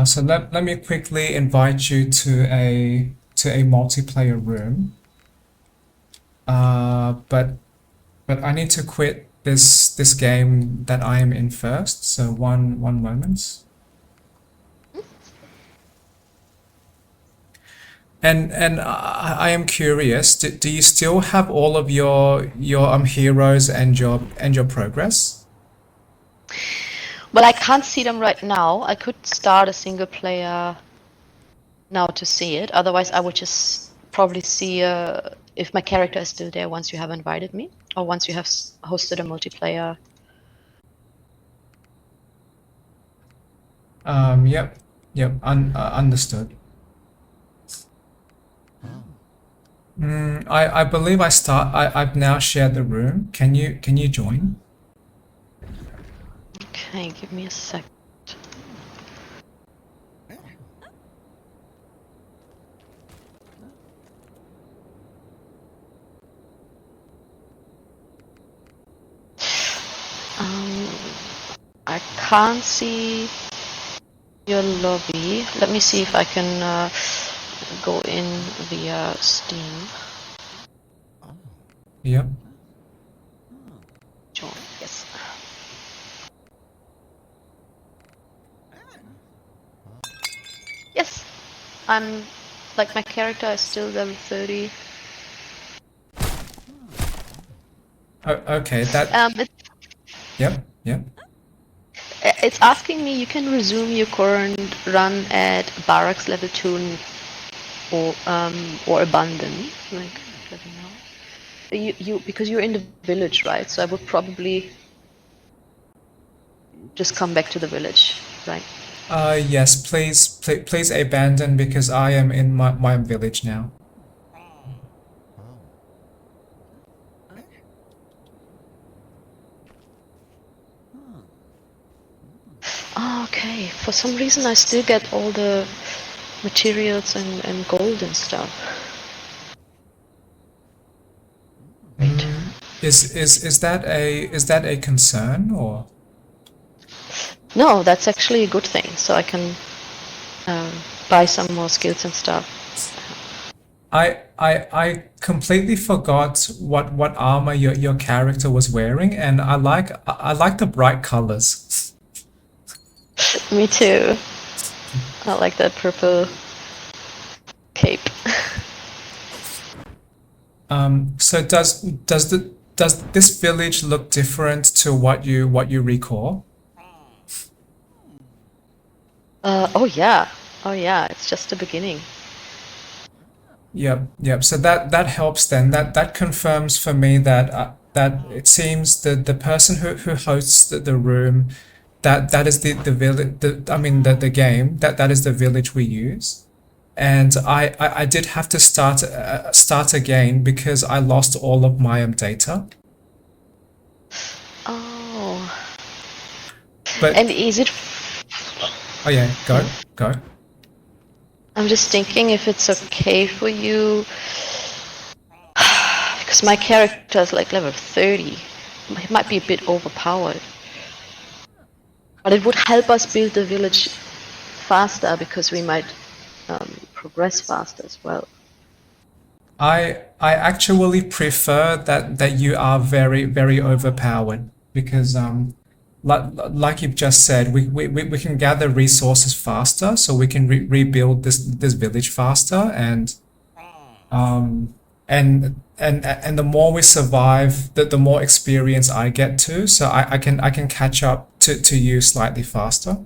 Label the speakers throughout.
Speaker 1: So let me quickly invite you to a multiplayer room. But I need to quit this game that I am in first. So one moment. And I am curious. Do you still have all of your heroes and your progress?
Speaker 2: Well, I can't see them right now. I could start a single player now to see it. Otherwise, I would just probably see if my character is still there once you have invited me, or once you have hosted a multiplayer.
Speaker 1: Yep. Understood. I believe I've now shared the room. Can you join?
Speaker 2: Okay, give me a sec. I can't see your lobby. Let me see if I can go in via Steam.
Speaker 1: Yep.
Speaker 2: Join, yes. Yes, I'm like my character is still level 30.
Speaker 1: Okay. Yep.
Speaker 2: It's asking me you can resume your current run at barracks level 2 or abandon. Like, I don't know. You because you're in the village, right? So I would probably just come back to the village, right?
Speaker 1: Yes. Please abandon because I am in my village now.
Speaker 2: Oh, okay. For some reason, I still get all the materials and gold and stuff. Wait.
Speaker 1: Is that a concern or?
Speaker 2: No, that's actually a good thing. So I can buy some more skills and stuff.
Speaker 1: I completely forgot what armor your character was wearing, and I like the bright colors.
Speaker 2: Me too. I like that purple cape.
Speaker 1: So does this village look different to what you recall?
Speaker 2: Oh yeah. Oh yeah, it's just the beginning.
Speaker 1: Yep. So that helps then. That confirms for me that it seems the person who hosts the room, that is the village. I mean the game that is the village we use. And I did have to start again because I lost all of my data.
Speaker 2: Oh.
Speaker 1: But
Speaker 2: And is it
Speaker 1: oh yeah, go.
Speaker 2: I'm just thinking if it's okay for you because my character is like level 30. It might be a bit overpowered. But it would help us build the village faster because we might progress faster as well.
Speaker 1: I actually prefer that you are very overpowered because like you've just said, we can gather resources faster, so we can rebuild this village faster, um and the more we survive, the more experience I get too, so I can catch up to you slightly faster.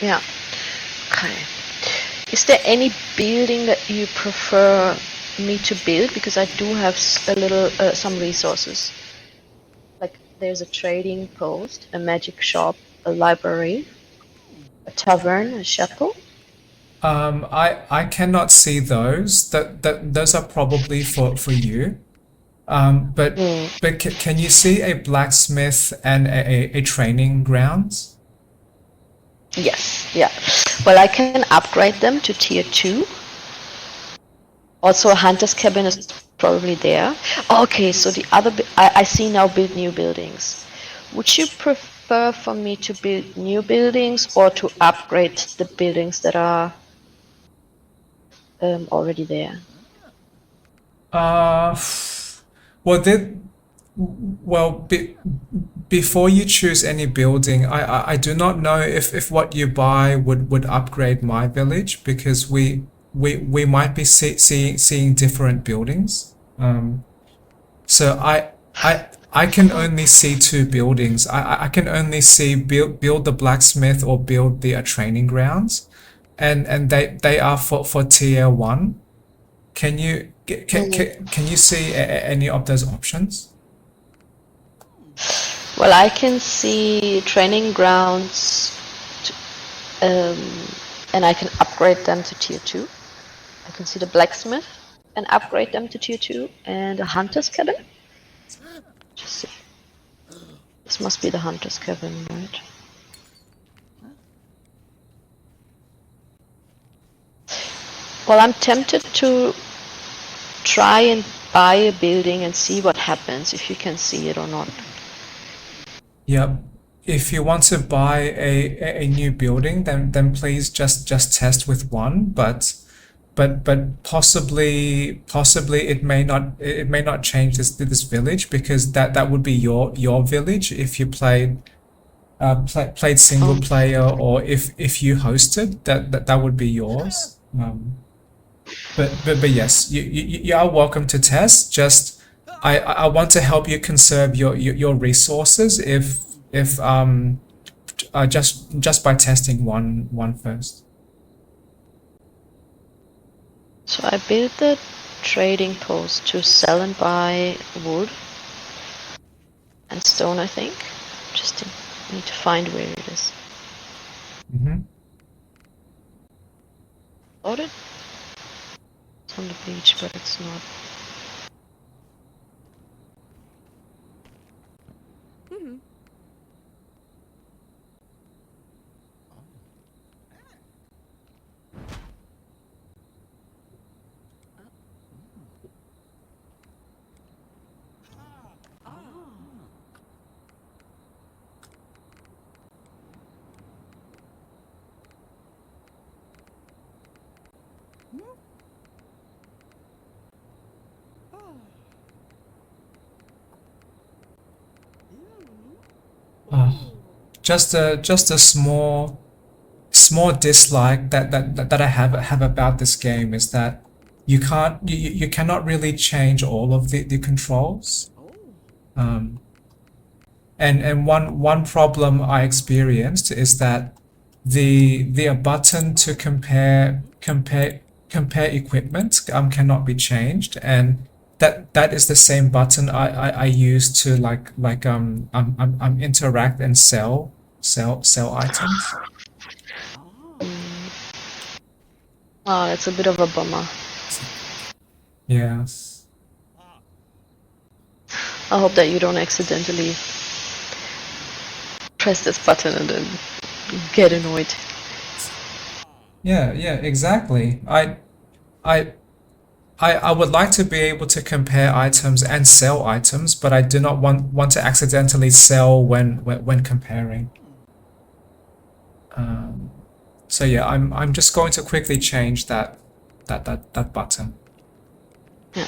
Speaker 2: Yeah. Okay. Is there any building that you prefer me to build? Because I do have some resources. Like there's a trading post, a magic shop, a library, a tavern, a chapel.
Speaker 1: I cannot see those. That those are probably for you. But can you see a blacksmith and a training grounds?
Speaker 2: Yes, yeah. Well, I can upgrade them to tier 2. Also, a hunter's cabin is probably there. Okay, so the other, I see now build new buildings. Would you prefer for me to build new buildings or to upgrade the buildings that are already there?
Speaker 1: Uh, well, before you choose any building, I do not know if what you buy would upgrade my village, because we might be seeing different buildings. So I can only see two buildings. I can only see build the blacksmith or build the training grounds, and they are for tier 1. Can you can you see any of those options?
Speaker 2: Well, I can see training grounds, and I can upgrade them to tier 2. I can see the blacksmith and upgrade them to tier 2, and a hunter's cabin. Just see. This must be the hunter's cabin, right? Well, I'm tempted to try and buy a building and see what happens, if you can see it or not.
Speaker 1: Yep. If you want to buy a new building, then please just test with one, but possibly it may not change this village, because that would be your village if you played single player, or if you hosted, that would be yours. But yes, you are welcome to test. Just I want to help you conserve your resources, if just by testing one first.
Speaker 2: So I built the trading post to sell and buy wood and stone, I think. Just need to find where it is. Got it? It's on the beach, but it's not.
Speaker 1: Just a small dislike that I have about this game is that you cannot really change all of the controls. And one problem I experienced is that the button to compare equipment cannot be changed, and that is the same button I use to interact and sell items.
Speaker 2: Oh, that's a bit of a bummer.
Speaker 1: Yes.
Speaker 2: I hope that you don't accidentally press this button and then get annoyed.
Speaker 1: Yeah, exactly. I would like to be able to compare items and sell items, but I do not want to accidentally sell when comparing. So yeah, I'm just going to quickly change that button.
Speaker 2: Yeah.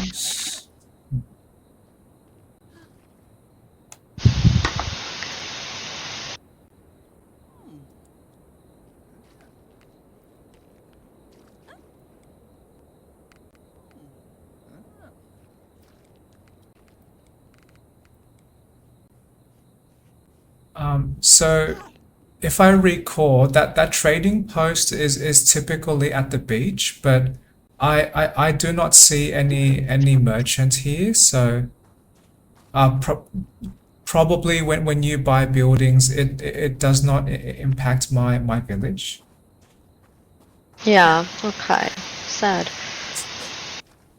Speaker 1: Use. So if I recall, that trading post is typically at the beach, but I do not see any merchant here. So probably when you buy buildings, it does not impact my village.
Speaker 2: Yeah, okay. Sad.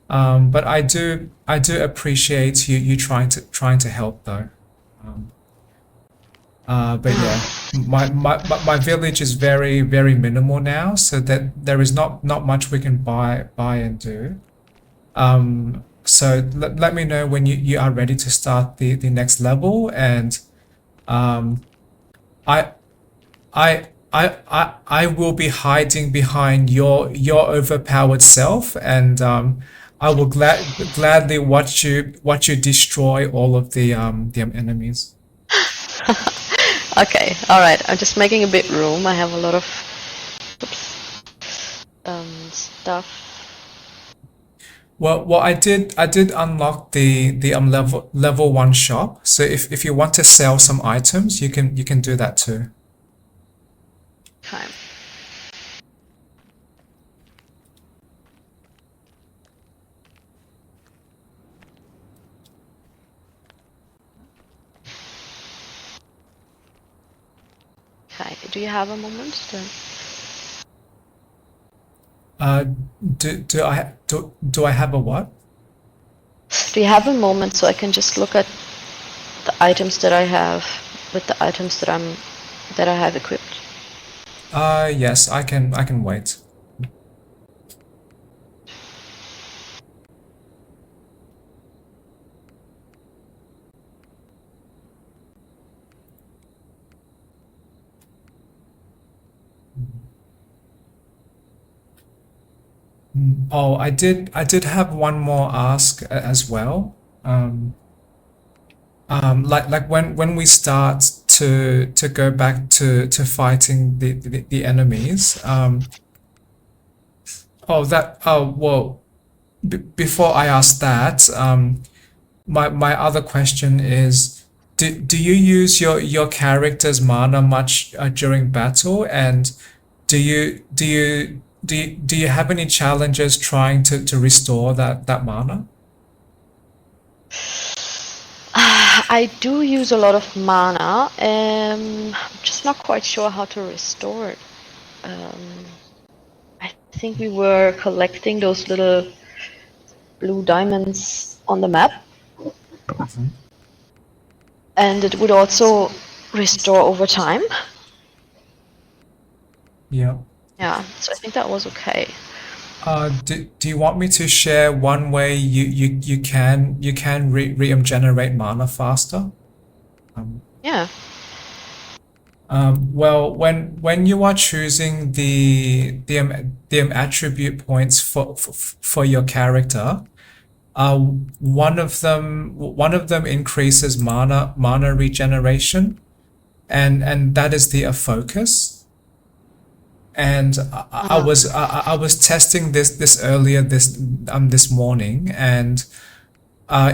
Speaker 1: But I do appreciate you trying to help though. But yeah, my village is very minimal now, so that there is not much we can buy and do. So let me know when you are ready to start the next level, and um, I I will be hiding behind your overpowered self, and I will gladly watch you destroy all of the enemies.
Speaker 2: Okay, all right. I'm just making a bit room. I have a lot of stuff.
Speaker 1: Well, I did unlock the level one shop. So if you want to sell some items, you can do that too.
Speaker 2: Okay. Okay. Do you have a moment?
Speaker 1: Uh, do I have a what?
Speaker 2: Do you have a moment so I can just look at the items that I have with the items that I have equipped?
Speaker 1: Yes, I can wait. Oh, I did have one more ask as well. Like when we start to go back to fighting the enemies. Well, before I ask that, my other question is, do you use your character's mana much during battle, and do you have any challenges trying to restore that mana?
Speaker 2: I do use a lot of mana. I'm just not quite sure how to restore it. I think we were collecting those little blue diamonds on the map, and it would also restore over time.
Speaker 1: Yeah.
Speaker 2: Yeah, so I think that was okay.
Speaker 1: Do you want me to share one way you can regenerate mana faster?
Speaker 2: Yeah.
Speaker 1: Well, when you are choosing the attribute points for your character, one of them increases mana regeneration, and that is the focus. And I was testing this earlier this morning, and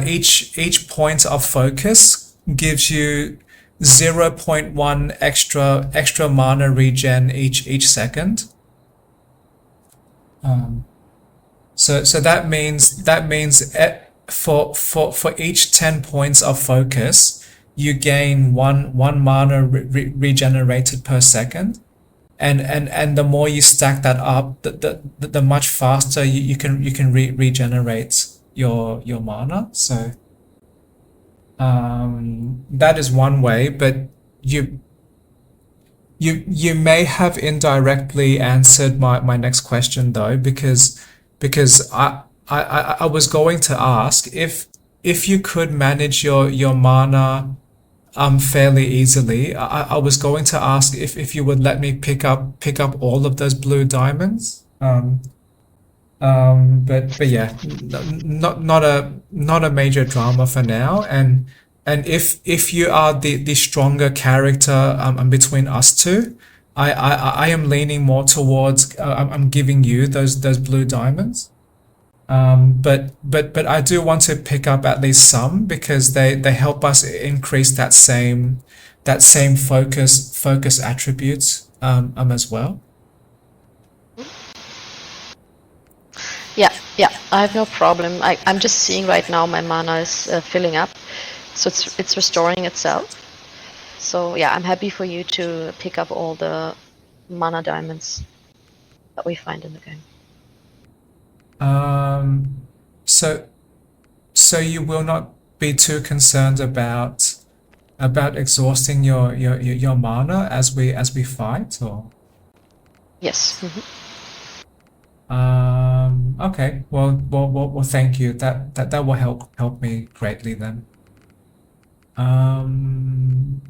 Speaker 1: each point of focus gives you 0.1 extra mana regen each second. So that means for each 10 points of focus, you gain one mana regenerated per second. And the more you stack that up, the much faster you can regenerate your mana. So that is one way, but you you may have indirectly answered my next question though, because I was going to ask if you could manage your mana fairly easily. I was going to ask if you would let me pick up all of those blue diamonds. But yeah, not a major drama for now. And if you are the stronger character between us two, I am leaning more towards I'm giving you those blue diamonds. But I do want to pick up at least some because they help us increase that same focus attributes as well.
Speaker 2: Yeah, yeah, I have no problem. I'm just seeing right now my mana is filling up, so it's restoring itself. So yeah, I'm happy for you to pick up all the mana diamonds that we find in the game.
Speaker 1: So so you will not be too concerned about exhausting your mana as we fight, or
Speaker 2: Yes.
Speaker 1: Okay. Well, thank you. That will help me greatly then. Um,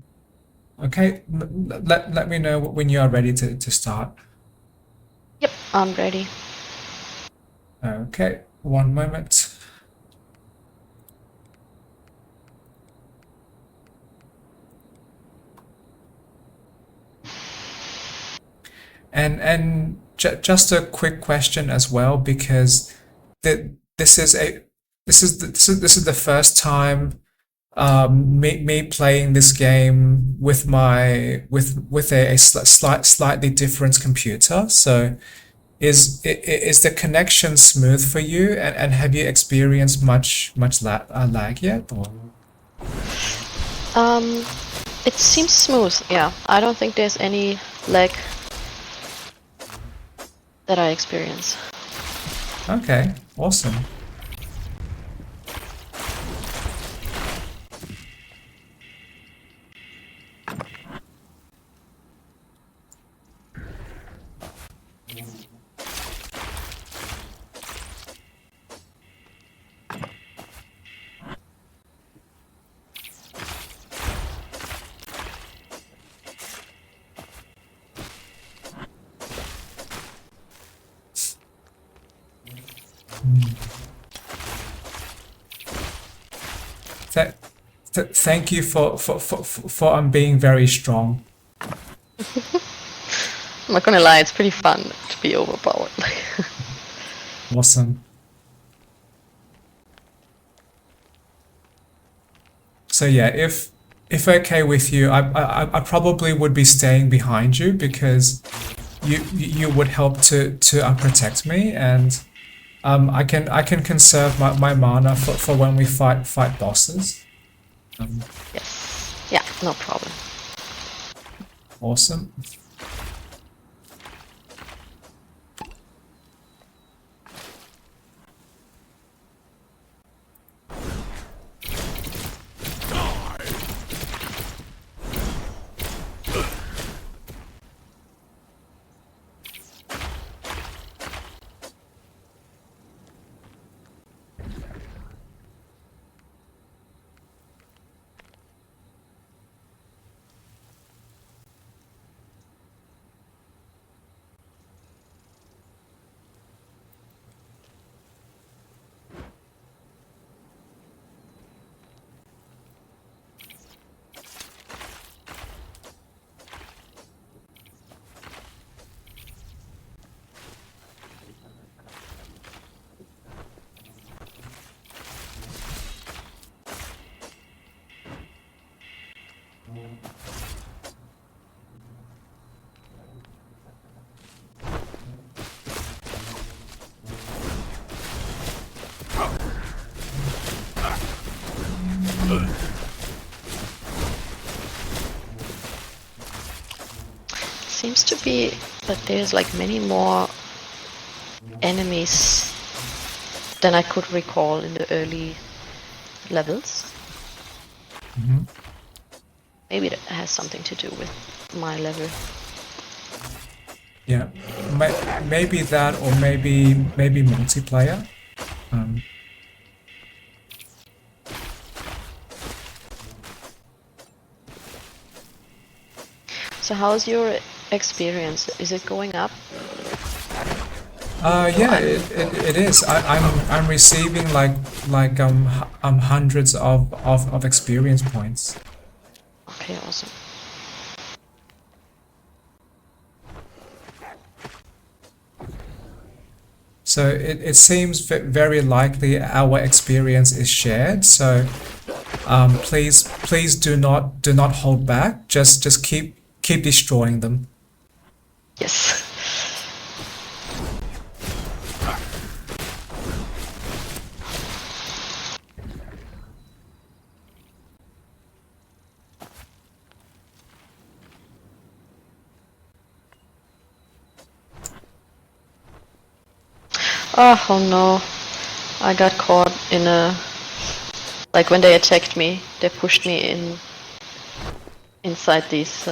Speaker 1: okay. Let me know when you are ready to start.
Speaker 2: Yep, I'm ready.
Speaker 1: Okay. One moment. And just a quick question as well, because this is a this is the first time me playing this game with my with a slightly different computer. So is the connection smooth for you, and have you experienced much lag yet? Or
Speaker 2: Um, it seems smooth, yeah. I don't think there's any lag that I experience.
Speaker 1: okay, awesome. Th Thank you for being very strong.
Speaker 2: I'm not gonna lie, it's pretty fun to be overpowered.
Speaker 1: Awesome. So yeah, if okay with you, I probably would be staying behind you because you would help to protect me, and I can conserve my mana for when we fight bosses.
Speaker 2: Yes. Yeah, no problem.
Speaker 1: Awesome.
Speaker 2: Seems to be that there's like many more enemies than I could recall in the early levels. Maybe that has something to do with my level.
Speaker 1: Yeah, maybe that, or maybe multiplayer. Um,
Speaker 2: So how's your experience? Is it going up? So
Speaker 1: yeah,
Speaker 2: I'm
Speaker 1: it is. I'm receiving hundreds of experience points.
Speaker 2: okay, awesome.
Speaker 1: So it seems very likely our experience is shared. So please do not hold back. Just keep destroying them.
Speaker 2: Yes. Oh no, I got caught in a like when they attacked me, they pushed me inside these.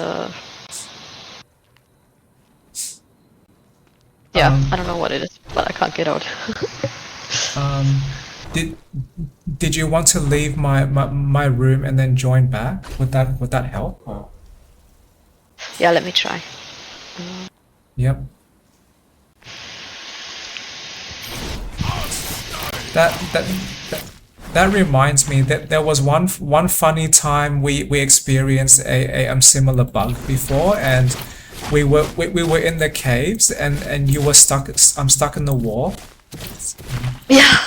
Speaker 2: Yeah, I don't know what it is, but I can't get out.
Speaker 1: Did did you want to leave my room and then join back? Would that help? Or-
Speaker 2: Yeah, let me try.
Speaker 1: Yep. That that that, that reminds me that there was one funny time we experienced a similar bug before, and we were in the caves, and you were stuck. I'm stuck in the wall.
Speaker 2: Yeah.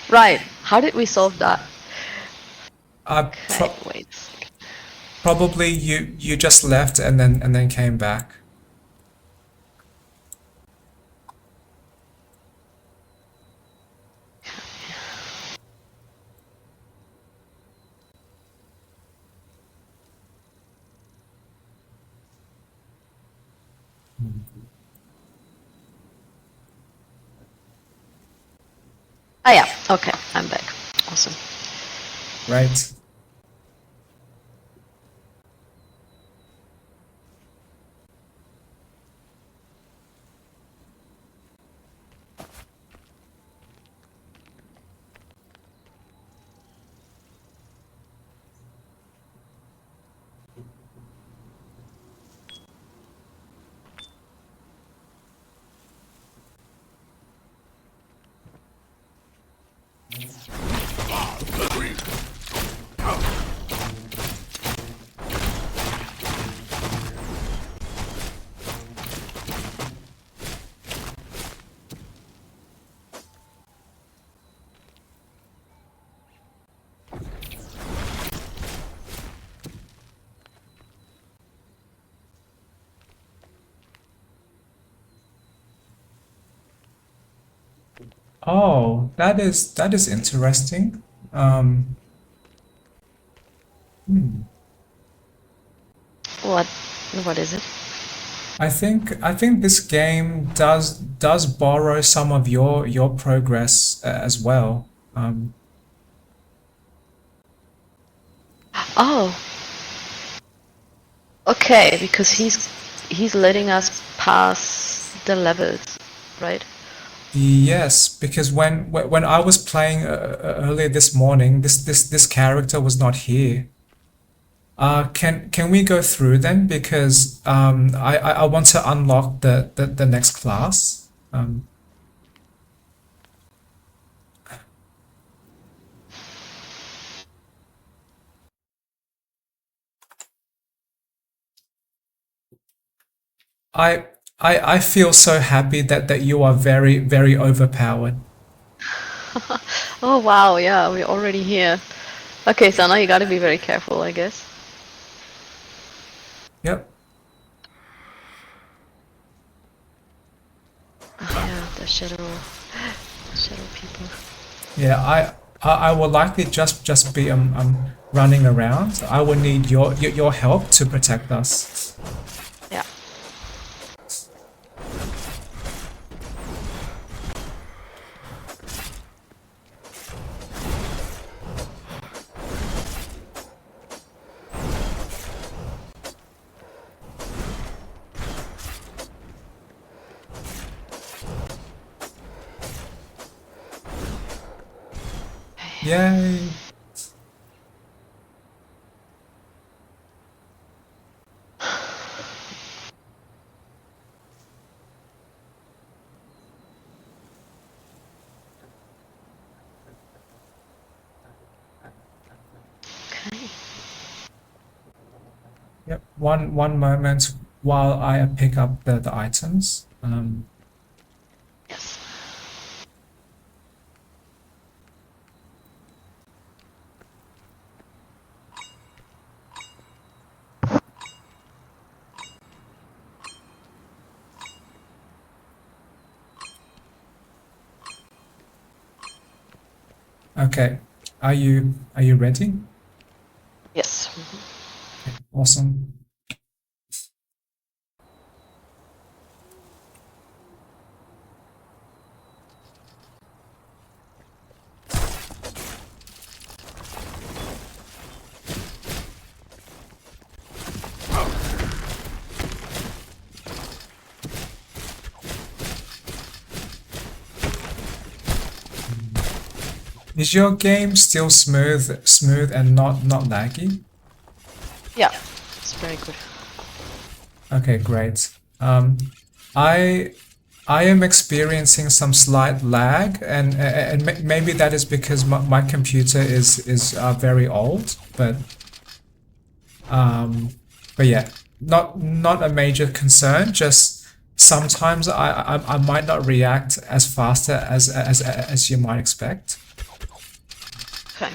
Speaker 2: Right. How did we solve that?
Speaker 1: Uh,
Speaker 2: Okay,
Speaker 1: pro
Speaker 2: wait a second.
Speaker 1: Probably you just left and then came back.
Speaker 2: Ah, yeah. Okay, I'm back. Awesome.
Speaker 1: Right. Oh, that is interesting. Um, hmm.
Speaker 2: What? What is it?
Speaker 1: I think this game does borrow some of your progress as well.
Speaker 2: Oh, okay. Because he's letting us pass the levels, right?
Speaker 1: Yes, because when I was playing earlier this morning, this character was not here. Can we go through then? Because I want to unlock the next class. I I feel so happy that you are very overpowered.
Speaker 2: Oh wow, yeah, we're already here. Okay, so now you gotta be very careful, I guess.
Speaker 1: Yep.
Speaker 2: Yeah, the shadow people.
Speaker 1: Yeah, I will likely just be running around. I will need your help to protect us.
Speaker 2: Yeah.
Speaker 1: Yay.
Speaker 2: Okay.
Speaker 1: Yep. One moment while I pick up the items.
Speaker 2: Yes.
Speaker 1: Okay. Are you ready?
Speaker 2: Yes.
Speaker 1: Okay. Awesome. Is your game still smooth and not laggy?
Speaker 2: Yeah, it's very good.
Speaker 1: Okay, great. I I am experiencing some slight lag, and maybe that is because my computer is very old, um, but yeah, not a major concern. Just sometimes I might not react as fast as you might expect.
Speaker 2: Okay.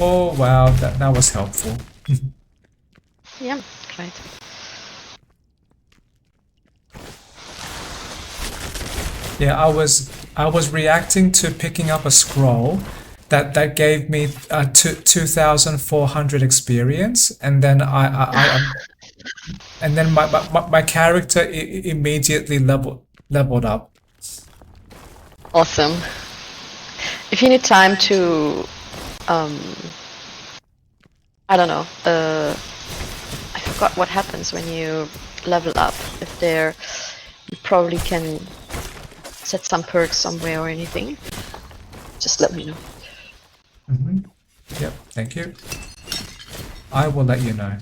Speaker 1: Oh wow, that was helpful.
Speaker 2: Yeah, great.
Speaker 1: Yeah, I was reacting to picking up a scroll that gave me 2,400 experience, and then and then my character immediately leveled up.
Speaker 2: Awesome. If you need time to, I don't know, I forgot what happens when you level up. If there, you probably can set some perks somewhere or anything. Just let me know.
Speaker 1: Yep, thank you. I will let you know.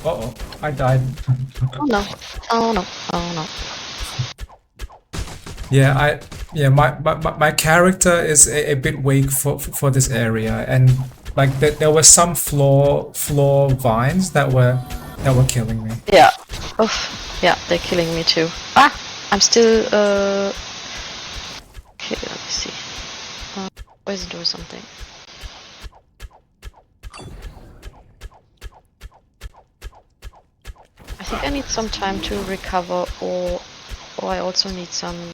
Speaker 1: Uh-oh, I died.
Speaker 2: Oh no! Oh no! Oh no!
Speaker 1: Yeah, my character is a bit weak for this area, and like there were some floor vines that were killing me.
Speaker 2: Yeah. Oof. Yeah, they're killing me too. Ah! I'm still. Okay, let me see. Always do something. I think I need some time to recover, or I also need some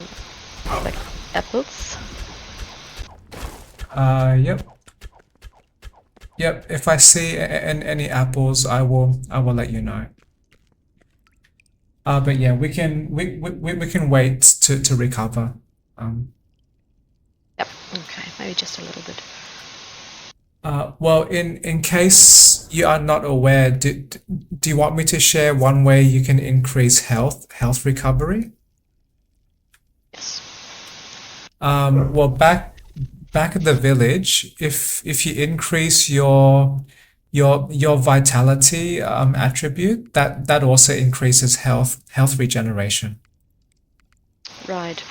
Speaker 2: like apples.
Speaker 1: Yep. Yep, if I see any apples, I will let you know. But yeah, we can wait to recover. Um,
Speaker 2: Yep. Okay. Maybe just a little bit.
Speaker 1: well, in case you are not aware, do you want me to share one way you can increase health recovery?
Speaker 2: Yes.
Speaker 1: Well, back at the village, if you increase your vitality attribute, that also increases health regeneration.
Speaker 2: Right.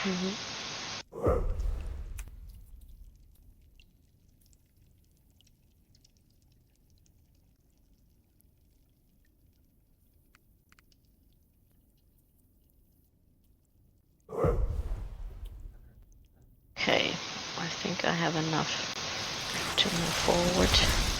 Speaker 2: Okay. I think I have enough to move forward.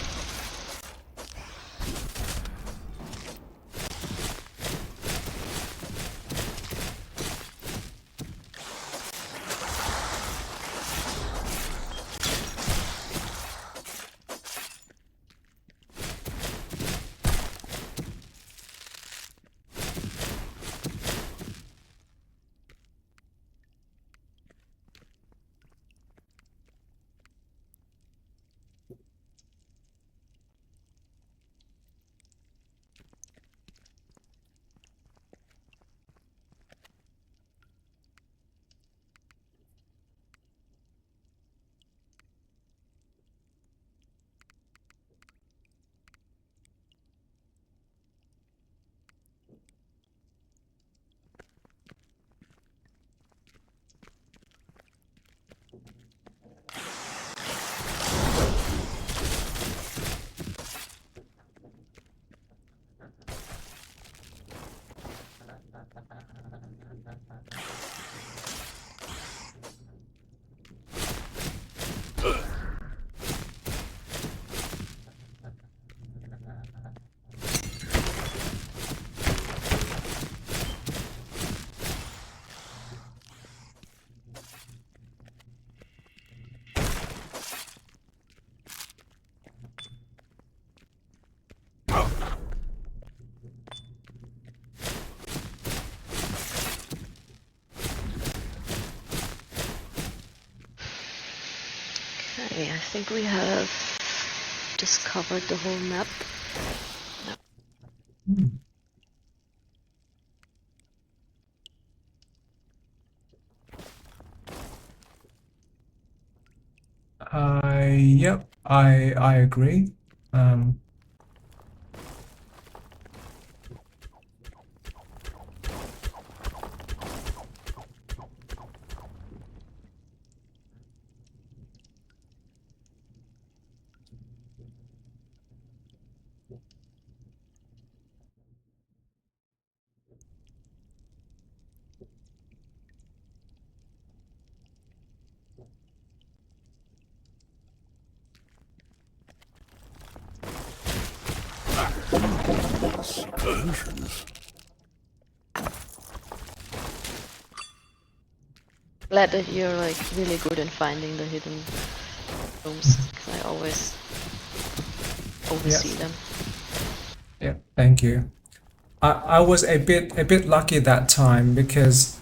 Speaker 2: Okay, I think we have discovered the whole map.
Speaker 1: Yep, I agree. Um,
Speaker 3: Excursions.
Speaker 2: Glad that you're like really good in finding the hidden rooms. 'Cause I always
Speaker 1: yeah,
Speaker 2: oversee them.
Speaker 1: yeah. Thank you. I was a bit lucky that time because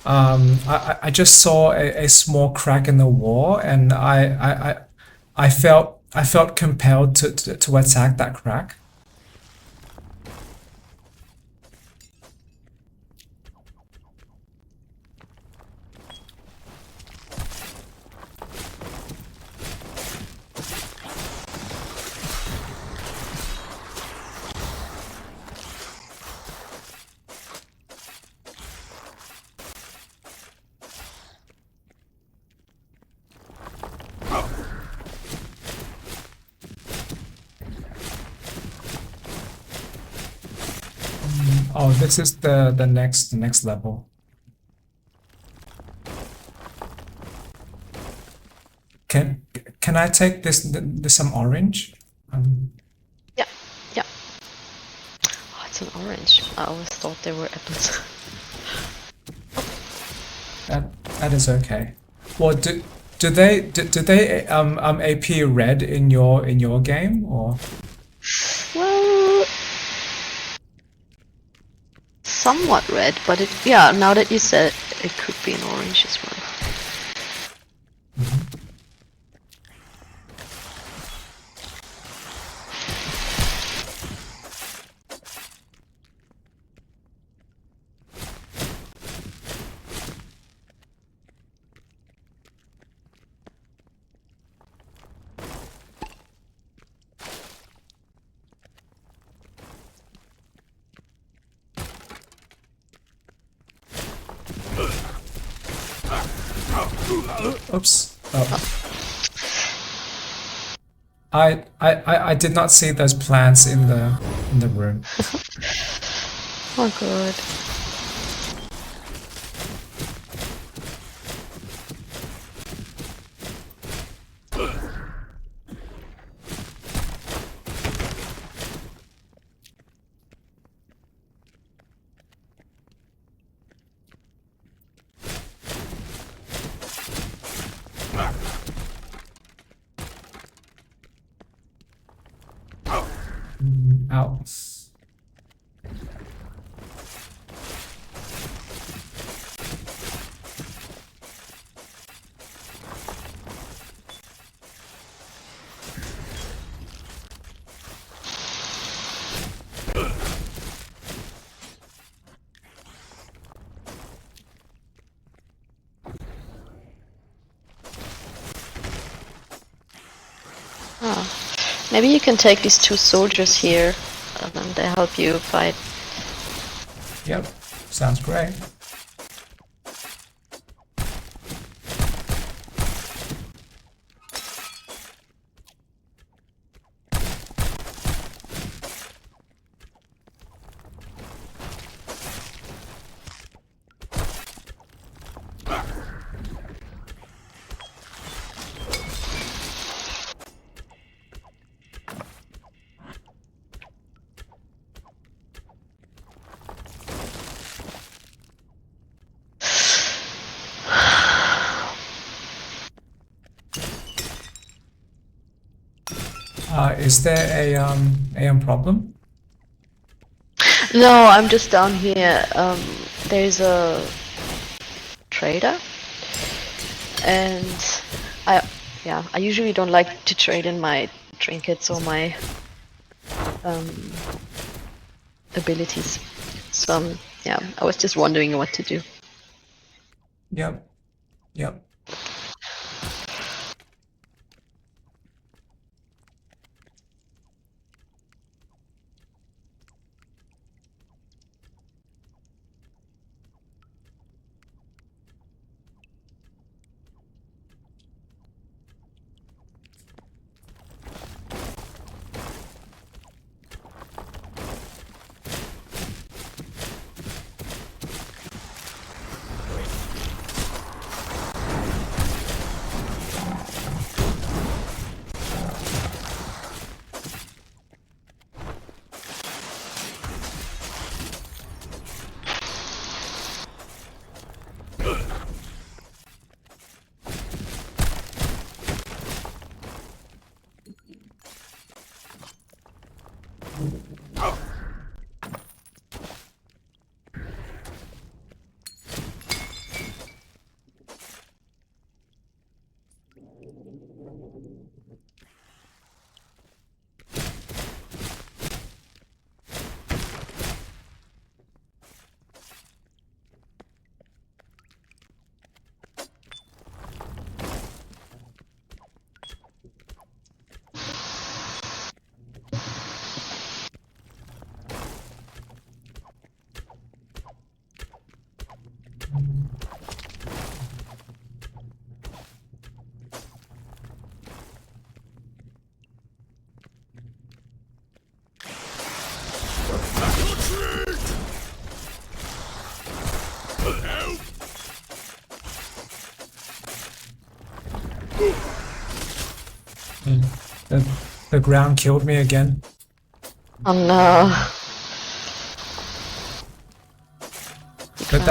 Speaker 1: I just saw a small crack in the wall and I felt compelled to attack that crack. Oh, this is the next level. Can can I take this some orange? Um,
Speaker 2: Yeah, yeah. Oh, it's an orange. I always thought they were apples.
Speaker 1: that is okay. Well, do they AP red in your game or?
Speaker 2: Well, somewhat red, but yeah, now that you said it could be an orange as well.
Speaker 1: Oops. Oh. I did not see those plants in the room.
Speaker 2: Oh god.
Speaker 1: Ow.
Speaker 2: Maybe you can take these 2 soldiers here, and then they help you fight.
Speaker 1: Yep. Sounds great. Is there a problem?
Speaker 2: No, I'm just down here. There's a trader, and I usually don't like to trade in my trinkets or my abilities. So yeah, I was just wondering what to do.
Speaker 1: Yep. Yep. The ground killed me again.
Speaker 2: Oh no.
Speaker 1: But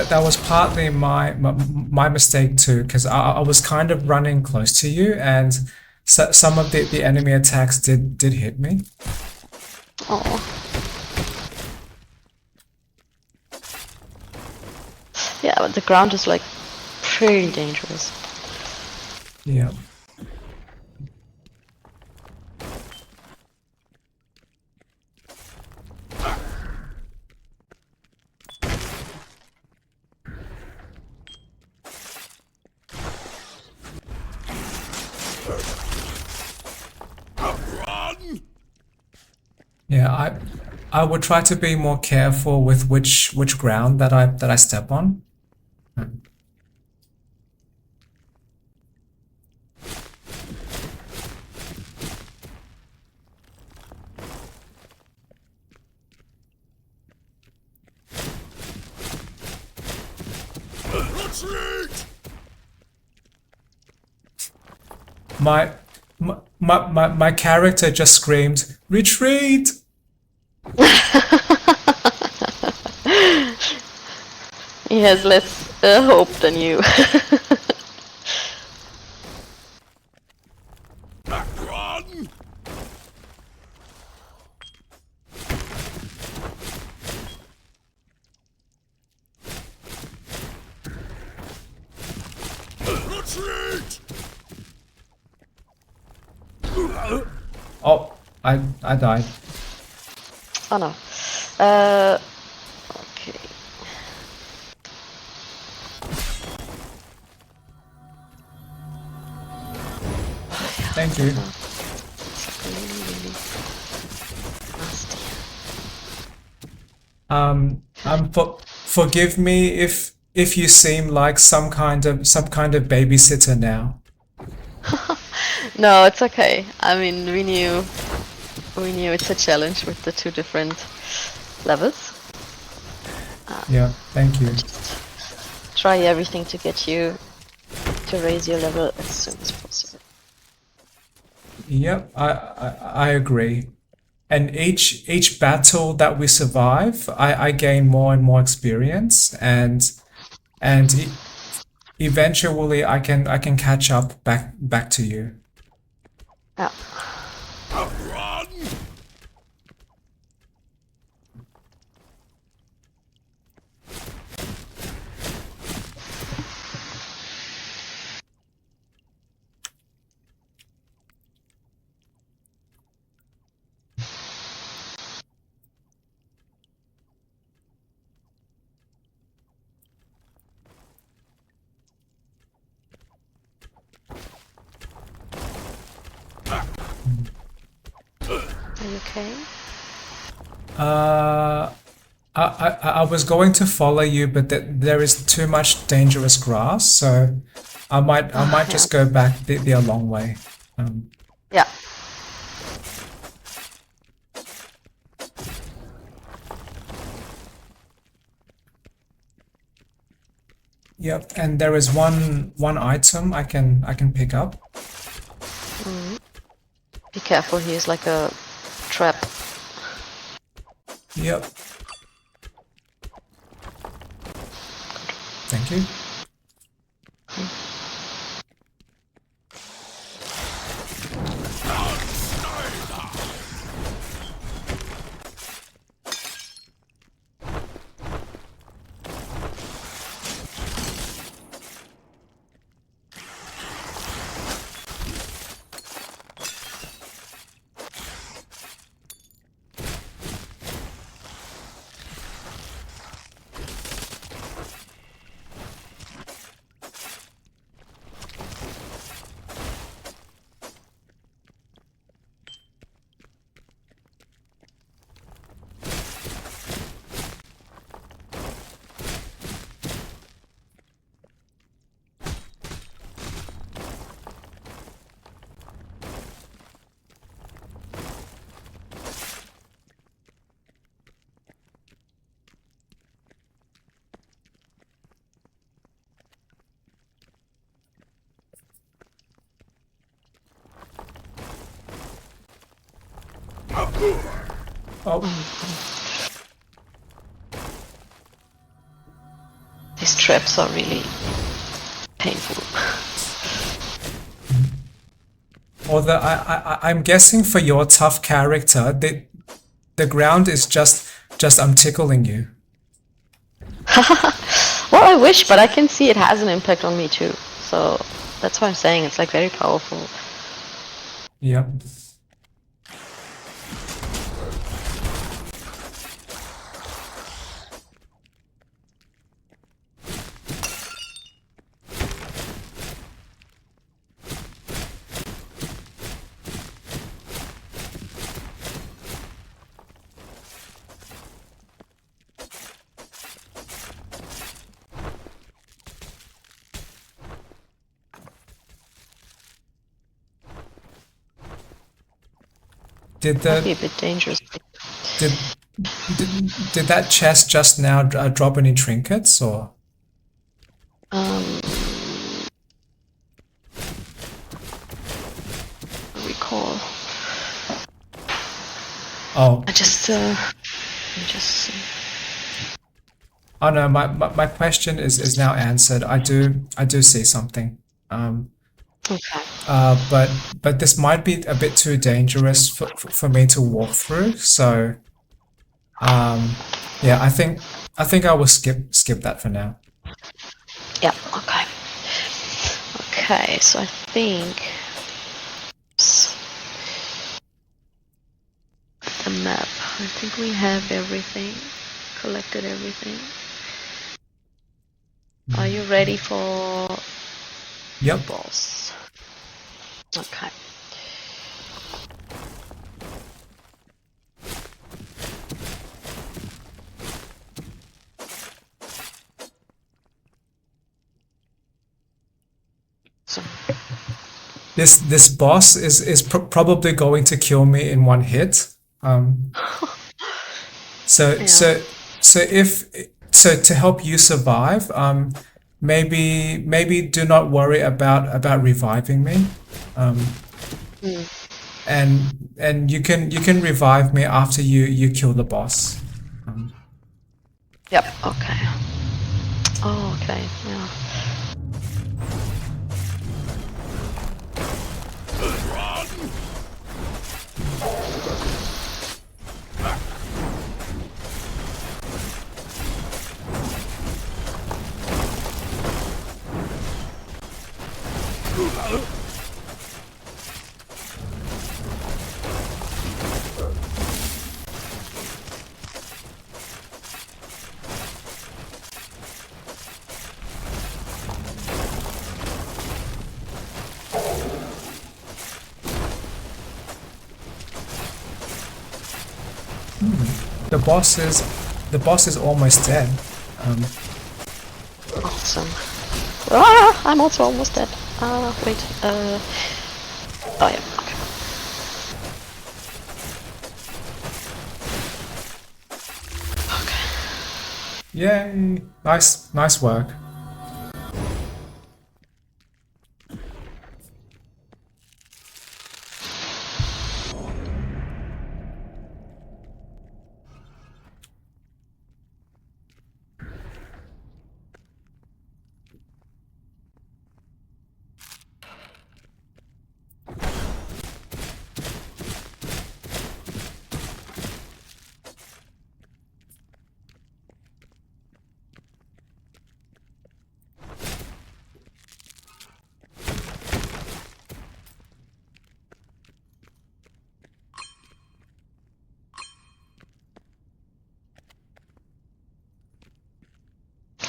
Speaker 1: that was partly my mistake too, because I was kind of running close to you, and some of the enemy attacks did hit me.
Speaker 2: Oh. Yeah, but the ground is like pretty dangerous.
Speaker 1: Yeah. Yeah, I would try to be more careful with which ground that I step on. My my character just screamed, "Retreat!"
Speaker 2: He has less hope than you.
Speaker 1: Oh, I died.
Speaker 2: Oh no. Okay.
Speaker 1: Thank you.
Speaker 2: It's really nasty.
Speaker 1: Forgive me if you seem like some kind of babysitter now.
Speaker 2: No, it's okay. I mean, we knew it's a challenge with the two different levels.
Speaker 1: Yeah, thank you.
Speaker 2: Just try everything to get you to raise your level as soon as possible.
Speaker 1: Yep, I agree. And each battle that we survive, I gain more and more experience, and eventually I can catch up back to you.
Speaker 2: Yeah. Are you okay?
Speaker 1: I was going to follow you, but there is too much dangerous grass, so I might
Speaker 2: Yeah.
Speaker 1: just go back the long way.
Speaker 2: Yeah.
Speaker 1: Yep, and there is one item I can pick up.
Speaker 2: Be careful, he is like a trap.
Speaker 1: Yep. Thank you. Oh,
Speaker 2: These traps are really painful.
Speaker 1: although I'm guessing for your tough character, the ground is just I'm tickling you.
Speaker 2: Well, Well, I wish, but I can see it has an impact on me too. So that's why I'm saying it's like very powerful.
Speaker 1: Yep. Did
Speaker 2: Might be a
Speaker 1: the
Speaker 2: bit dangerous.
Speaker 1: did did that chest just now drop any trinkets or?
Speaker 2: Um, I recall.
Speaker 1: Oh.
Speaker 2: I just let me just see.
Speaker 1: Oh no, my question is now answered. I do see something.
Speaker 2: Okay.
Speaker 1: But this might be a bit too dangerous for me to walk through. So yeah, I think I will skip that for now.
Speaker 2: Yeah. Okay. Okay. So I think the map. I think we have everything. Collected everything. Are you ready for
Speaker 1: Yep.
Speaker 2: boss? Okay. So
Speaker 1: This boss is probably going to kill me in one hit. Um, so
Speaker 2: yeah.
Speaker 1: so so if so to help you survive, maybe do not worry about reviving me.
Speaker 2: Mm.
Speaker 1: And you can revive me after you kill the boss.
Speaker 2: Yep. Okay. Oh, okay. Yeah.
Speaker 1: The boss is almost dead.
Speaker 2: Awesome. Ah, I'm also almost dead. Wait. Oh yeah. Okay. Okay.
Speaker 1: Yay! Nice work.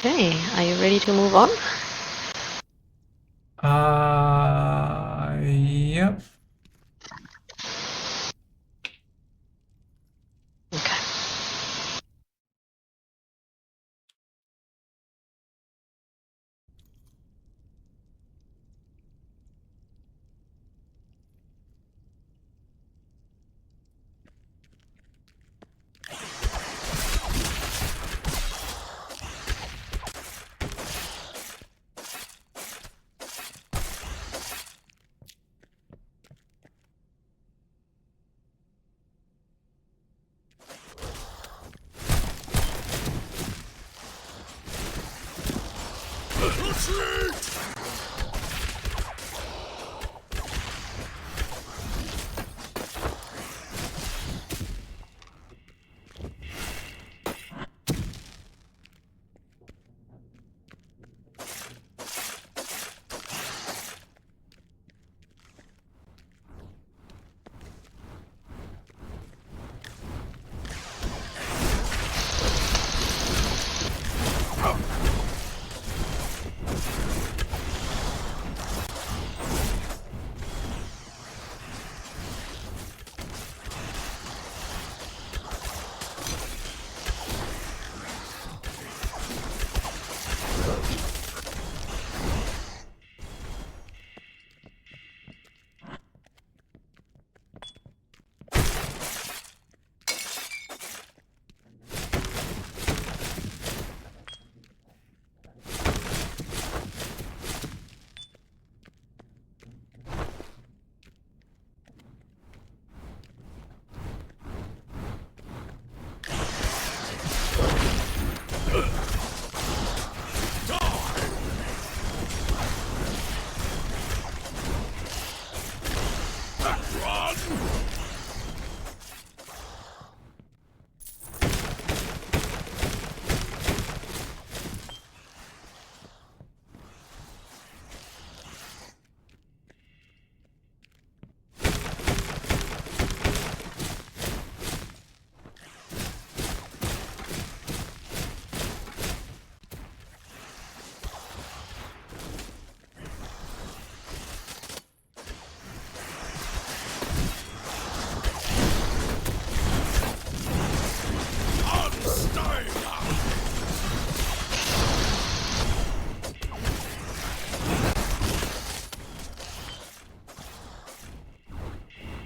Speaker 2: Okay. Are you ready to move on?
Speaker 1: Yep.
Speaker 2: Okay.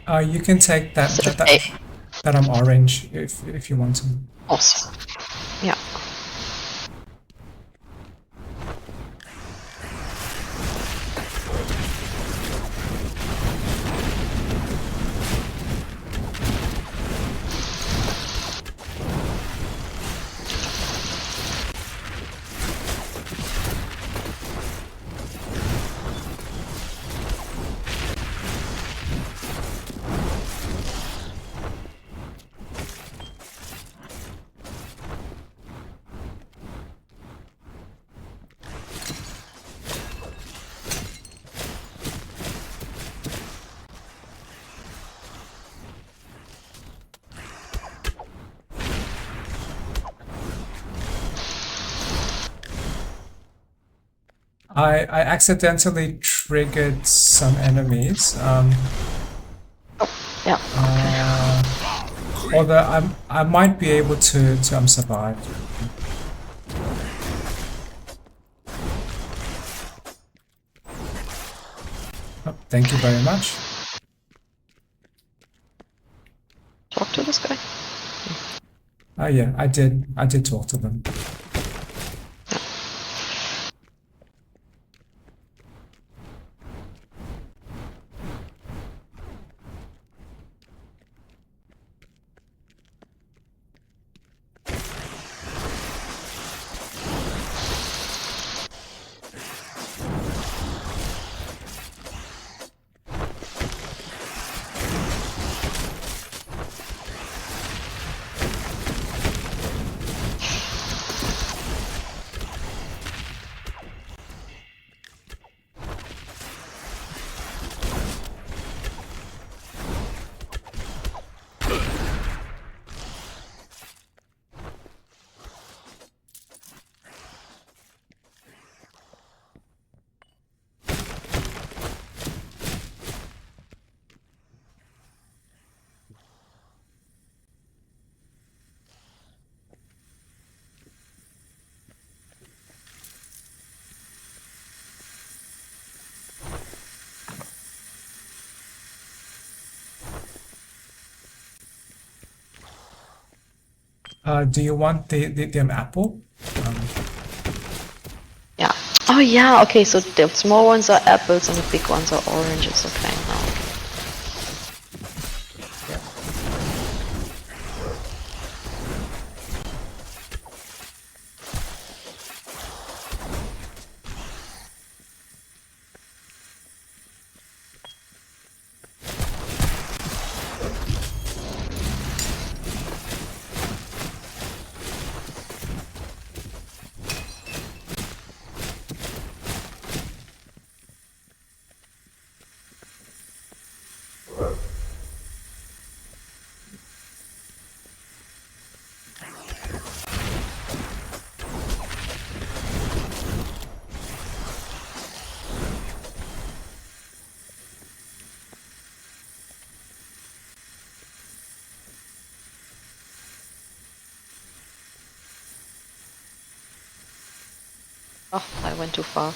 Speaker 1: You can take that
Speaker 2: Instead of
Speaker 1: that
Speaker 2: A.
Speaker 1: that, that orange if you want to.
Speaker 2: Awesome. Yeah.
Speaker 1: I accidentally triggered some enemies.
Speaker 2: Yeah.
Speaker 1: Although I might be able to survive. Oh, thank you very much.
Speaker 2: Talk to this guy.
Speaker 1: Oh yeah, I did talk to them. Do you want the apple?
Speaker 2: Yeah. Oh yeah. Okay. So the small ones are apples and the big ones are oranges. Okay. Now.
Speaker 1: Yeah.
Speaker 2: Oh, I went too far.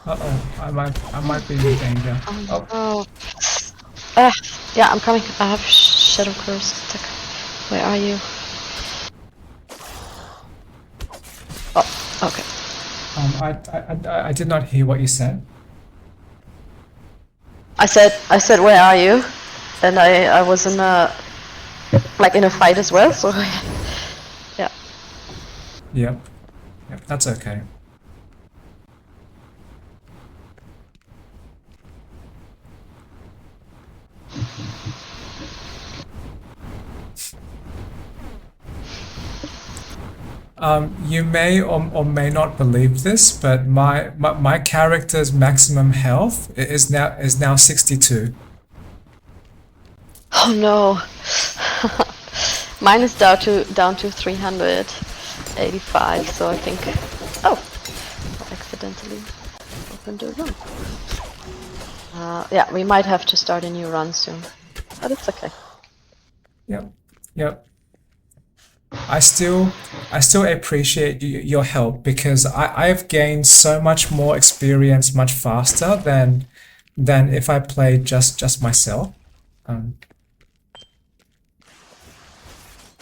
Speaker 1: Uh-oh, I might be in danger. Oh,
Speaker 2: Oh. Ah. Yeah, I'm coming. I have Shadow Curse attack. Where are you? Oh. Okay.
Speaker 1: I did not hear what you said.
Speaker 2: I said, where are you? And I was in a fight as well. So yeah.
Speaker 1: Yep. Yep. That's okay. You may or may not believe this, but my character's maximum health is now 62.
Speaker 2: Oh no. Mine is down to 385. So I think. Oh, I accidentally opened the room. Yeah, we might have to start a new run soon, but it's okay.
Speaker 1: Yep. Yep. I still appreciate your help because I've gained so much more experience much faster than if I played just myself. Um,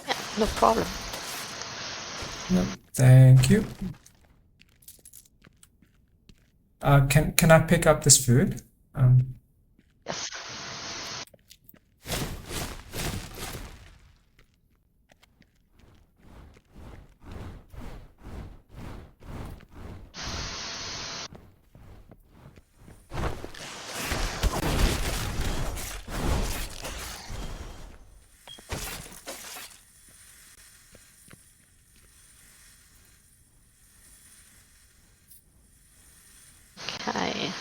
Speaker 2: Yeah, no problem.
Speaker 1: yep. Thank you. Can I pick up this food?
Speaker 2: Yes. Okay.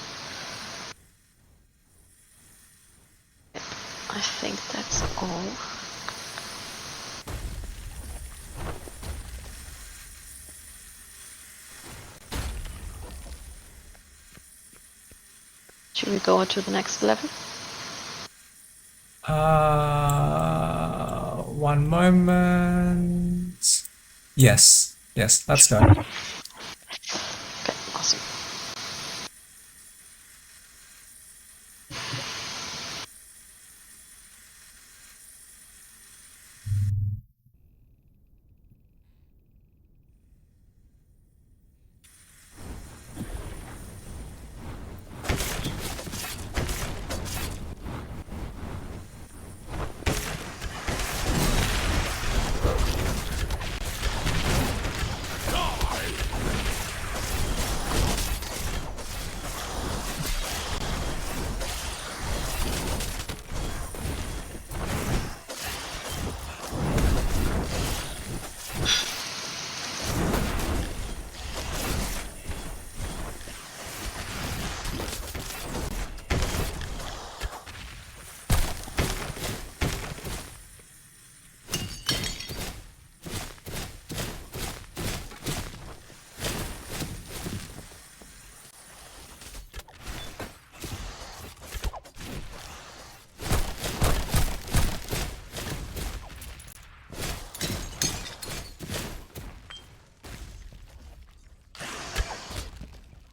Speaker 2: I think that's all. Should we go to the next level?
Speaker 1: One moment. Yes. Yes. Let's go.
Speaker 2: Okay, awesome.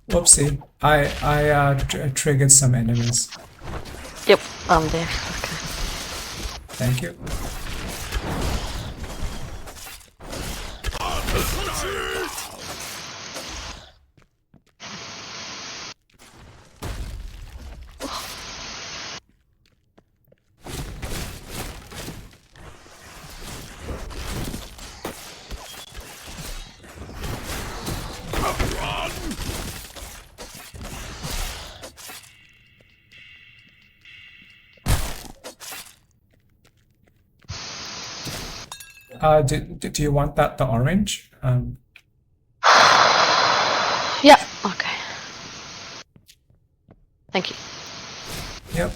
Speaker 1: Whoopsie. I triggered some enemies.
Speaker 2: Yep, I'm there. Okay.
Speaker 1: Thank you. Do you want the orange?
Speaker 2: Yeah, okay. Thank you.
Speaker 1: Yep.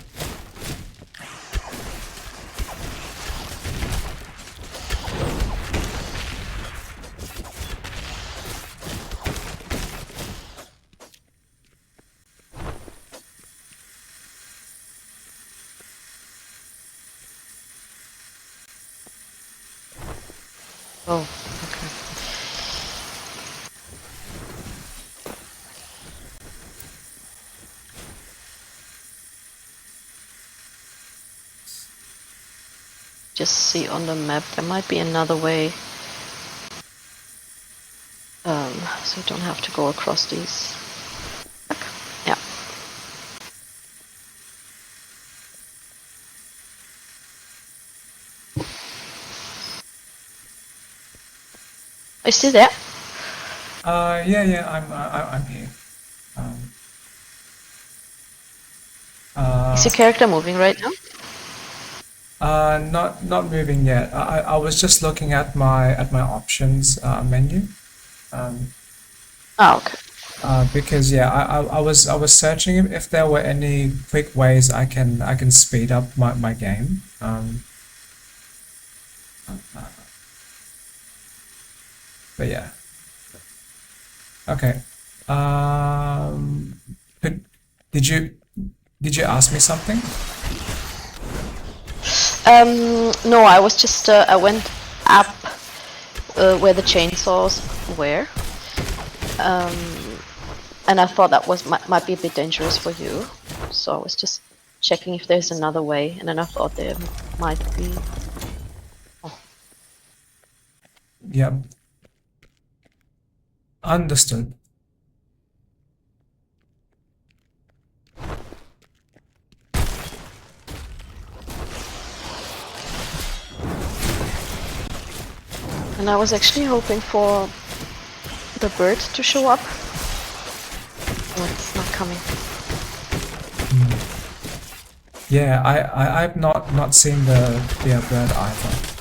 Speaker 2: Oh, okay. Just see on the map, there might be another way. So you don't have to go across these. Yeah. Are you still there?
Speaker 1: Yeah, I'm here. Um,
Speaker 2: Is
Speaker 1: uh,
Speaker 2: your character moving right now?
Speaker 1: not moving yet. I was just looking at my options menu. Um,
Speaker 2: Oh, okay.
Speaker 1: because yeah, I was searching if there were any quick ways I can speed up my game. But yeah, okay. Could, did you did you ask me something?
Speaker 2: No, I was just I went up where the chainsaws were, and I thought that was might be a bit dangerous for you. So I was just checking if there's another way, and then I thought there might be. Oh,
Speaker 1: Yep, understood.
Speaker 2: and I was actually hoping for the bird to show up. Oh, it's not coming.
Speaker 1: Yeah, I've not seen the bird either.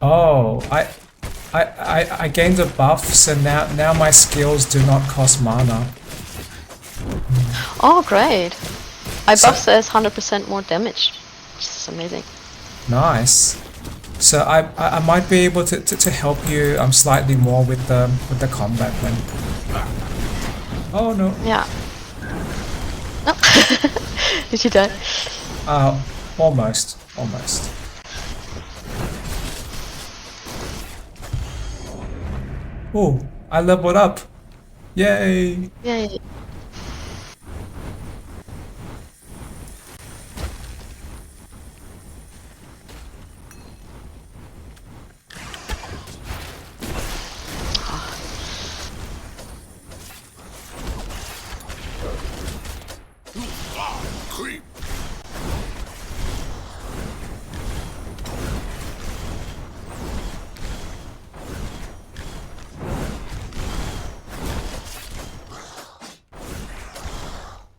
Speaker 1: Oh, I gained a buff, so now my skills do not cost mana.
Speaker 2: Oh, great! My
Speaker 1: So
Speaker 2: buff says 100% more damage, which is amazing.
Speaker 1: nice. So I might be able to help you slightly more with the combat then. Oh no.
Speaker 2: Yeah. No. Did you die?
Speaker 1: Almost. Oh, I leveled up. Yay.
Speaker 2: Yay.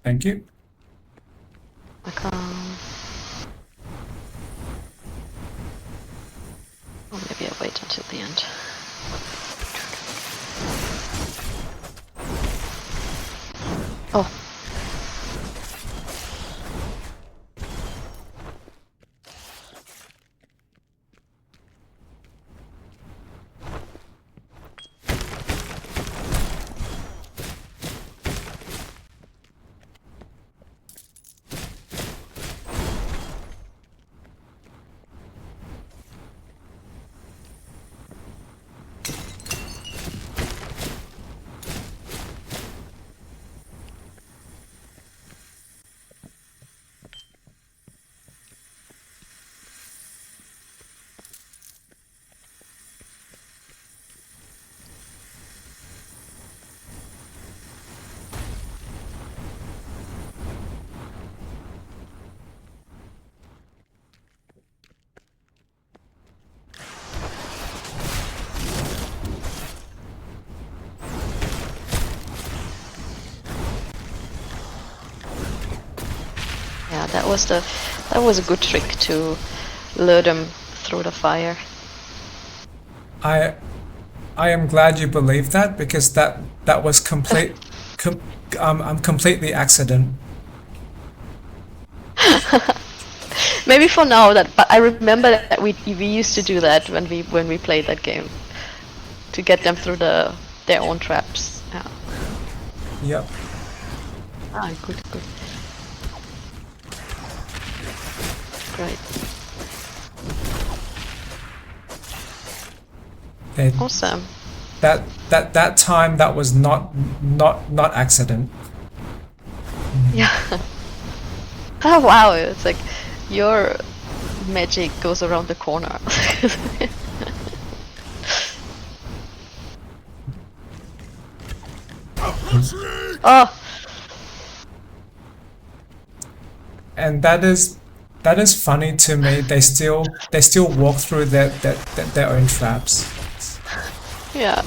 Speaker 1: Thank you.
Speaker 2: Like, or maybe I'll wait until the end. Oh, yeah, that was a good trick to lure them through the fire.
Speaker 1: I I am glad you believe that because that was com, I'm completely accident.
Speaker 2: Maybe for now that, but I remember that we used to do that when we played that game to get them through their own traps. Yeah.
Speaker 1: Yep.
Speaker 2: Ah, good, good. Great.
Speaker 1: And
Speaker 2: Awesome.
Speaker 1: that time that was not accident.
Speaker 2: Yeah. Oh wow, it's like your magic goes around the corner. Oh,
Speaker 1: And that is funny to me. They still walk through their own traps.
Speaker 2: yeah.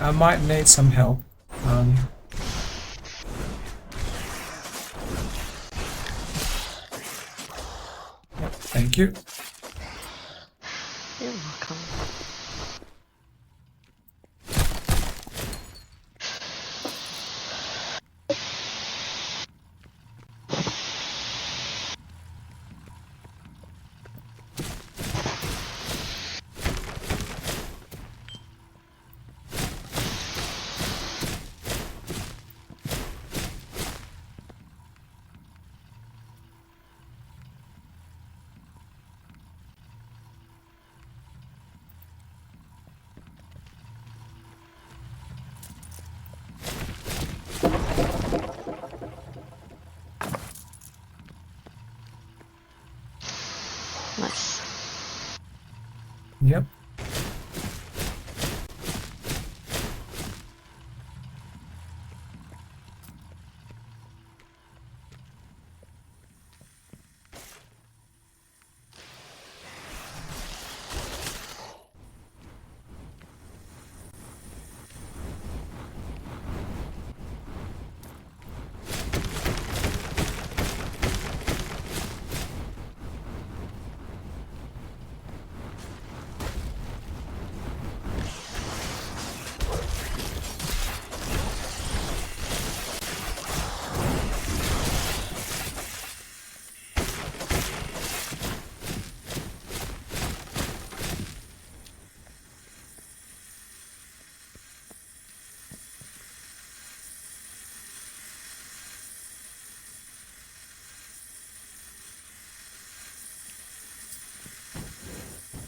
Speaker 1: I might need some help. Yep, thank you.
Speaker 2: You're welcome. Nice.
Speaker 1: Yep.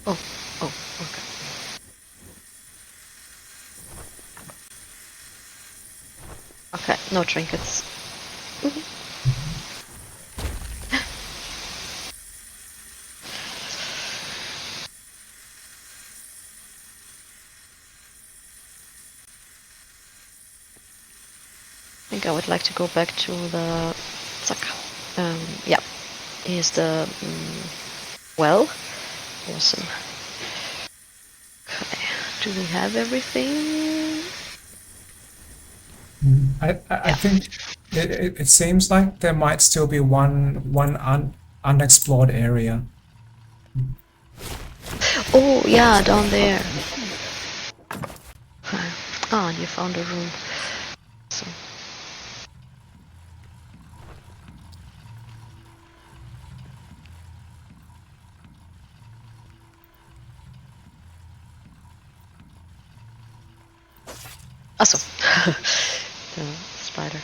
Speaker 2: Oh, oh, okay. Okay, no trinkets. I think I would like to go back to the Zack. Yeah, here's the well. Awesome. Okay, do we have everything?
Speaker 1: I
Speaker 2: Yeah.
Speaker 1: think it seems like there might still be one unexplored area.
Speaker 2: Oh, yeah, down there. Okay. Ah, and you found a room. So. Achso. The spider.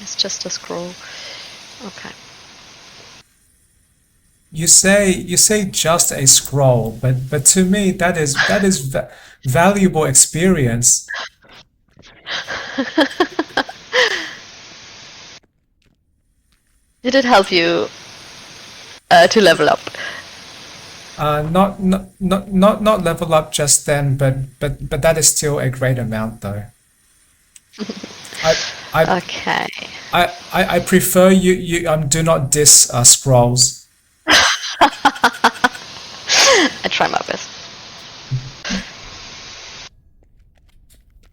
Speaker 2: It's just a scroll. Okay.
Speaker 1: You say just a scroll, but to me that is valuable experience.
Speaker 2: Did it help you to level up?
Speaker 1: Not level up just then, but that is still a great amount though. I I
Speaker 2: Okay.
Speaker 1: I prefer you do not diss scrolls.
Speaker 2: I try my best.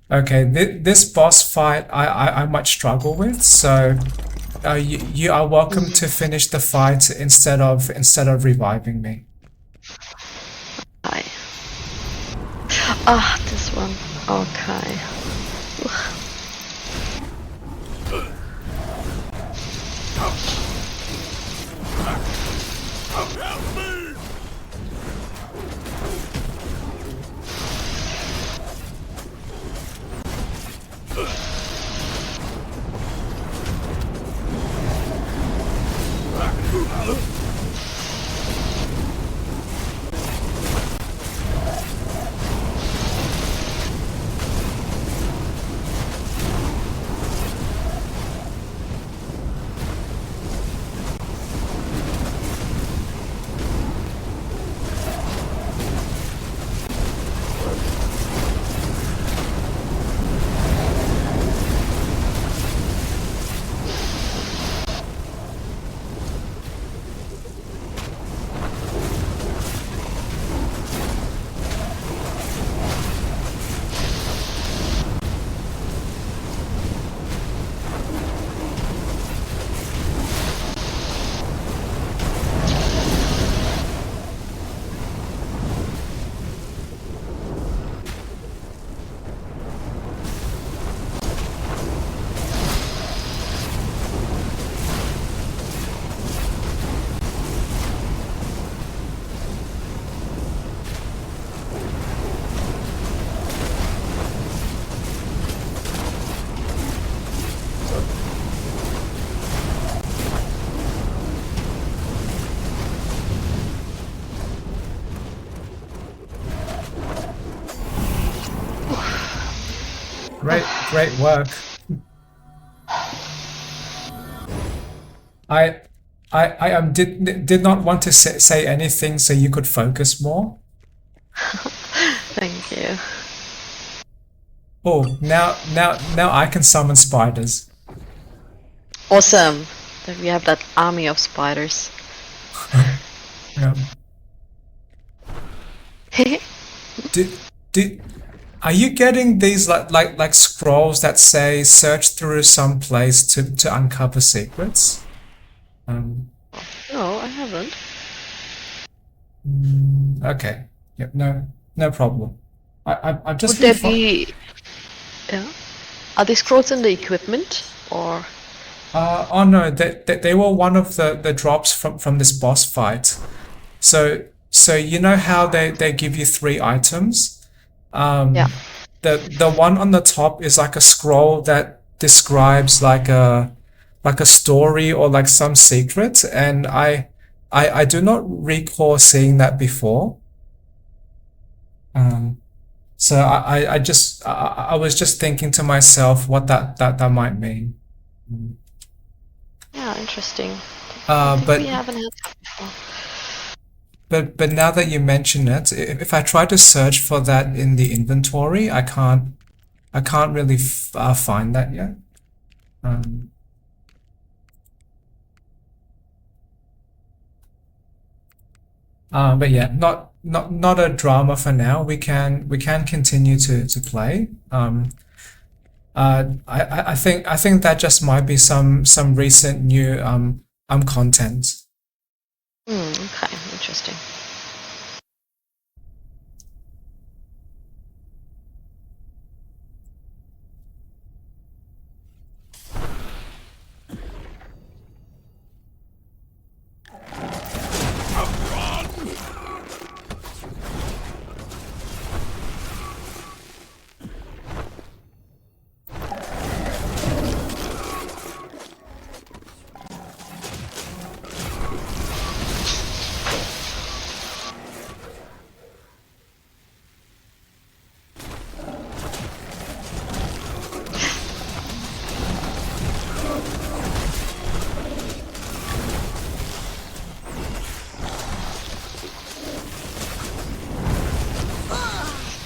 Speaker 1: Okay, this boss fight I might struggle with, so you are welcome to finish the fight instead of reviving me.
Speaker 2: Hi. Ah, this one. Okay.
Speaker 1: Great work. I did not want to say anything so you could focus more.
Speaker 2: Thank you.
Speaker 1: Oh, now I can summon spiders.
Speaker 2: Awesome. That we have that army of spiders.
Speaker 1: Yeah. Did did Are you getting these like scrolls that say search through some place to uncover secrets?
Speaker 2: No, I haven't.
Speaker 1: Okay. Yep. No problem. I've
Speaker 2: Would
Speaker 1: just been
Speaker 2: there be... Yeah? Are these scrolls in the equipment? Or...
Speaker 1: oh no, they were one of the drops from this boss fight. So you know how they give you three items?
Speaker 2: Yeah.
Speaker 1: The one on the top is like a scroll that describes like like a story or like some secret, and I do not recall seeing that before. Um, so I was just thinking to myself what that might mean.
Speaker 2: Yeah, interesting. I think we
Speaker 1: But
Speaker 2: haven't had that before.
Speaker 1: but now that you mention it, if I try to search for that in the inventory, I can't really find that yet. Um, but yeah, not a drama for now. We can continue to play. I think that just might be some recent new content.
Speaker 2: Okay, interesting.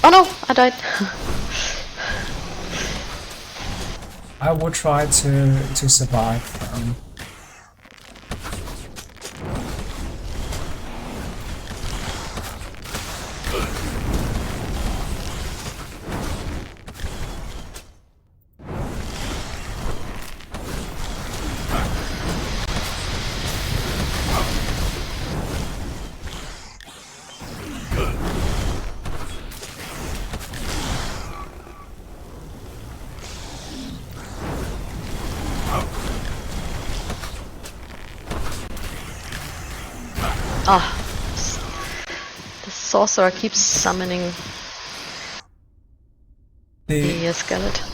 Speaker 2: Oh no, I died.
Speaker 1: I will try to survive.
Speaker 2: Ah, the sorcerer keeps summoning
Speaker 1: The
Speaker 2: the skeleton.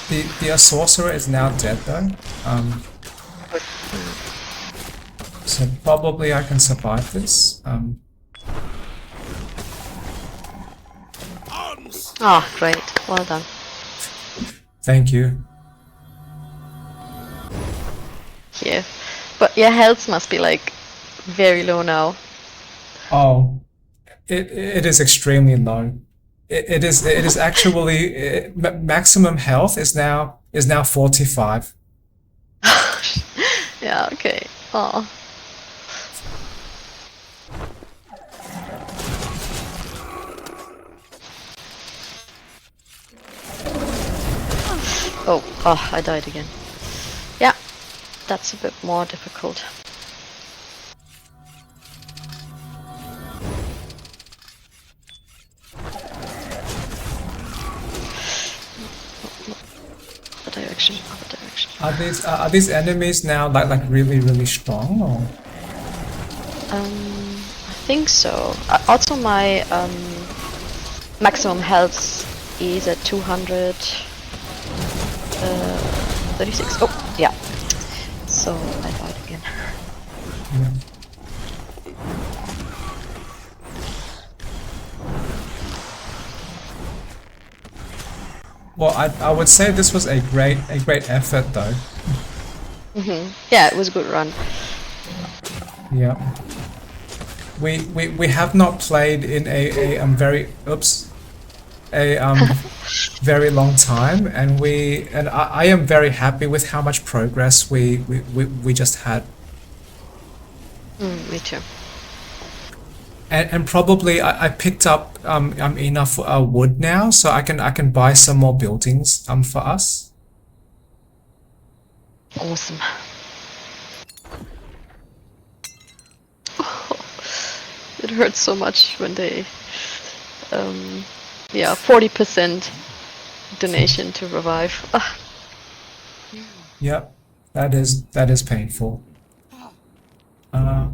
Speaker 1: the sorcerer is now dead though. So probably I can survive this.
Speaker 2: Ah, great. Well done.
Speaker 1: Thank you.
Speaker 2: Yeah. But your health must be like very low now.
Speaker 1: Oh, it is extremely low. It is actually maximum health is now 45.
Speaker 2: Yeah, okay. Oh. Oh, I died again. Yeah, that's a bit more difficult. Other direction, other direction.
Speaker 1: Are these enemies now like really strong or?
Speaker 2: I think so. Also, my maximum health is at 236. Oh, yeah. So I died again.
Speaker 1: Yeah. Well, I would say this was a great effort though.
Speaker 2: Yeah, it was a good run.
Speaker 1: Yeah. We have not played in a very very long time, and I am very happy with how much progress we just had.
Speaker 2: Me too.
Speaker 1: And probably I picked up enough wood now, so I can buy some more buildings for us.
Speaker 2: Awesome. It hurts so much when they, yeah, 40% donation to revive. Ah,
Speaker 1: Yep, that is painful. Okay.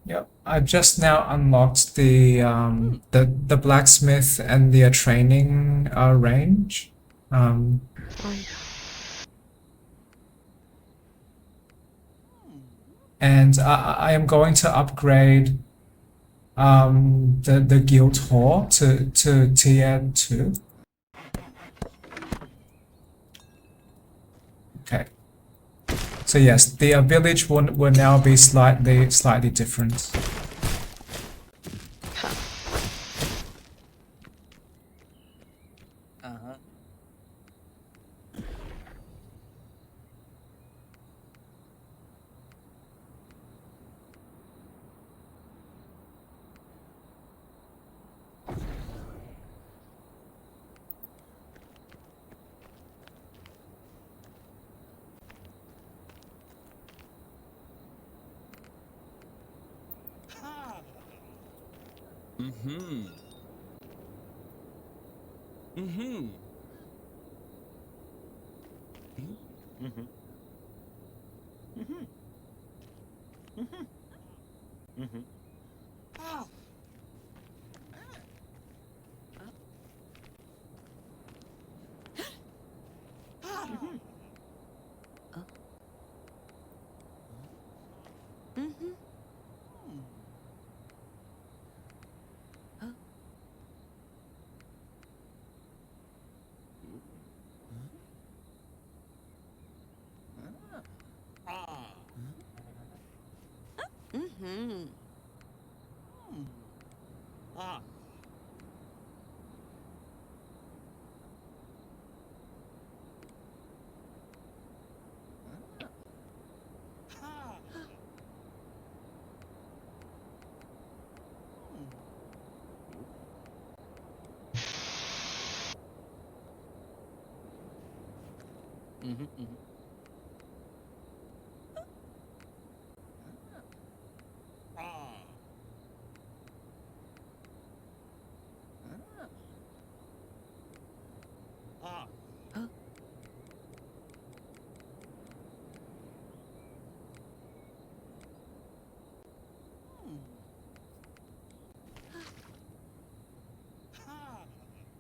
Speaker 1: Yep, I've just now unlocked the blacksmith and the training range.
Speaker 2: Oh, yeah.
Speaker 1: And I am going to upgrade the guild hall to tier 2. Okay. So yes, the village will now be slightly different.
Speaker 2: Okay.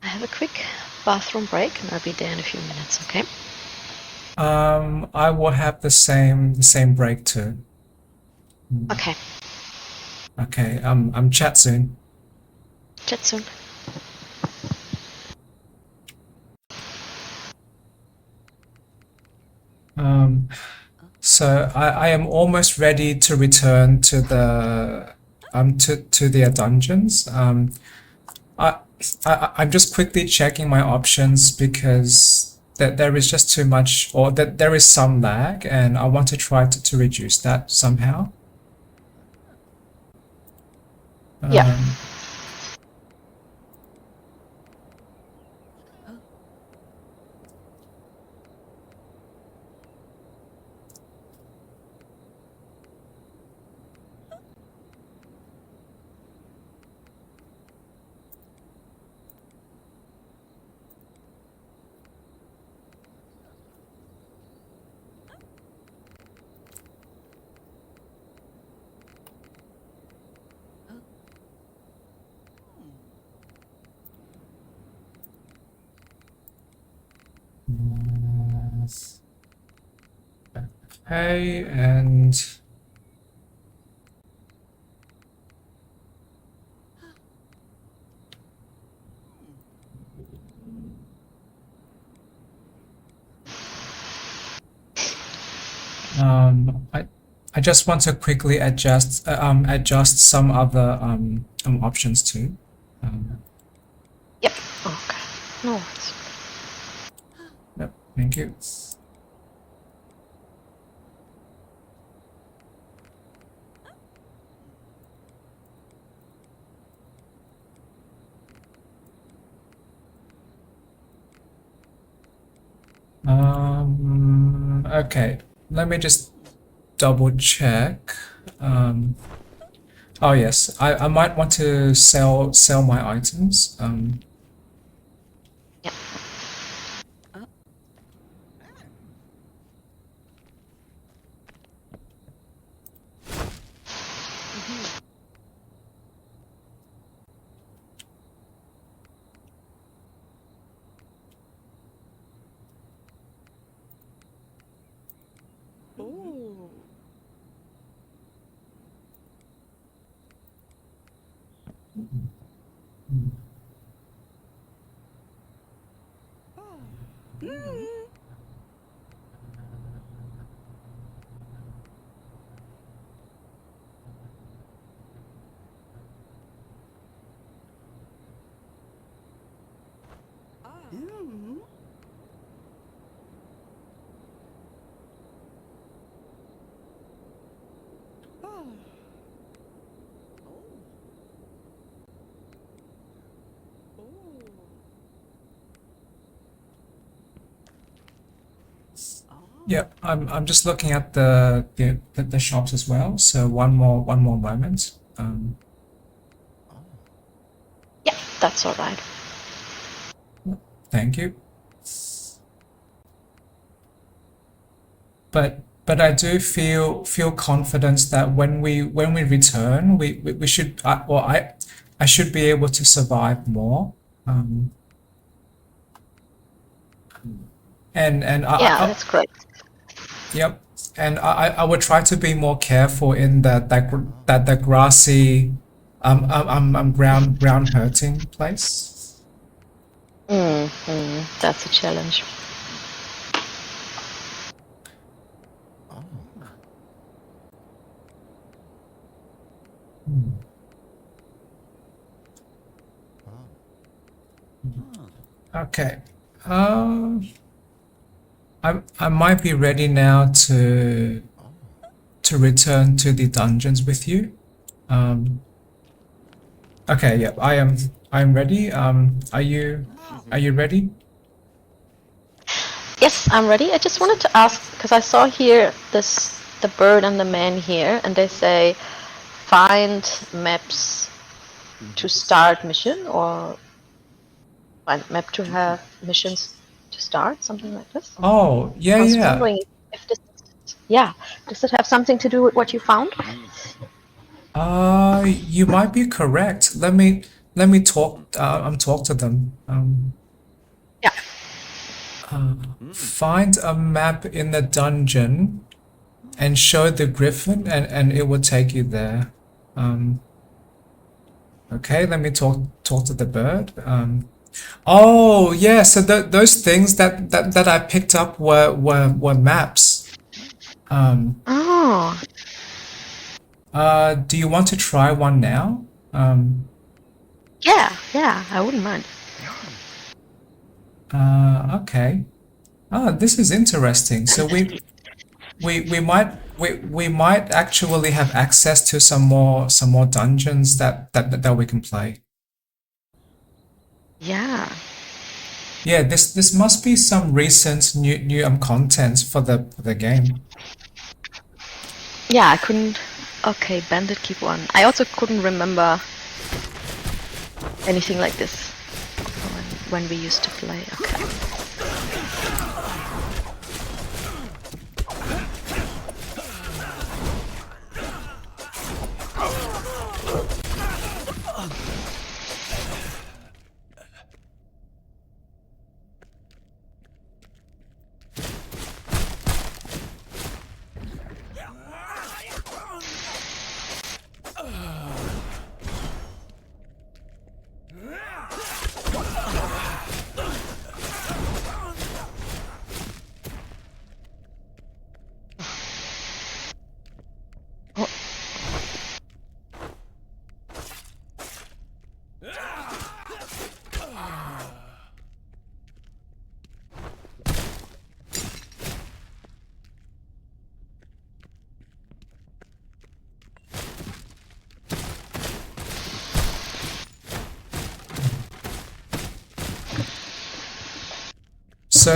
Speaker 2: I have a quick bathroom break and I'll be there in a few minutes, okay?
Speaker 1: I will have the same break too.
Speaker 2: Okay.
Speaker 1: Okay, I'm chat soon.
Speaker 2: Chat soon.
Speaker 1: So I am almost ready to return to the dungeons. I, I'm just quickly checking my options because that there is just too much, or that there is some lag, and I want to try to reduce that somehow.
Speaker 2: Yeah.
Speaker 1: Okay, and I just want to quickly adjust some other options too.
Speaker 2: Yep. Okay. No worries.
Speaker 1: Yep, thank you. Okay, let me just double check. Oh yes, I might want to sell my items.
Speaker 2: Yeah.
Speaker 1: Yeah, I'm just looking at the shops as well. So one more moment.
Speaker 2: Yeah, that's all right.
Speaker 1: Thank you. But I do feel confidence that when we return, we should well I should be able to survive more. Um, and
Speaker 2: Yeah, that's great.
Speaker 1: yep. And I would try to be more careful in that the grassy ground hurting place.
Speaker 2: That's a challenge.
Speaker 1: Okay. I might be ready now to return to the dungeons with you. Okay, yep, I'm ready. Are you ready?
Speaker 2: Yes, I'm ready. I just wanted to ask because I saw here the bird and the man here, and they say find maps to start mission or find map to have missions to start, something like this.
Speaker 1: Oh, yeah,
Speaker 2: I was
Speaker 1: yeah.
Speaker 2: wondering if this, yeah, does it have something to do with what you found?
Speaker 1: You might be correct. Let me talk to them.
Speaker 2: Yeah.
Speaker 1: Find a map in the dungeon and show the griffin and it will take you there. Okay, let me talk to the bird. Oh yeah, so those things that I picked up were maps.
Speaker 2: Oh,
Speaker 1: Do you want to try one now?
Speaker 2: yeah, I wouldn't mind.
Speaker 1: Okay. Oh, this is interesting. So we might actually have access to some more dungeons that we can play.
Speaker 2: Yeah.
Speaker 1: Yeah, this must be some recent new content for the game.
Speaker 2: Yeah, I couldn't. Okay, Bandit Keep One. I also couldn't remember anything like this when we used to play. Okay.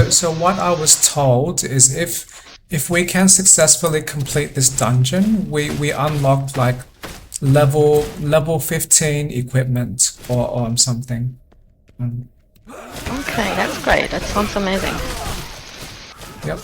Speaker 1: So what I was told is if we can successfully complete this dungeon, we unlock like level 15 equipment or something.
Speaker 2: Okay, that's great. That sounds amazing.
Speaker 1: Yep.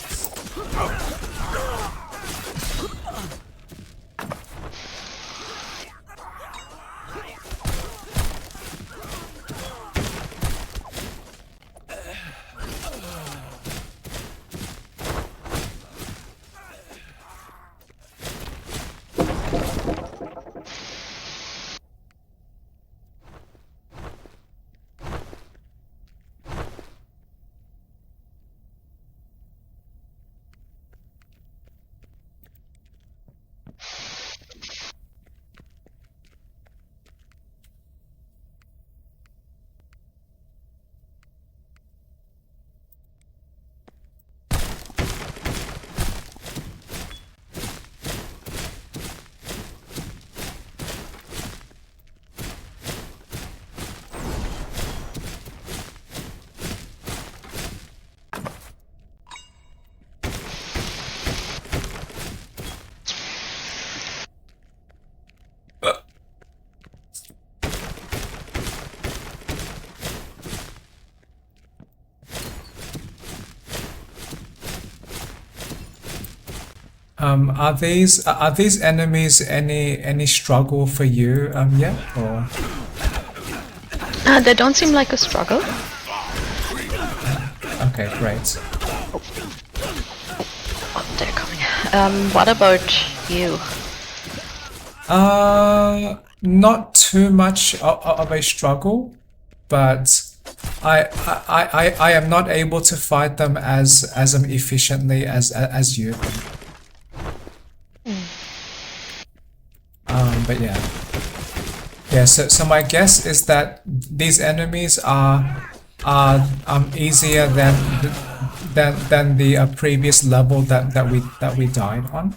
Speaker 1: Are these enemies any struggle for you yet or?
Speaker 2: They don't seem like a struggle.
Speaker 1: Okay, great.
Speaker 2: Oh, they're coming. What about you?
Speaker 1: Not too much of a struggle, but I am not able to fight them as efficiently as you. But yeah. Yeah, so my guess is that these enemies are easier than the previous level that we died on.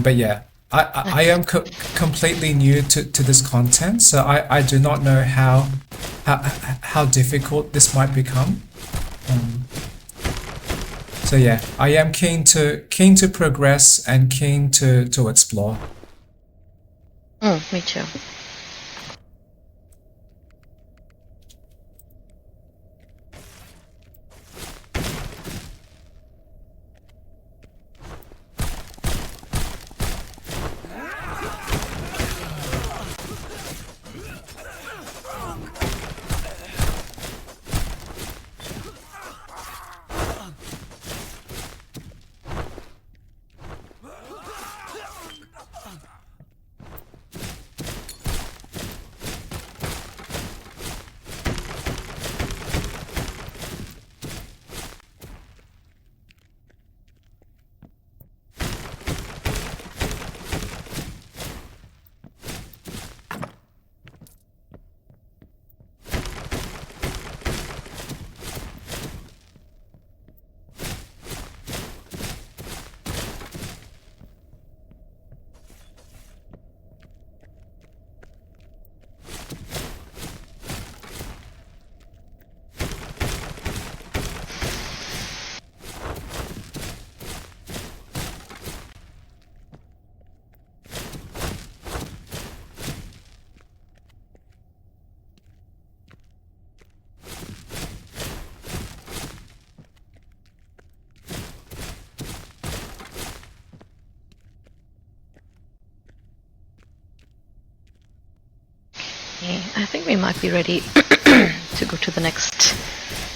Speaker 1: But yeah, I am completely new to this content, so I do not know how difficult this might become. So yeah, I am keen to progress and keen to explore.
Speaker 2: Me too. Okay, I think we might be ready to go to the next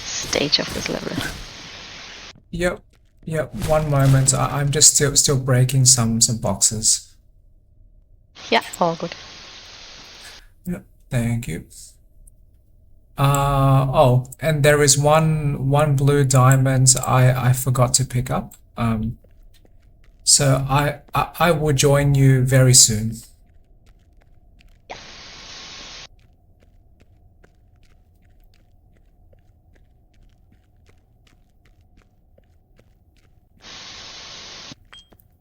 Speaker 2: stage of this level.
Speaker 1: Yep, yep. One moment. I'm just still breaking some boxes.
Speaker 2: Yeah, all good.
Speaker 1: Yep. Thank you. Oh, and there is one blue diamond I forgot to pick up. So I will join you very soon.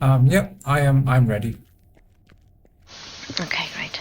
Speaker 1: Yep, I'm ready.
Speaker 2: Okay, great.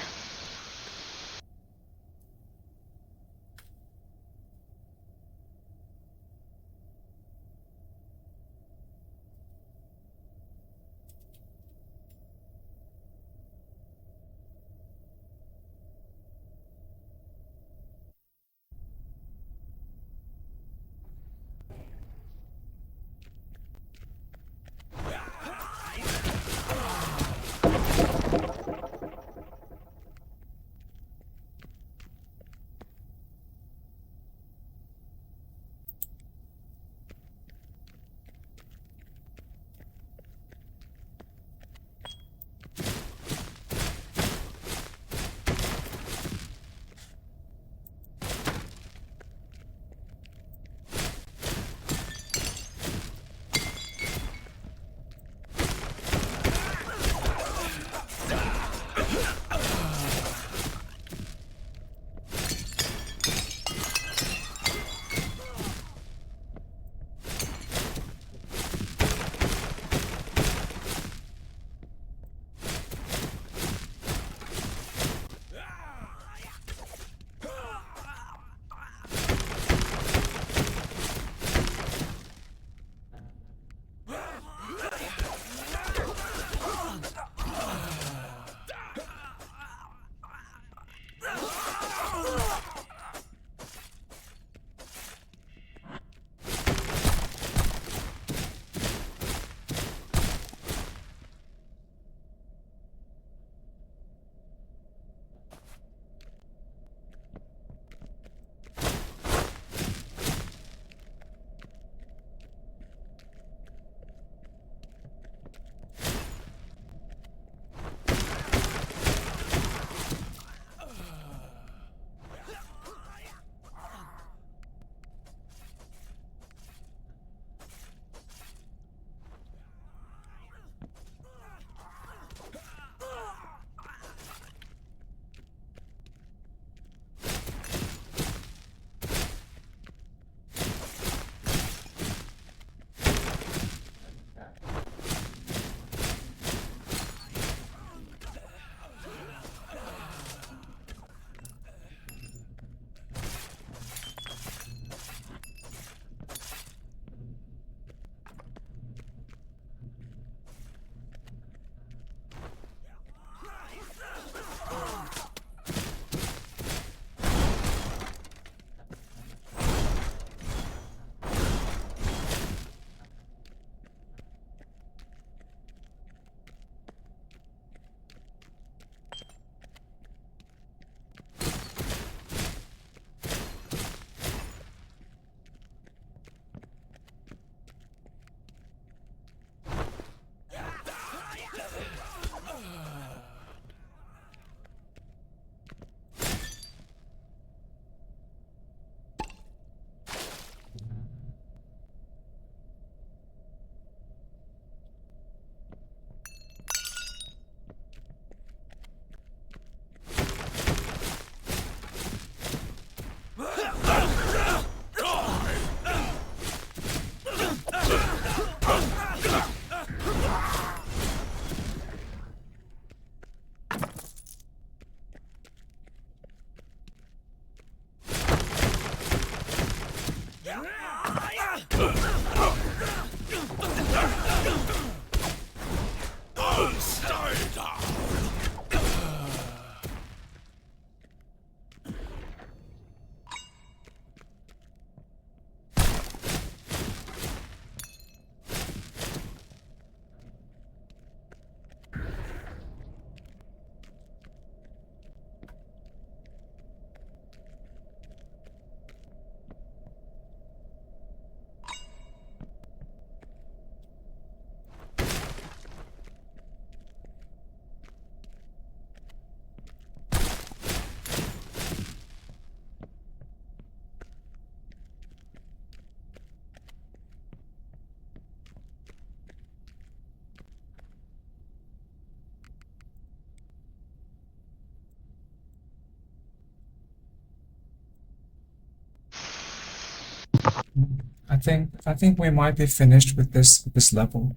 Speaker 1: I think we might be finished with this level.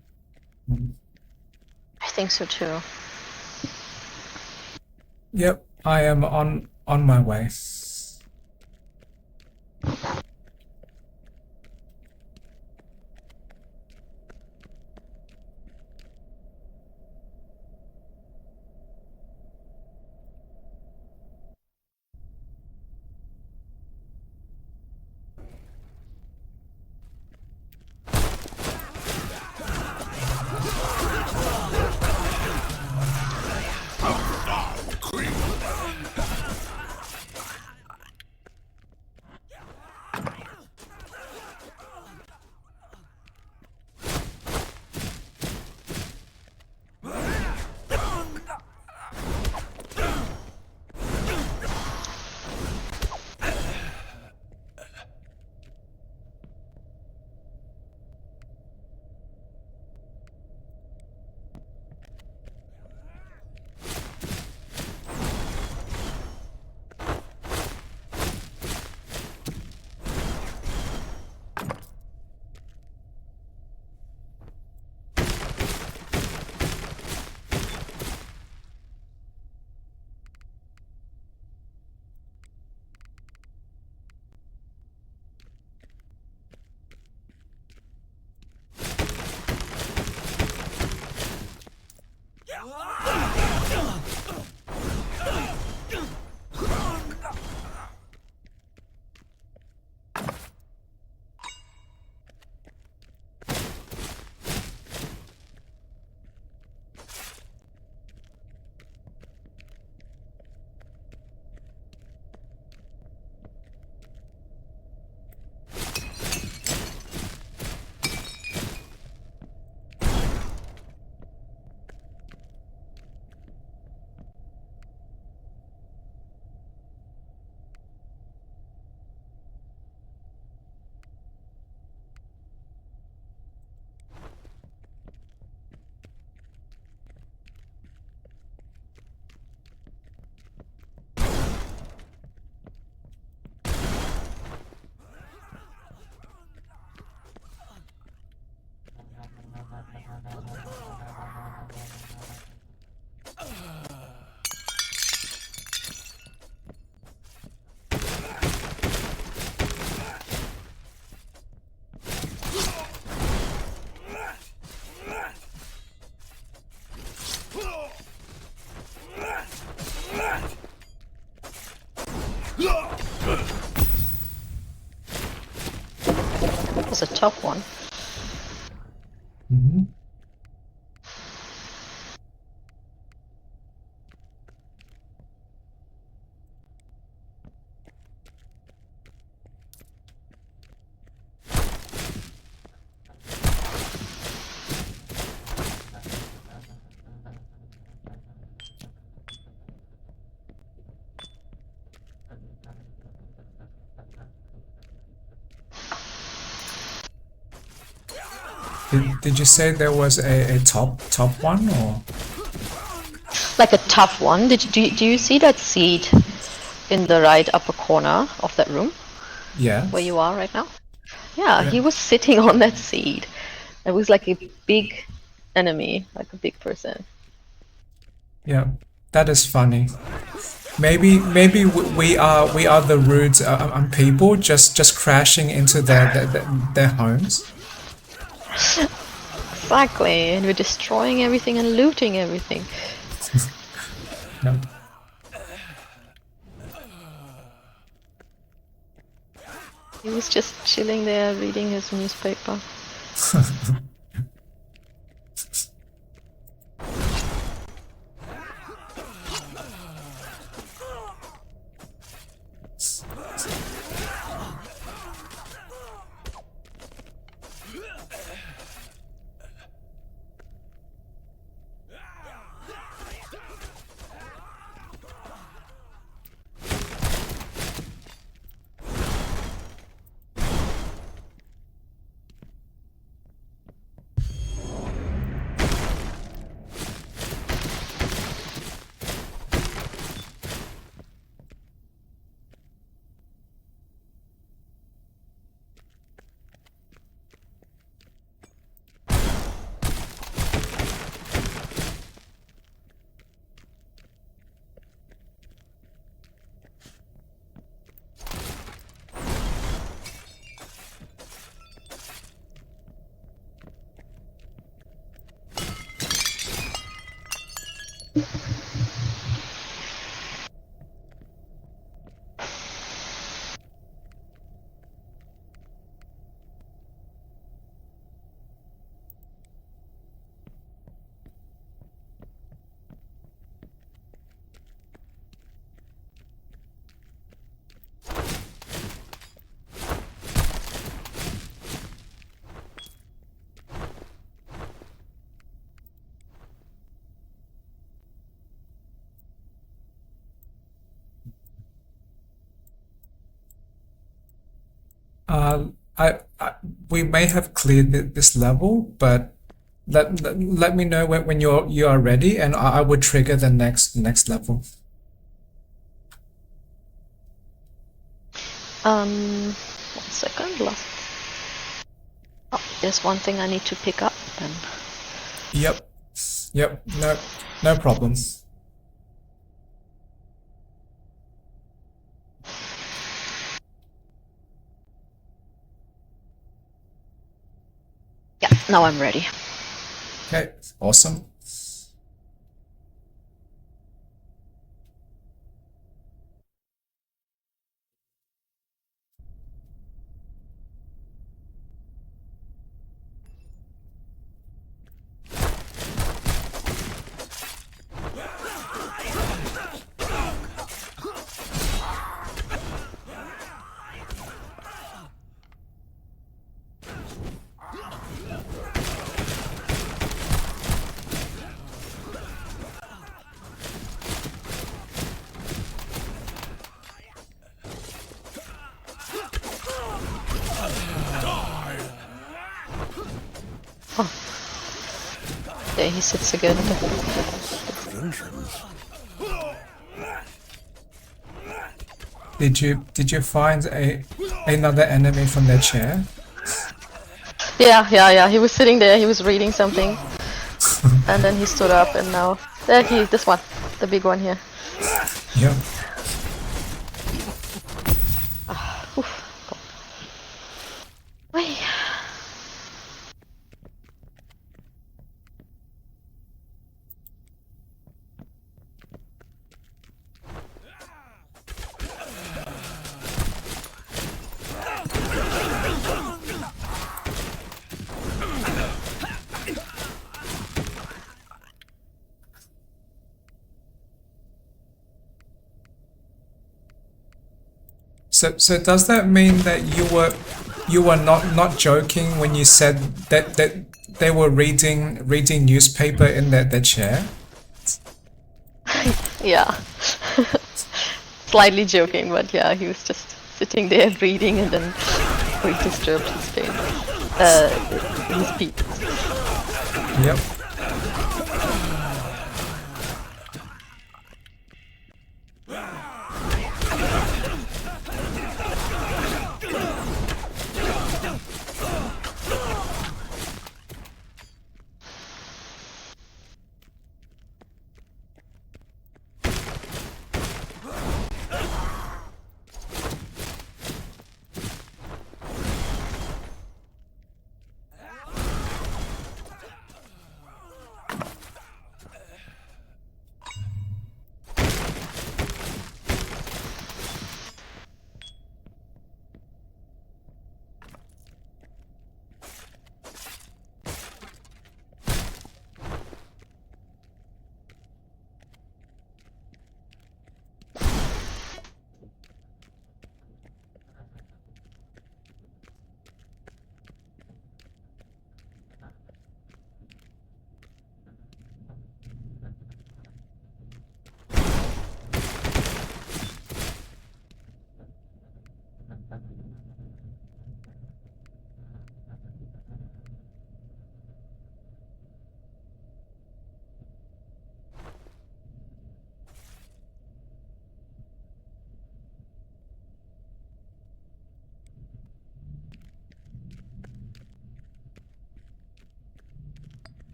Speaker 2: I think so too.
Speaker 1: Yep, I am on my way.
Speaker 2: That was a tough one.
Speaker 1: Mhm. Did you say there was a top one or?
Speaker 2: Like a tough one. Do you see that seed in the right upper corner of that room
Speaker 1: Yeah.
Speaker 2: where you are right now? Yeah,
Speaker 1: Yeah.
Speaker 2: he was sitting on that seed. It was like a big enemy, like a big person.
Speaker 1: Yeah. That is funny. Maybe we are the rude people just crashing into their homes.
Speaker 2: Exactly, and we're destroying everything and looting everything.
Speaker 1: Yeah.
Speaker 2: He was just chilling there reading his newspaper.
Speaker 1: Uh, I we may have cleared this level, but let me know when you are ready, and I would trigger the next level.
Speaker 2: One second. Oh, there's one thing I need to pick up then.
Speaker 1: Yep, yep, no problem.
Speaker 2: Yeah, now I'm ready.
Speaker 1: Okay, awesome.
Speaker 2: There he sits again.
Speaker 1: Did you find another enemy from their chair?
Speaker 2: Yeah. He was sitting there. He was reading something, and then he stood up, and now there this one, the big one here.
Speaker 1: Yep.
Speaker 2: Wait.
Speaker 1: So does that mean that you were not joking when you said that they were reading newspaper in their chair?
Speaker 2: Yeah. Slightly joking, but yeah, he was just sitting there reading, and then we disturbed his pain. His feet.
Speaker 1: Yep.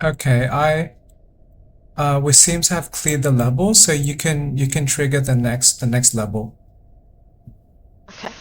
Speaker 1: Okay, we seem to have cleared the level, so you can trigger the next level.
Speaker 2: Okay.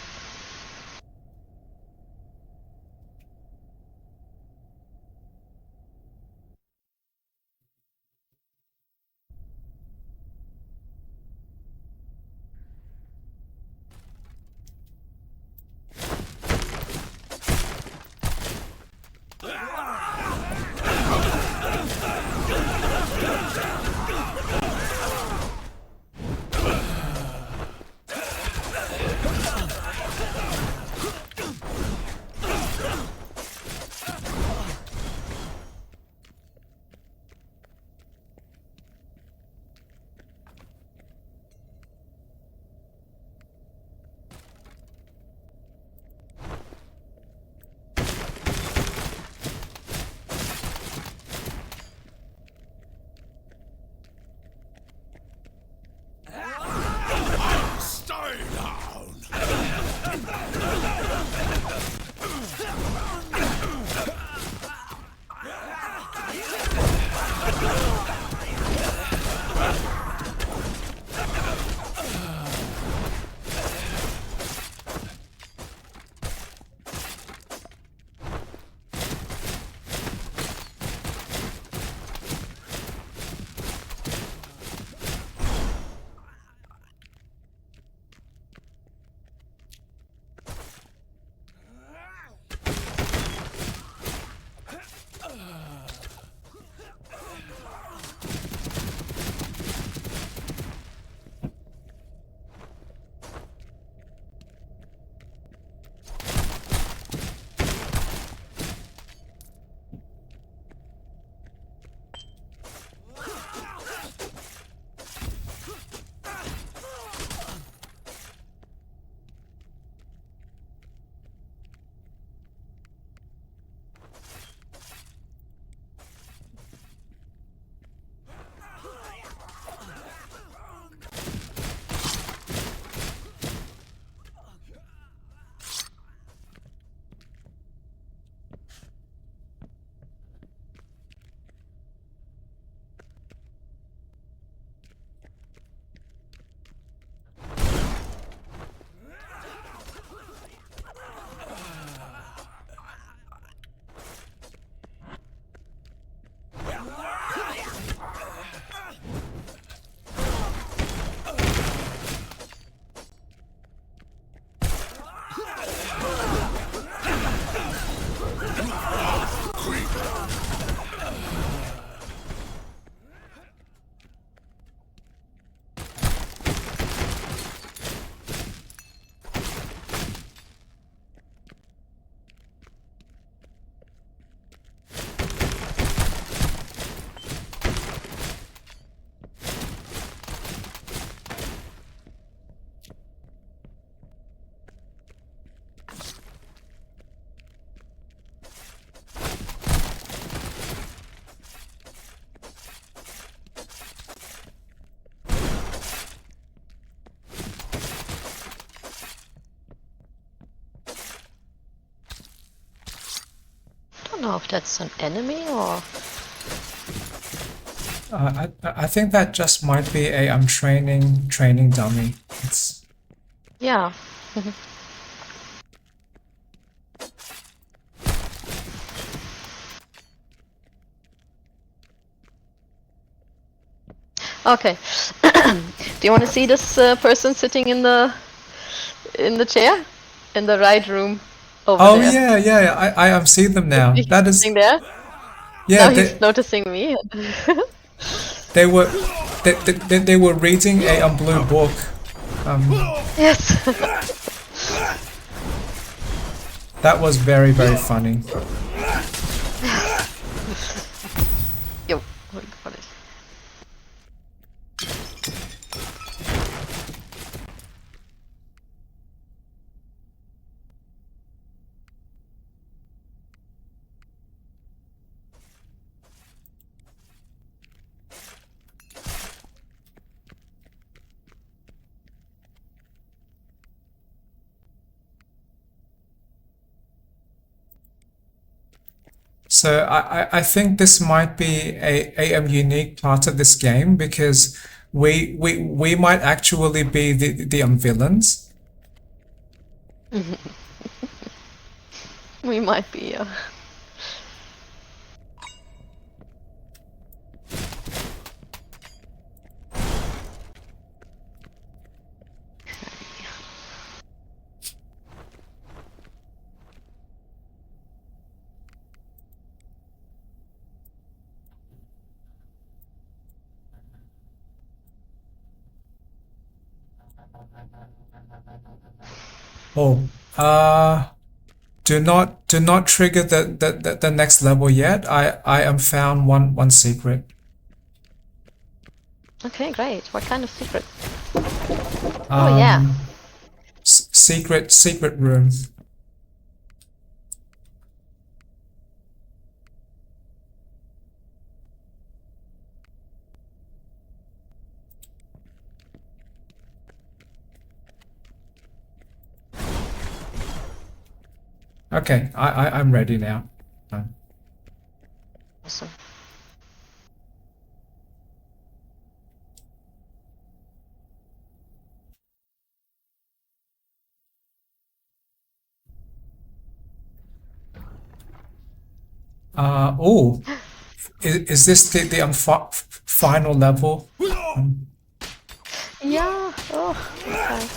Speaker 2: I don't know if that's an enemy or...
Speaker 1: I think that just might be a training dummy. It's
Speaker 2: Yeah. Okay. Do you want to see this person sitting in the chair in the right room over
Speaker 1: oh
Speaker 2: there?
Speaker 1: yeah, I am seeing them now.
Speaker 2: He's
Speaker 1: That
Speaker 2: sitting
Speaker 1: is
Speaker 2: there.
Speaker 1: yeah
Speaker 2: Now he's noticing me.
Speaker 1: they were they were reading a blue book.
Speaker 2: Yes.
Speaker 1: That was very, very funny.
Speaker 2: Jo, got it.
Speaker 1: So I think this might be a unique part of this game because we might actually be the villains.
Speaker 2: We might be, yeah.
Speaker 1: Oh, do not trigger the next level yet. I am found one secret.
Speaker 2: Okay, great. What kind of secret? Oh yeah.
Speaker 1: Secret room. Okay, I'm ready now.
Speaker 2: Awesome.
Speaker 1: Oh, is this the final level?
Speaker 2: Yeah. Oh, okay.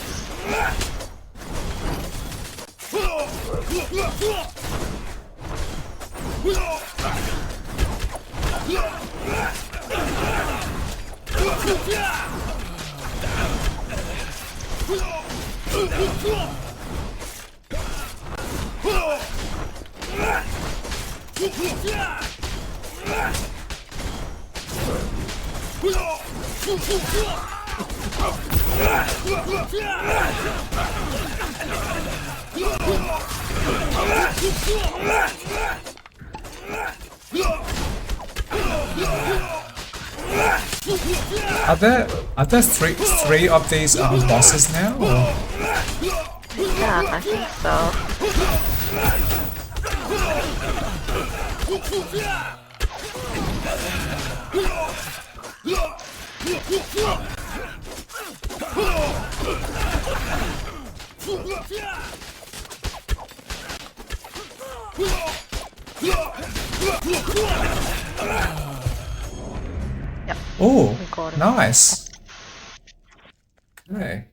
Speaker 1: Are there three of these bosses now? Or?
Speaker 2: Yeah, I think so. Yep.
Speaker 1: Oh,
Speaker 2: We got it.
Speaker 1: nice. Okay.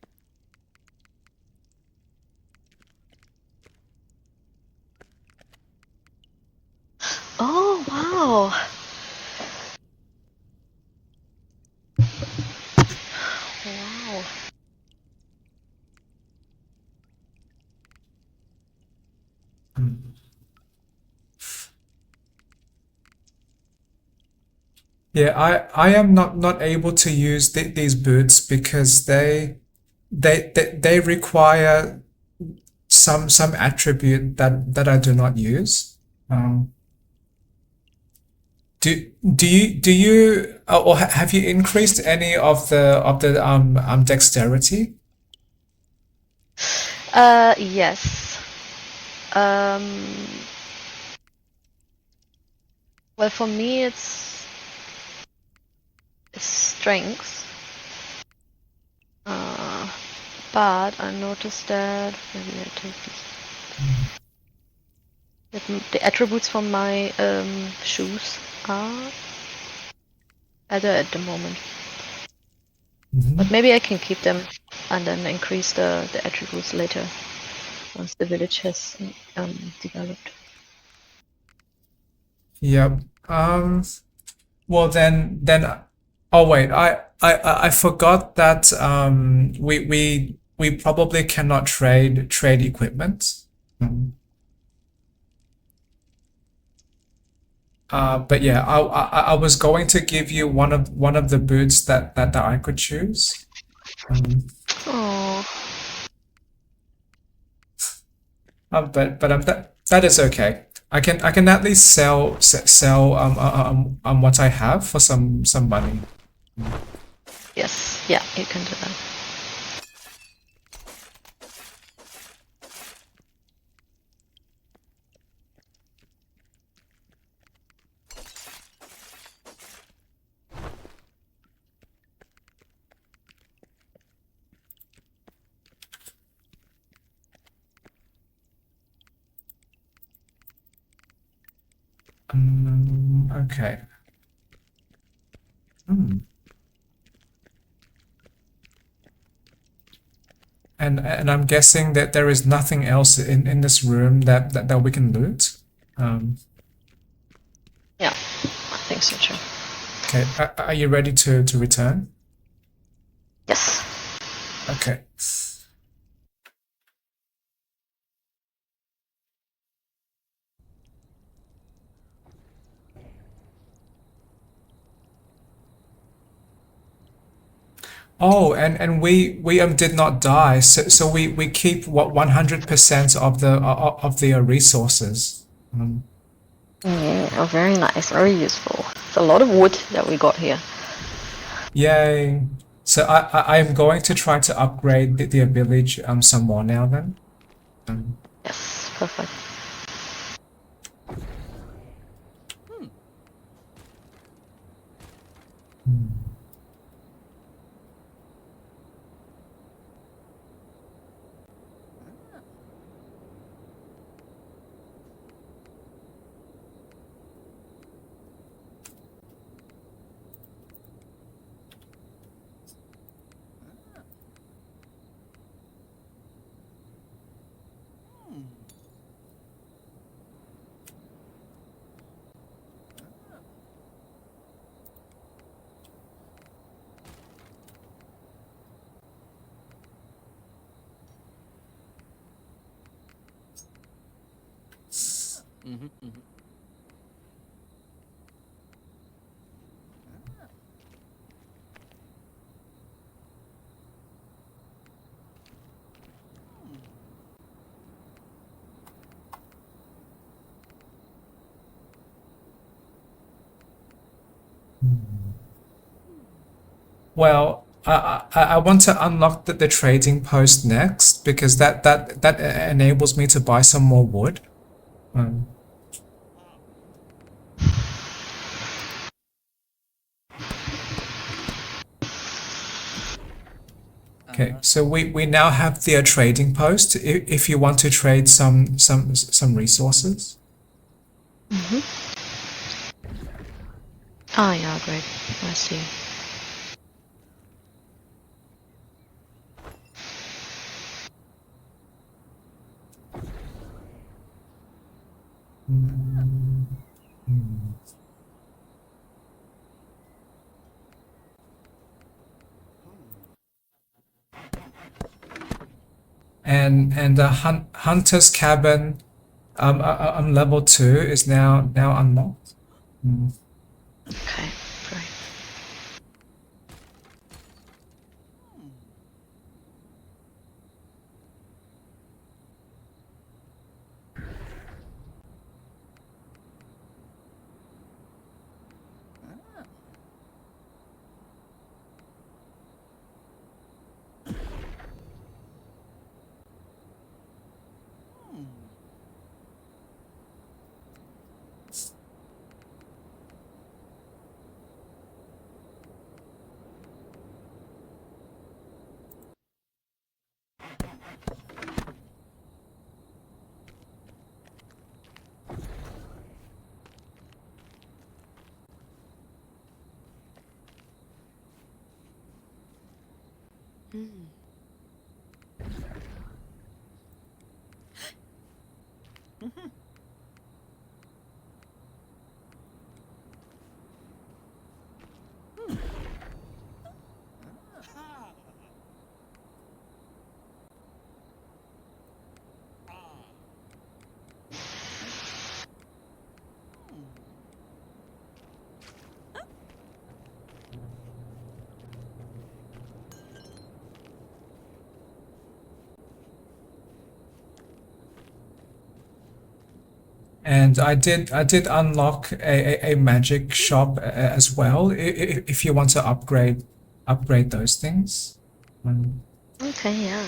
Speaker 2: Oh wow. Wow.
Speaker 1: Yeah, I am not able to use these boots because they require some attribute that I do not use. Do you or have you increased any of the dexterity?
Speaker 2: Yes. Well, for me, it's strength. But I noticed that maybe I take this. That the attributes from my shoes are better at the moment. But maybe I can keep them and then increase the attributes later once the village has developed.
Speaker 1: Yep. Well then. Oh wait, I forgot that we probably cannot trade equipment. But yeah, I was going to give you one of the boots that I could choose.
Speaker 2: Oh,
Speaker 1: But that is okay. I can at least sell what I have for some money.
Speaker 2: yes. Yeah, you can do that.
Speaker 1: Okay. Hmm. And I'm guessing that there is nothing else in this room that we can loot. Um,
Speaker 2: Yeah, I think so too.
Speaker 1: okay, are you ready to return?
Speaker 2: Yes.
Speaker 1: Okay. Oh, and we did not die, so we keep what 100% of the resources.
Speaker 2: Oh, very nice. Very useful. It's a lot of wood that we got here.
Speaker 1: Yay! So I am going to try to upgrade the village some more now then.
Speaker 2: Yes, perfect.
Speaker 1: Well, I want to unlock the trading post next because that enables me to buy some more wood. Um, okay, so we now have the trading post. If you want to trade some resources.
Speaker 2: Ah, yeah, great. I see.
Speaker 1: And the hunter's cabin level 2 is now unlocked.
Speaker 2: Okay, great.
Speaker 1: And I did unlock a magic shop as well. If you want to upgrade those things. Um,
Speaker 2: Okay, yeah.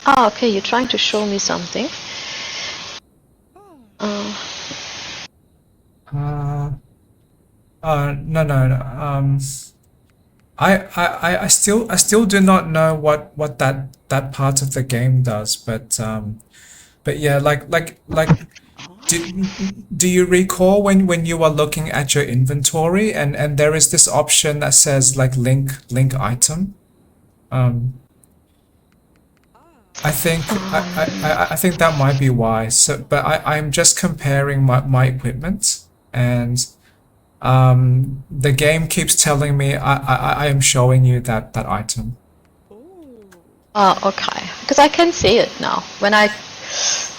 Speaker 2: Ah, okay, you're trying to show me something. Uh,
Speaker 1: uh, no. I still do not know what that part of the game does, but yeah, do, do you recall when you were looking at your inventory and there is this option that says like link item? Um, I think that might be why. So, but I'm just comparing my equipment and the game keeps telling me I am showing you that item.
Speaker 2: okay, because I can see it now. When I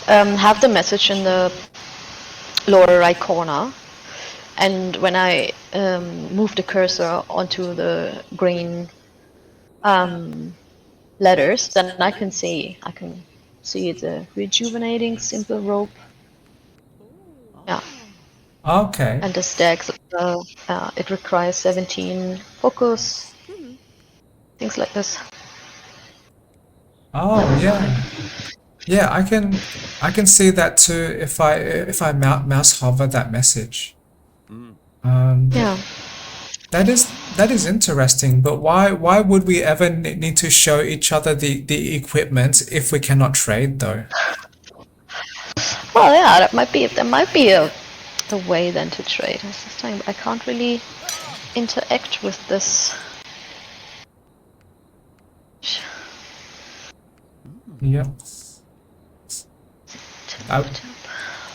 Speaker 2: have the message in the lower right corner, and when I move the cursor onto the green letters, then I can see the rejuvenating simple rope. Yeah,
Speaker 1: Okay.
Speaker 2: and the stacks. It requires 17 focus, things like this.
Speaker 1: Oh yeah. Yeah, I can see that too if I mouse hover that message. Um,
Speaker 2: Yeah.
Speaker 1: that is interesting, but why would we ever need to show each other the equipment if we cannot trade though?
Speaker 2: Well, yeah, that might be a way then to trade. It's this time I can't really interact with this.
Speaker 1: Yep. I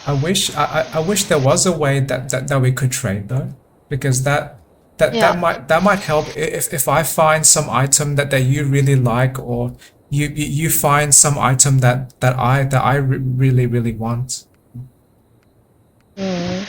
Speaker 1: I wish there was a way that we could trade though, because
Speaker 2: Yeah.
Speaker 1: that might help if I find some item that you really like or you find some item that I really want.
Speaker 2: Mm.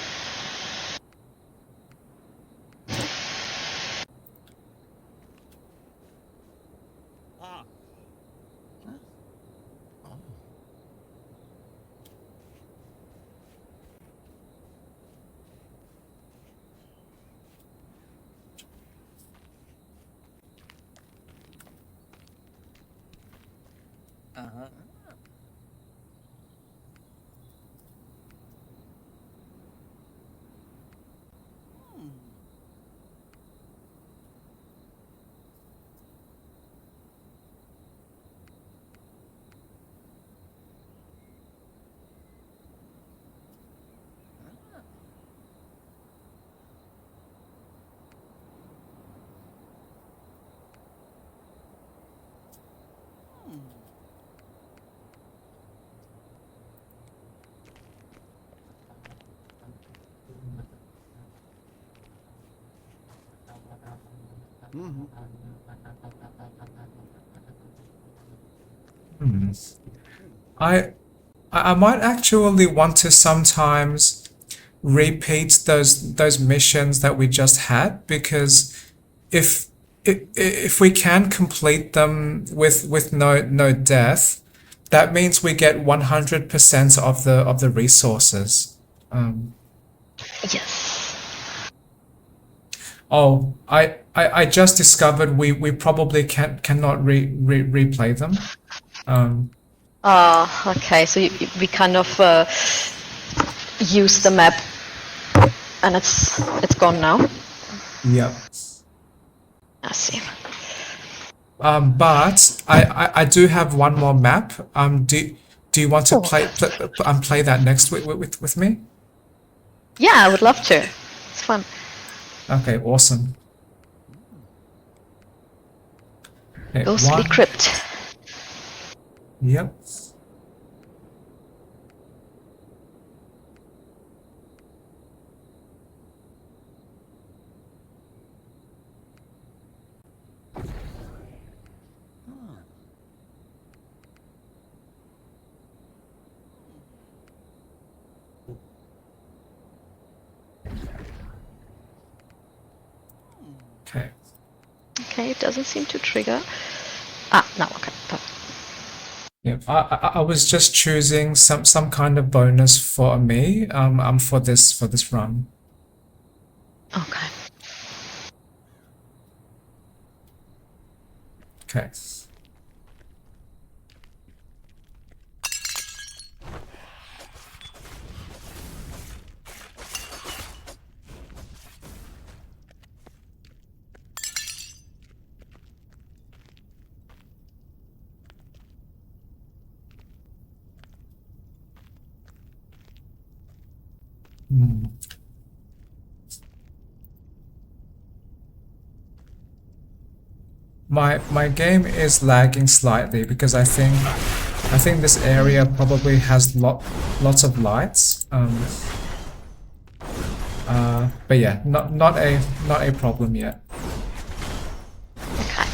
Speaker 1: I I might actually want to sometimes repeat those missions that we just had, because if if we can complete them with no death, that means we get 100% of the resources.
Speaker 2: Yes.
Speaker 1: Oh, I just discovered we probably cannot replay them.
Speaker 2: Okay, so we kind of use the map, and it's gone now.
Speaker 1: Yep.
Speaker 2: I see.
Speaker 1: But I do have one more map. Do you want to play that next with me?
Speaker 2: Yeah, I would love to. It's fun.
Speaker 1: Okay, awesome. Okay,
Speaker 2: Ghostly
Speaker 1: one.
Speaker 2: Crypt.
Speaker 1: Yep. Okay.
Speaker 2: Okay, it doesn't seem to trigger. Ah, no, okay. Perfect.
Speaker 1: Yep. I was just choosing some kind of bonus for me for this run.
Speaker 2: Okay.
Speaker 1: Okay. My game is lagging slightly because I think this area probably has lots of lights. But yeah, not a problem yet.
Speaker 2: Okay.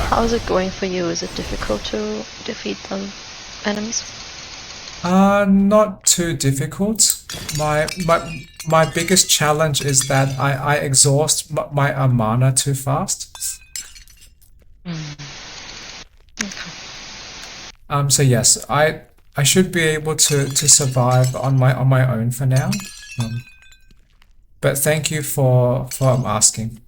Speaker 2: How's it going for you? Is it difficult to defeat the enemies?
Speaker 1: Not too difficult. My biggest challenge is that I exhaust my mana too fast. So yes, I should be able to survive on my own for now. Um, but thank you for asking.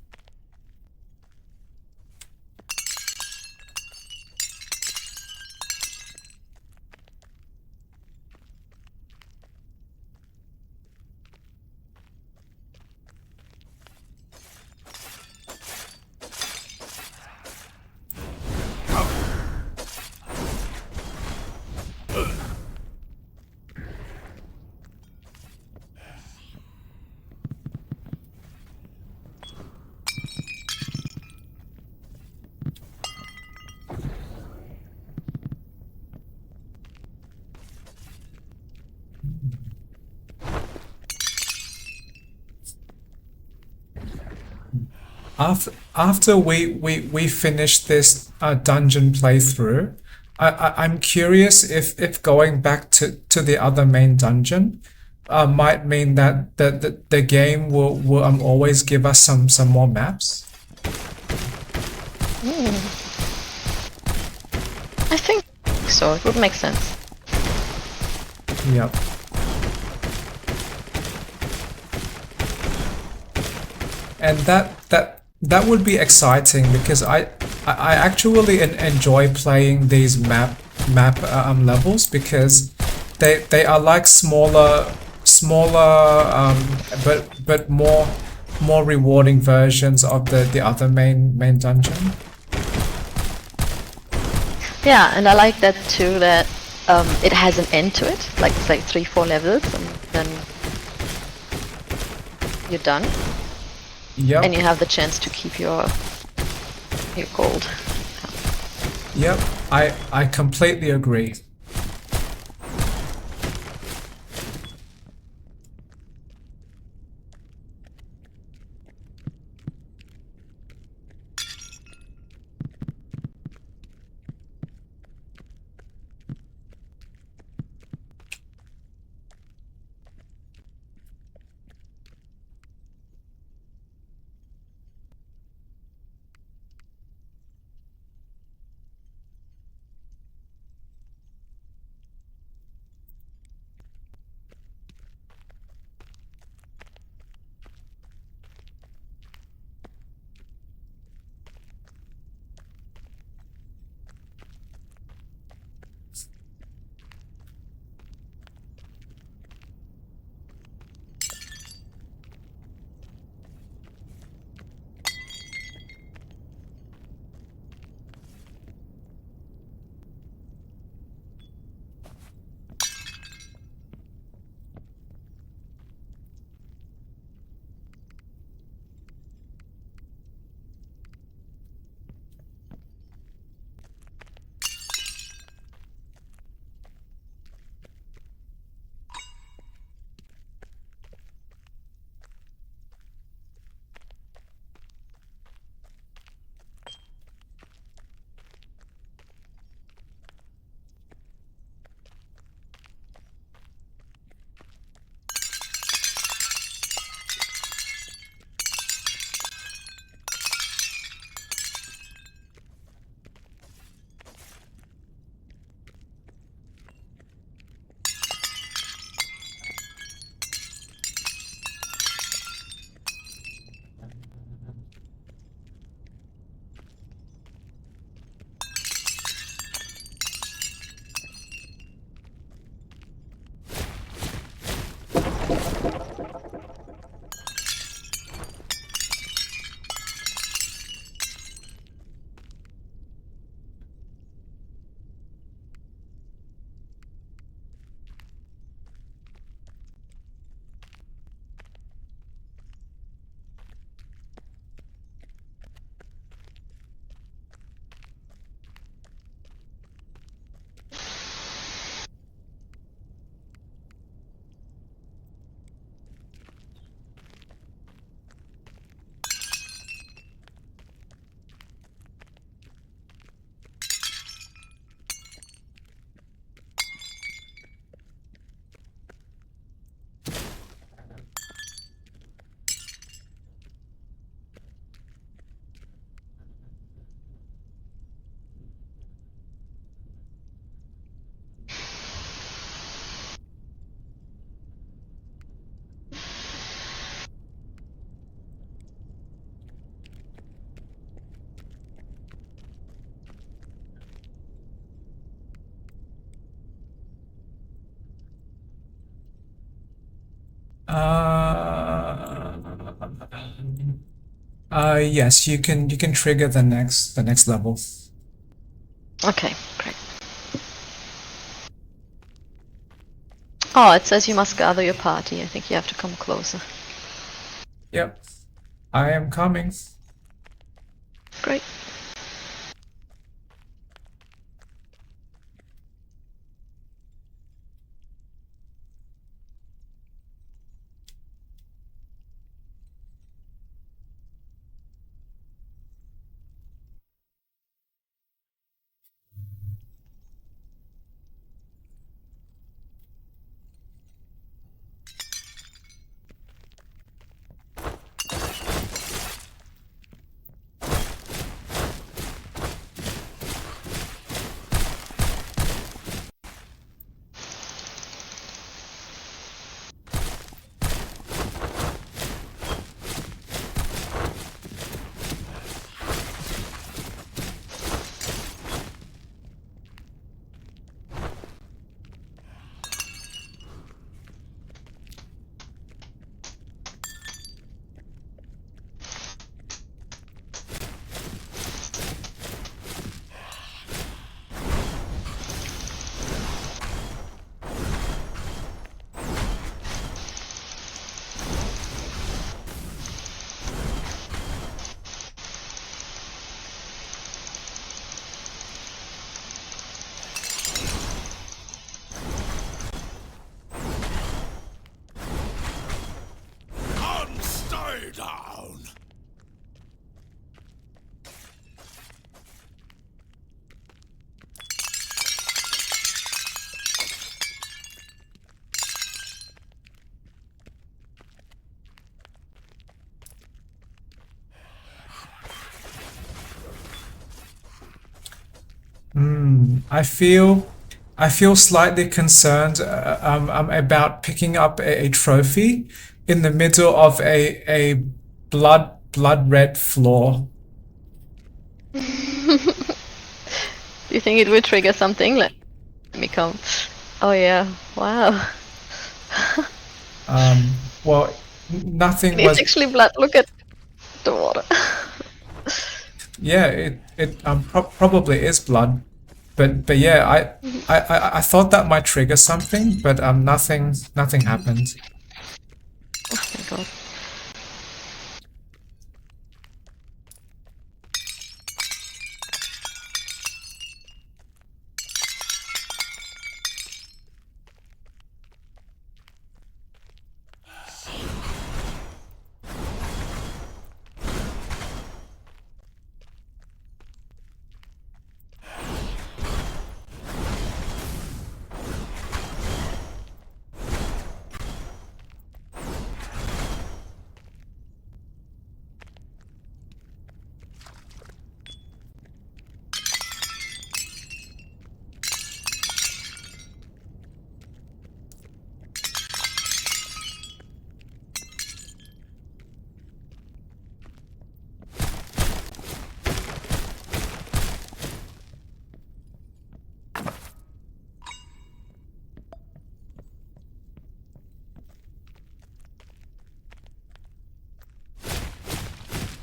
Speaker 1: After we finish this dungeon playthrough, I'm curious if going back to the other main dungeon might mean that the game will always give us some more maps.
Speaker 2: I think so. It would make sense.
Speaker 1: Yep. And that would be exciting because I actually enjoy playing these map levels because they are like smaller but more rewarding versions of the other main dungeon.
Speaker 2: Yeah, and I like that too. That it has an end to it. Like it's like 3-4 levels, and then you're done,
Speaker 1: Yep.
Speaker 2: and you have the chance to keep your gold.
Speaker 1: Yep. I completely agree. Uh, yes, you can trigger the next level.
Speaker 2: Okay, great. Oh, it says you must gather your party. I think you have to come closer.
Speaker 1: Yep, I am coming.
Speaker 2: Great.
Speaker 3: Stay down.
Speaker 1: I feel slightly concerned about picking up a trophy in the middle of a blood red floor.
Speaker 2: Do you think it will trigger something? Let me come. Oh yeah. Wow.
Speaker 1: Well, nothing
Speaker 2: It's
Speaker 1: was.
Speaker 2: actually blood. Look at the water.
Speaker 1: Yeah, it probably is blood, but yeah, I thought that might trigger something, but nothing happened.
Speaker 2: Oh my god.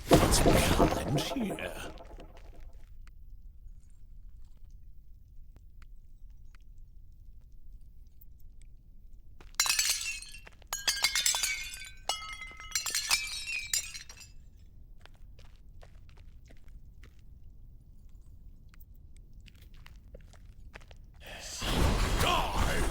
Speaker 3: What's behind here? Die!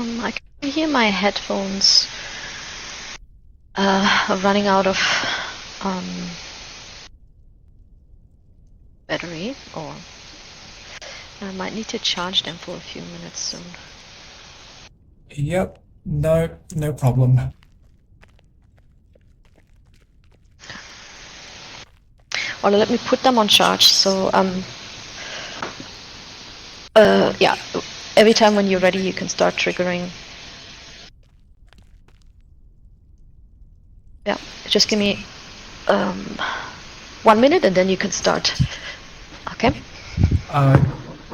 Speaker 2: I can hear my headphones running out of battery, or I might need to charge them for a few minutes soon.
Speaker 1: Yep, no problem.
Speaker 2: Or let me put them on charge. So yeah, every time when you're ready, you can start triggering. Yeah, just give me 1 minute, and then you can start. Okay.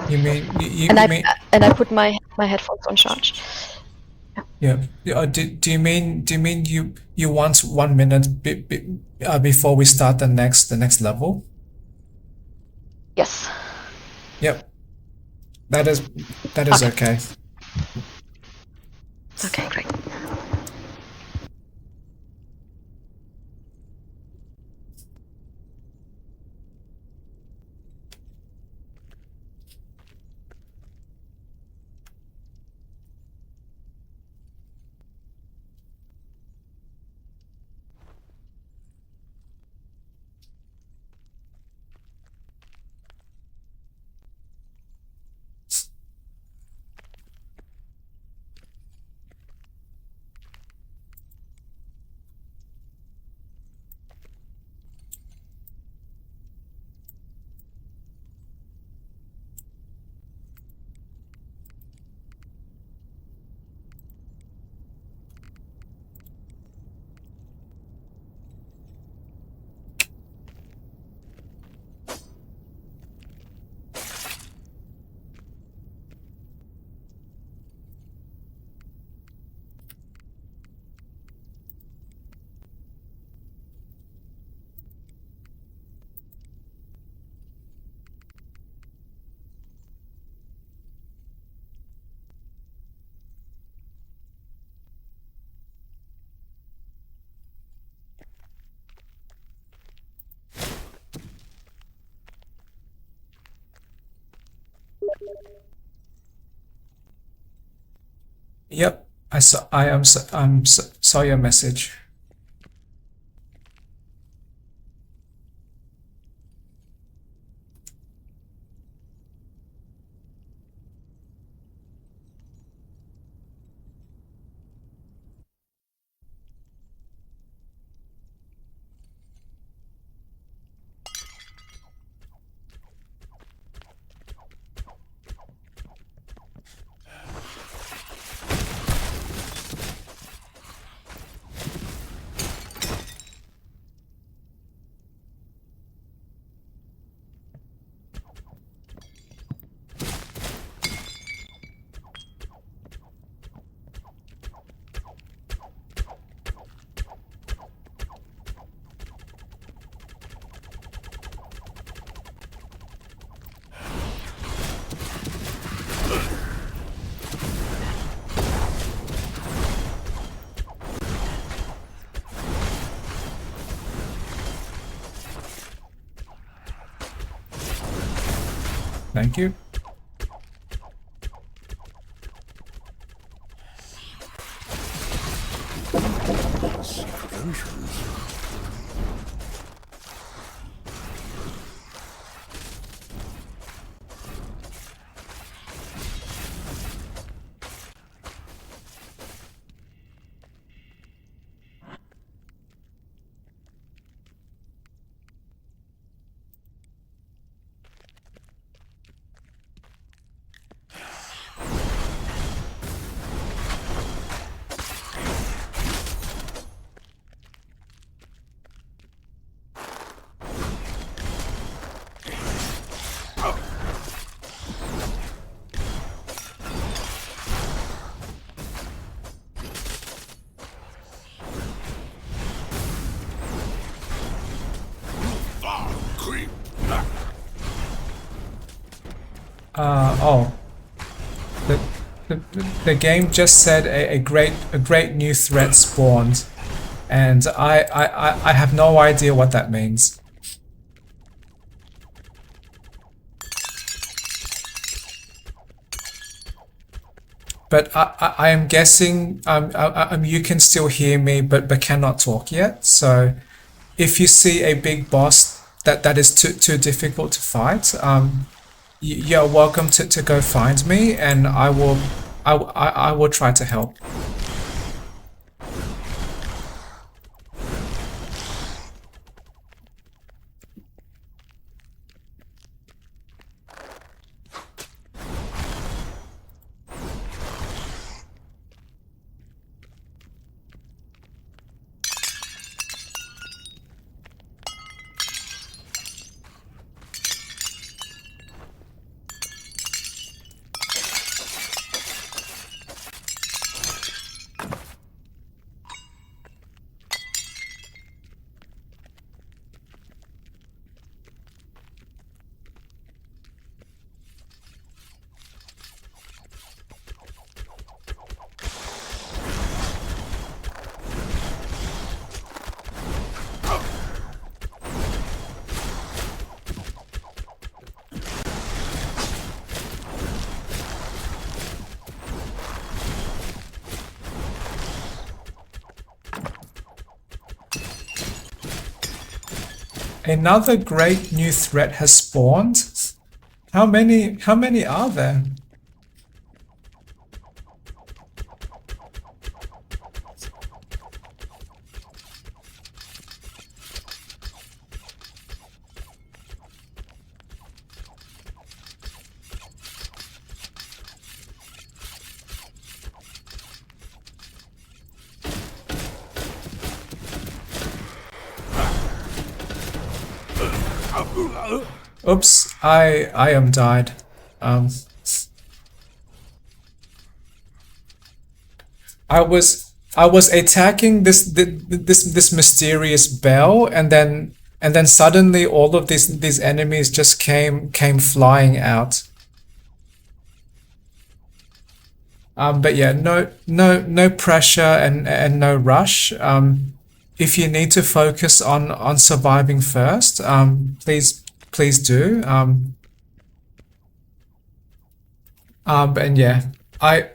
Speaker 1: You mean
Speaker 2: And
Speaker 1: you
Speaker 2: I
Speaker 1: mean
Speaker 2: and I put my headphones on charge.
Speaker 1: yeah? Do you mean you want 1 minute before we start the next level?
Speaker 2: Yes.
Speaker 1: Yep, that is
Speaker 2: Okay.
Speaker 1: okay.
Speaker 2: Okay, great.
Speaker 1: Yep, saw your message. Thank you.
Speaker 3: Secret entrance. Creep.
Speaker 1: Oh, the, the game just said a great new threat spawned, and I have no idea what that means. but I am guessing you can still hear me, but cannot talk yet. So if you see a big boss that is too difficult to fight, you're welcome to go find me, and I will try to help. Another great new threat has spawned. How many are there? Oops, I am died. Um, I was attacking this mysterious bell, and then suddenly all of these enemies just came flying out. But yeah, no pressure and no rush. If you need to focus on surviving first, please do. And yeah, I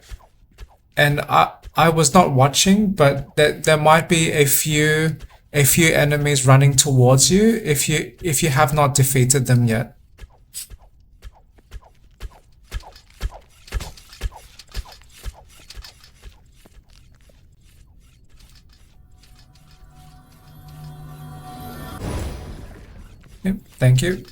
Speaker 1: was not watching, but there might be a few enemies running towards you if you have not defeated them yet. Yep, thank you.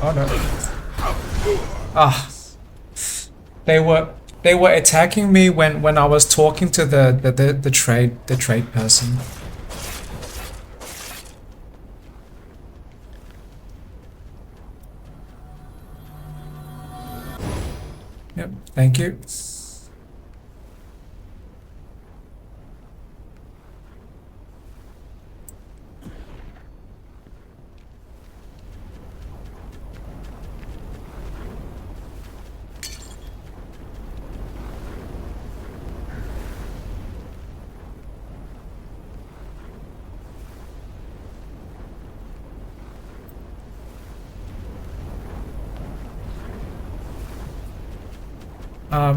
Speaker 1: Oh no. Ah. They were They were attacking me when I was talking to the trade person. Yep, thank you.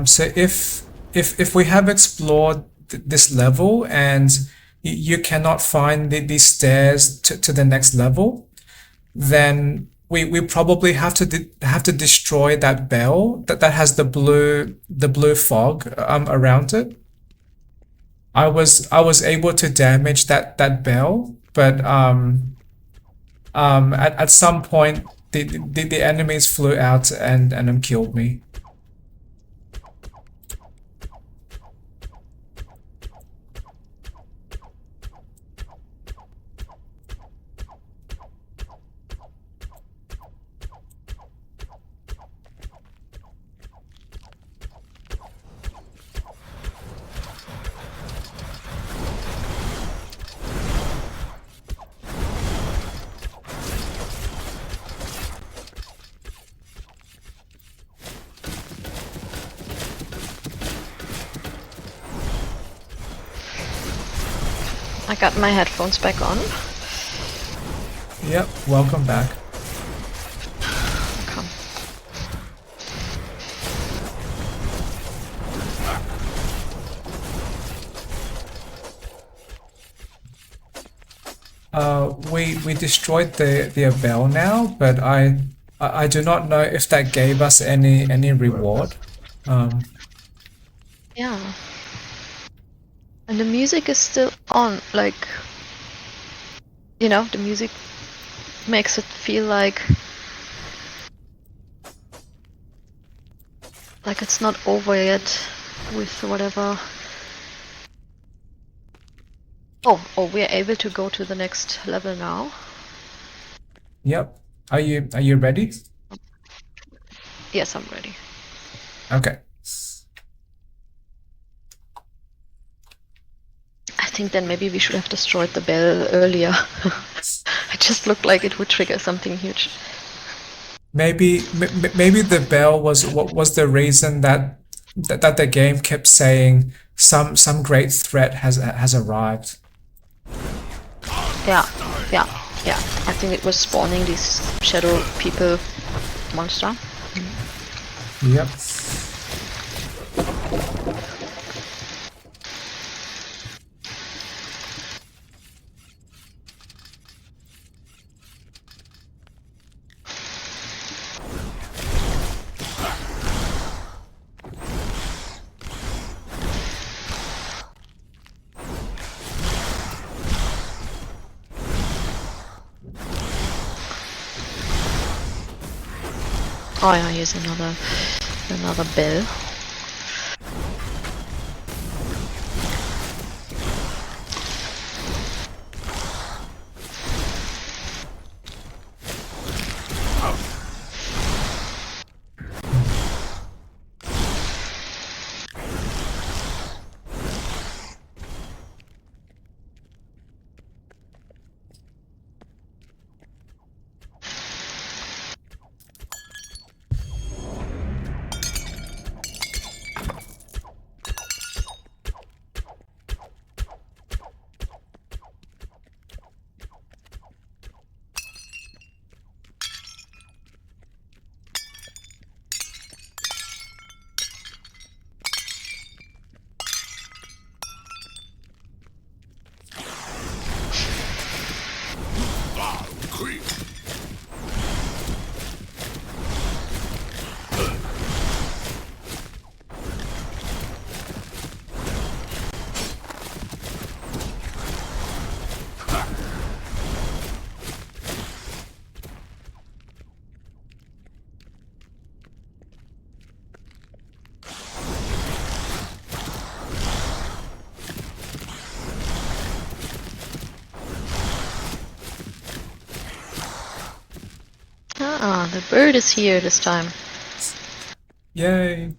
Speaker 1: So if we have explored this level and you cannot find these stairs to the next level, then we probably have to destroy that bell that has the blue fog around it. I was able to damage that bell, but at some point the enemies flew out and killed me.
Speaker 2: I got my headphones back on.
Speaker 1: Yep, welcome back.
Speaker 2: Come.
Speaker 1: We destroyed the bell now, but I do not know if that gave us any reward.
Speaker 2: Yeah. And the music is still on, like, you know, the music makes it feel like it's not over yet with whatever. Oh, we are able to go to the next level now.
Speaker 1: Yep. Are you ready?
Speaker 2: Yes, I'm ready.
Speaker 1: Okay.
Speaker 2: I think then maybe we should have destroyed the bell earlier. It just looked like it would trigger something huge.
Speaker 1: Maybe the bell was what was the reason that the game kept saying some great threat has arrived.
Speaker 2: Yeah. I think it was spawning these shadow people monster.
Speaker 1: Yep.
Speaker 2: Oh yeah, here's another bell. Ah, the bird is here this time.
Speaker 1: Yay.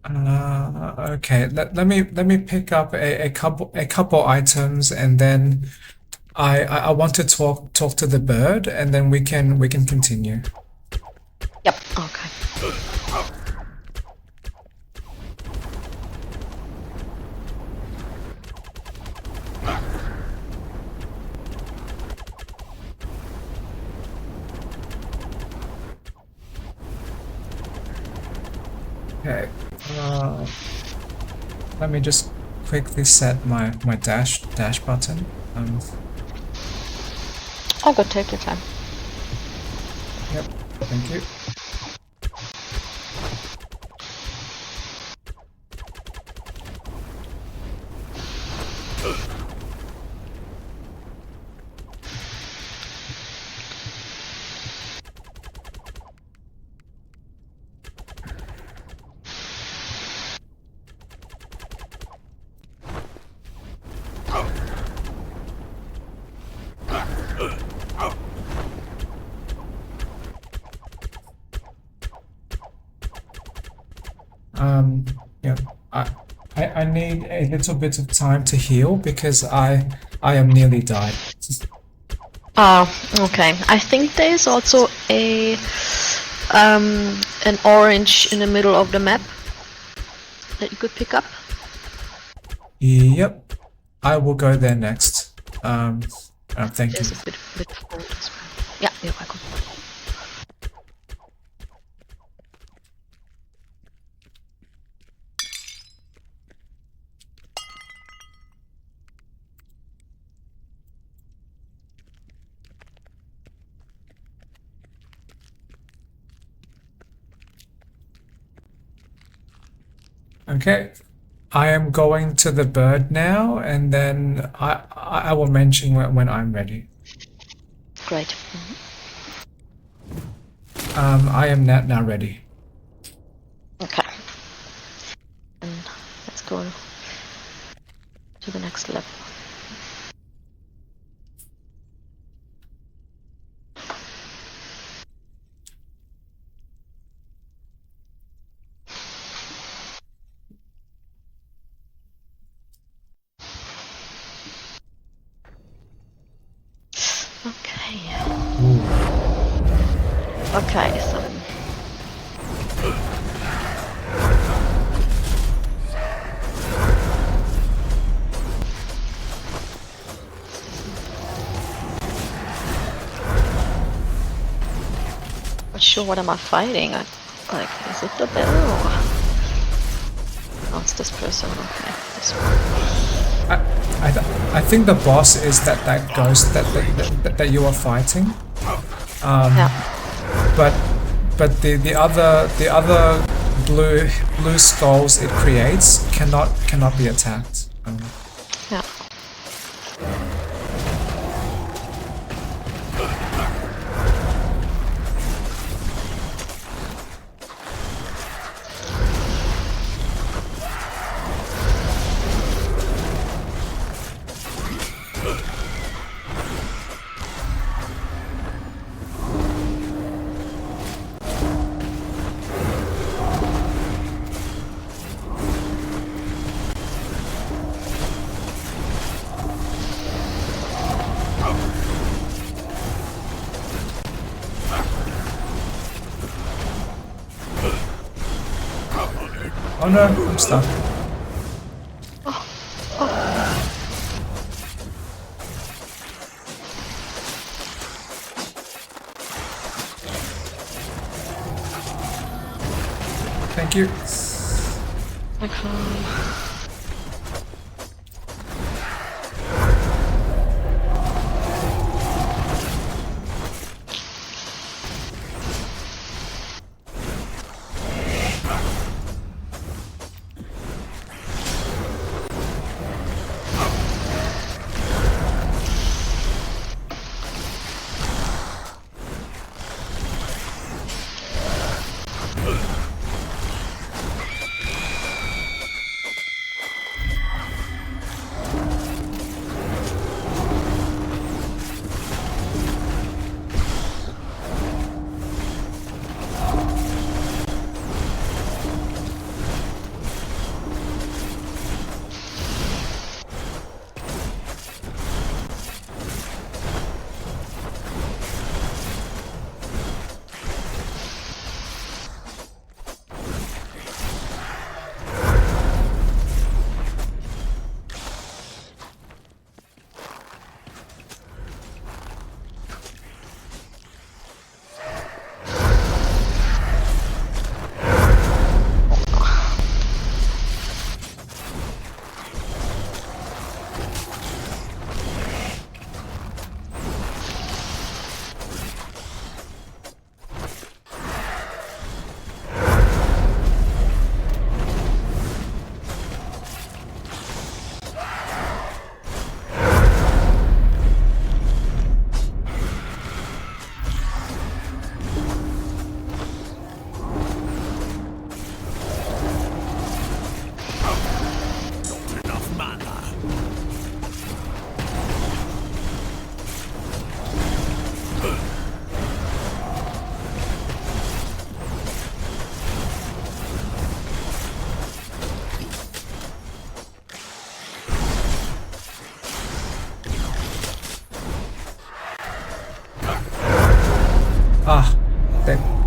Speaker 1: Okay. Let me pick up a couple items, and then I want to talk to the bird, and then we can continue.
Speaker 2: Yep. Okay.
Speaker 1: Okay. Let me just quickly set my dash button.
Speaker 2: Oh, good. Take your time.
Speaker 1: Yep. Thank you. Yeah. I need a little bit of time to heal because I am nearly died.
Speaker 2: Oh, okay. I think there's also a an orange in the middle of the map that you could pick up.
Speaker 1: Yep. I will go there next. Thank you.
Speaker 2: There's a bit of gold as well. Yeah, you're welcome.
Speaker 1: Okay. I am going to the bird now, and then I will mention when I'm ready.
Speaker 2: Great.
Speaker 1: I am now ready.
Speaker 2: Okay. And let's go to the next level. Okay.
Speaker 1: Ooh.
Speaker 2: Okay, so not sure what am I fighting. Like, is it the bell or? Oh, it's this person. Okay, this one.
Speaker 1: I think the boss is that ghost that you are fighting.
Speaker 2: Yeah.
Speaker 1: But the other blue skulls it creates cannot be attacked.
Speaker 2: Yeah.
Speaker 1: Oh no, I'm stuck. Thank you.
Speaker 2: Okay.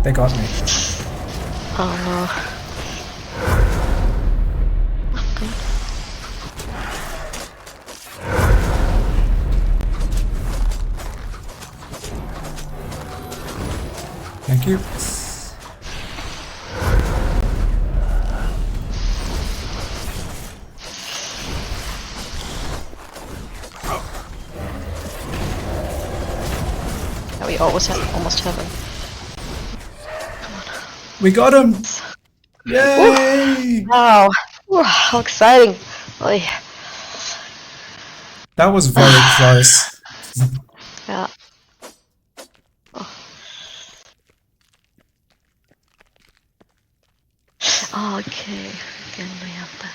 Speaker 1: They got me.
Speaker 2: Oh no.
Speaker 1: Thank you.
Speaker 2: Yeah, we almost have him.
Speaker 1: We got him! Yay!
Speaker 2: Wow. Ooh, how exciting. Oy.
Speaker 1: That was very close.
Speaker 2: Yeah. Oh, okay. Again, we have that.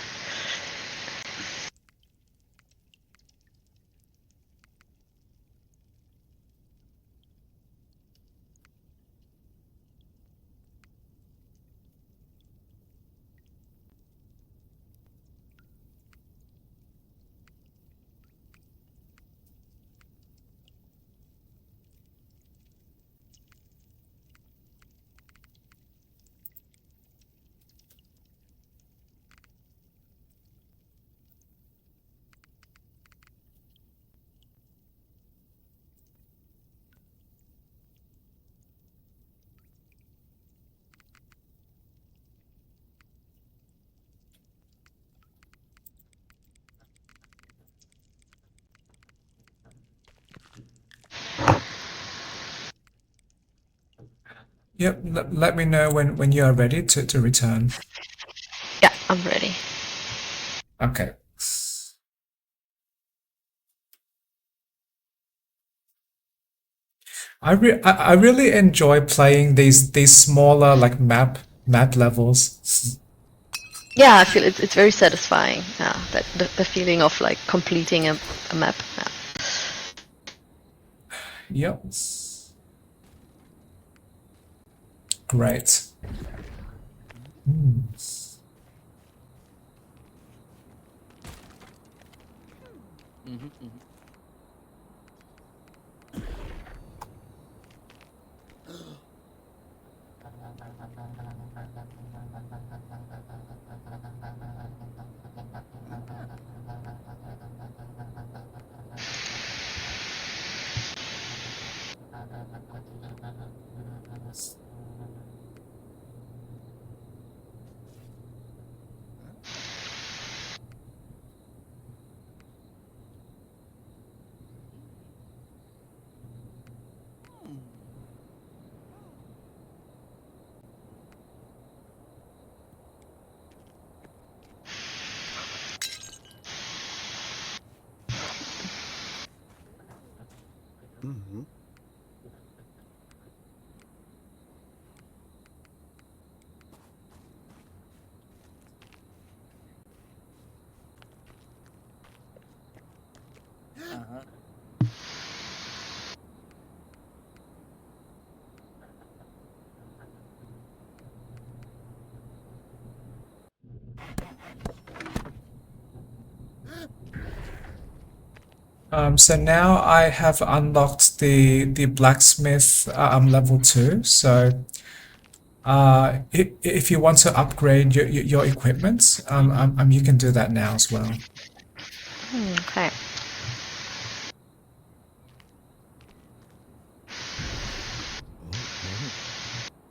Speaker 1: Yep, let me know when you are ready to return.
Speaker 2: Yeah, I'm ready.
Speaker 1: Okay. I really enjoy playing these smaller like map levels.
Speaker 2: Yeah, I feel it's very satisfying. Yeah, that the feeling of like completing a map. Yeah.
Speaker 1: Yep. Great.
Speaker 3: Mm-hmm.
Speaker 1: So now I have unlocked the blacksmith level 2. So if you want to upgrade your equipment, you can do that now as well.
Speaker 2: Okay.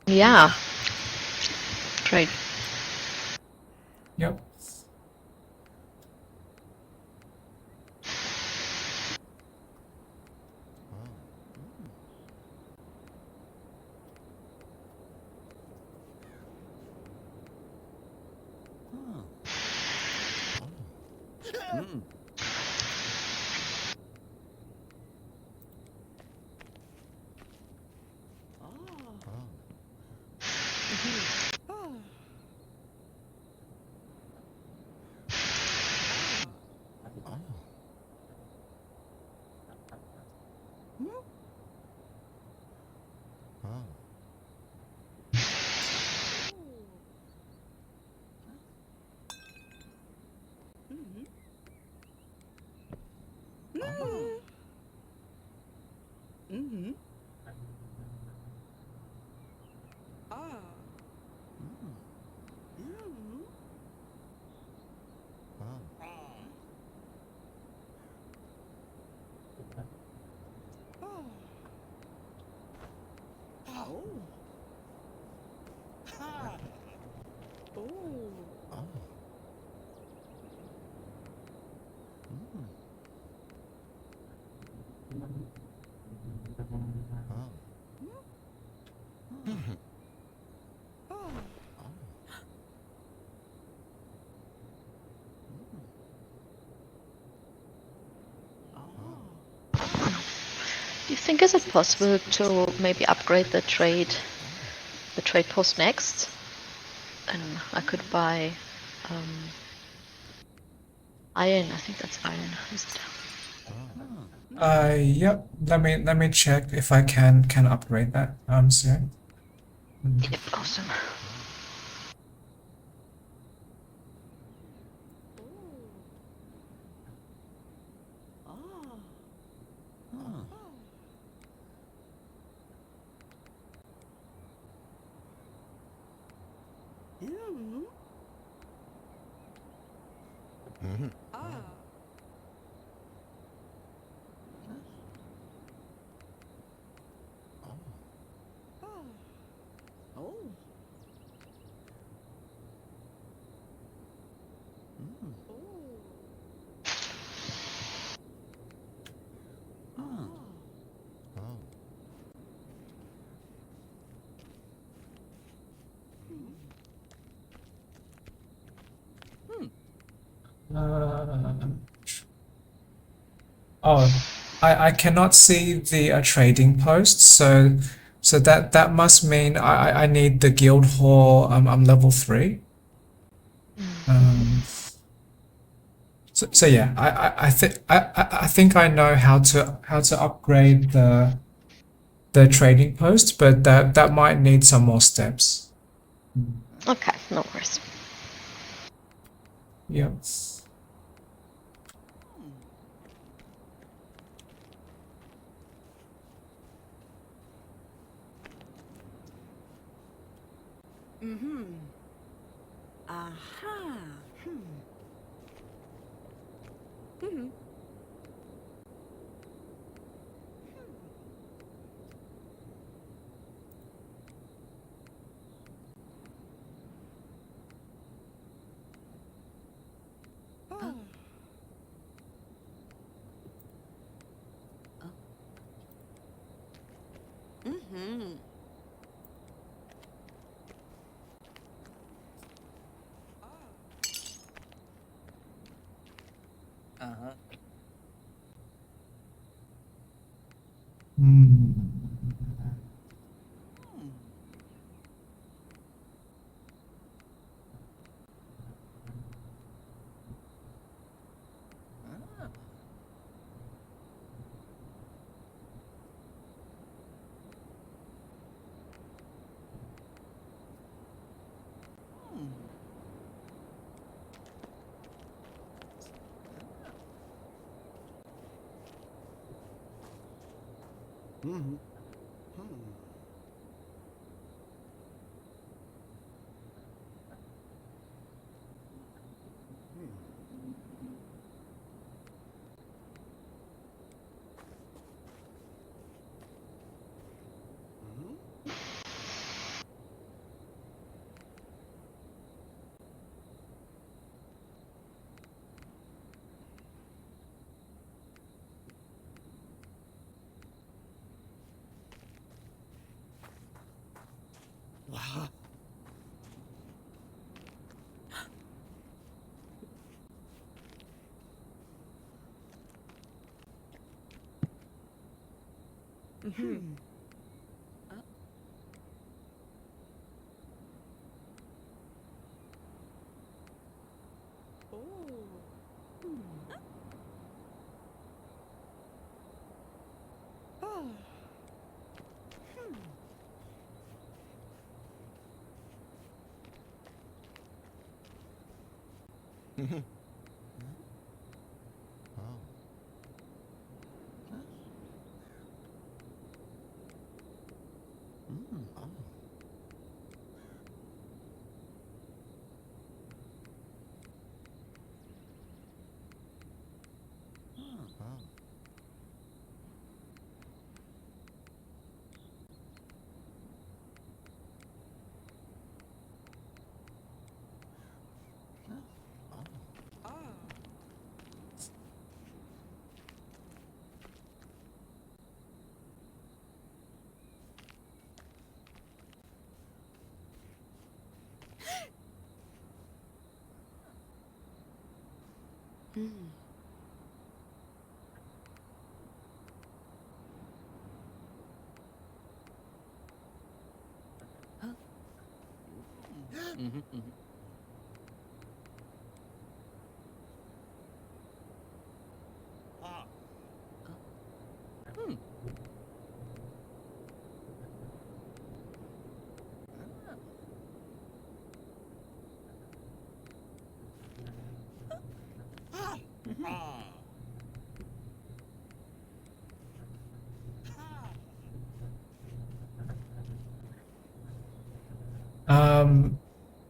Speaker 2: Yeah. Great.
Speaker 1: Yep.
Speaker 2: Do you think is it possible to maybe upgrade the trade post next? And I could buy iron. I think that's iron. Is it?
Speaker 1: Yep. Let me check if I can upgrade that. Soon.
Speaker 2: Yep, awesome.
Speaker 1: Oh, I cannot see the trading post, so that must mean I need the guild hall. I'm level 3. So yeah, I think I know how to upgrade the trading post, but that might need some more steps.
Speaker 2: Okay, no worries.
Speaker 1: Yep.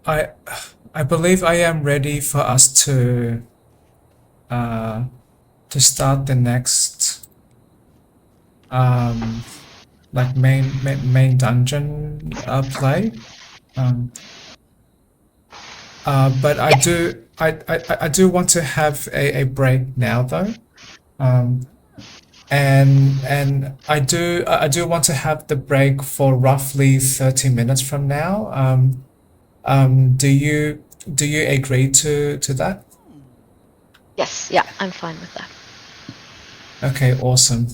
Speaker 1: I I believe I am ready for us uh to start the next like main dungeon play. Um, but I
Speaker 2: Yeah.
Speaker 1: do I do want to have a break now though. Um, and I do want to have the break for roughly 30 minutes from now. Do you agree to that?
Speaker 2: Yes. Yeah. I'm fine with that.
Speaker 1: Okay, awesome.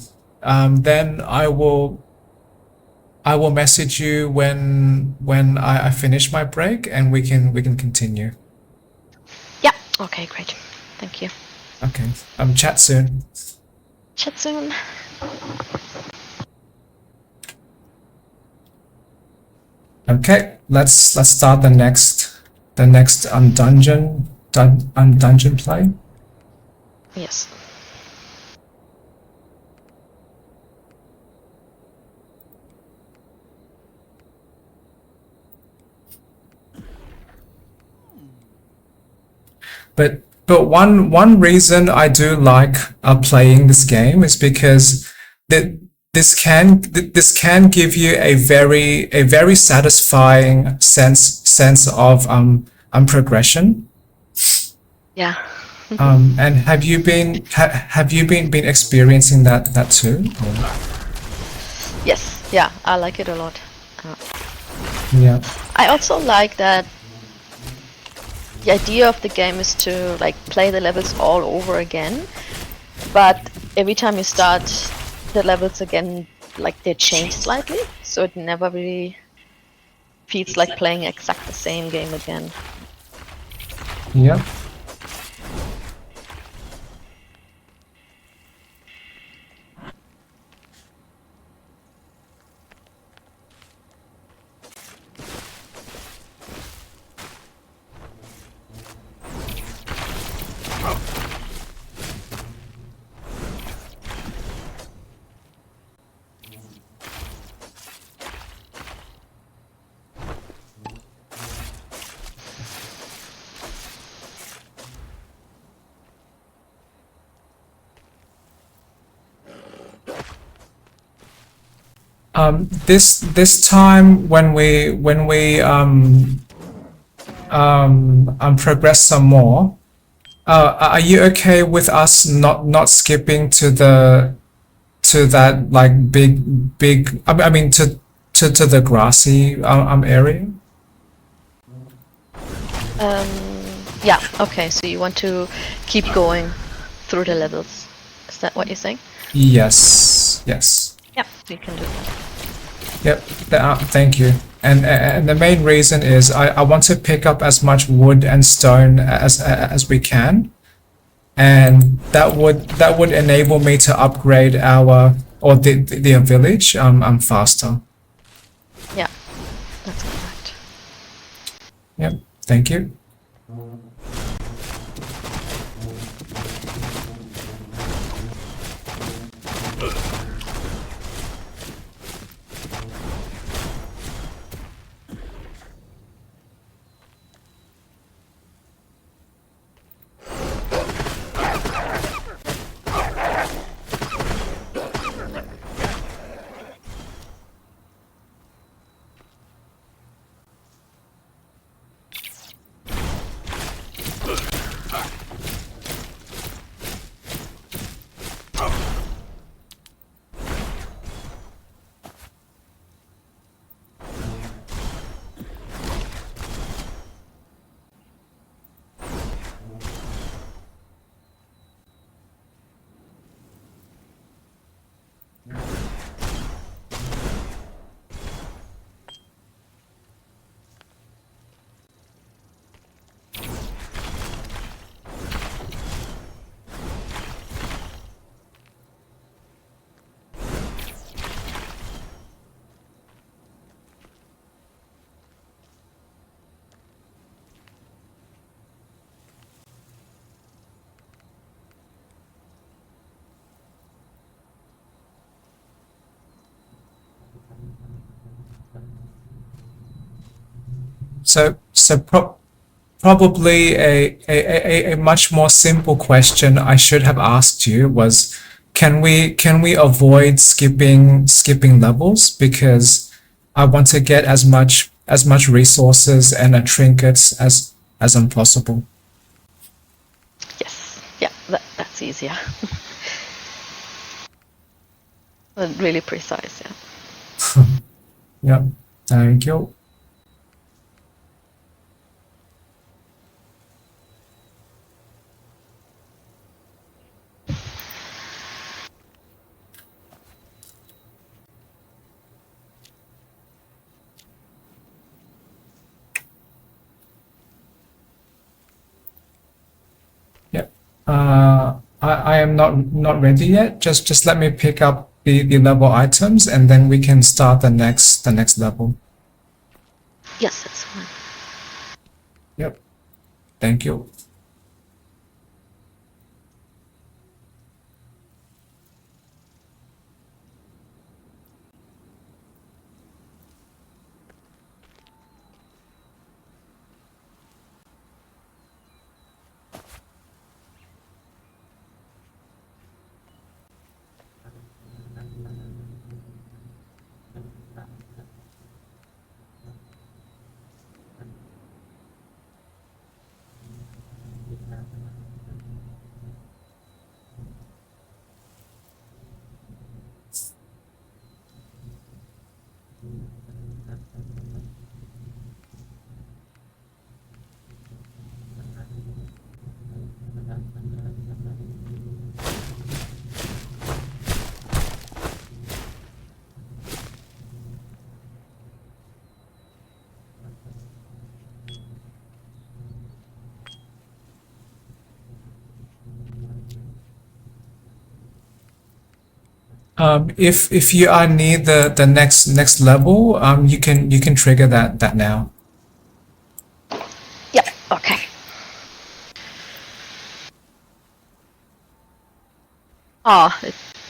Speaker 1: Then I will message you when I finish my break and we can continue.
Speaker 2: Yeah. Okay. Great. Thank you.
Speaker 1: Okay. Chat soon.
Speaker 2: Chat soon.
Speaker 1: Okay, let's start the next dungeon play.
Speaker 2: Yes.
Speaker 1: But one reason I do like playing this game is because that this can give you a very satisfying sense of progression.
Speaker 2: Yeah.
Speaker 1: And have you been experiencing that too?
Speaker 2: Yes. Yeah. I like it a lot.
Speaker 1: Yeah.
Speaker 2: I also like that the idea of the game is to like play the levels all over again, but every time you start the levels again, like they change slightly, so it never really feels like playing exact the same game again.
Speaker 1: Yeah. This time when we progress some more, are you okay with us not skipping to that like big I mean to the grassy area?
Speaker 2: Yeah, okay, so you want to keep going through the levels. Is that what you're saying?
Speaker 1: Yes, yes.
Speaker 2: Yeah, we can do that.
Speaker 1: Yep. Thank you. And the main reason is I want to pick up as much wood and stone as we can, and that would enable me to upgrade our or the village faster.
Speaker 2: Yeah, that's correct.
Speaker 1: Yep. Thank you. So probably a much more simple question I should have asked you was, can we avoid skipping levels, because I want to get as much resources and trinkets as possible.
Speaker 2: Yes. Yeah, that's easier. Really precise, yeah.
Speaker 1: Yeah, thank you. Yep. I am not ready yet. Just let me pick up the level items, and then we can start the next level.
Speaker 2: Yes, that's fine.
Speaker 1: Yep. Thank you. If you are near the next level, you can trigger that now.
Speaker 2: Yeah, okay. Ah,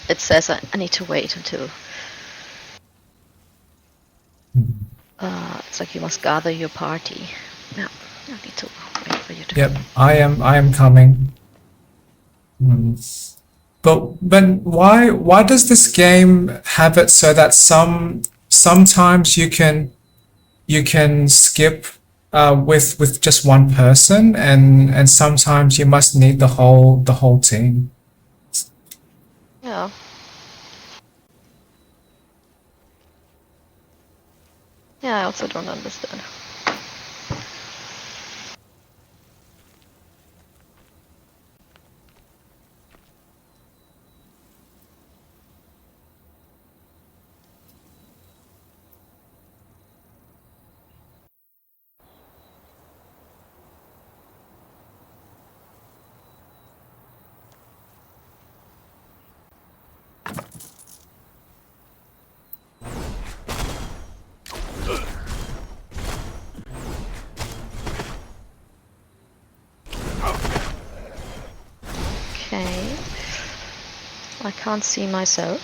Speaker 2: it says I need to wait until. It's like you must gather your party. No, I need to wait for you to.
Speaker 1: Yep, I am coming. Hmm. But why does this game have it so that sometimes you can skip with just one person, and sometimes you must need the whole team.
Speaker 2: Yeah. Yeah, I also don't understand. Okay. I can't see myself.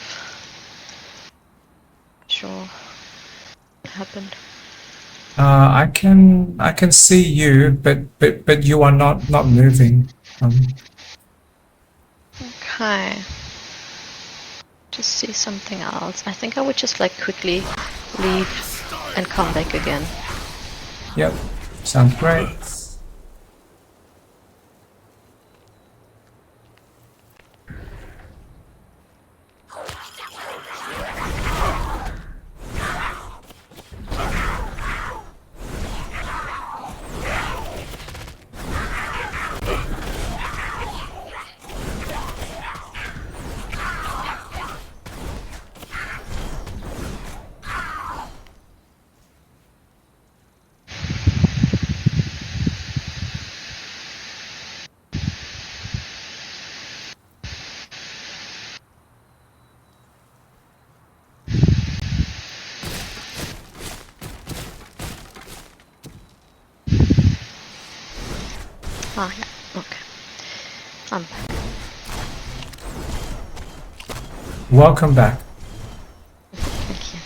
Speaker 2: Sure. What happened?
Speaker 1: I can see you, but you are not moving.
Speaker 2: Okay. Just see something else. I think I would just like quickly leave and come back again.
Speaker 1: Yep, sounds great.
Speaker 2: Ah, yeah. Okay. I'm back.
Speaker 1: Welcome back.
Speaker 2: Thank you.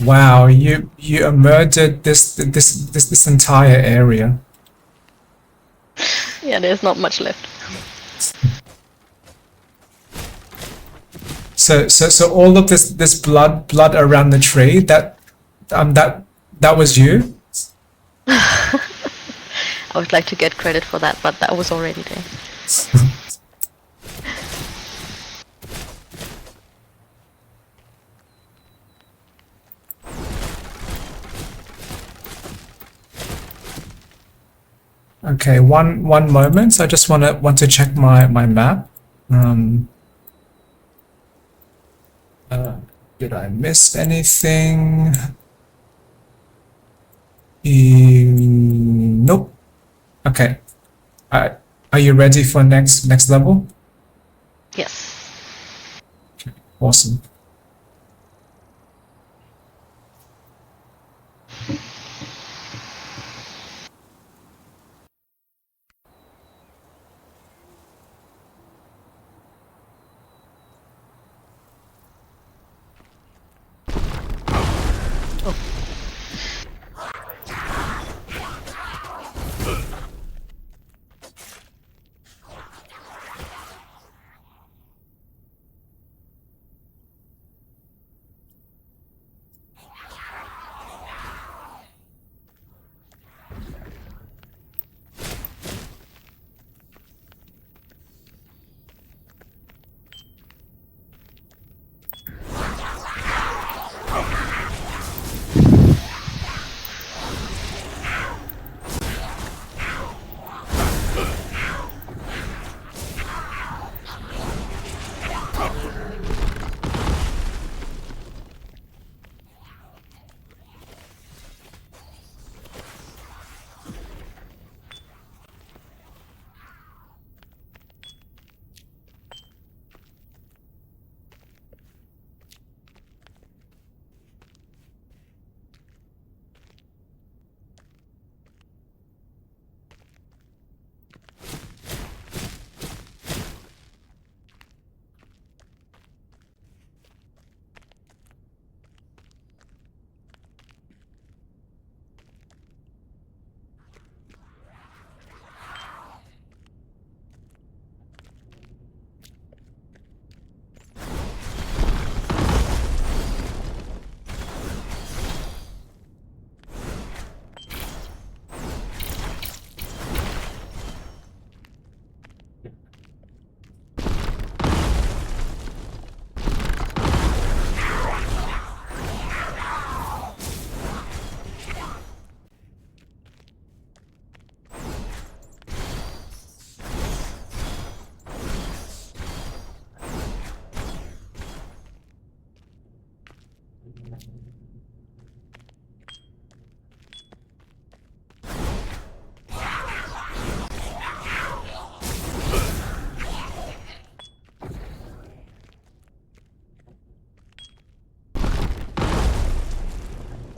Speaker 1: Wow, you murdered this entire area.
Speaker 2: Yeah, there's not much left.
Speaker 1: So all of this blood around the tree, that was you?
Speaker 2: I would like to get credit for that, but that was already there.
Speaker 1: Okay, one moment. I just want to check my map. Um, did I miss anything? Nope. Okay. Are you ready for next level?
Speaker 2: Yes.
Speaker 1: Awesome.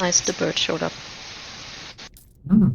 Speaker 2: Nice, the bird showed up.
Speaker 1: Hmm.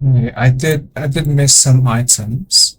Speaker 1: Yeah, I did miss some items.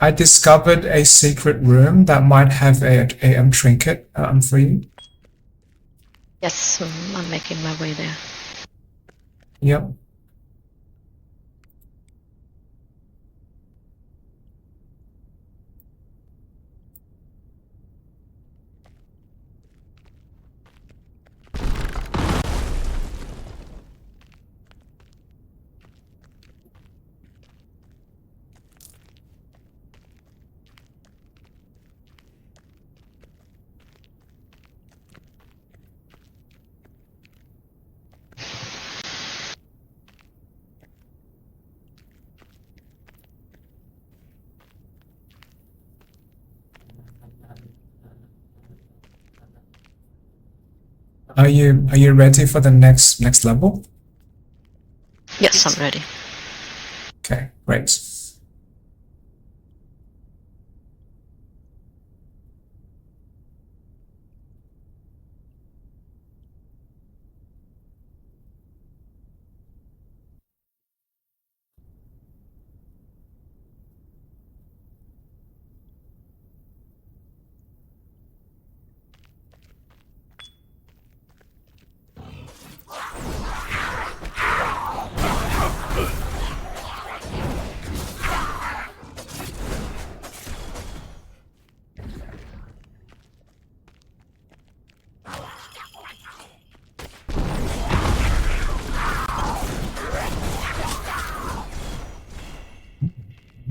Speaker 1: I discovered a secret room that might have a trinket for you.
Speaker 2: Yes, I'm making my way there.
Speaker 1: Yep. Are you ready for the next level?
Speaker 2: Yes, I'm ready.
Speaker 1: Okay, great.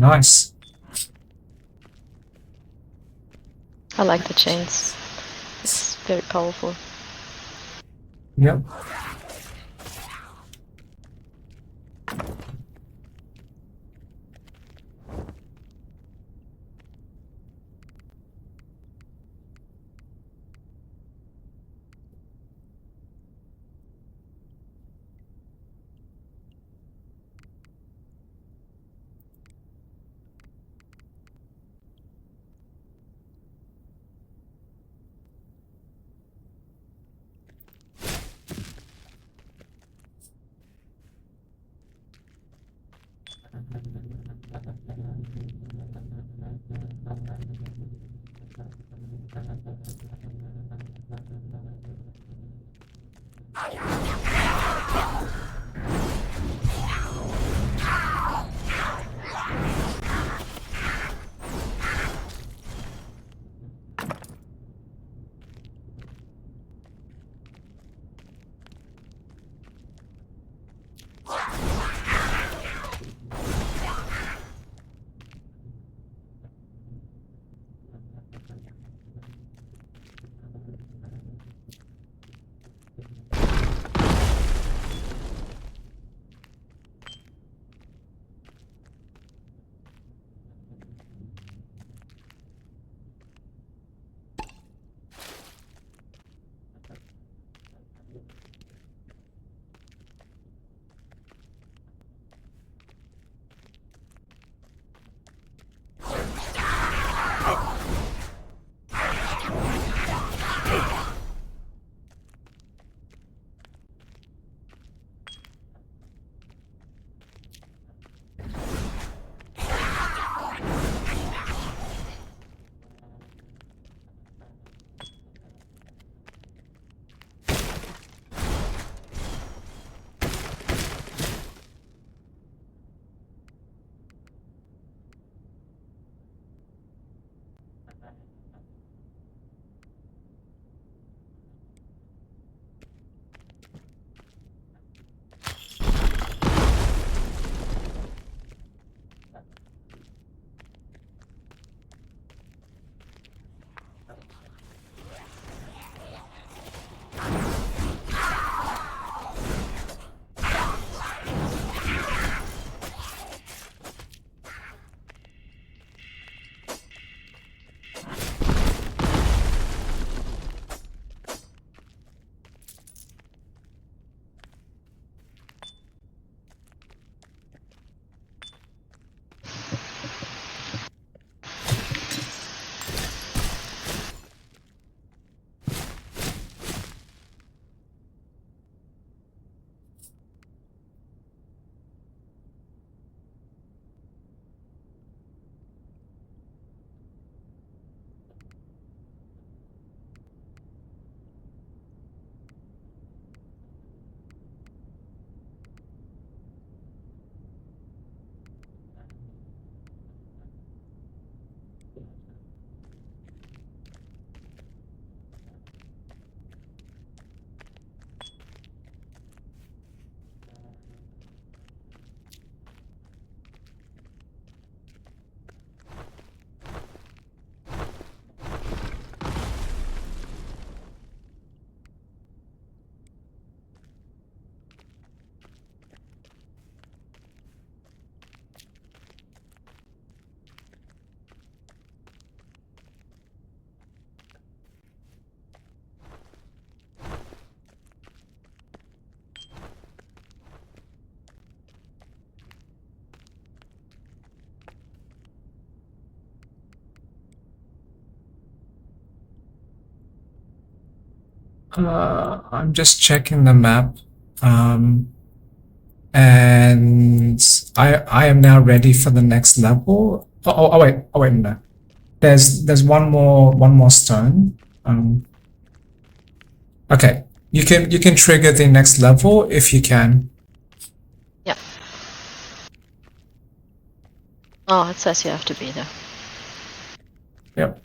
Speaker 1: Nice.
Speaker 2: I like the chains. It's very powerful.
Speaker 1: Yep. I'm just checking the map. And I am now ready for the next level. Oh wait, no. There's one more stone. Okay. You can trigger the next level if you can.
Speaker 2: Yeah. Oh, it says you have to be there.
Speaker 1: Yep.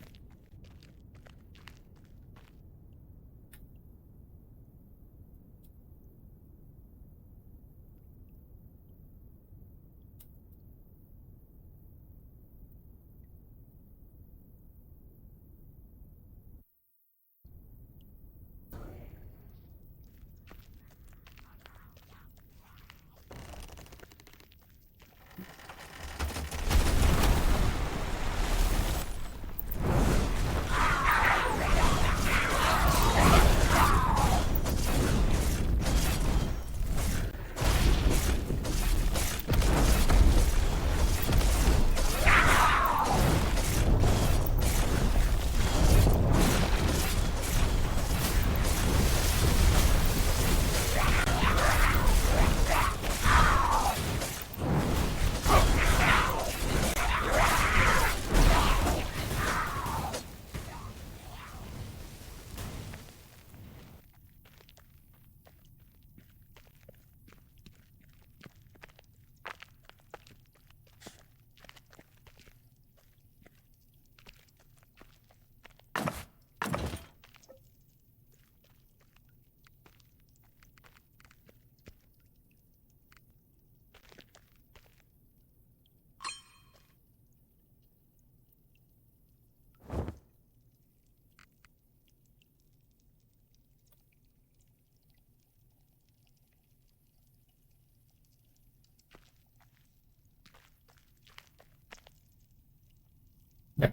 Speaker 1: Yeah.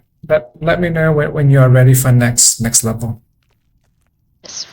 Speaker 1: Let me know when you are ready for next level.
Speaker 2: Yes.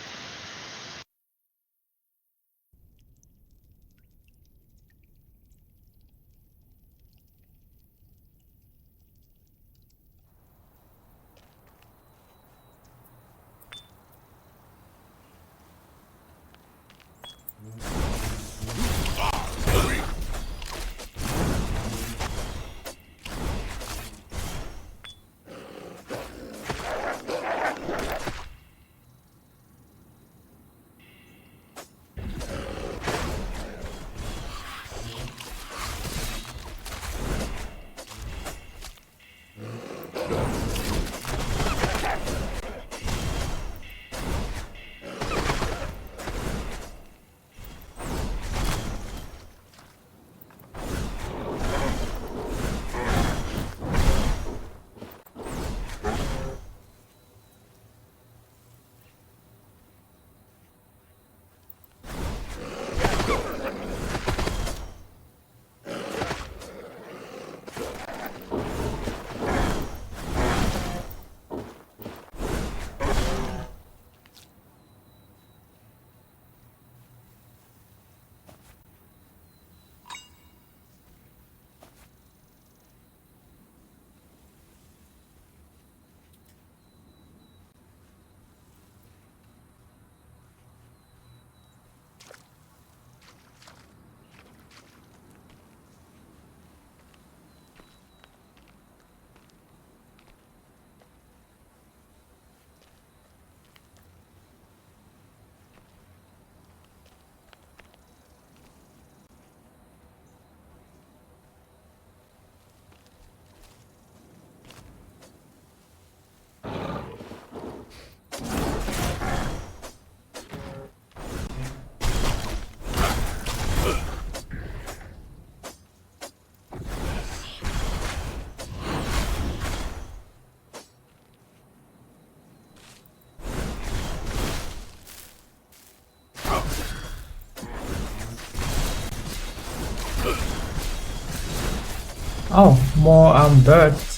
Speaker 1: Oh, more birds.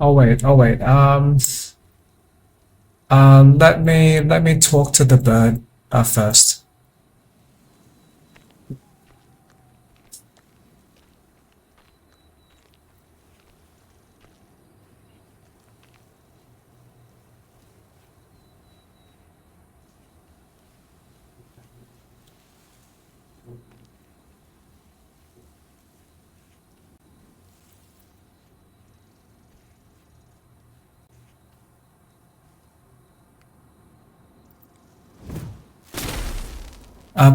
Speaker 1: Oh wait, oh wait. Let me talk to the bird first.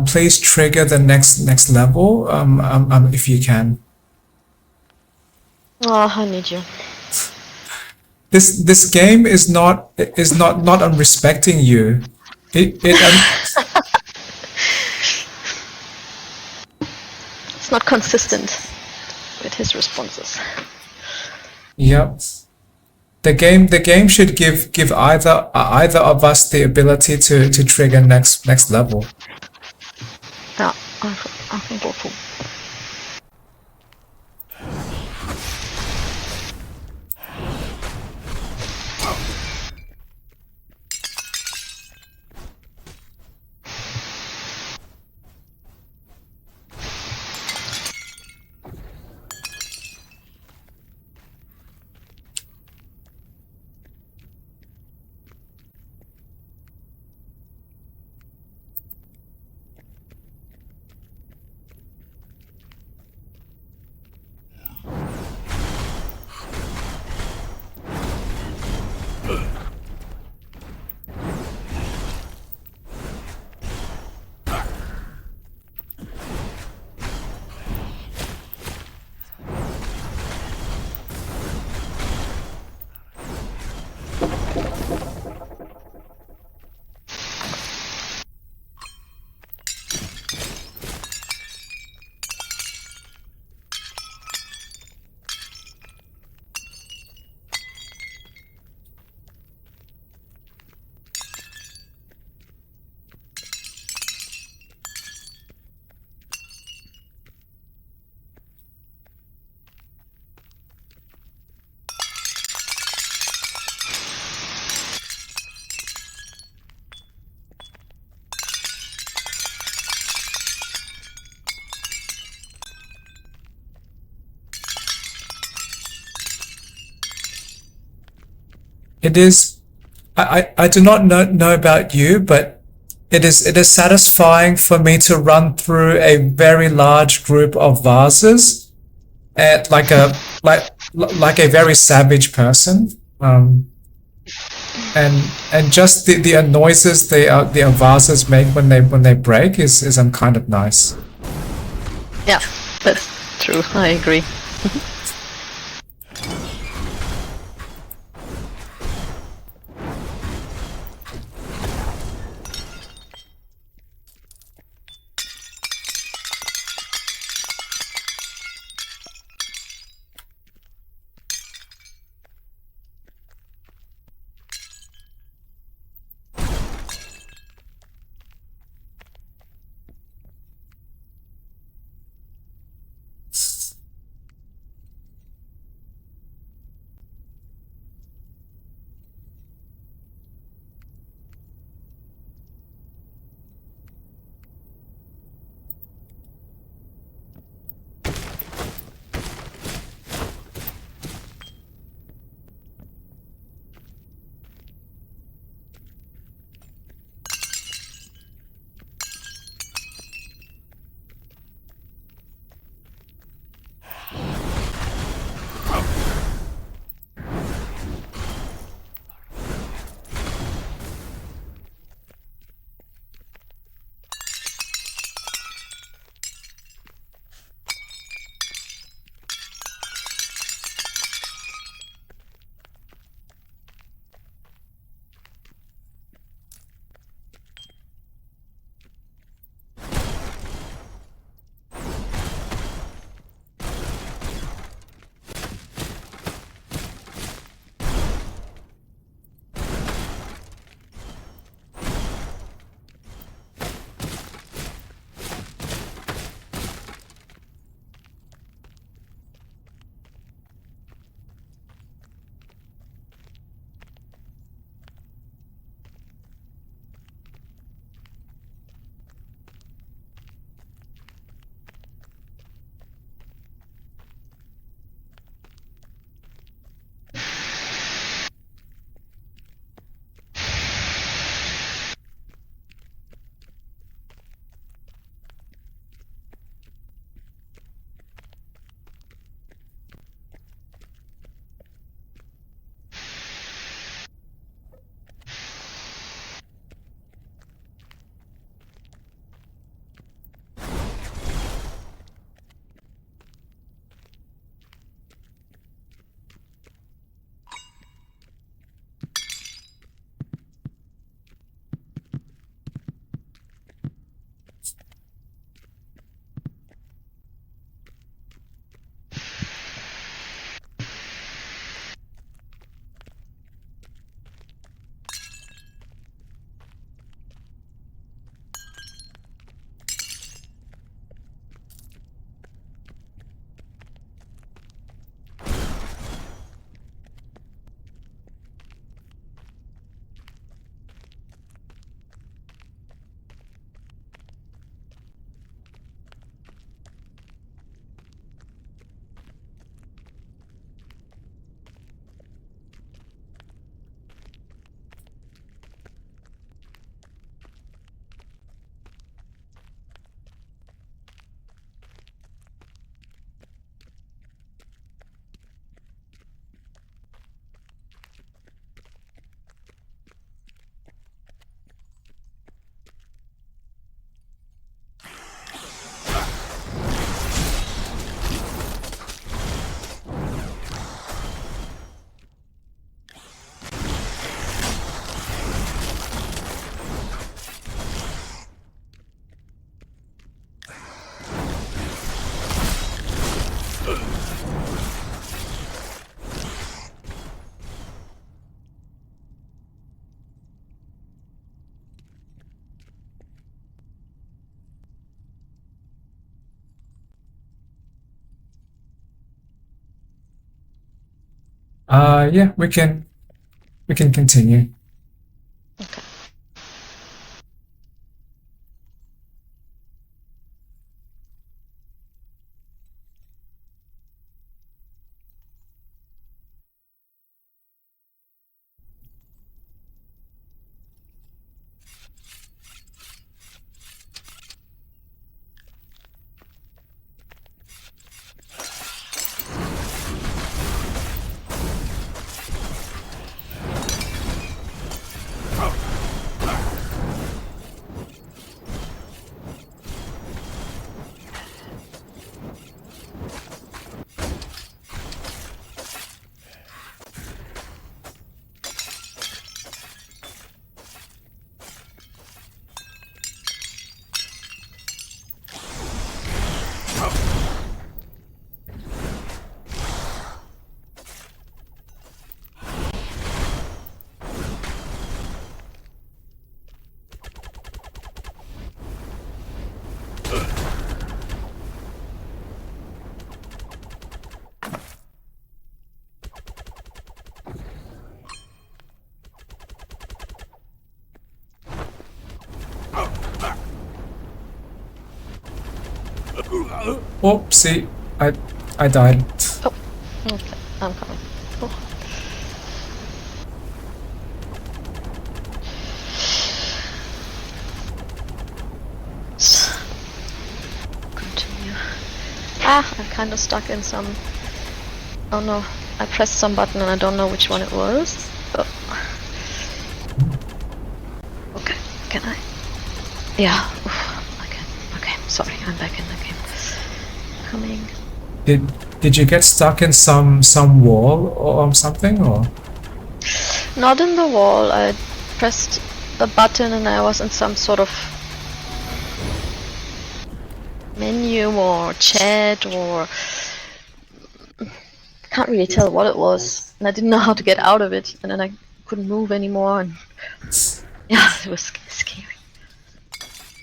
Speaker 1: Please trigger the next level. If you can.
Speaker 2: Oh, I need you.
Speaker 1: This game is not unrespecting you. It.
Speaker 2: It's not consistent with his responses.
Speaker 1: Yep. The game should give either of us the ability to trigger next level.
Speaker 2: Yeah, I can go for.
Speaker 1: It is. I do not know about you, but it is satisfying for me to run through a very large group of vases at like a very savage person. And just the noises the vases make when they break is kind of nice.
Speaker 2: Yeah, that's true. I agree.
Speaker 1: Yeah, we can continue.
Speaker 2: Okay.
Speaker 1: Oh, see, I died.
Speaker 2: Oh, okay. I'm coming. Oh. Continue. Ah, I'm kind of stuck in some. Oh no, I pressed some button and I don't know which one it was. Oh. Okay, can I? Yeah. Oof, okay. Okay. Sorry, I'm back in the game. Coming.
Speaker 1: Did you get stuck in some wall or something or?
Speaker 2: Not in the wall. I pressed the button and I was in some sort of menu or chat or can't really tell what it was, and I didn't know how to get out of it, and then I couldn't move anymore, and yeah, it was scary.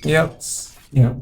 Speaker 1: Yep. Yep.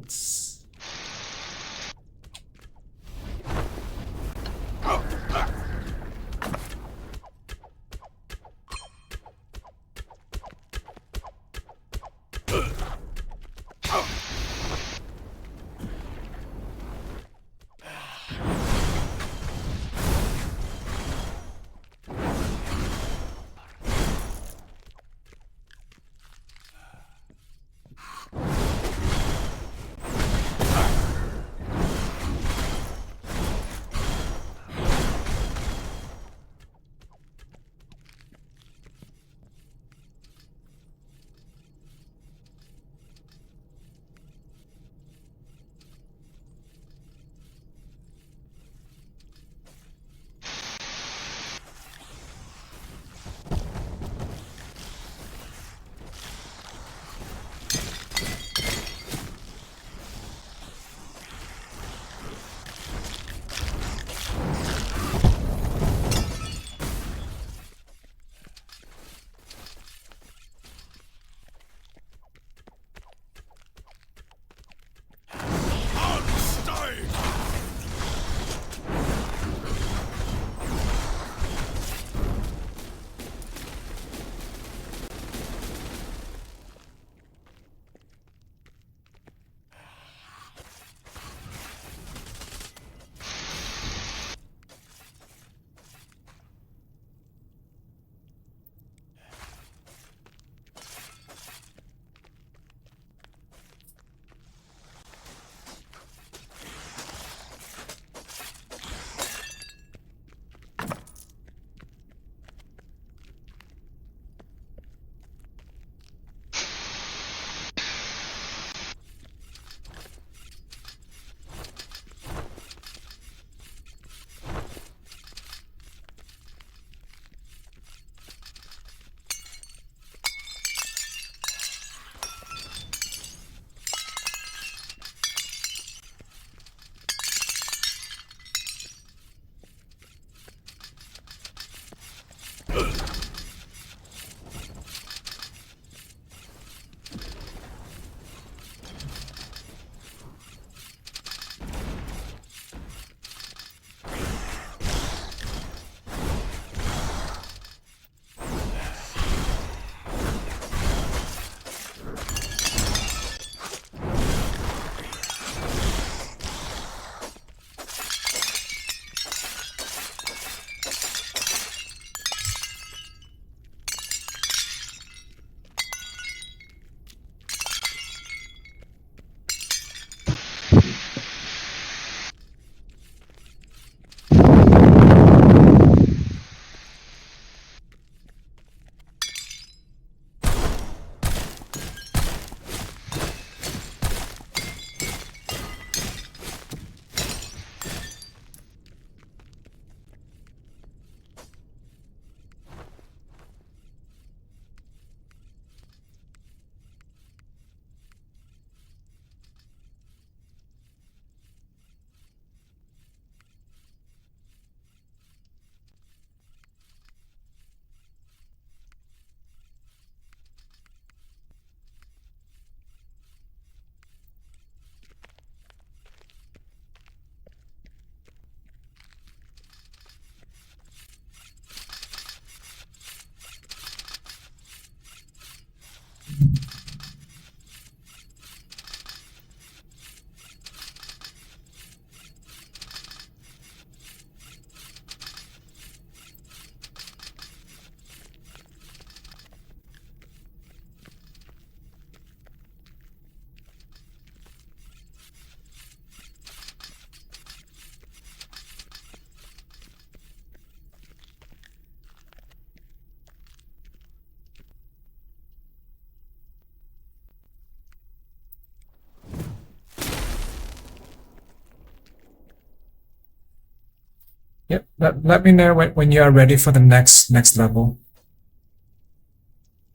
Speaker 1: Yep. Let me know when you are ready for the next level.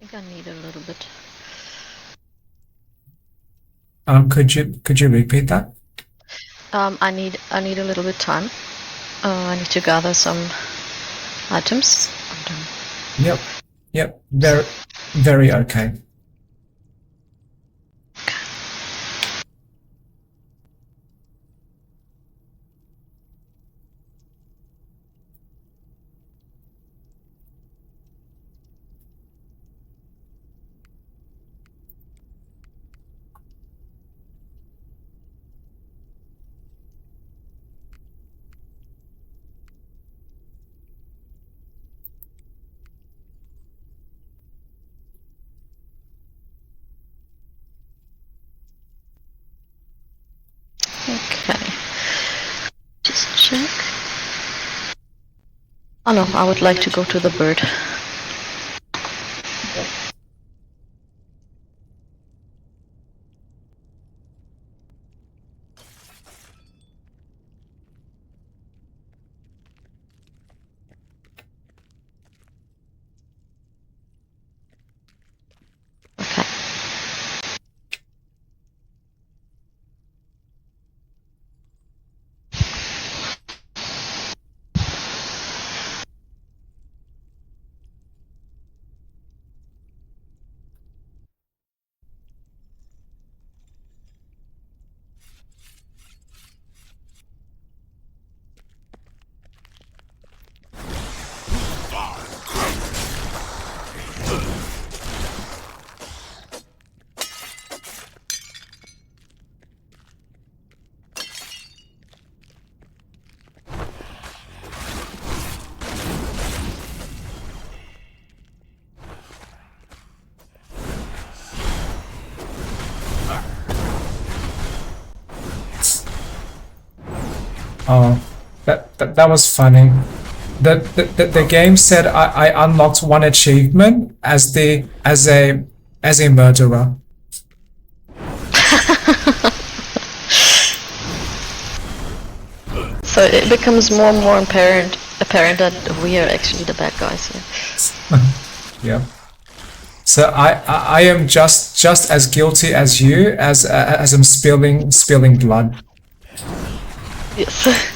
Speaker 2: I think I need a little bit.
Speaker 1: Could you repeat that?
Speaker 2: I need a little bit time. I need to gather some items.
Speaker 1: Yep. Yep. Very okay.
Speaker 2: Okay. Just check. Oh no, I would like to go to the bird. Okay.
Speaker 1: Oh, that was funny. The game said I unlocked one achievement as a murderer.
Speaker 2: So it becomes more and more apparent that we are actually the bad guys here.
Speaker 1: Yeah. So I am just as guilty as you as I'm spilling blood.
Speaker 2: Yes.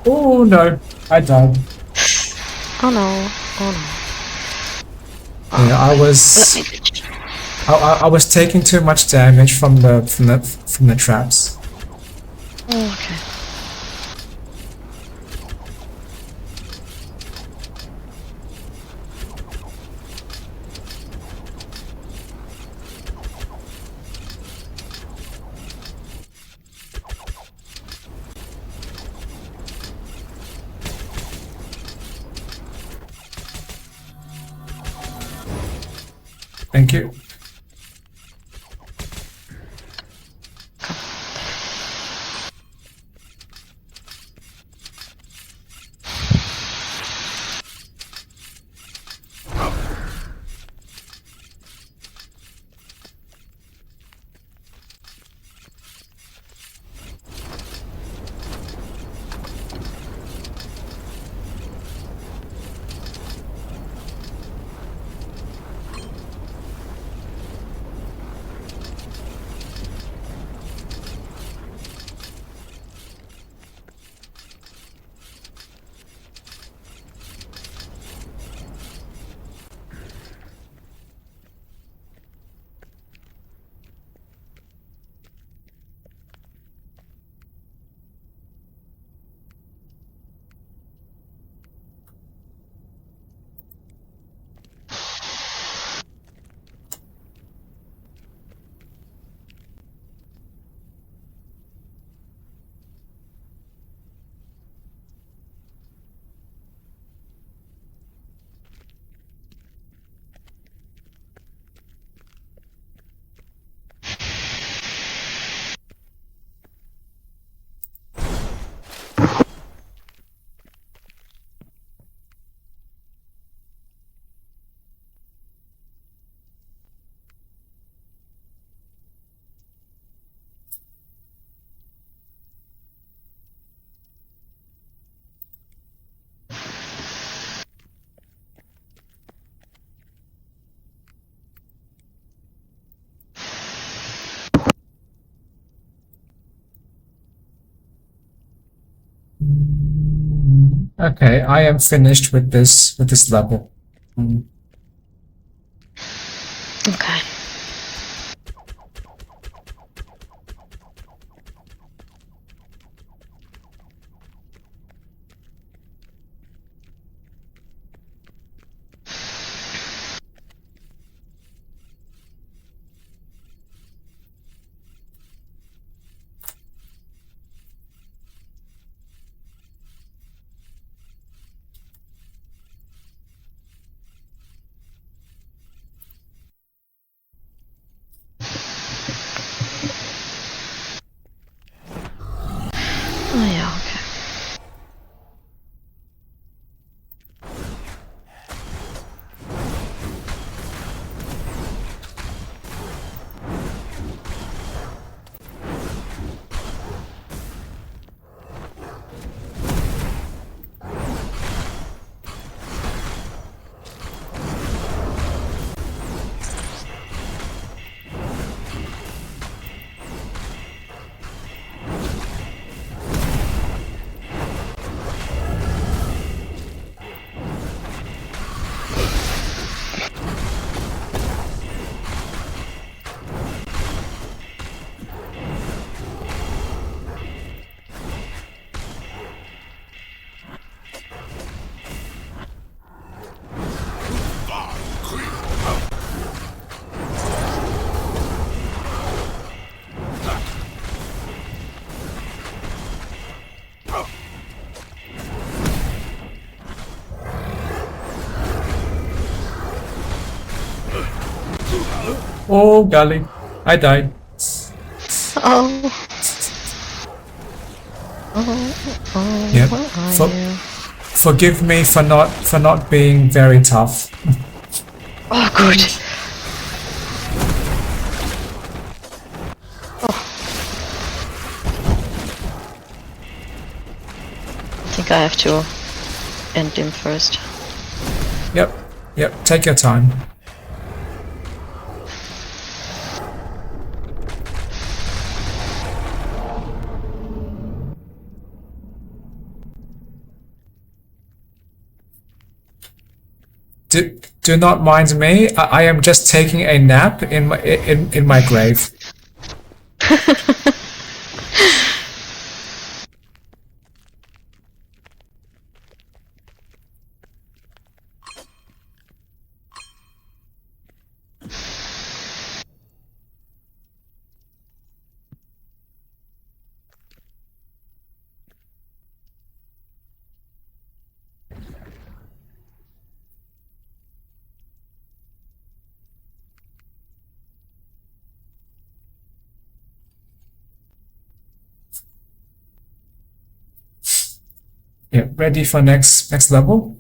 Speaker 1: Oh no, I died.
Speaker 2: Oh no. Oh no.
Speaker 1: Yeah,
Speaker 2: Let me
Speaker 1: I was taking too much damage from the traps.
Speaker 2: Oh, okay.
Speaker 1: Thank you. Okay, I am finished with this level.
Speaker 2: Okay. Oh yeah, okay.
Speaker 1: Oh, golly. I died.
Speaker 2: Oh. Oh,
Speaker 1: Yep.
Speaker 2: where are
Speaker 1: For,
Speaker 2: you?
Speaker 1: forgive me for not being very tough.
Speaker 2: Oh, good. I think I have to end him first.
Speaker 1: Yep. Yep. Take your time. Do not mind me. I am just taking a nap in my grave. Yeah, ready for next level?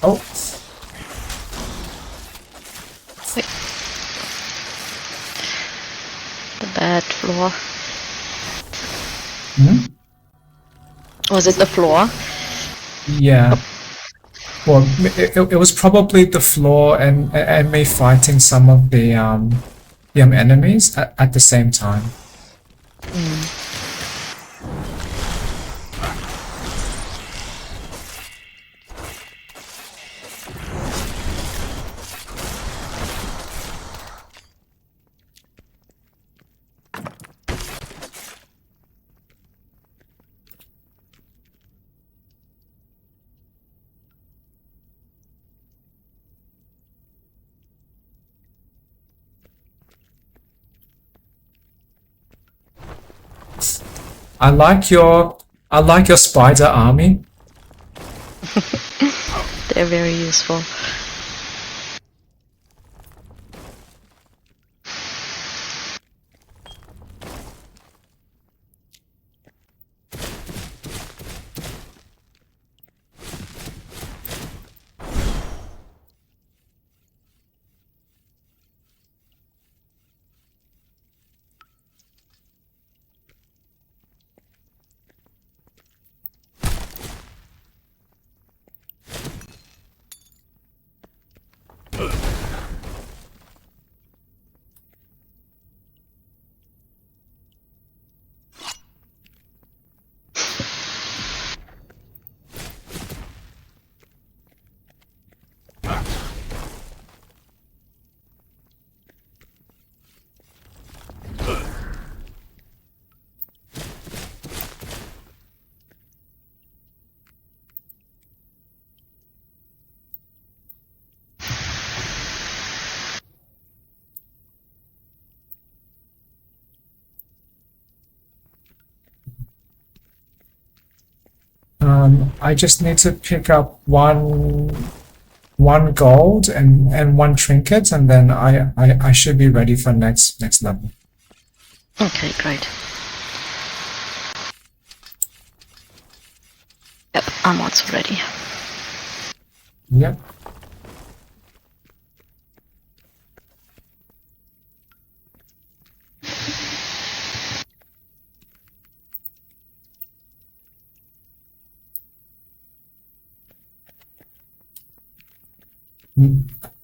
Speaker 1: Oh,
Speaker 2: Was it the floor?
Speaker 1: Yeah. Well, it was probably the floor and me fighting some of the enemies at the same time. I like your spider army.
Speaker 2: They're very useful.
Speaker 1: I just need to pick up one gold and one trinket, and then I should be ready for next level.
Speaker 2: Okay, great. Yep, I'm also ready.
Speaker 1: Yep.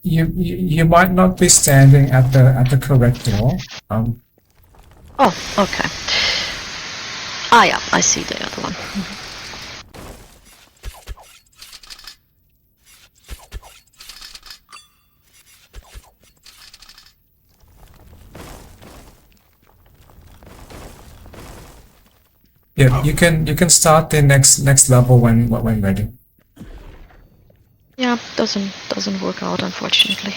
Speaker 1: You might not be standing at the correct door.
Speaker 2: Oh, okay. Ah, yeah, I see the other one.
Speaker 1: Yeah, you can start the next level when ready.
Speaker 2: Yeah, doesn't work out, unfortunately.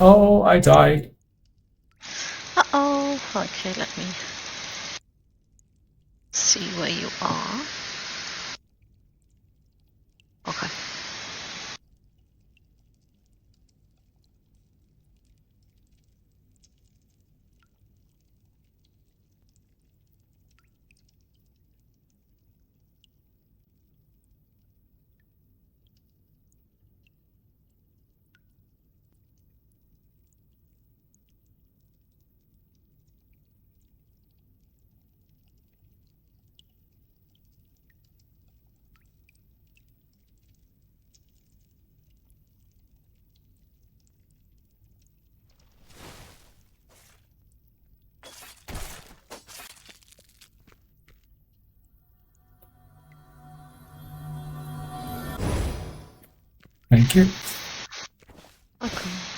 Speaker 1: Oh, I died.
Speaker 2: Uh-oh. Okay, let me see where you are. Okay.
Speaker 1: Thank you.
Speaker 2: Okay.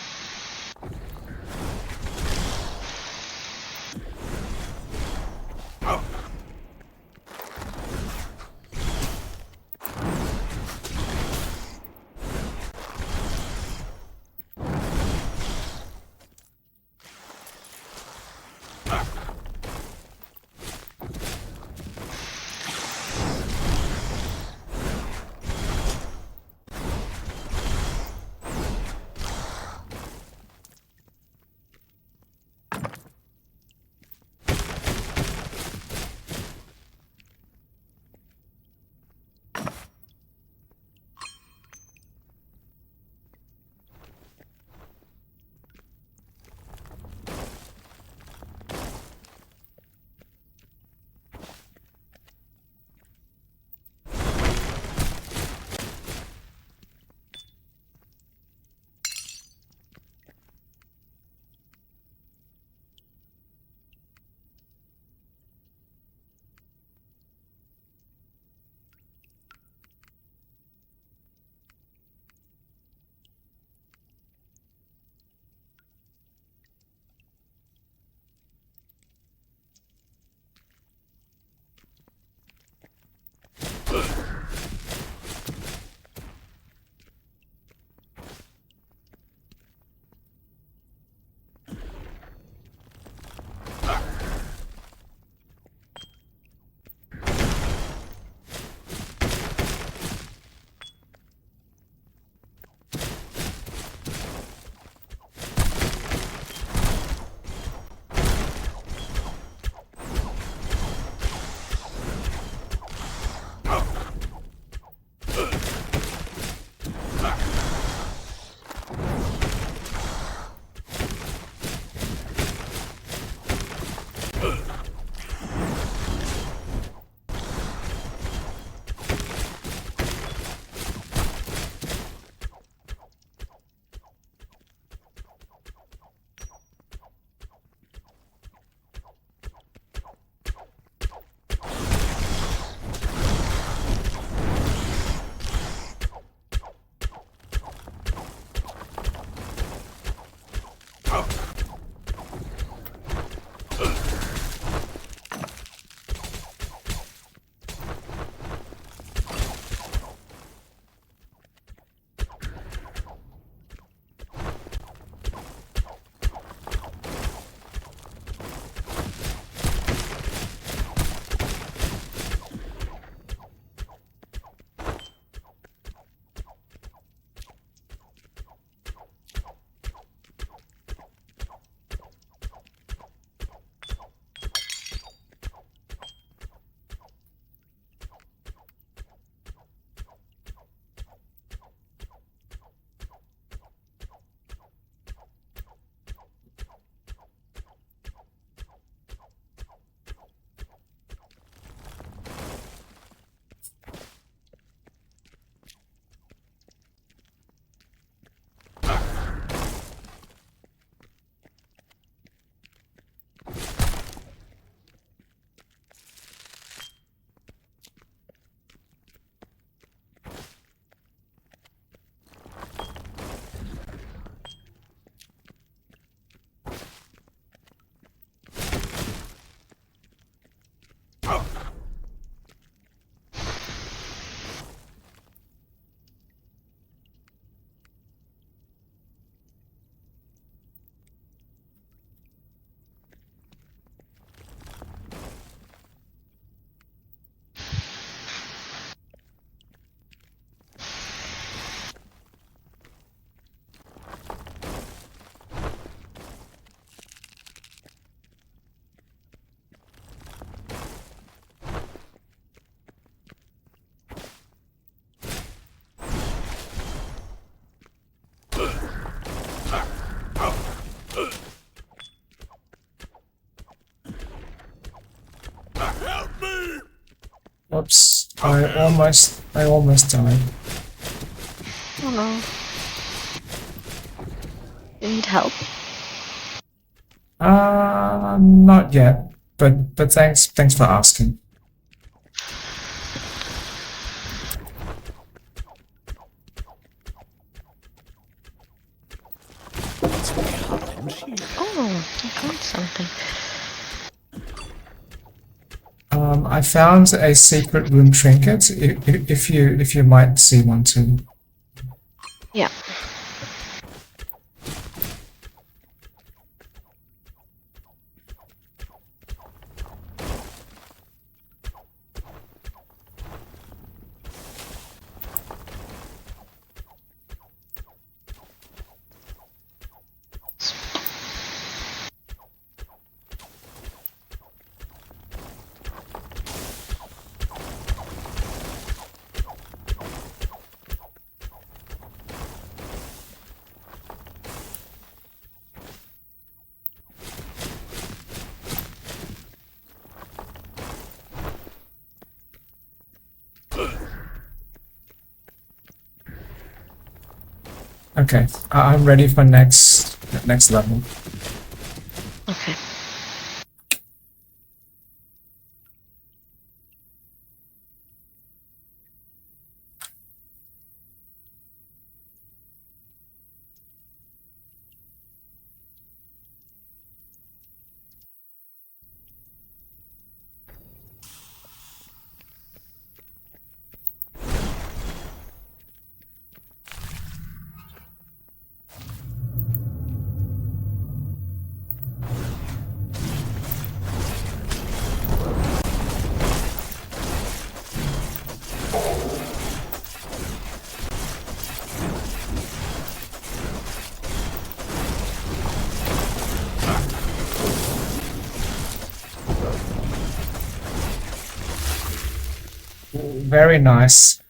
Speaker 1: Oops. I almost died.
Speaker 2: Oh no. You need help?
Speaker 1: Not yet. But thanks for asking.
Speaker 3: What's behind you?
Speaker 2: Oh, I found something.
Speaker 1: I found a secret room trinket. If you might see one too.
Speaker 2: Yeah.
Speaker 1: Okay, I'm ready for next level.
Speaker 2: Okay.
Speaker 1: Very nice.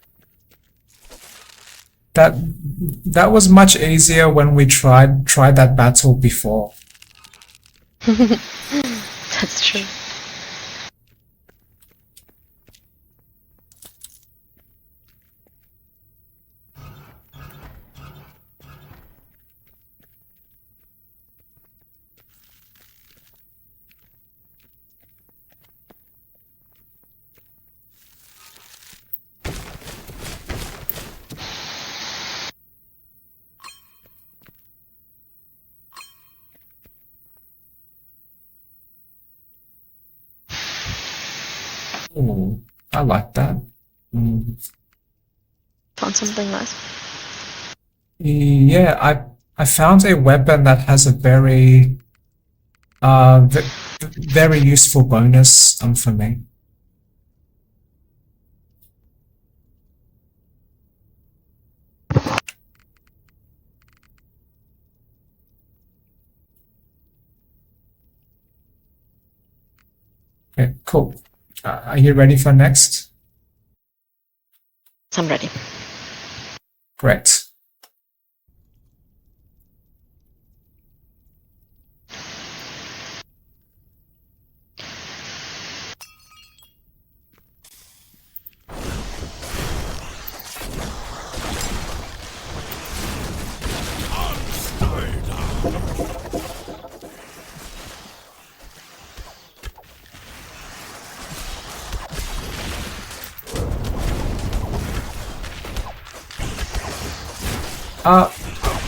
Speaker 1: That that was much easier when we tried that battle before.
Speaker 2: That's true.
Speaker 1: Ooh, I like that. Mm.
Speaker 2: Found something nice.
Speaker 1: Yeah, I found a weapon that has a very very useful bonus for me. Okay, cool. Are you ready for next?
Speaker 2: I'm ready.
Speaker 1: Great.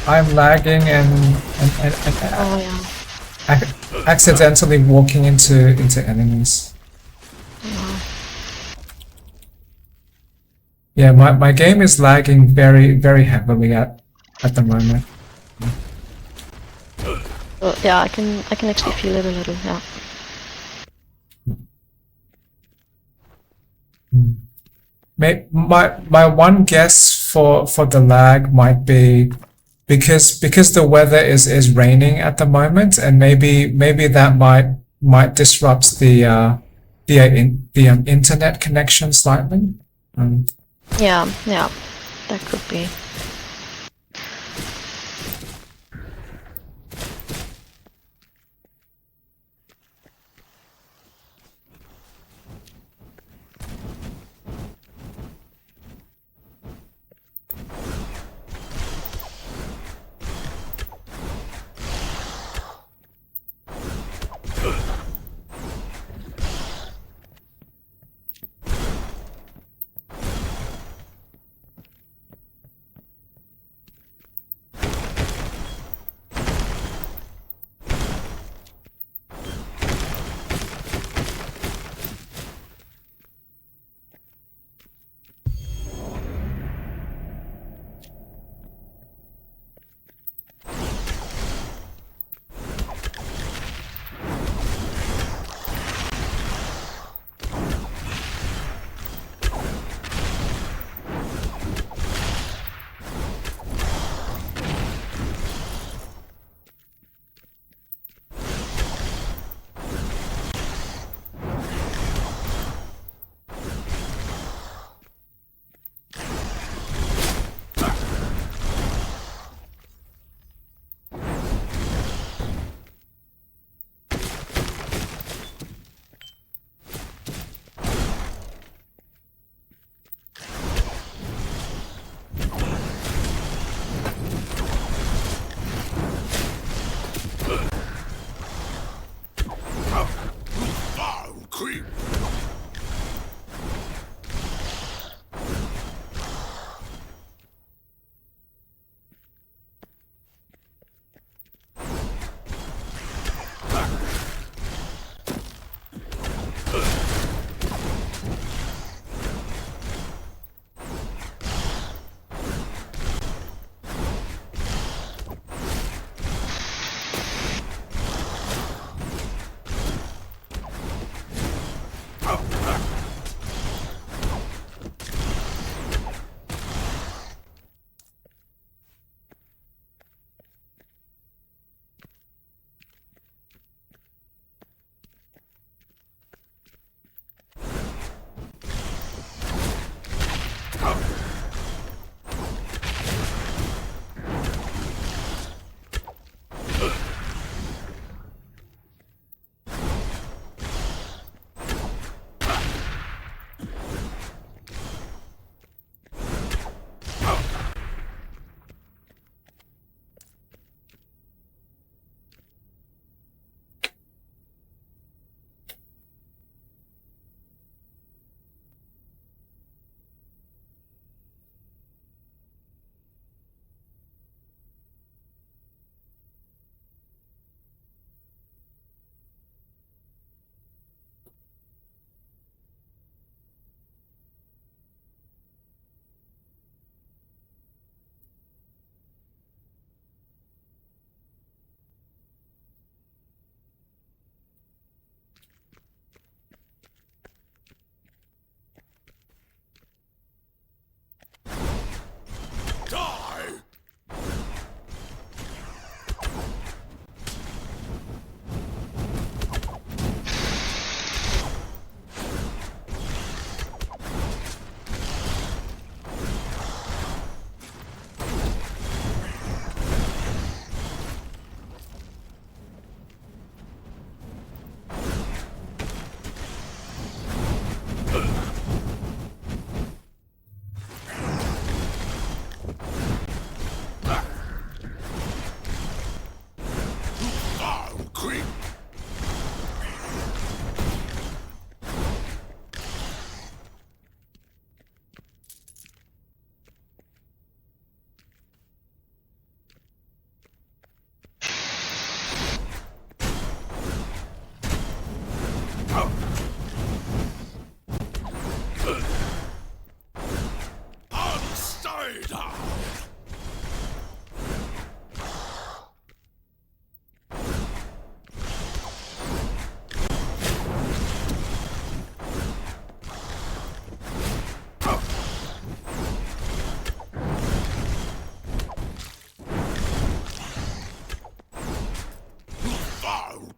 Speaker 1: I'm lagging and
Speaker 2: Oh yeah.
Speaker 1: accidentally walking into enemies. Yeah, my game is lagging very heavily at the moment.
Speaker 2: Well, yeah, I can actually feel it a little. Yeah.
Speaker 1: My one guess for the lag might be because the weather is raining at the moment, and maybe that might disrupt the internet connection slightly. Um,
Speaker 2: Yeah, yeah. That could be.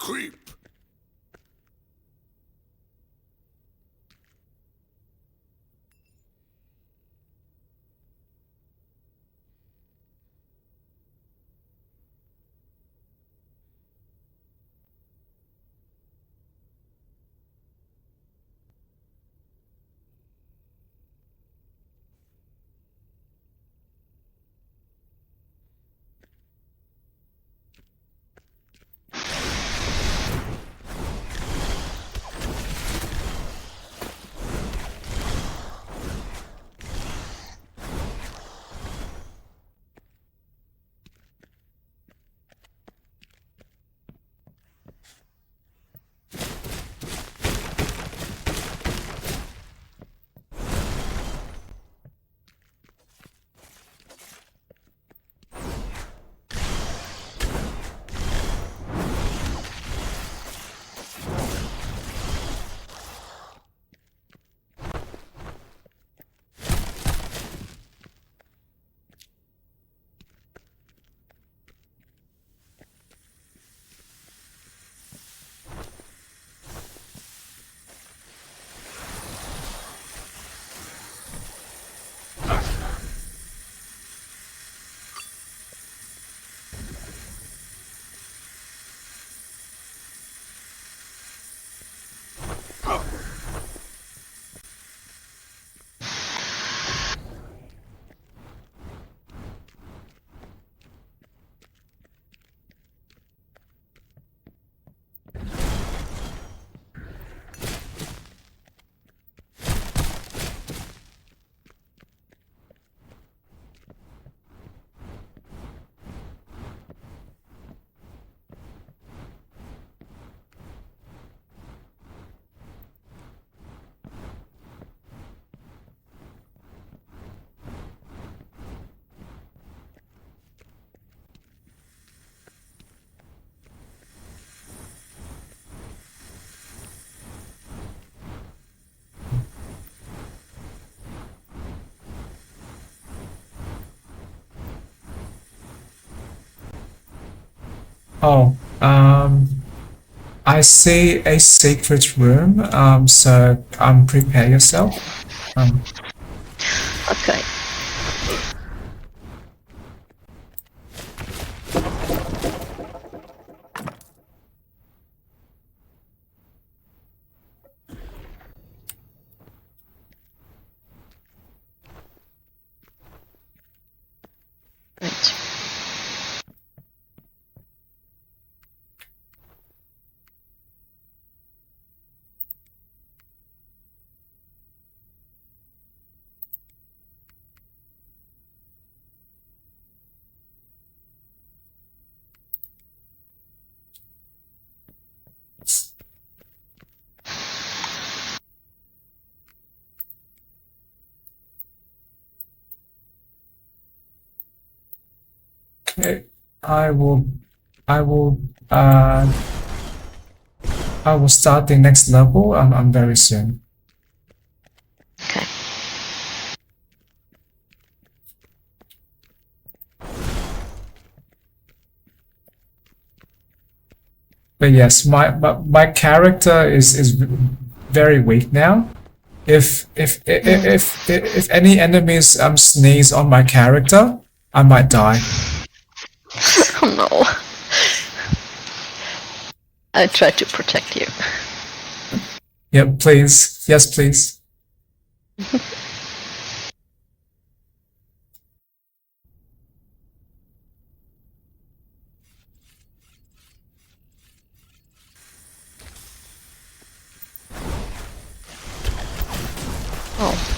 Speaker 3: creep.
Speaker 1: Oh, I see a secret room. So prepare yourself.
Speaker 2: Okay. Right.
Speaker 1: Okay, I will, I will, uh, I will start the next level. Very soon.
Speaker 2: Okay.
Speaker 1: But yes, my character is very weak now. If any enemies sneeze on my character, I might die.
Speaker 2: Oh no. I try to protect you.
Speaker 1: Yep, please. Yes, please.
Speaker 2: Oh.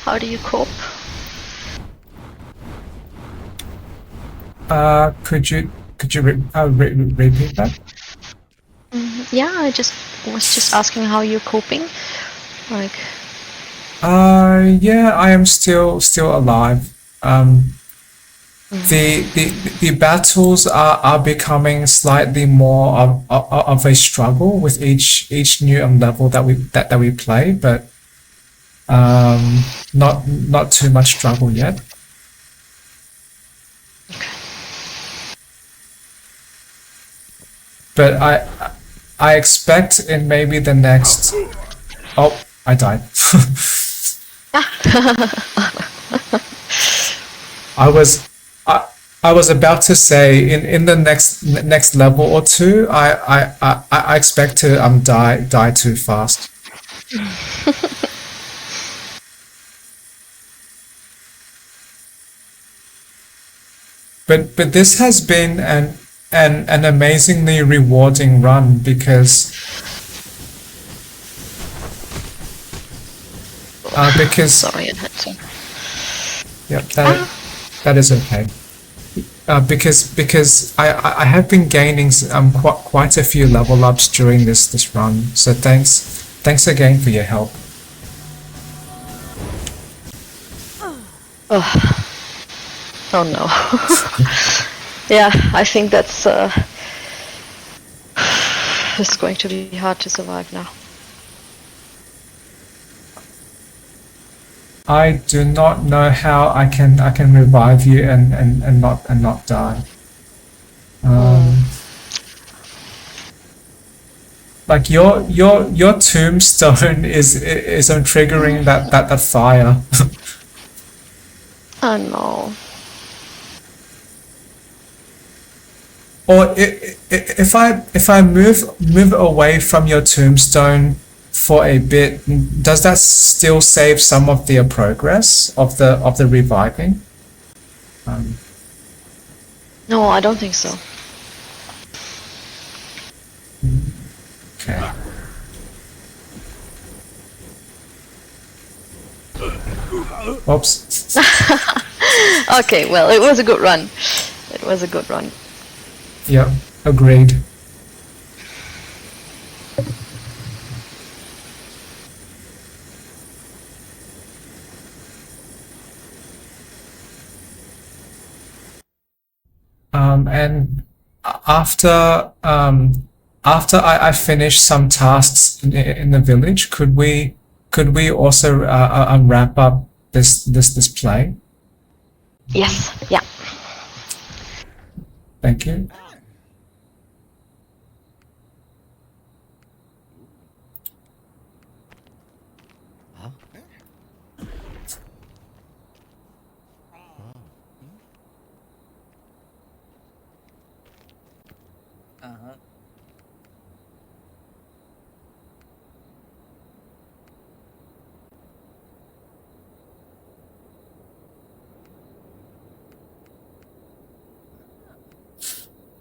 Speaker 2: How do you cope?
Speaker 1: Could you repeat that?
Speaker 2: Yeah, I just was just asking how you're coping. Like,
Speaker 1: Yeah, I am still alive. The battles are becoming slightly more of a struggle with each new level that we play, but not too much struggle yet. But I expect in maybe the next. Oh, I died. I was I was about to say in the next level or two, I expect to die too fast. But this has been an amazingly rewarding run because
Speaker 2: sorry, I had to.
Speaker 1: yep, that is okay. Because I have been gaining quite a few level ups during this run. So thanks again for your help.
Speaker 2: Oh no. Yeah, I think that's it's going to be hard to survive now.
Speaker 1: I do not know how I can revive you and not die. Like your tombstone is on triggering that fire.
Speaker 2: Oh no.
Speaker 1: Or if I move away from your tombstone for a bit, does that still save some of the progress of the reviving?
Speaker 2: No, I don't think so.
Speaker 1: Okay. Oops.
Speaker 2: Okay, well, it was a good run. It was a good run.
Speaker 1: Yeah, agreed. And after I finish some tasks in the village, could we also wrap up this play?
Speaker 2: Yes, yeah.
Speaker 1: Thank you.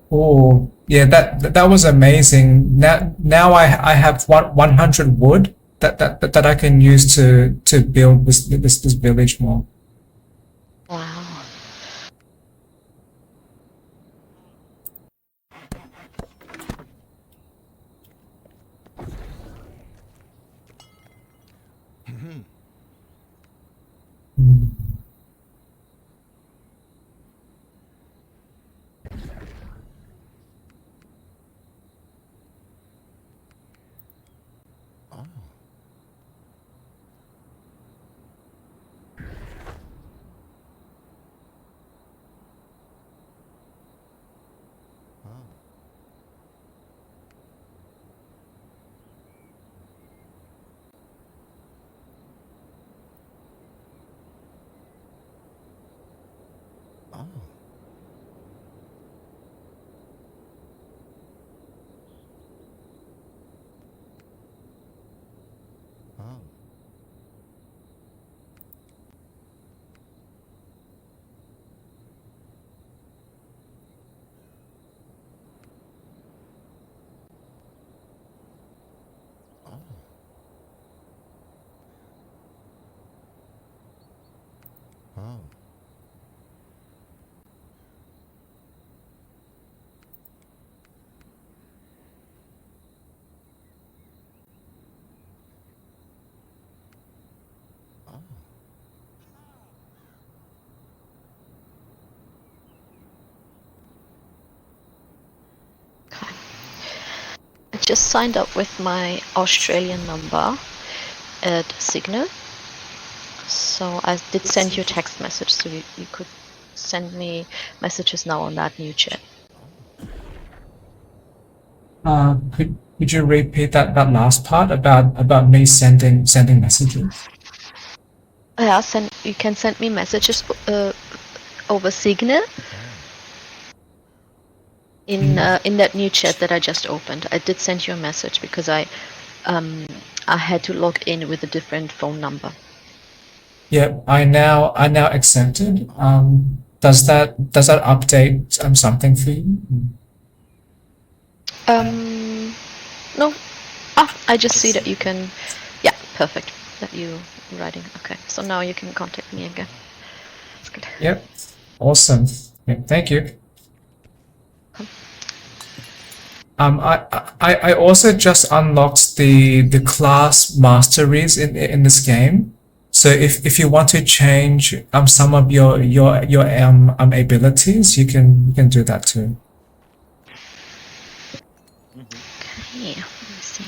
Speaker 1: Oh, yeah, that was amazing. Now I have 100 wood that I can use to build this village more.
Speaker 2: Wow. just signed up with my Australian number at Signal. So I did send you a text message, so you could send me messages now on that new chat.
Speaker 1: Could you repeat that last part about me sending messages?
Speaker 2: Yeah, you can send me messages over Signal in that new chat that I just opened. I did send you a message because I had to log in with a different phone number.
Speaker 1: Yeah, I now accepted. Does that update something for you?
Speaker 2: No. I just see that you can. Yeah, perfect. That you writing. Okay, so now you can contact me again. That's good.
Speaker 1: Yep. Awesome. Yeah, thank you. I also just unlocked the class masteries in this game. So if you want to change some of your abilities, you can do that too.
Speaker 2: Okay, let me see.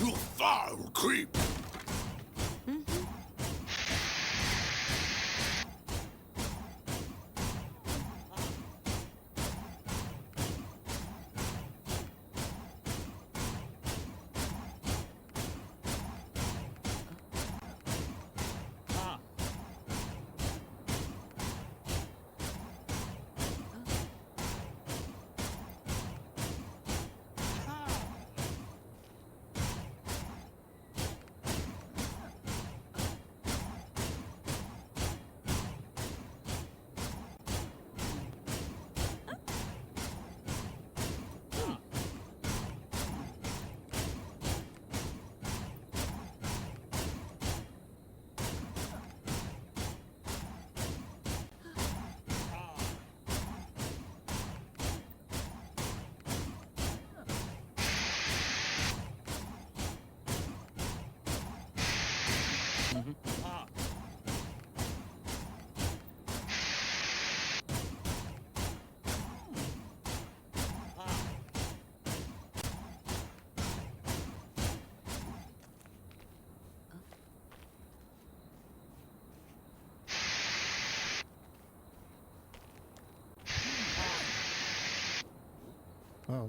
Speaker 3: You foul creep! Oh.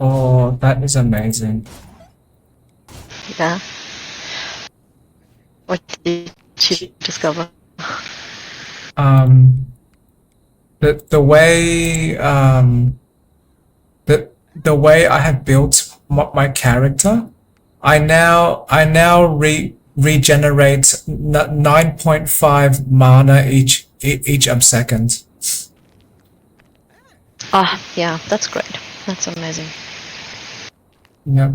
Speaker 1: Oh, that is amazing.
Speaker 2: Yeah. What did you discover?
Speaker 1: Um, the way the way I have built my character, I now regenerate 9.5 mana each second.
Speaker 2: Ah, yeah, that's great. That's amazing.
Speaker 1: Yeah.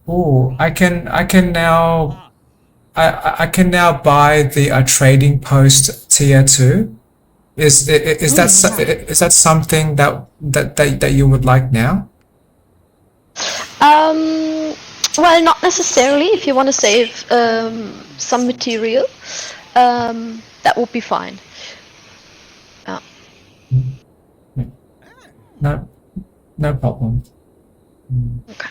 Speaker 1: Oh, I can now I can now buy the trading post tier two. Is that is that something that you would like now?
Speaker 2: Um, well, not necessarily. If you want to save some material, that would be fine.
Speaker 1: No, no problem.
Speaker 2: Okay.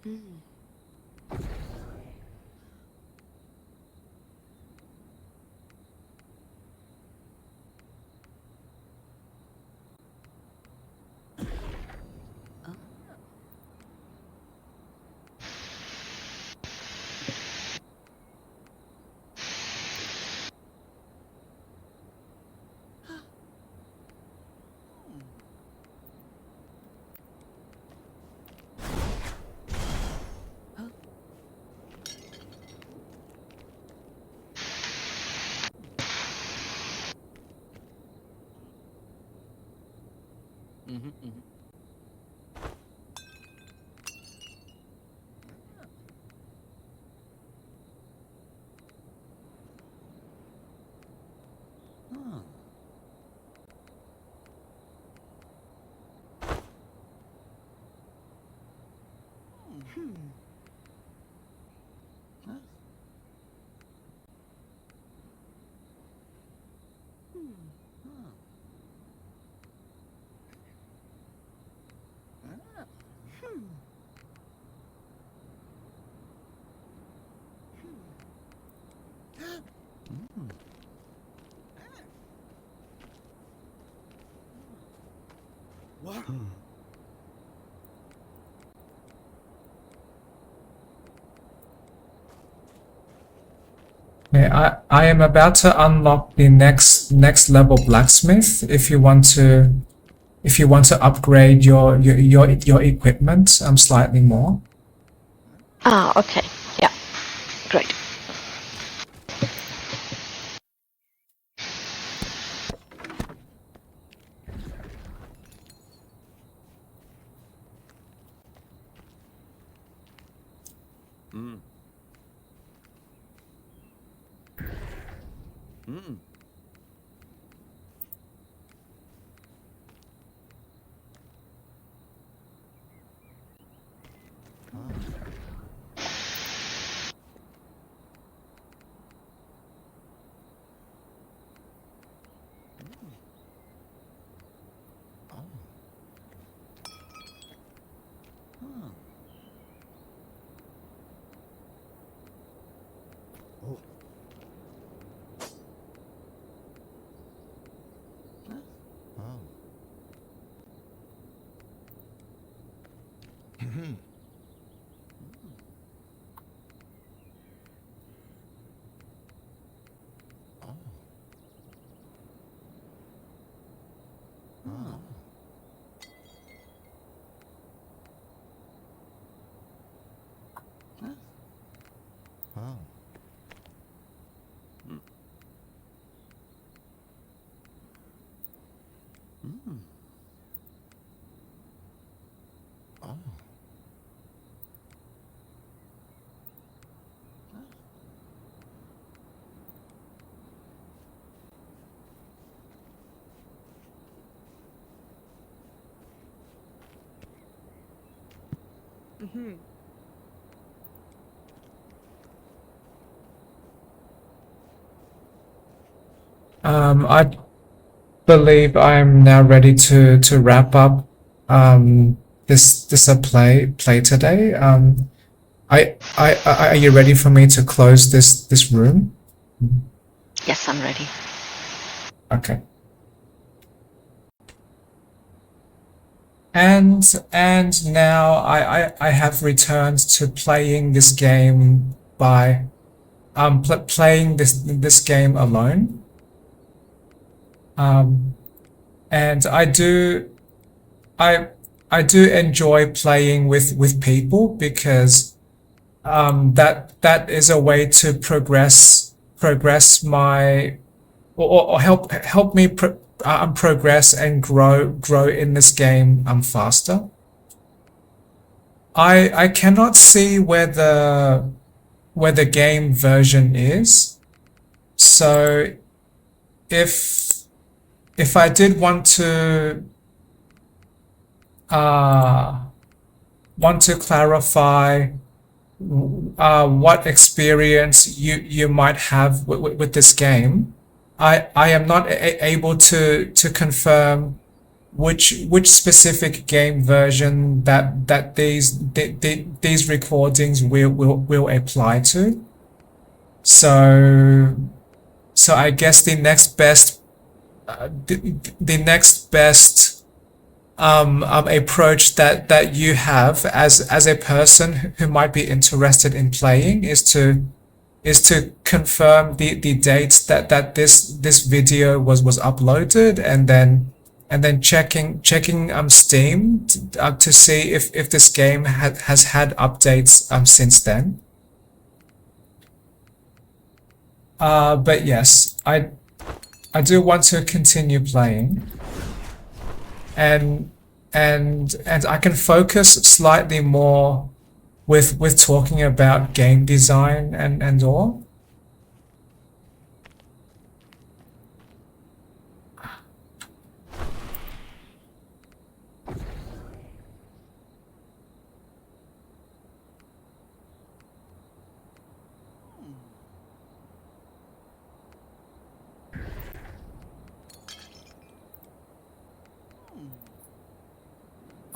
Speaker 1: Okay, I am about to unlock the next level blacksmith. If you want to upgrade your equipment slightly more.
Speaker 2: Ah, okay. Yeah, great.
Speaker 1: I believe I'm now ready to wrap up this play today. Are you ready for me to close this room?
Speaker 2: Yes, I'm ready.
Speaker 1: Okay. And now I have returned to playing this game by playing this game alone. And I do enjoy playing with people because that is a way to progress my or help me progress and grow in this game faster. I cannot see where the game version is, so if I did want to clarify what experience you might have with this game, I am not able to confirm which specific game version that these recordings will apply to. So I guess the next best approach that you have as a person who might be interested in playing is to confirm the dates that this video was uploaded, and then checking Steam to see if this game has had updates since then. But yes, I do want to continue playing, and I can focus slightly more with talking about game design and all.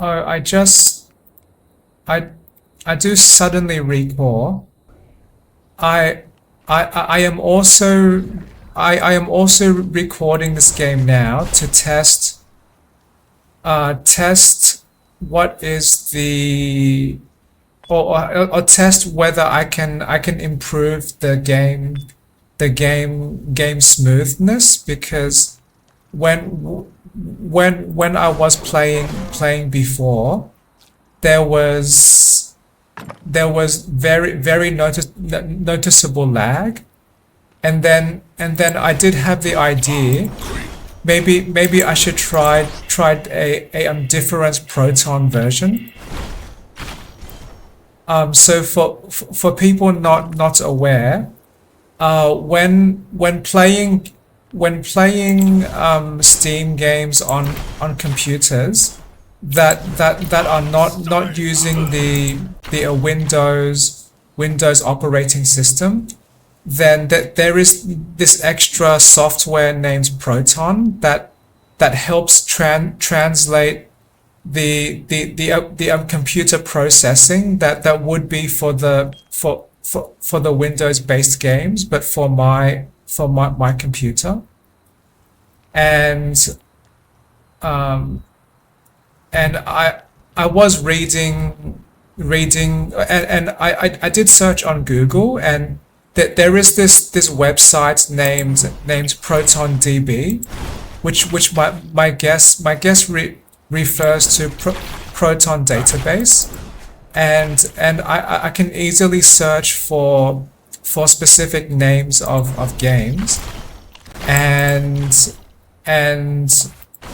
Speaker 1: Oh, I do suddenly recall. I am also recording this game now to test what is the or test whether I can improve the game smoothness, because when I was playing before, there was very noticeable lag, and then I did have the idea, maybe I should try a different Proton version. So for people not aware, when playing Steam games on computers that are not using the Windows operating system, then there is this extra software named Proton that helps translate the computer processing that would be for the Windows based games, but for my computer. And I was reading and I did search on Google, and that there is this website named ProtonDB, which my guess refers to Proton database, and I can easily search for specific names of games, and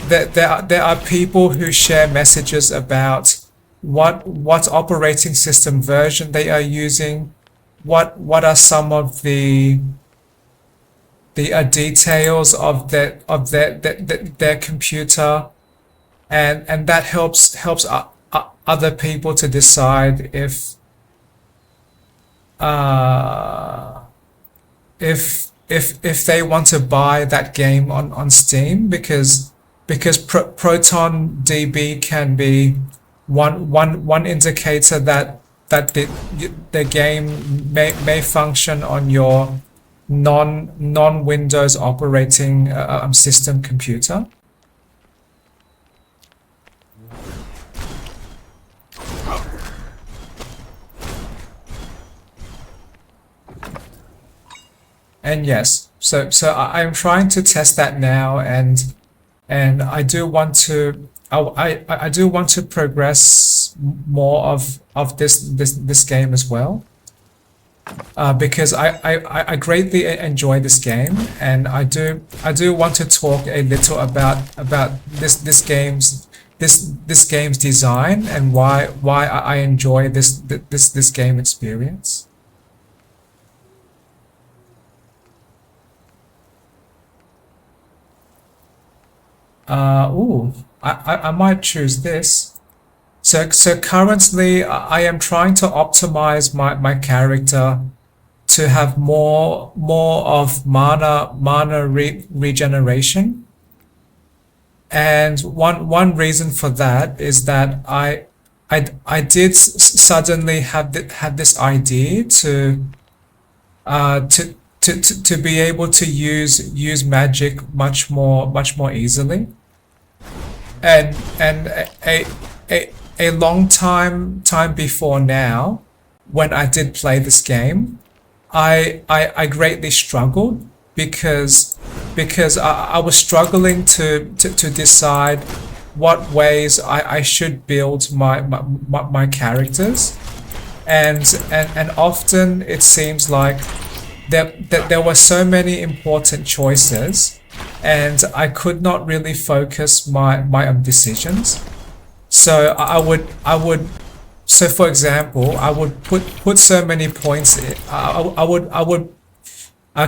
Speaker 1: there are people who share messages about what operating system version they are using, what are some of the details of their computer, and that helps other people to decide if they want to buy that game on Steam, because Proton DB can be one indicator that the game may function on your non Windows operating system computer. And yes, so I'm trying to test that now, and I do want to I do want to progress more of this game as well, because I greatly enjoy this game, and I do want to talk a little about this game's design, and why I enjoy this game experience. I might choose this. So currently I am trying to optimize my character to have more of mana regeneration, and one reason for that is that I did suddenly have this idea to be able to use magic much more easily, and a long time before now, when I did play this game, I greatly struggled because I was struggling to decide what ways I should build my characters, and often it seems like that there were so many important choices, and I could not really focus my decisions. So I would so for example, I would put so many points in, I would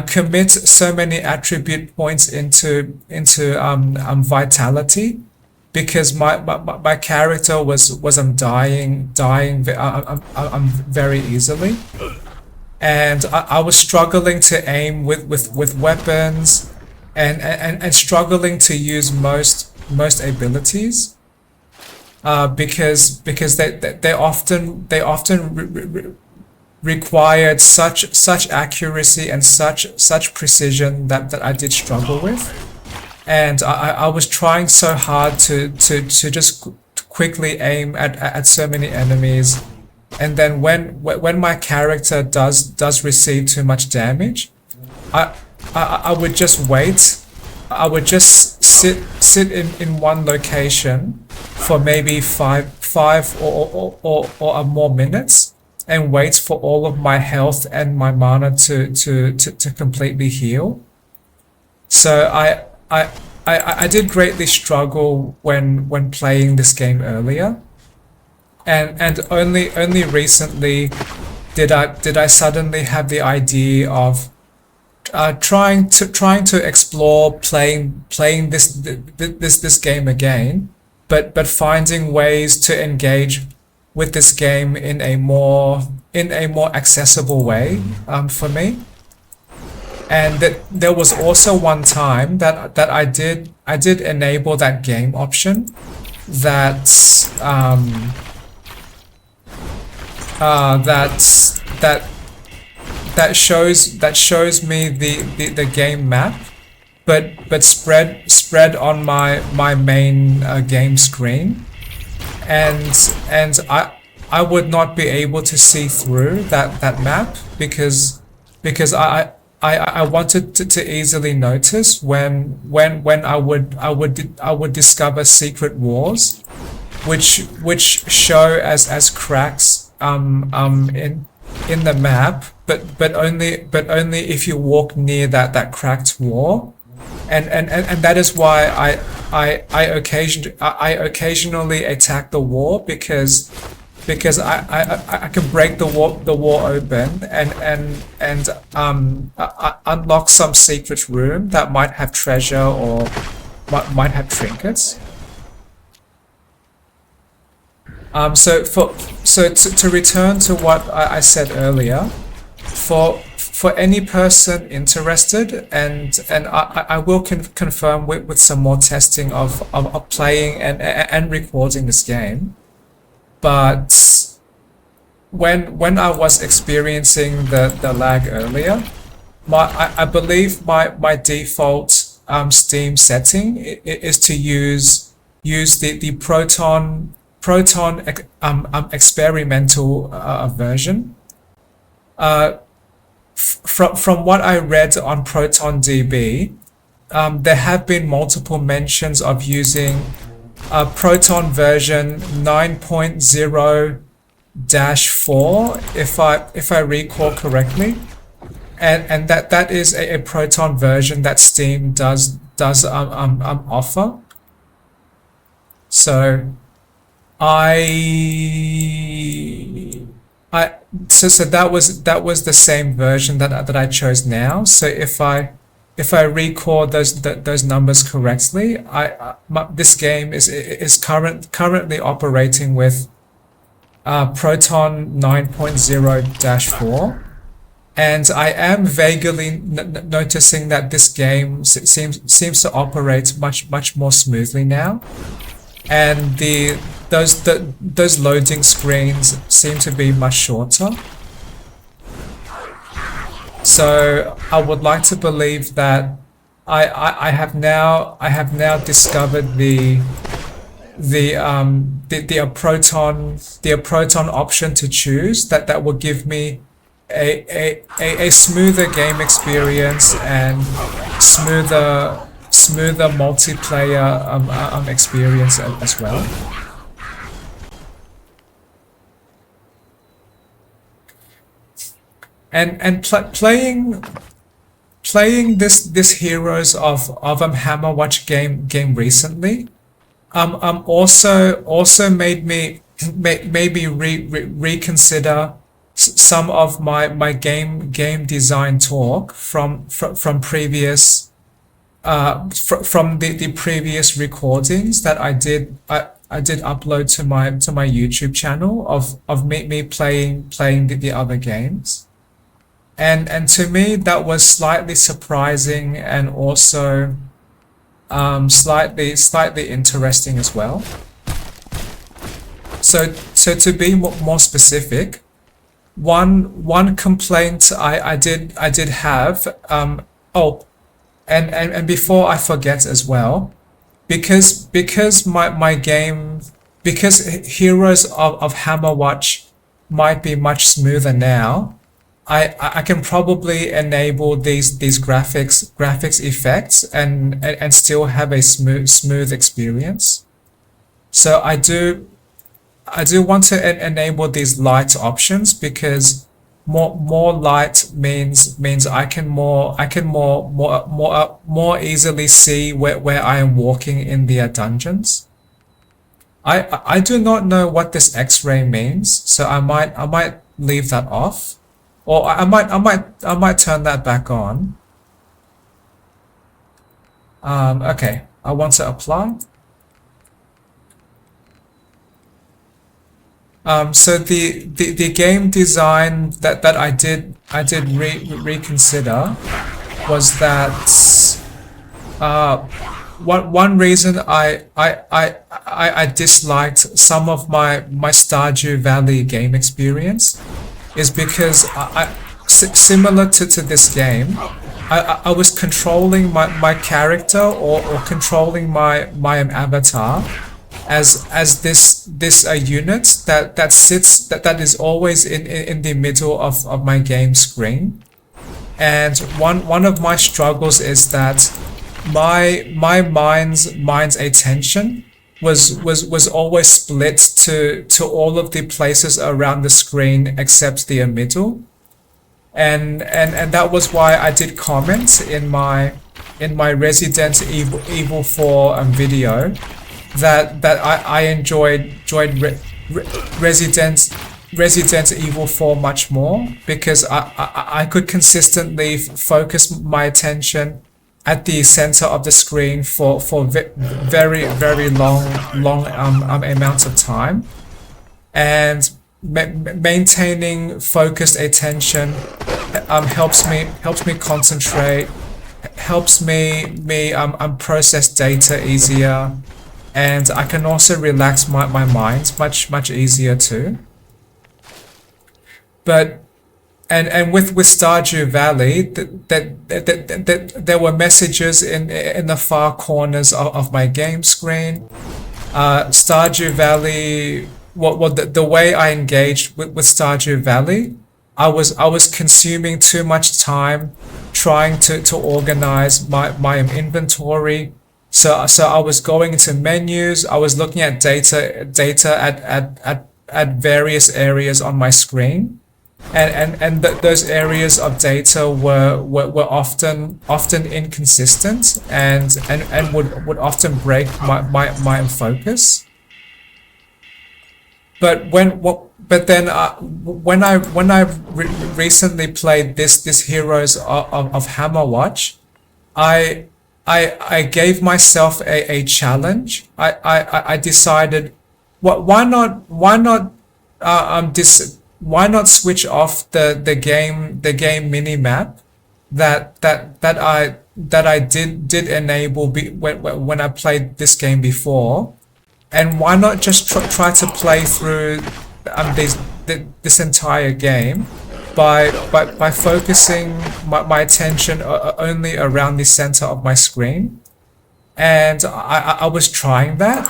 Speaker 1: commit so many attribute points into vitality, because my character was dying very easily, and I was struggling to aim with weapons, and struggling to use most abilities, because they often required such accuracy and such precision that I did struggle with, and I was trying so hard to just quickly aim at so many enemies, and then when my character does receive too much damage, I would just wait. I would just sit in one location for maybe five or more minutes, and wait for all of my health and my mana to completely heal. So I did greatly struggle when playing this game earlier, and only recently did I suddenly have the idea of trying to explore playing this game again, but finding ways to engage with this game in a more accessible way for me. And that there was also one time that I did enable that game option that shows me the game map, but spread on my main game screen, and I would not be able to see through that map, because I wanted to easily notice when I would discover secret walls, which show as cracks in the map, but only if you walk near that cracked wall, and that is why I occasionally attack the wall, because I can break the wall open and unlock some secret room that might have treasure or might have trinkets. So to return to what I said earlier, for any person interested, and I will confirm with some more testing of playing and recording this game, but when I was experiencing the lag earlier, I believe my default Steam setting is to use the Proton experimental version. From what I read on ProtonDB, there have been multiple mentions of using Proton version 9.0-4, if I recall correctly, and that is a Proton version that Steam does offer. So so that was the same version that I chose now. So if I record those numbers correctly, this game is currently operating with Proton 9.0-4, and I am vaguely noticing that this game seems to operate much more smoothly now, and those loading screens seem to be much shorter. So I would like to believe that I have now discovered the proton option to choose that will give me a smoother game experience and smoother multiplayer experience as well. And playing this Heroes of Hammerwatch game recently also made me reconsider some of my game design talk from previous from the previous recordings that I did upload to my YouTube channel of me playing the other games. And to me that was slightly surprising and also slightly interesting as well. So to be more specific, one complaint I did have, and before I forget as well, because my game, because Heroes of Hammerwatch might be much smoother now, I can probably enable these graphics effects and still have a smooth experience. So I do want to enable these light options, because more light means I can more easily see where I am walking in the dungeons. I do not know what this X-ray means, so I might leave that off. Or I might turn that back on. Okay, I want to apply. So the game design that I did reconsider was that one reason I disliked some of my Stardew Valley game experience is because similar to this game, I was controlling my character or controlling my avatar as this unit that is always in the middle of my game screen. And one of my struggles is that my mind's attention was always split to all of the places around the screen except the middle, and that was why I did comment in my Resident Evil 4 video that I enjoyed Resident Evil 4 much more, because I could consistently focus my attention at the center of the screen for very long amounts of time, and maintaining focused attention helps me concentrate, helps me process data easier, and I can also relax my mind much easier too. But and with Stardew Valley, that there were messages in the far corners of my game screen. Stardew Valley, the way I engaged with Stardew Valley, I was consuming too much time trying to organize my inventory. So I was going into menus, I was looking at data at various areas on my screen. And those areas of data were often inconsistent and would often break my focus. But when I recently played this Heroes of Hammerwatch, I gave myself a challenge. I decided, why not switch off the game mini map that I did enable when I played this game before, and why not just try to play through this entire game by focusing my attention only around the center of my screen. And I was trying that,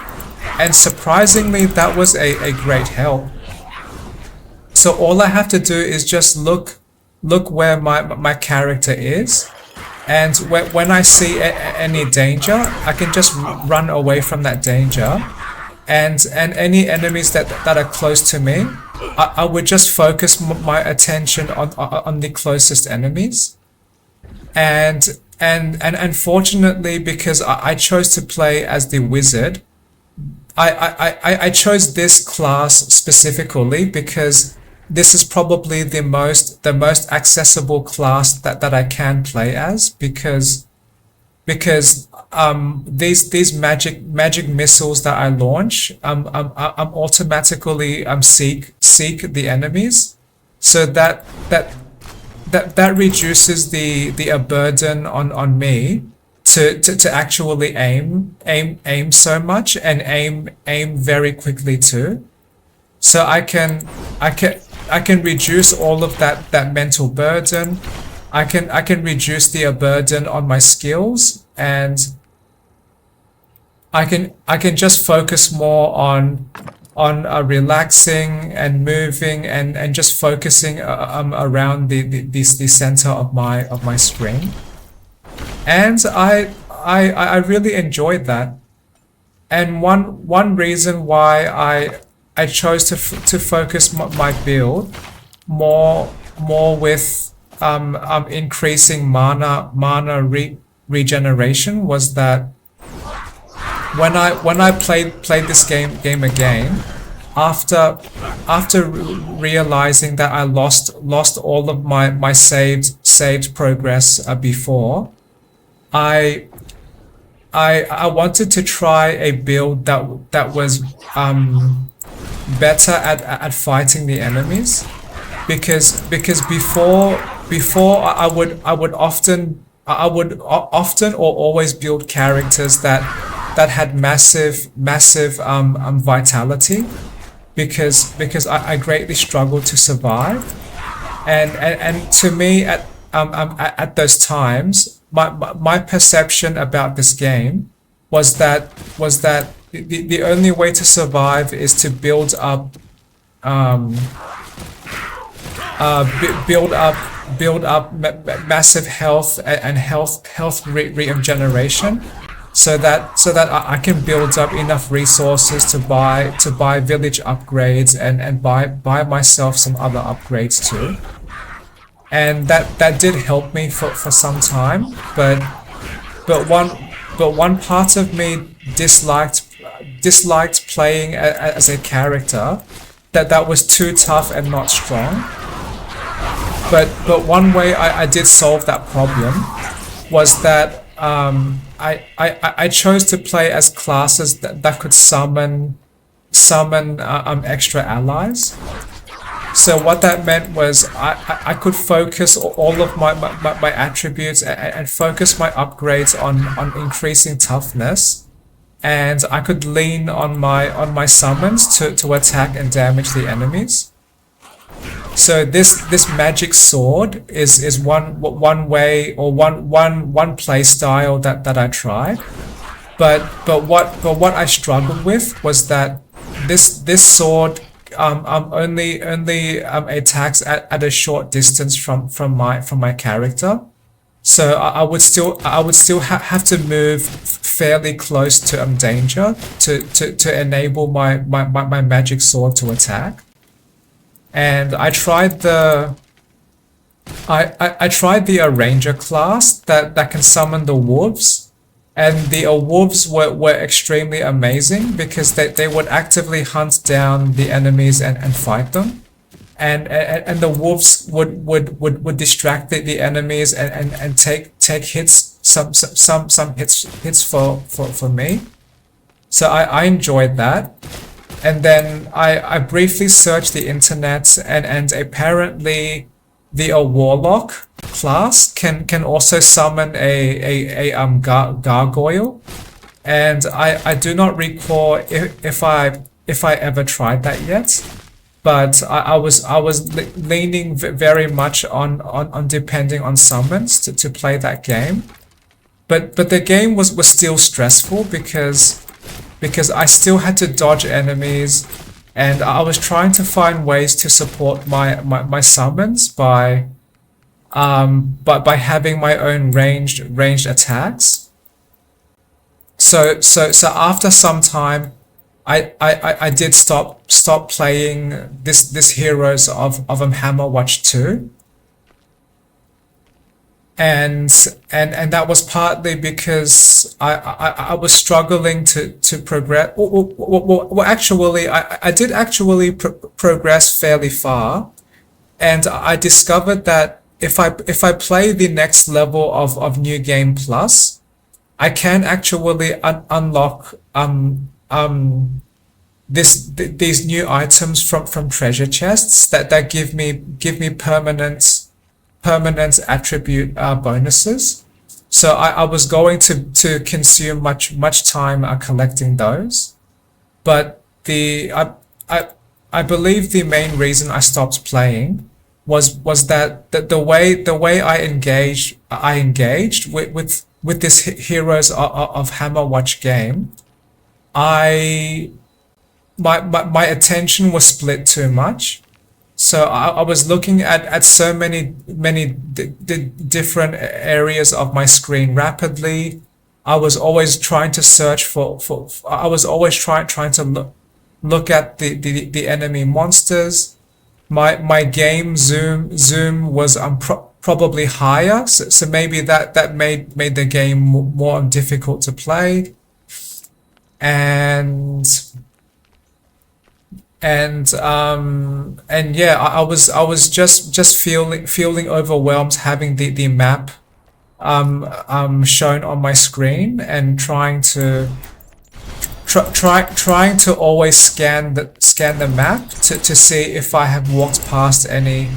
Speaker 1: and surprisingly that was a great help. So all I have to do is just look where my character is, and when I see any danger, I can just run away from that danger, and any enemies that are close to me, I would just focus my attention on the closest enemies. And unfortunately, because I chose to play as the wizard, I chose this class specifically because this is probably the most accessible class that I can play as, because these magic missiles that I launch, I'm automatically seek the enemies, so that reduces the burden on me to actually aim so much, and aim very quickly too. So I can reduce all of that mental burden. I can reduce the burden on my skills, and I can just focus more on relaxing and moving, and just focusing around the center of my screen. And I really enjoyed that. And one reason why I chose to focus my build more with increasing mana regeneration was that when I played this game again, after realizing that I lost all of my saved progress before, I wanted to try a build that was better at fighting the enemies, because before I would often or always build characters that had massive vitality, because I greatly struggled to survive, and to me at those times, my perception about this game was that the only way to survive is to build up massive health and health regeneration, so that I can build up enough resources to buy village upgrades, and buy myself some other upgrades too. And that did help me for some time, but one part of me disliked playing as a character that was too tough and not strong. But one way I did solve that problem was that I chose to play as classes that could summon extra allies. So what that meant was I could focus all of my attributes and focus my upgrades on increasing toughness, and I could lean on my summons to attack and damage the enemies. So this magic sword is one way, or one play style that I tried. But what I struggled with was that this sword only attacks at a short distance from my character. So I would still have to move fairly close to danger to enable my magic sword to attack. And I tried the Ranger class that can summon the wolves, and the wolves were extremely amazing because they would actively hunt down the enemies and fight them, and the wolves would distract the enemies and take hits, some hits for me. So I enjoyed that. and then I briefly searched the internet, and apparently the Warlock class can also summon a gargoyle, and I do not recall if I ever tried that yet, but I was leaning very much on depending on summons to play that game, but the game was still stressful because I still had to dodge enemies, and I was trying to find ways to support my summons by having my own ranged attacks. So after some time, I did stop playing this Heroes of Hammerwatch 2. And that was partly because I was struggling to progress. Well, actually, I did actually progress fairly far, and I discovered that if I play the next level of New Game Plus, I can actually unlock these new items from treasure chests that give me permanent attribute bonuses. So I was going to consume much time collecting those, but I believe the main reason I stopped playing was that the way I engaged with this Heroes of Hammerwatch game, my attention was split too much. So I was looking at so many different areas of my screen rapidly. I was always trying to search I was always trying to look at the enemy monsters. My game zoom was probably higher, so maybe that made the game more difficult to play. And yeah, I was just feeling overwhelmed having the map shown on my screen, and trying to always scan the map to see if I have walked past any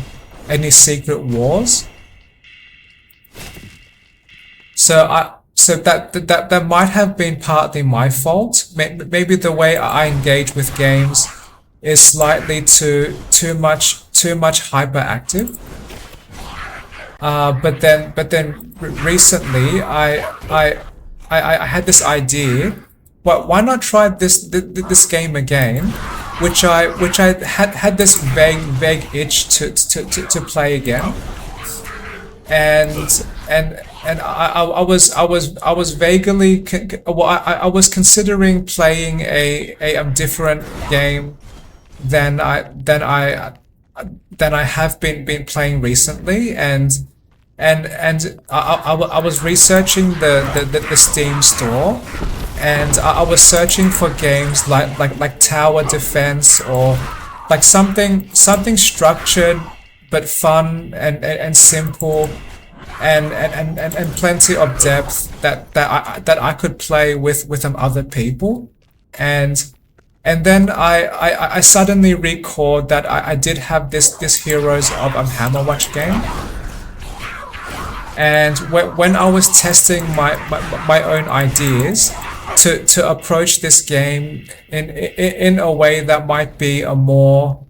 Speaker 1: secret wars. So that might have been partly my fault. Maybe the way I engage with games is slightly too much hyperactive. But then recently I had this idea. Well, why not try this game again? Which I had this vague itch to play again. And I was vaguely I was considering playing a different game than I have been playing recently, and I was researching the Steam store, and I was searching for games like tower defense, or like something structured but fun and simple, and plenty of depth that I could play with other people. And then I suddenly recalled that I did have this Heroes of Hammerwatch game, and when I was testing my own ideas to approach this game in a way that might be a more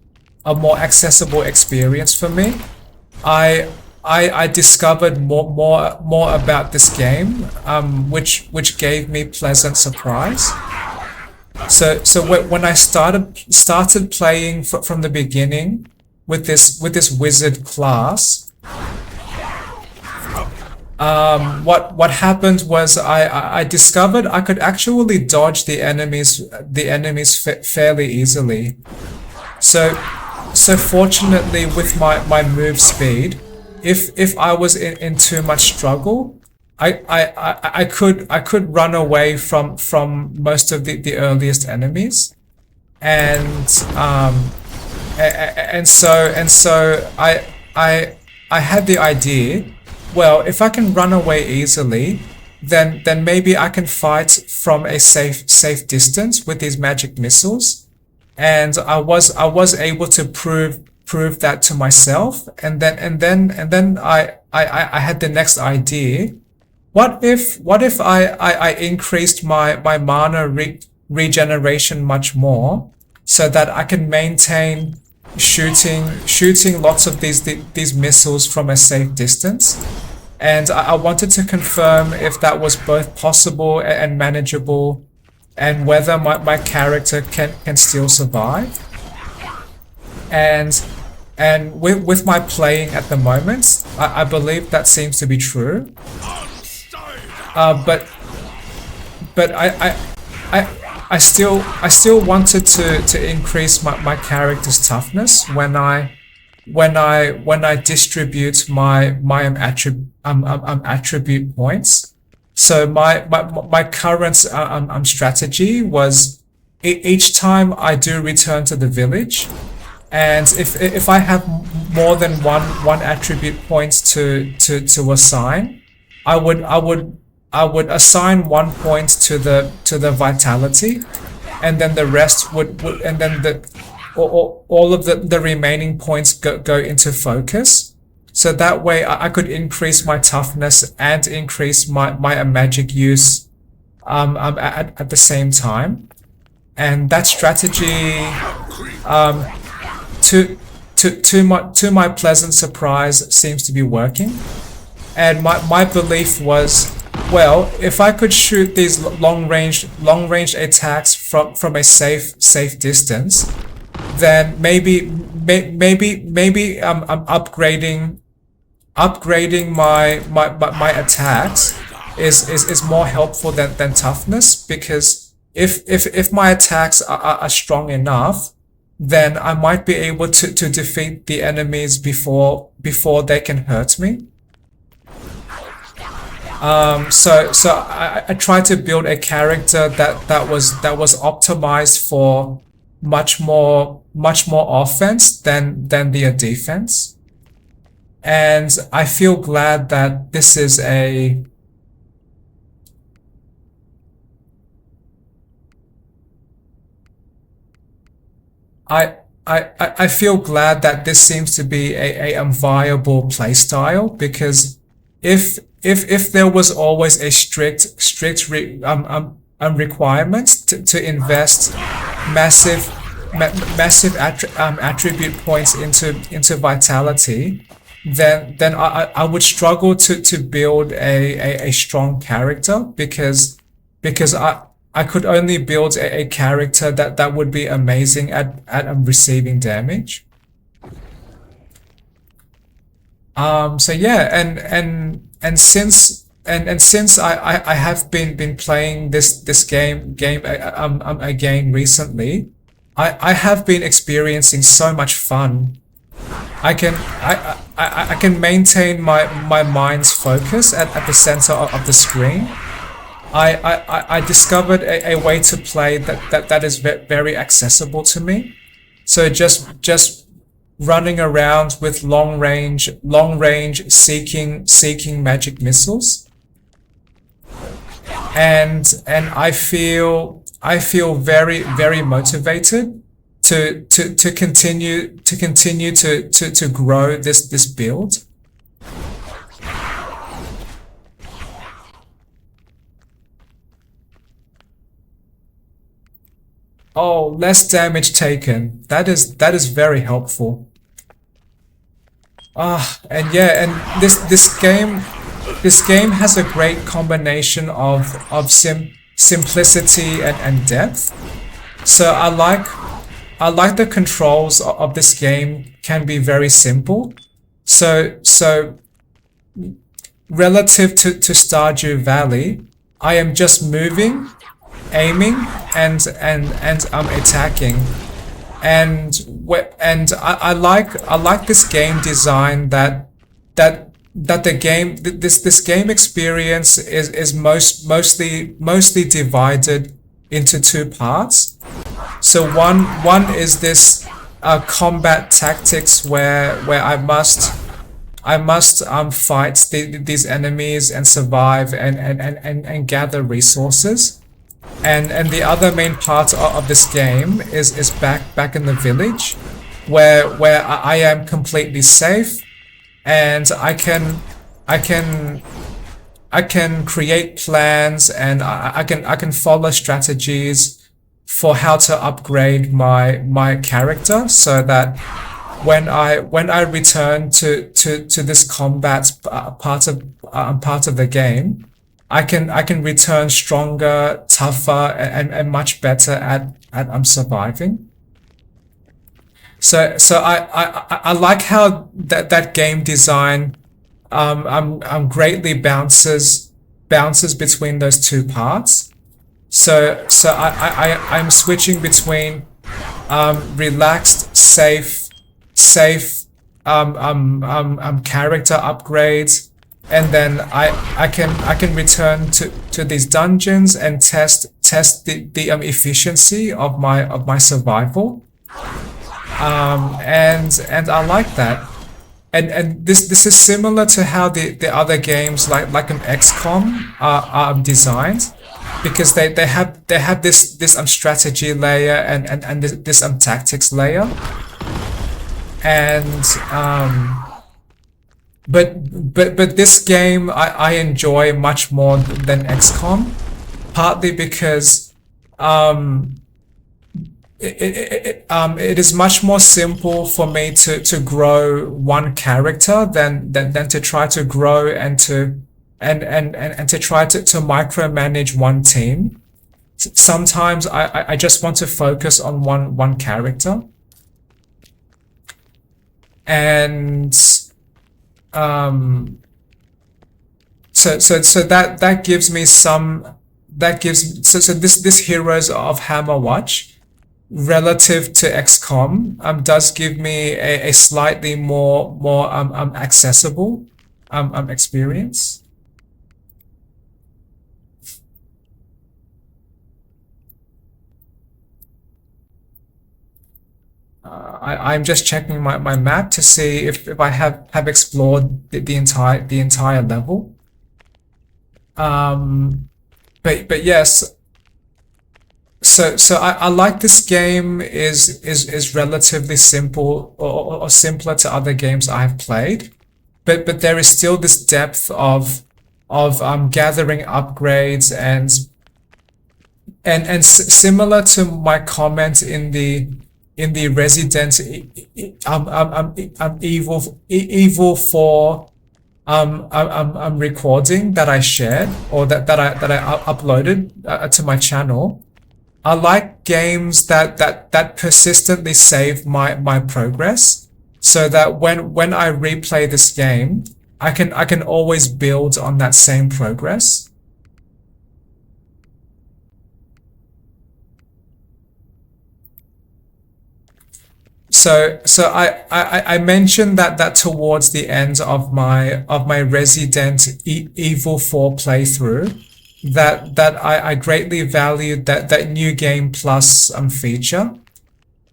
Speaker 1: accessible experience for me, I discovered more about this game, which gave me pleasant surprise. So when I started playing from the beginning with this wizard class, what happened was I discovered I could actually dodge the enemies fairly easily. So fortunately, with my move speed, if I was in too much struggle, I could run away from most of the earliest enemies, and so I had the idea, well, if I can run away easily, then maybe I can fight from a safe distance with these magic missiles, and I was able to prove that to myself, and then I had the next idea. What if I increased my mana regeneration much more, so that I can maintain shooting lots of these missiles from a safe distance? And I wanted to confirm if that was both possible and manageable, and whether my character can still survive. And with my playing at the moment, I believe that seems to be true. But I still wanted to increase my character's toughness when I distribute my attribute points. So my current strategy was, each time I do return to the village, and if I have more than one attribute points to assign, I would assign 1 point to the vitality, and then the rest would and then all of the remaining points go into focus. So that way I could increase my toughness and increase my magic use at the same time. And that strategy, to my pleasant surprise, seems to be working. And my belief was, well, if I could shoot these long range attacks from a safe distance, then maybe I'm upgrading my attacks is more helpful than toughness, because if my attacks are strong enough, then I might be able to defeat the enemies before they can hurt me. So I tried to build a character that was optimized for much more offense than the defense. And I feel glad that this is a I feel glad that this seems to be a viable playstyle, because if there was always a strict requirement to invest massive attribute points into vitality, then I would struggle to build a strong character, because I could only build a character that would be amazing at receiving damage. So yeah, and since I have been playing this game again recently, I have been experiencing so much fun. I can maintain my mind's focus at the center of the screen. I discovered a way to play that is very accessible to me. So just running around with long range seeking magic missiles, and I feel very motivated to continue to grow this build. Oh, less damage taken. That is very helpful. And yeah, and this game has a great combination of simplicity and depth. So I like the controls of this game can be very simple. So relative to Stardew Valley, I am just moving, aiming, and attacking. And I like this game design that the game this game experience is mostly divided into two parts. So one is this combat tactics where I must fight these enemies and survive and gather resources. and the other main part of this game is back in the village, where I am completely safe, and I can create plans, and I can follow strategies for how to upgrade my character, so that when I return to this combat part of the game, I can return stronger, tougher, and much better at surviving. So I like how that game design greatly bounces between those two parts. So I'm switching between relaxed, safe character upgrades, and then I can return to these dungeons and test the efficiency of my survival. And I like that. And this is similar to how the other games like an XCOM are designed, because they have this strategy layer and this tactics layer. And but this game I enjoy much more than XCOM, partly because it is much more simple for me to grow one character than to try to grow and to try to micromanage one team. Sometimes I just want to focus on one character. And so that gives me this Heroes of Hammerwatch, relative to XCOM, does give me a slightly more accessible experience. I'm just checking my map to see if I have explored the entire level. But yes. So I like this game is relatively simple, or simpler to other games I have played, but there is still this depth of gathering upgrades, and similar to my comment in the Resident Evil 4 recording that I shared, or that I uploaded to my channel. I like games that persistently save my progress, so that when I replay this game, I can always build on that same progress. So I mentioned that towards the end of my Resident Evil 4 playthrough, that I greatly valued that new game plus feature,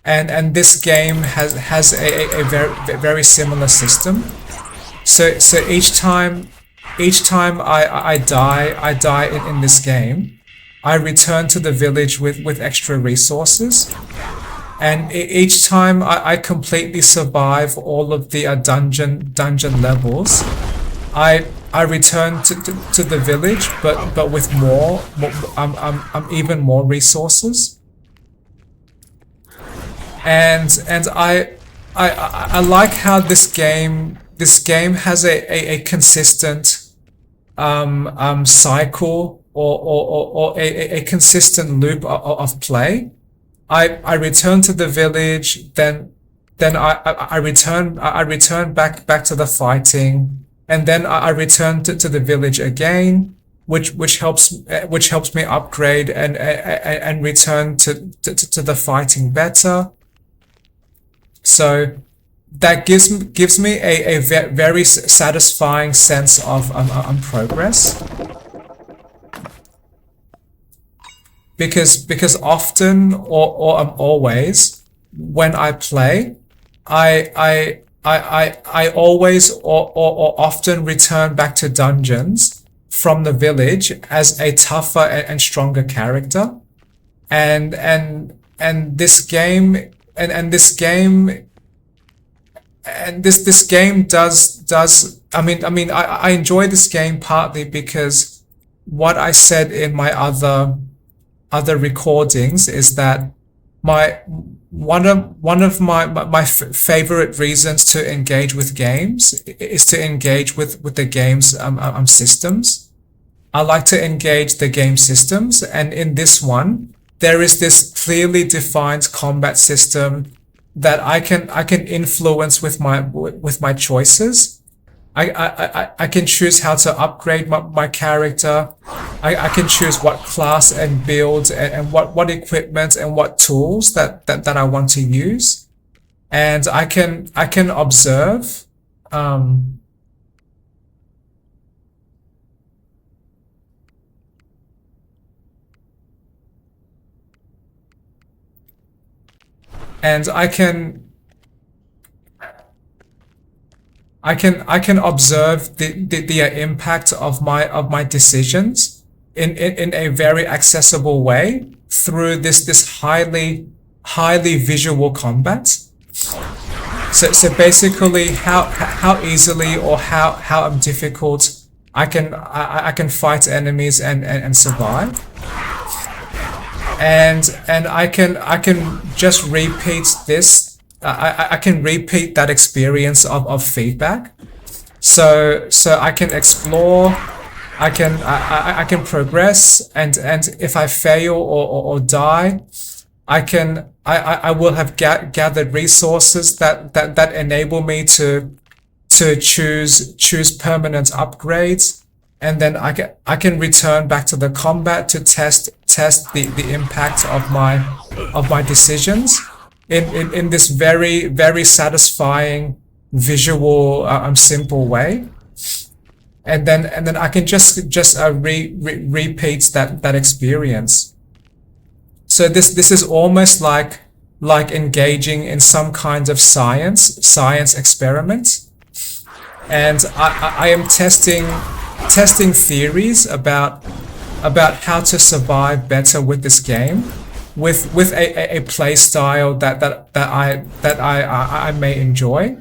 Speaker 1: and this game has a very similar system. So each time I die in this game, I return to the village with extra resources. And each time I completely survive all of the dungeon levels, I return to the village, but with more even more resources. And I like how this game has a consistent cycle, or a consistent loop of play. I return to the village, then I return back to the fighting, and then I return to the village again, which helps me upgrade and return to the fighting better. So that gives me a very satisfying sense of progress. Because often, or always, when I play, I always or often return back to dungeons from the village as a tougher and stronger character, and this game and this game and this game does I enjoy this game partly because what I said in my other recordings is that one of my favorite reasons to engage with games is to engage with the game's systems. I like to engage the game systems, and in this one there is this clearly defined combat system that I can influence with my choices. I can choose how to upgrade my character. I can choose what class and build and what equipment and what tools that I want to use. And I can observe and I can observe the impact of my decisions in a very accessible way through this highly visual combat. So basically how easily or how difficult I can fight enemies and survive. And I can just repeat this. I can repeat that experience of feedback. So I can explore, I can progress, and if I fail or die, I will have gathered resources that enable me to choose permanent upgrades, and then I can return back to the combat to test the impact of my decisions in this very satisfying visual simple way. And then I can just repeat that experience. So this is almost like engaging in some kind of science experiment. And I am testing theories about how to survive better with this game, with a play style that I may enjoy.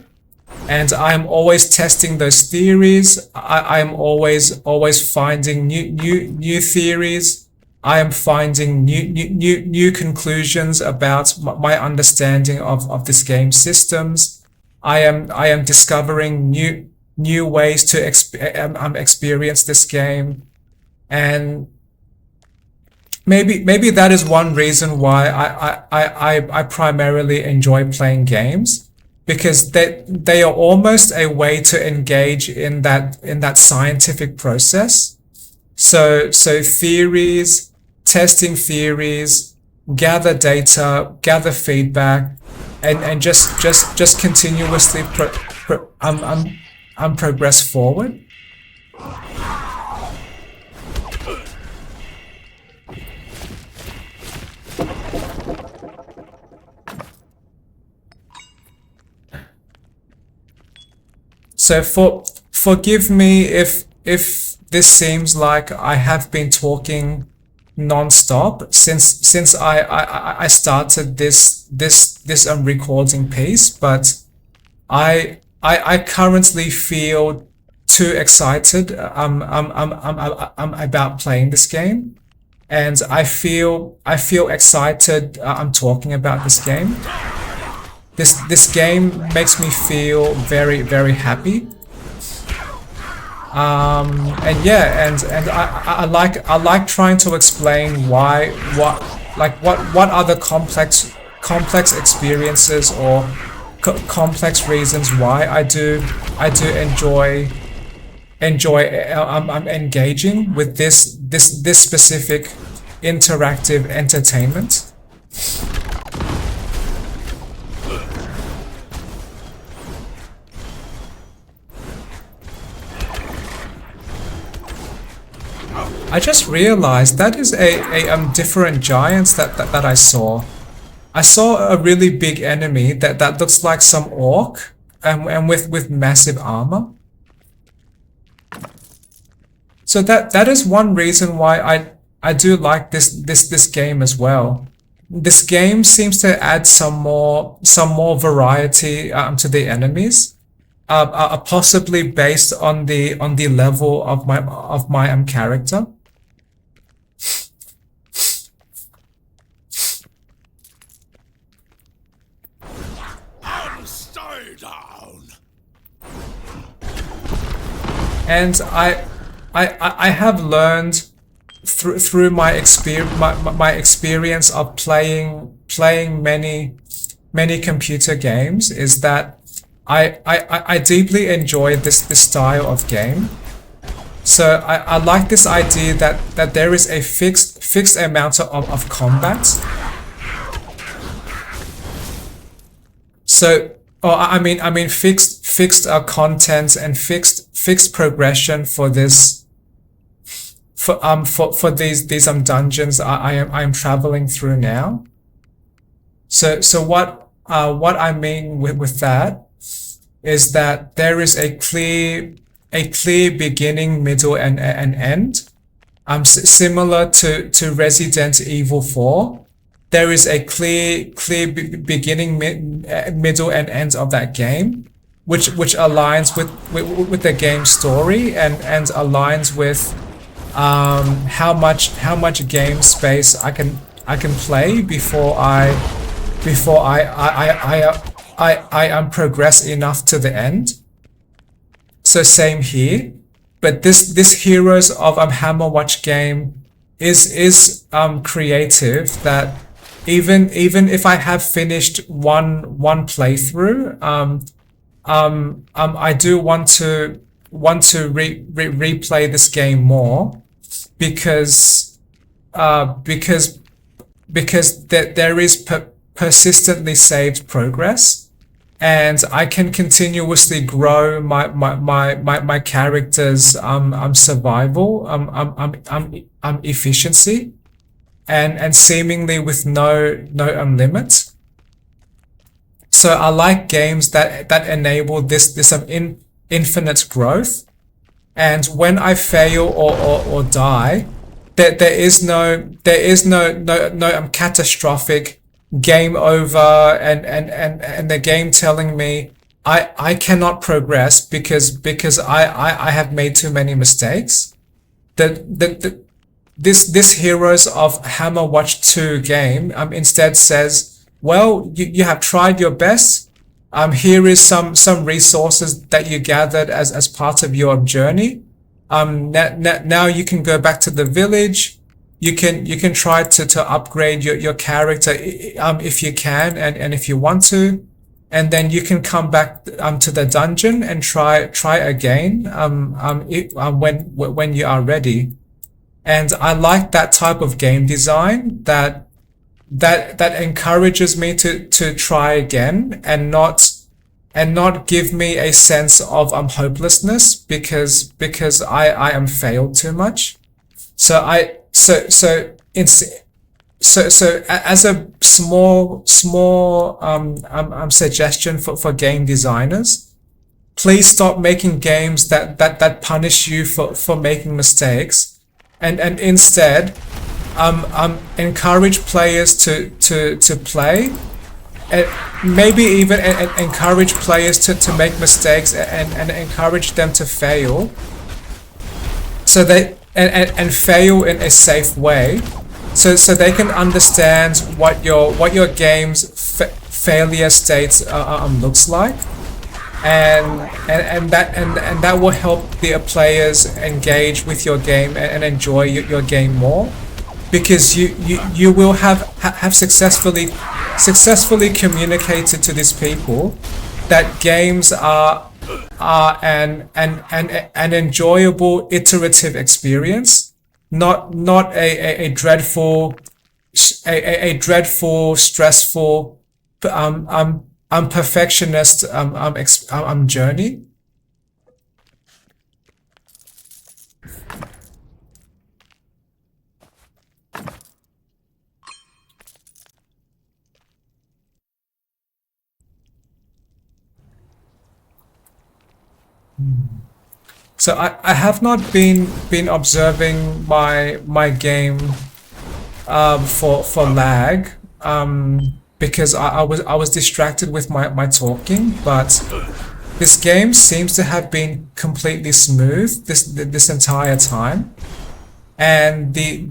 Speaker 1: And I'm always testing those theories. I'm always finding new theories. I am finding new conclusions about my understanding of this game's systems. I am discovering new ways to experience this game, and maybe that is one reason why I primarily enjoy playing games, because they are almost a way to engage in that scientific process. So theories, testing theories, gather data, gather feedback, and just continuously progress forward. So forgive me if this seems like I have been talking non-stop since I started this recording piece, but I currently feel too excited about playing this game, and I feel excited I'm talking about this game. This game makes me feel very happy. And yeah, and I like trying to explain what are the complex experiences or complex reasons why I do enjoy engaging with this specific interactive entertainment. I just realized that is a different giants that I saw. I saw a really big enemy that looks like some orc and with massive armor. So that is one reason why I do like this game as well. This game seems to add some more variety to the enemies, possibly based on the level of my character.
Speaker 3: And stay down.
Speaker 1: And I have learned through my experience of playing many computer games is that I deeply enjoy this style of game. So I like this idea that there is a fixed amount of combat. So, or I mean fixed content and fixed progression for this for these dungeons I am traveling through now. So what I mean with that is that there is a clear beginning, middle, and end. Similar to Resident Evil 4. There is a clear beginning, middle, and end of that game, which aligns with the game story and aligns with how much game space I can play before I progress enough to the end. So same here, but this Heroes of Hammerwatch game is creative that even if I have finished one playthrough, I do want to replay this game more because there is persistently saved progress, and I can continuously grow my character's survival efficiency and seemingly with no limit. So I like games that enable this infinite growth, and when I fail or die, there is no catastrophic game over and the game telling me I cannot progress because I have made too many mistakes. This Heroes of Hammerwatch 2 game instead says, well, you have tried your best. Here is some resources that you gathered as part of your journey. Now you can go back to the village. You can try to upgrade your character if you can and if you want to, and then you can come back to the dungeon and try again when you are ready. And I like that type of game design that encourages me to try again and not give me a sense of hopelessness because I am failed too much. So as a small suggestion for game designers, please stop making games that punish you for making mistakes, and instead encourage players to play, maybe even encourage players to make mistakes and encourage them to fail, so they and fail in a safe way, so they can understand what your game's failure states looks like, and that will help the players engage with your game and enjoy your game more, because you will have successfully communicated to these people that games are an enjoyable iterative experience, not a dreadful stressful perfectionist journey. So I have not been observing my game for lag because I was distracted with my talking, but this game seems to have been completely smooth this entire time, and the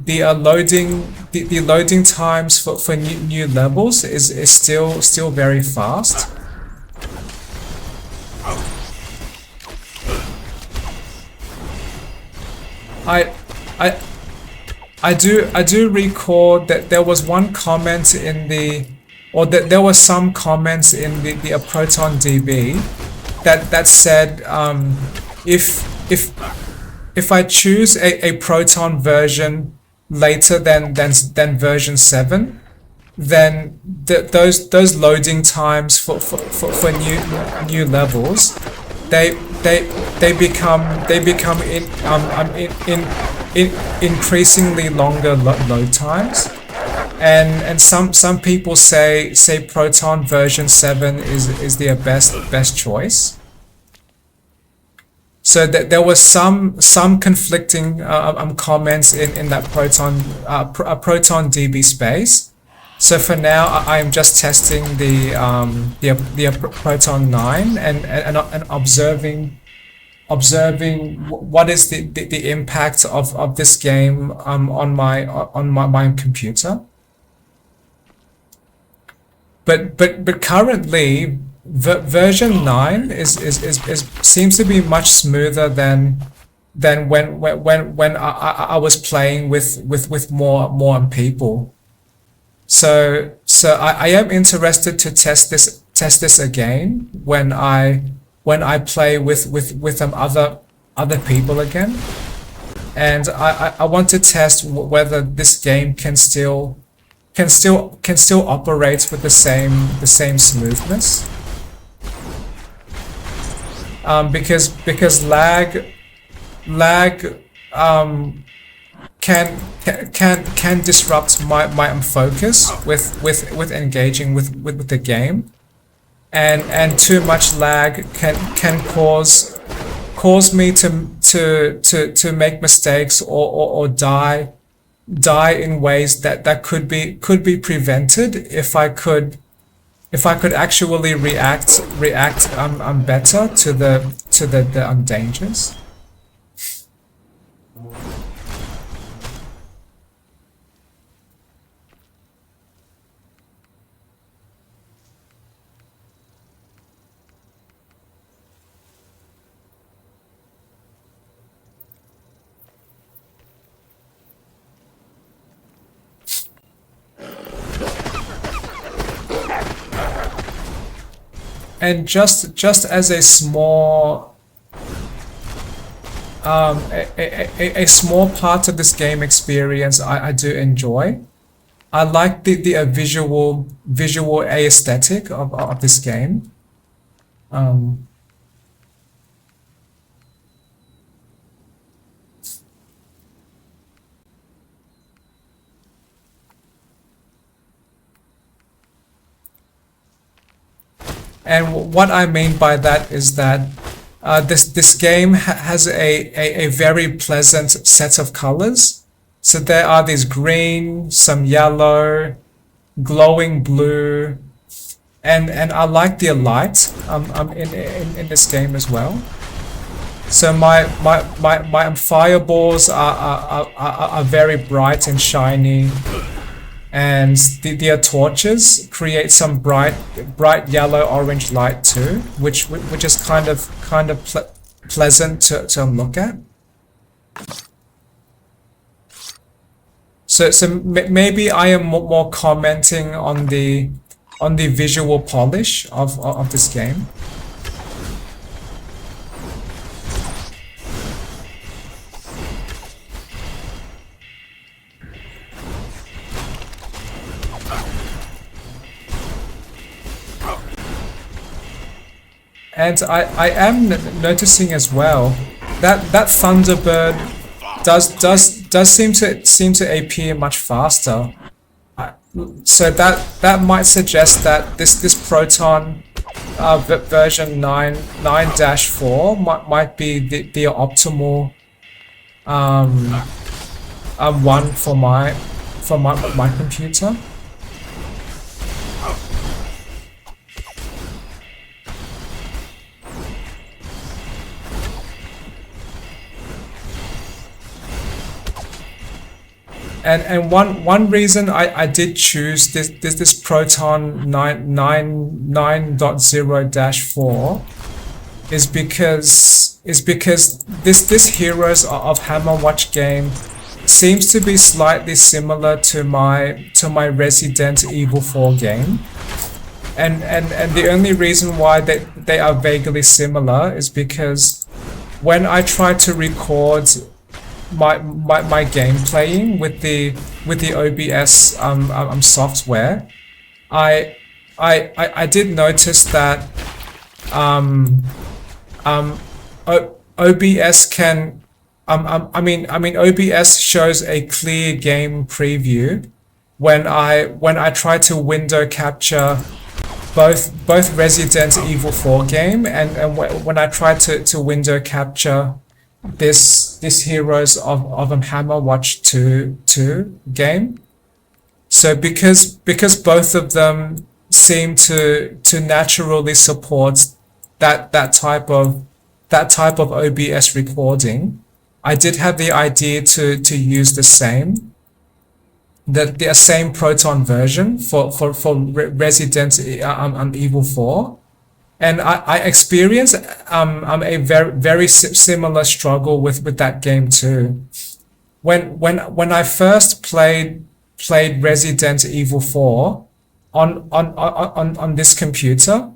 Speaker 1: loading times for new levels is still very fast. I I I do recall that there was one comment in the, or that there was some comments in the Proton DB that said if I choose a Proton version later than version 7, then those loading times for new levels, they become increasingly longer load times, and some people say Proton version 7 is their best choice. So that there was some conflicting comments in that Proton DB space. So for now, I am just testing the Proton 9 and observing what is the impact of this game on my computer. But currently, version 9 is seems to be much smoother than when I was playing with more people. So I am interested to test this again when I play with other people again, and I want to test whether this game can still operate with the same smoothness. Because lag can disrupt my focus with engaging with the game, and too much lag can cause me to make mistakes or die in ways that could be prevented if I could actually react better to the dangers. And just as a small a small part of this game experience I do enjoy. I like the visual aesthetic of this game. And what I mean by that is that this game has a very pleasant set of colors. So there are these green, some yellow, glowing blue, and I like the light in this game as well. So my fireballs are very bright and shiny. And their torches create some bright yellow orange light too, which is kind of pleasant to look at. So maybe I am more commenting on the visual polish of this game. And I am noticing as well that Thunderbird does seem to appear much faster. So that might suggest that this proton version 9-4 might be the optimal one for my computer. And one reason I did choose this Proton 9.0-4 is because this Heroes of Hammerwatch game seems to be slightly similar to my Resident Evil 4 game. And the only reason why they are vaguely similar is because when I try to record my game playing with the OBS software, I did notice that OBS can OBS shows a clear game preview when I try to window capture both Resident Evil 4 game and when I try to window capture this Heroes of Hammerwatch 2 game. So because both of them seem to naturally support that type of OBS recording, I did have the idea to use the same Proton version for Resident Evil 4. And I experienced a very similar struggle with that game too. When I first played Resident Evil 4 on this computer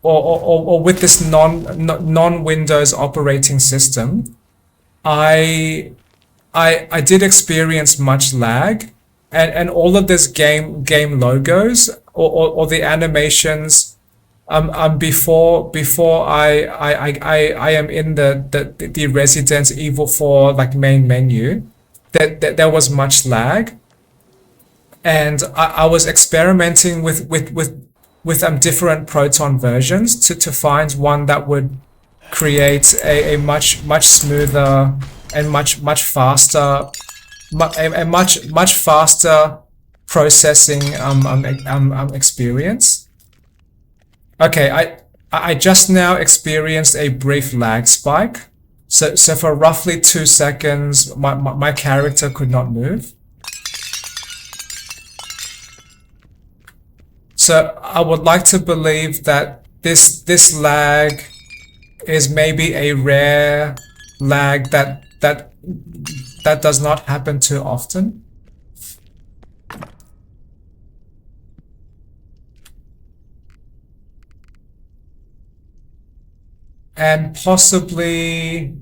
Speaker 1: or with this non Windows operating system, I did experience much lag, and all of this game logos or the animations before I am in the Resident Evil 4 like main menu, that there was much lag, and I was experimenting with different Proton versions to find one that would create a much smoother and much faster processing experience. Okay, I just now experienced a brief lag spike. So for roughly 2 seconds, my character could not move. So I would like to believe that this lag is maybe a rare lag that does not happen too often. And possibly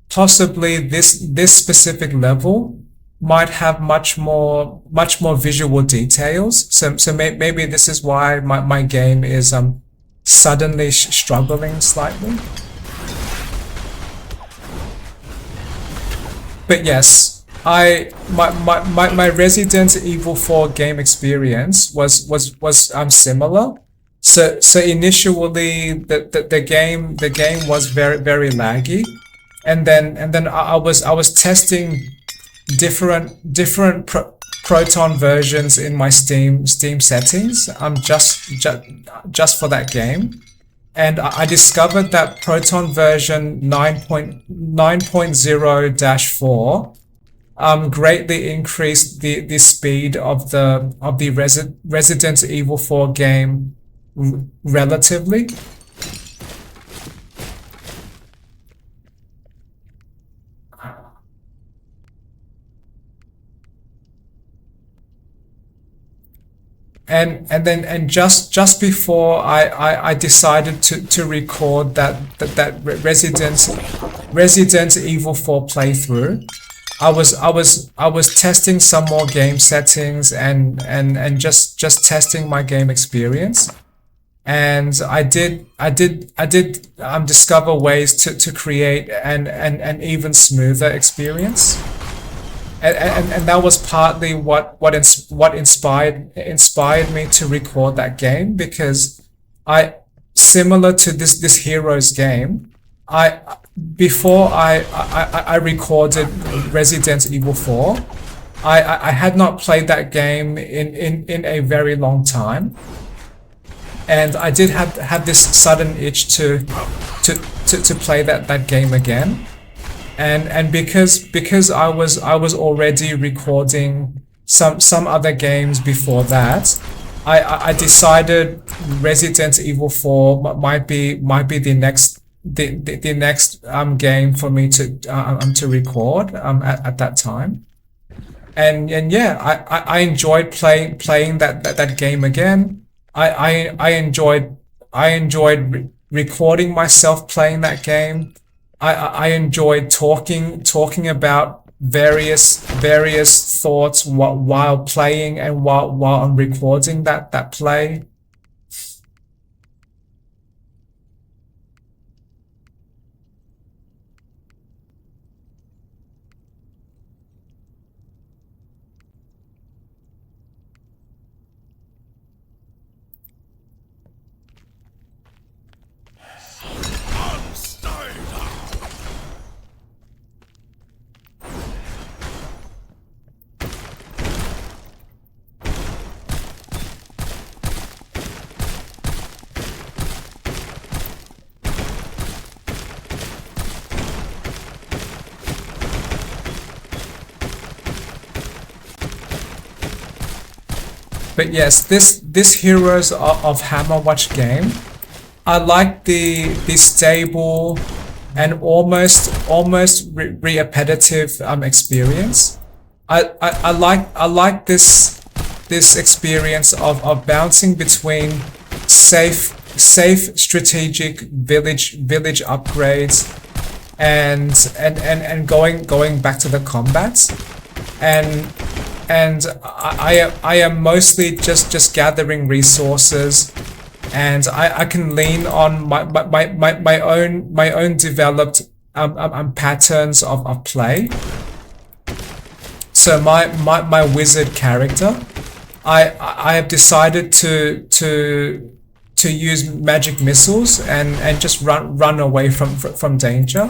Speaker 1: this specific level might have much more visual details. So maybe this is why my game is suddenly struggling slightly. But yes, my Resident Evil 4 game experience was similar. So initially the game was very laggy, and then I was testing different Proton versions in my Steam settings just for that game, and I discovered that Proton version 9.0-4 greatly increased the speed of the Resident Evil 4 game relatively. And just before I decided to record that Resident Evil 4 playthrough, I was testing some more game settings and just testing my game experience. And I did discover ways to create an even smoother experience. and that was partly what inspired me to record that game, because I, similar to this Heroes game, I before I recorded Resident Evil 4, I had not played that game in a very long time, and I did have this sudden itch to play that game again. And because I was already recording some other games before that, I decided Resident Evil 4 might be the next game for me to record at that time. And yeah, I enjoyed playing that game again. I enjoyed recording myself playing that game. I enjoyed talking about various thoughts while playing and while I'm recording that play. But yes, this Heroes of Hammerwatch game, I like the stable and almost repetitive experience. I like this experience of bouncing between safe strategic village upgrades and going back to the combat. And I am mostly just gathering resources, and I can lean on my own developed patterns of play. So my wizard character, I have decided to use magic missiles and just run away from danger.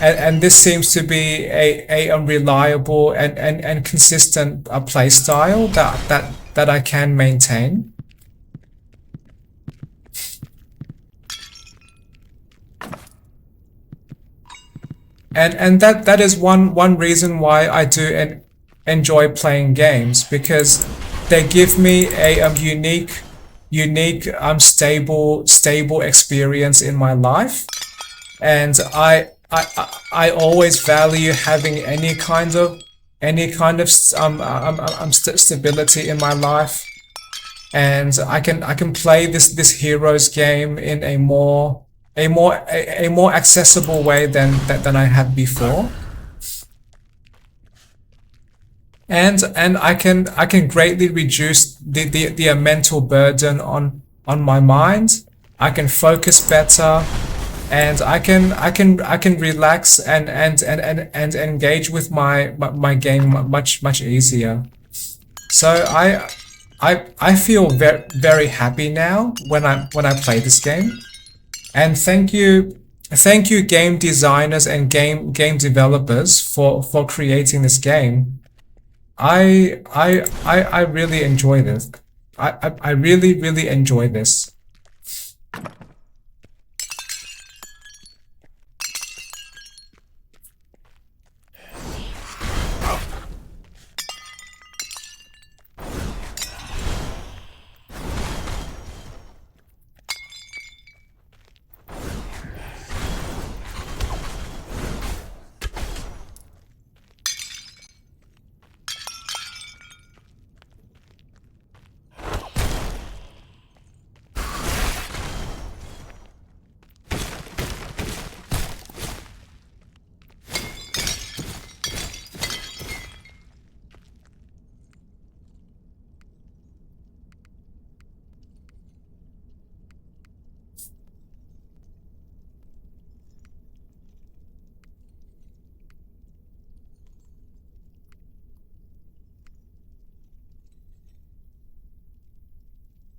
Speaker 1: And this seems to be a reliable and consistent play style that I can maintain. And that is one reason why I do enjoy playing games, because they give me a unique stable experience in my life, and I always value having any kind of stability in my life, and I can play this Heroes game in a more accessible way than I had before, and I can greatly reduce the mental burden on my mind. I can focus better, and I can relax and engage with my game much easier. So I feel very happy now when I play this game. And thank you game designers and game developers for creating this game. I really enjoy this. I really enjoy this.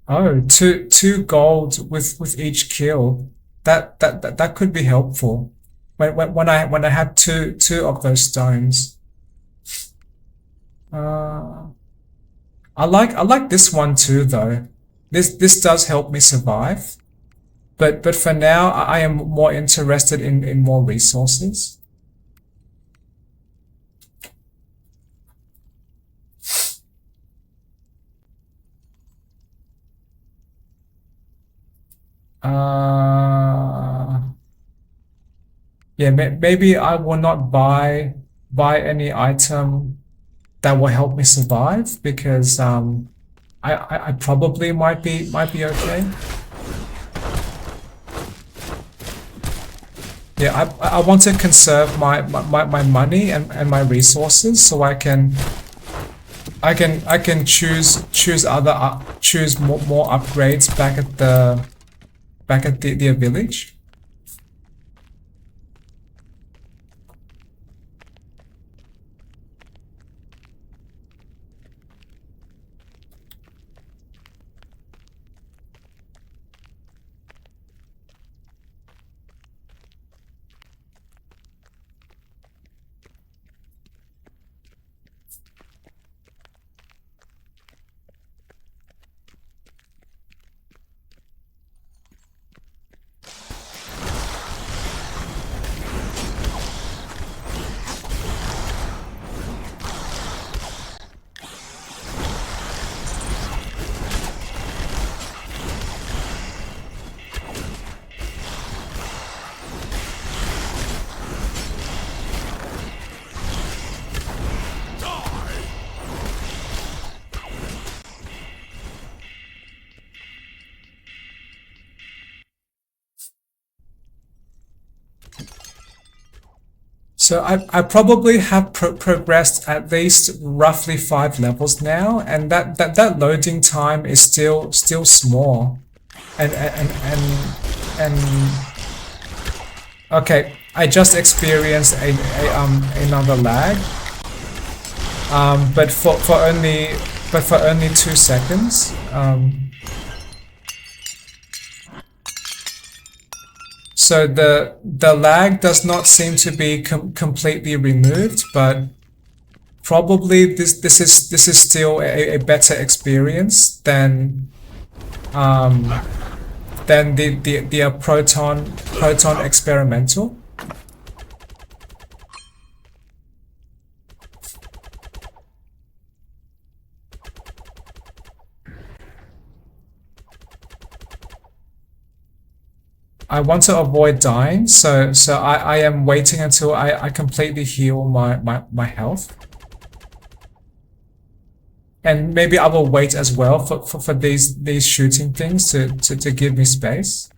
Speaker 1: Oh, two gold with each kill. That could be helpful. When I had two of those stones. Uh, I like this one too though. This does help me survive. But for now I am more interested in more resources. Uh, yeah, maybe I will not buy any item that will help me survive because I probably might be okay. Yeah, I want to conserve my money and my resources so I can choose more upgrades back at the village. So I probably have progressed at least roughly 5 levels now, and that loading time is still small, and okay, I just experienced another lag, but for only 2 seconds. So the lag does not seem to be completely removed, but probably this is still a better experience than the proton experimental. I want to avoid dying, so I am waiting until I completely heal my health. And maybe I will wait as well for these shooting things to give me space.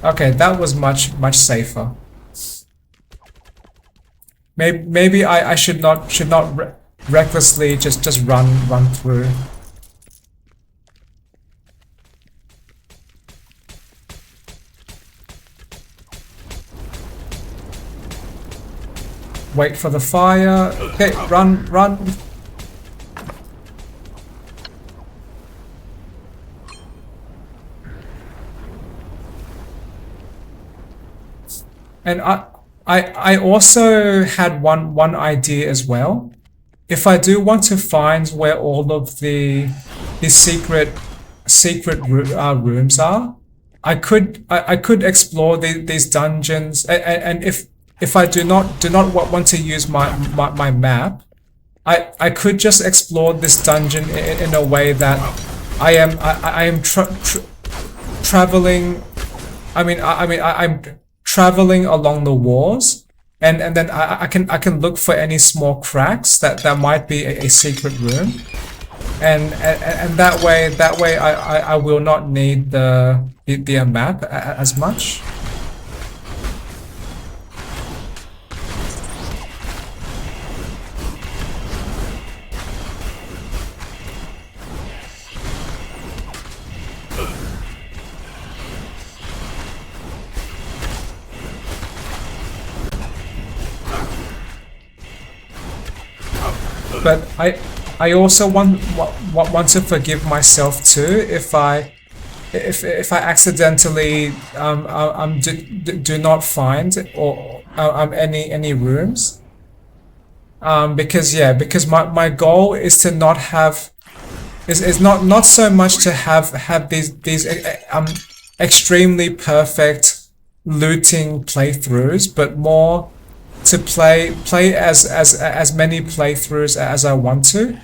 Speaker 1: Okay, that was much safer. Maybe I should not recklessly just run through. Wait for the fire. Okay, run. And I also had one idea as well. If I do want to find where all of the secret rooms are, I could explore these dungeons, and if I do not want to use my map, I could just explore this dungeon in a way that I am traveling. I'm traveling along the walls, and then I can look for any small cracks that might be a secret room, and that way I will not need the map as much. But I also want to forgive myself too if I accidentally do not find or any rooms. Because my goal is to not have is not so much to have these extremely perfect looting playthroughs, but more to play as many playthroughs as I want to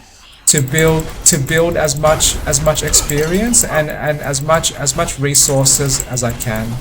Speaker 1: build as much experience and as much resources as I can.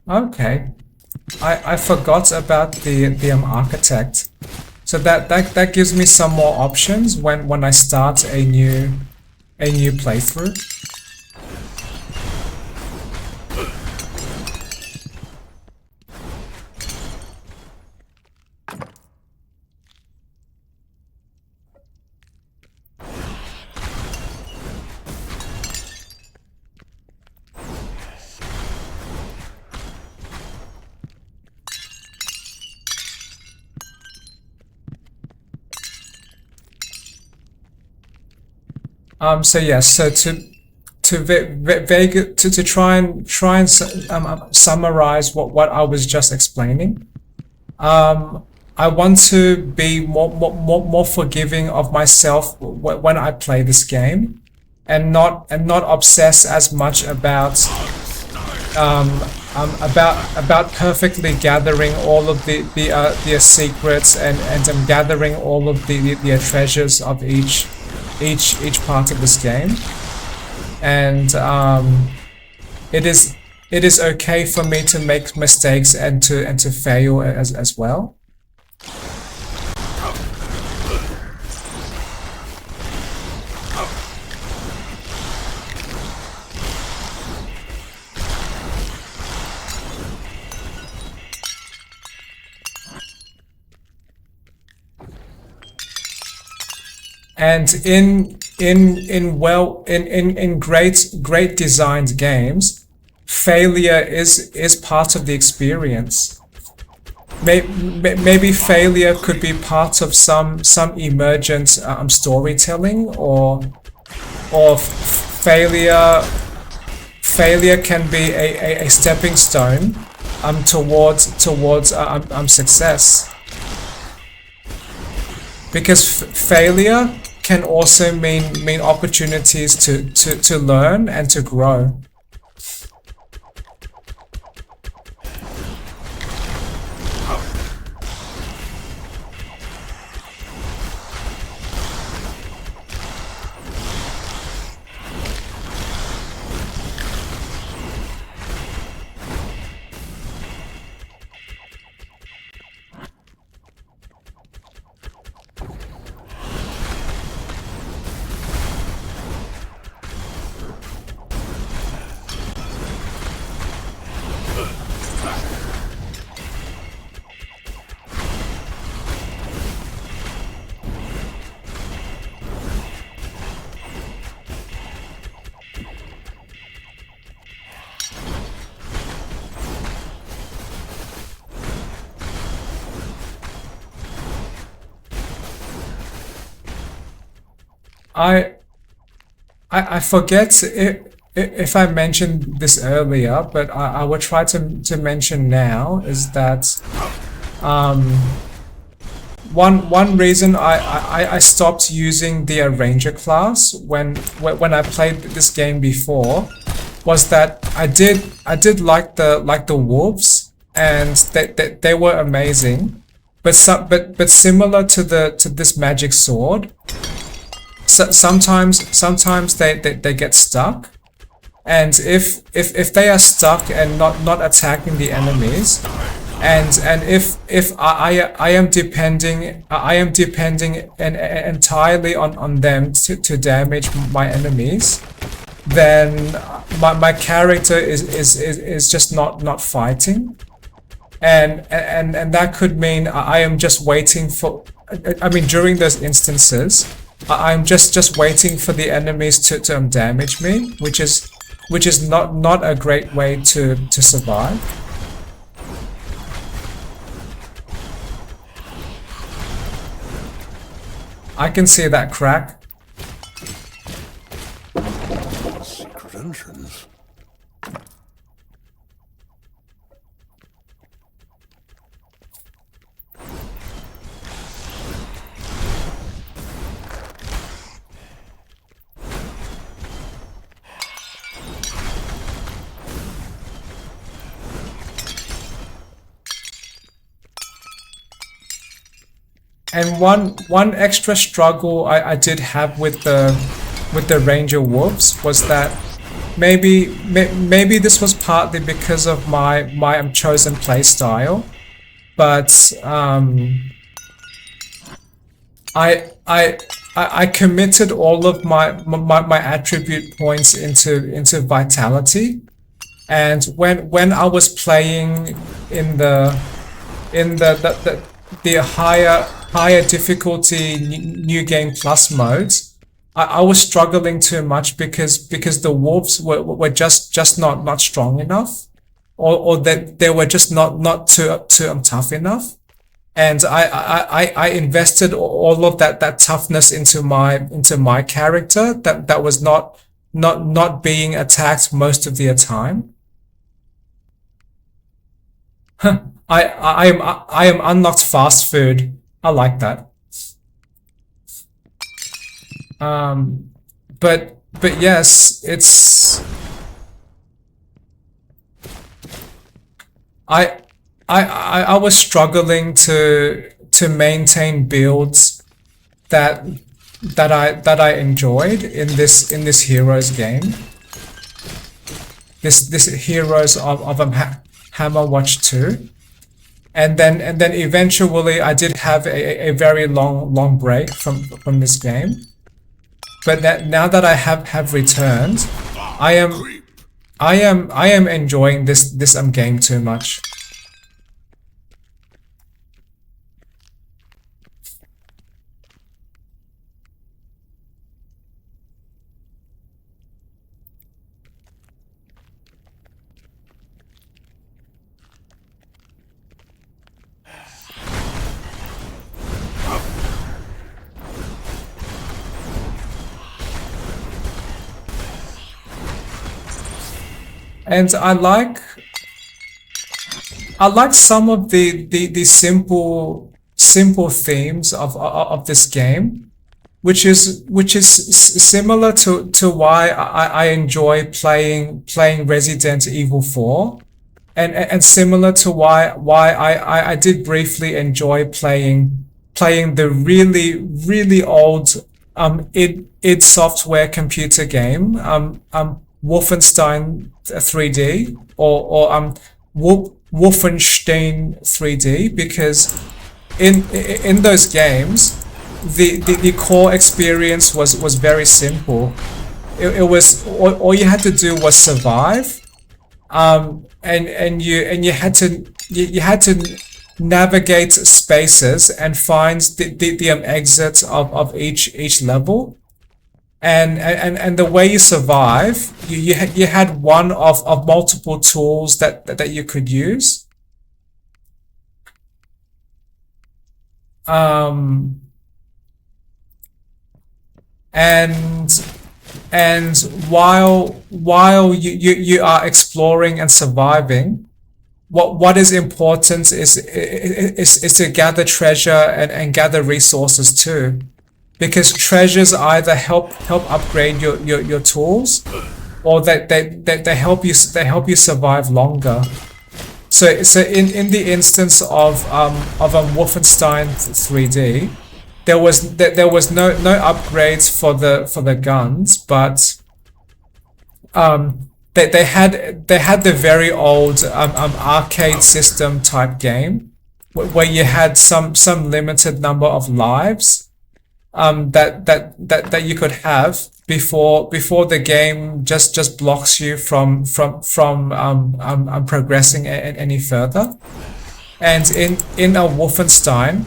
Speaker 1: Okay, I forgot about the architect. So that gives me some more options when I start a new playthrough. So yes, so to try and summarize what I was just explaining. I want to be more forgiving of myself when I play this game, and not obsess as much about perfectly gathering all of the secrets and gathering all of the treasures of each part of this game. And it is okay for me to make mistakes and to fail as well. And in great designed games, failure is part of the experience. Maybe failure could be part of some emergent storytelling, or failure can be a stepping stone towards success. Because failure can also mean opportunities to learn and to grow. I forget if I mentioned this earlier, but I will try to mention now is that one reason I stopped using the Ranger class when I played this game before was that I did like the wolves, and they were amazing. But but similar to this magic sword, so sometimes they get stuck, and if they are stuck and not attacking the enemies, and if I am depending entirely on them to damage my enemies, then my character is just not fighting, and that could mean I am just waiting for, I mean, during those instances I'm just waiting for the enemies to damage me, which is not a great way to survive. I can see that crack.
Speaker 3: Secret entrance.
Speaker 1: And one extra struggle I did have with the Ranger Wolves was that maybe this was partly because of my chosen playstyle, but I committed all of my attribute points into vitality, and when I was playing in the higher difficulty new game plus modes, I was struggling too much because the wolves were just not strong enough, or that they were just not too tough enough, and I invested all of that toughness into my character that was not being attacked most of the time. I am unlocked fast food. I like that. But yes, it's I was struggling to maintain builds that I enjoyed in this Heroes game. This Heroes of Hammerwatch 2. And then eventually I did have a very long break from this game. But now that I have returned, I am enjoying this game too much. And I like some of the simple themes of this game, which is similar to why I enjoy playing Resident Evil 4, and similar to why I did briefly enjoy playing the really old id Software computer game, Wolfenstein 3D, or Wolfenstein 3D, because in those games the core experience was very simple. It was all you had to do was survive, and you had to navigate spaces and find the exits of each level. And the way you survive, you had one of multiple tools that you could use. And while you are exploring and surviving, what is important is to gather treasure and gather resources too. Because treasures either help upgrade your tools, or they help you survive longer. So in the instance of a Wolfenstein 3D, there was no upgrades for the guns, but they had the very old arcade system type game where you had some limited number of lives that you could have before the game just blocks you from progressing any further. And in a Wolfenstein,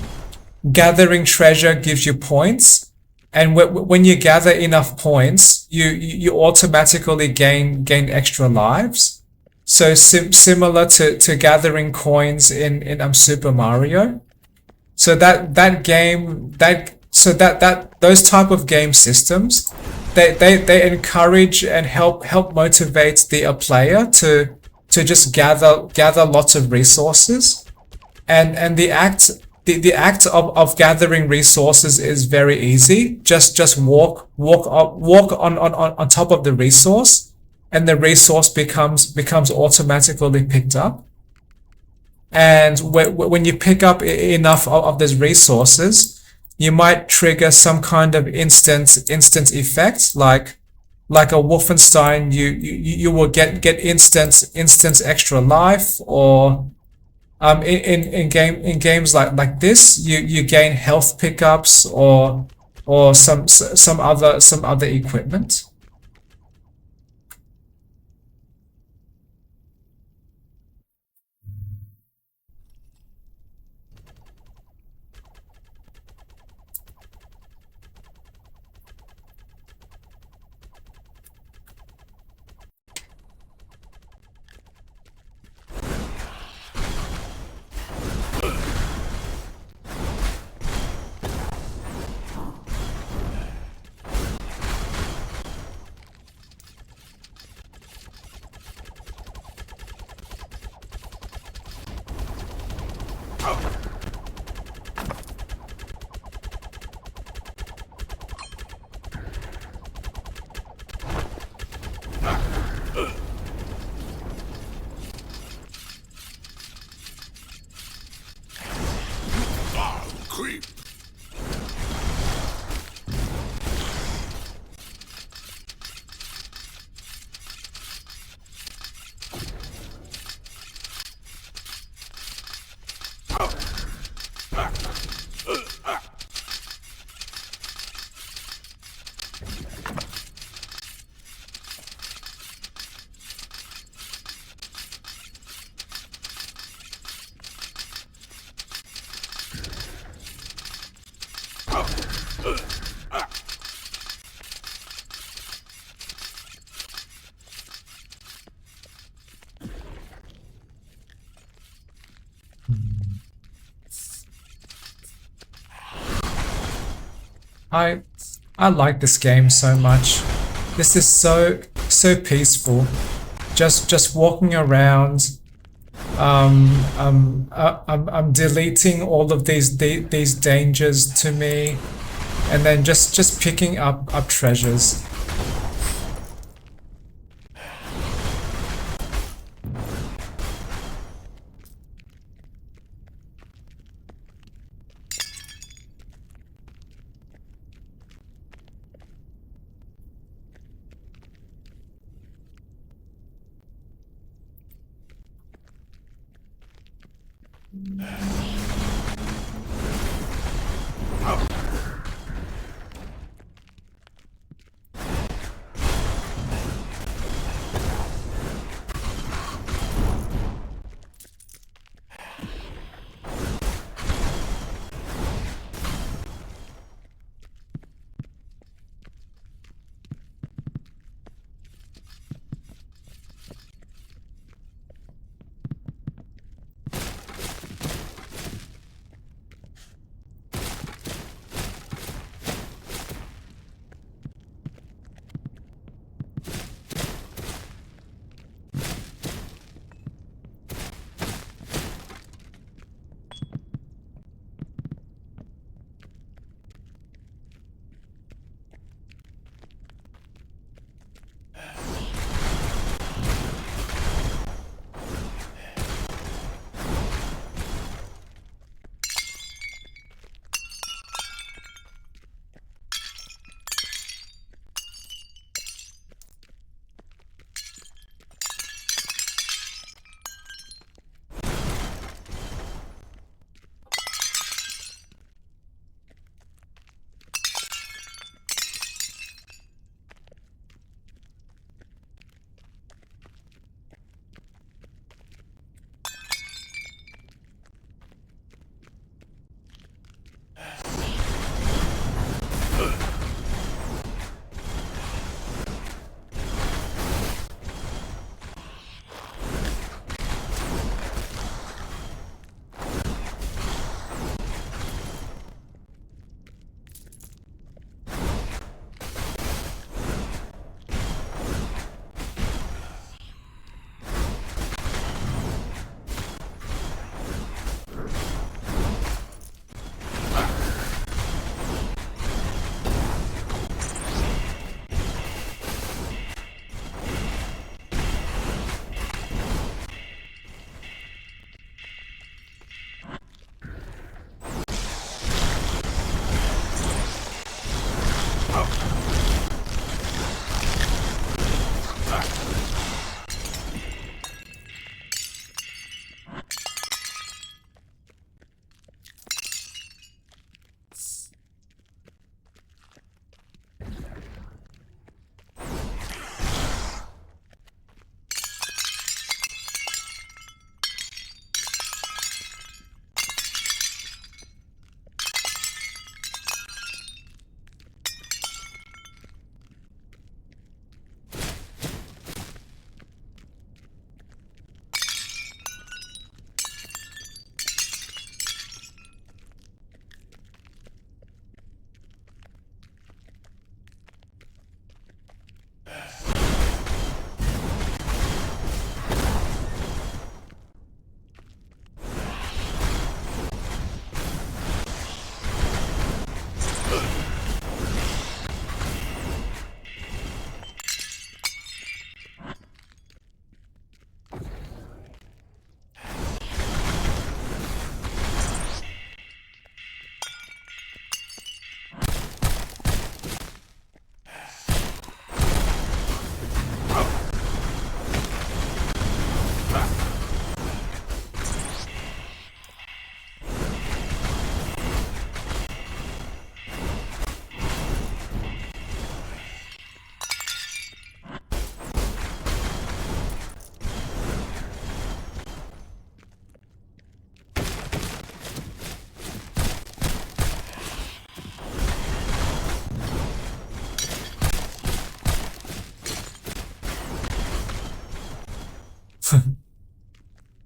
Speaker 1: gathering treasure gives you points, and when you gather enough points, you automatically gain extra lives. So similar to gathering coins in Super Mario. So that game that those type of game systems, they encourage and help motivate the player to just gather lots of resources, and the act of gathering resources is very easy. Just walk on top of the resource, and the resource becomes automatically picked up. And when you pick up enough of these resources, you might trigger some kind of instant effect, like a Wolfenstein. You will get instant extra life, or in games like this, you gain health pickups, or some other equipment.
Speaker 3: Creep.
Speaker 1: I I like this game so much. This is so peaceful. Just walking around. I'm deleting all of these dangers to me, and then just picking up treasures.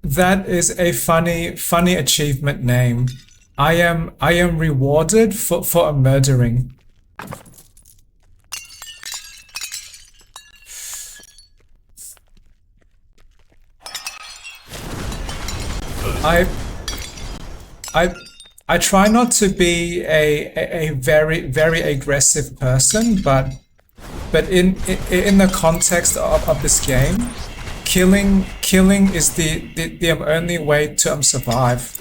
Speaker 1: That is a funny achievement name. I am rewarded for a murdering. I I I try not to be a very aggressive person, but in the context of this game, killing is the only way to survive.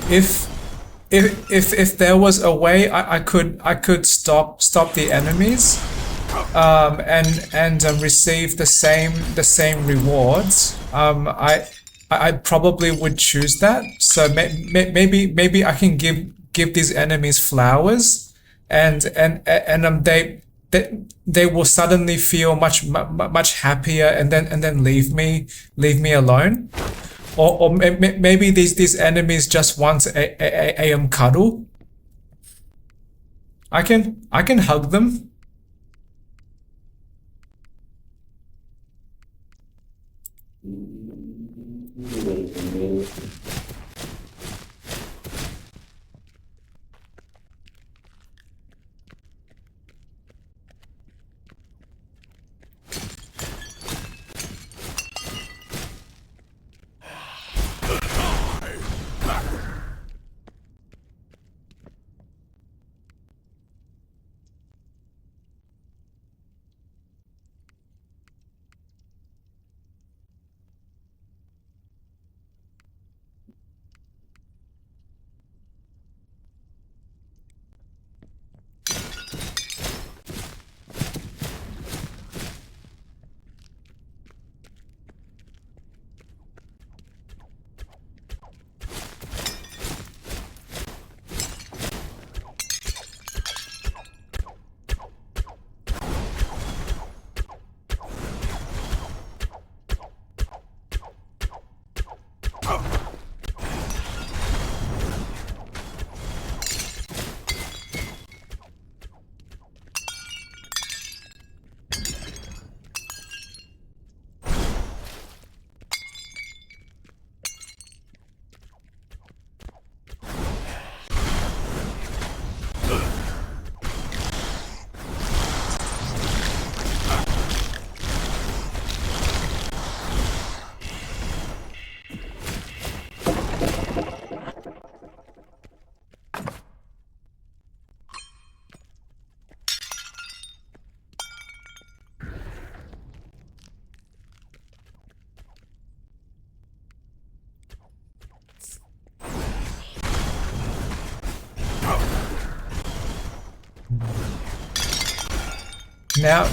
Speaker 1: If there was a way I could stop the enemies, and receive the same rewards, I probably would choose that. So maybe I can give these enemies flowers, and they will suddenly feel much happier, and then leave me alone. Or maybe these enemies just want a cuddle. I can hug them.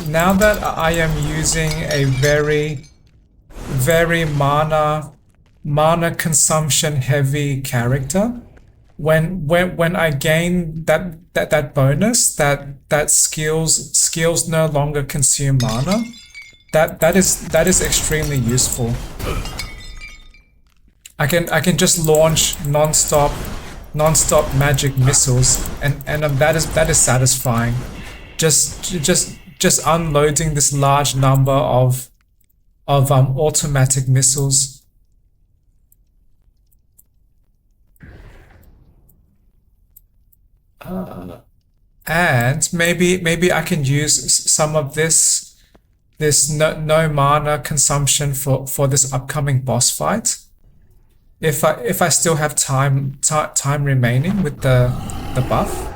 Speaker 1: Now that I am using a very mana consumption heavy character, when I gain that bonus, that skills no longer consume mana, that is extremely useful. I can just launch non-stop magic missiles, and that is satisfying. Just unloading this large number of automatic missiles. And maybe I can use some of this no mana consumption for this upcoming boss fight. If I still have time remaining with the buff.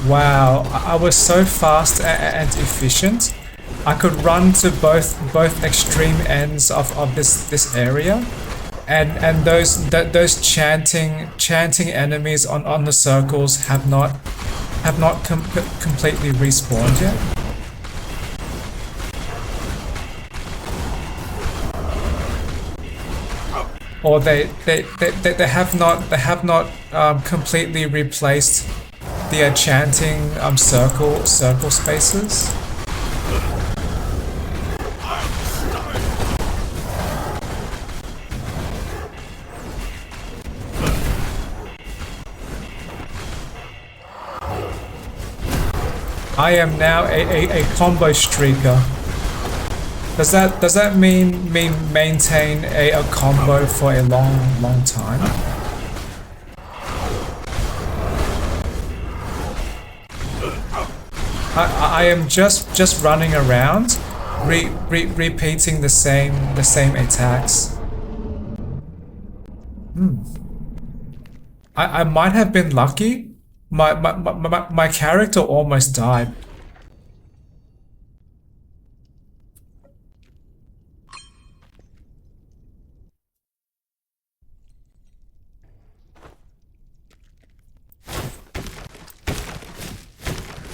Speaker 1: Wow, I was so fast and efficient. I could run to both extreme ends of this area, and those chanting enemies on the circles have have not completely respawned yet. Or they have not completely replaced the enchanting circle spaces. I am now a combo streaker. Does that mean maintain a combo for a long time? I am just running around, repeating the same attacks. I might have been lucky. My character almost died.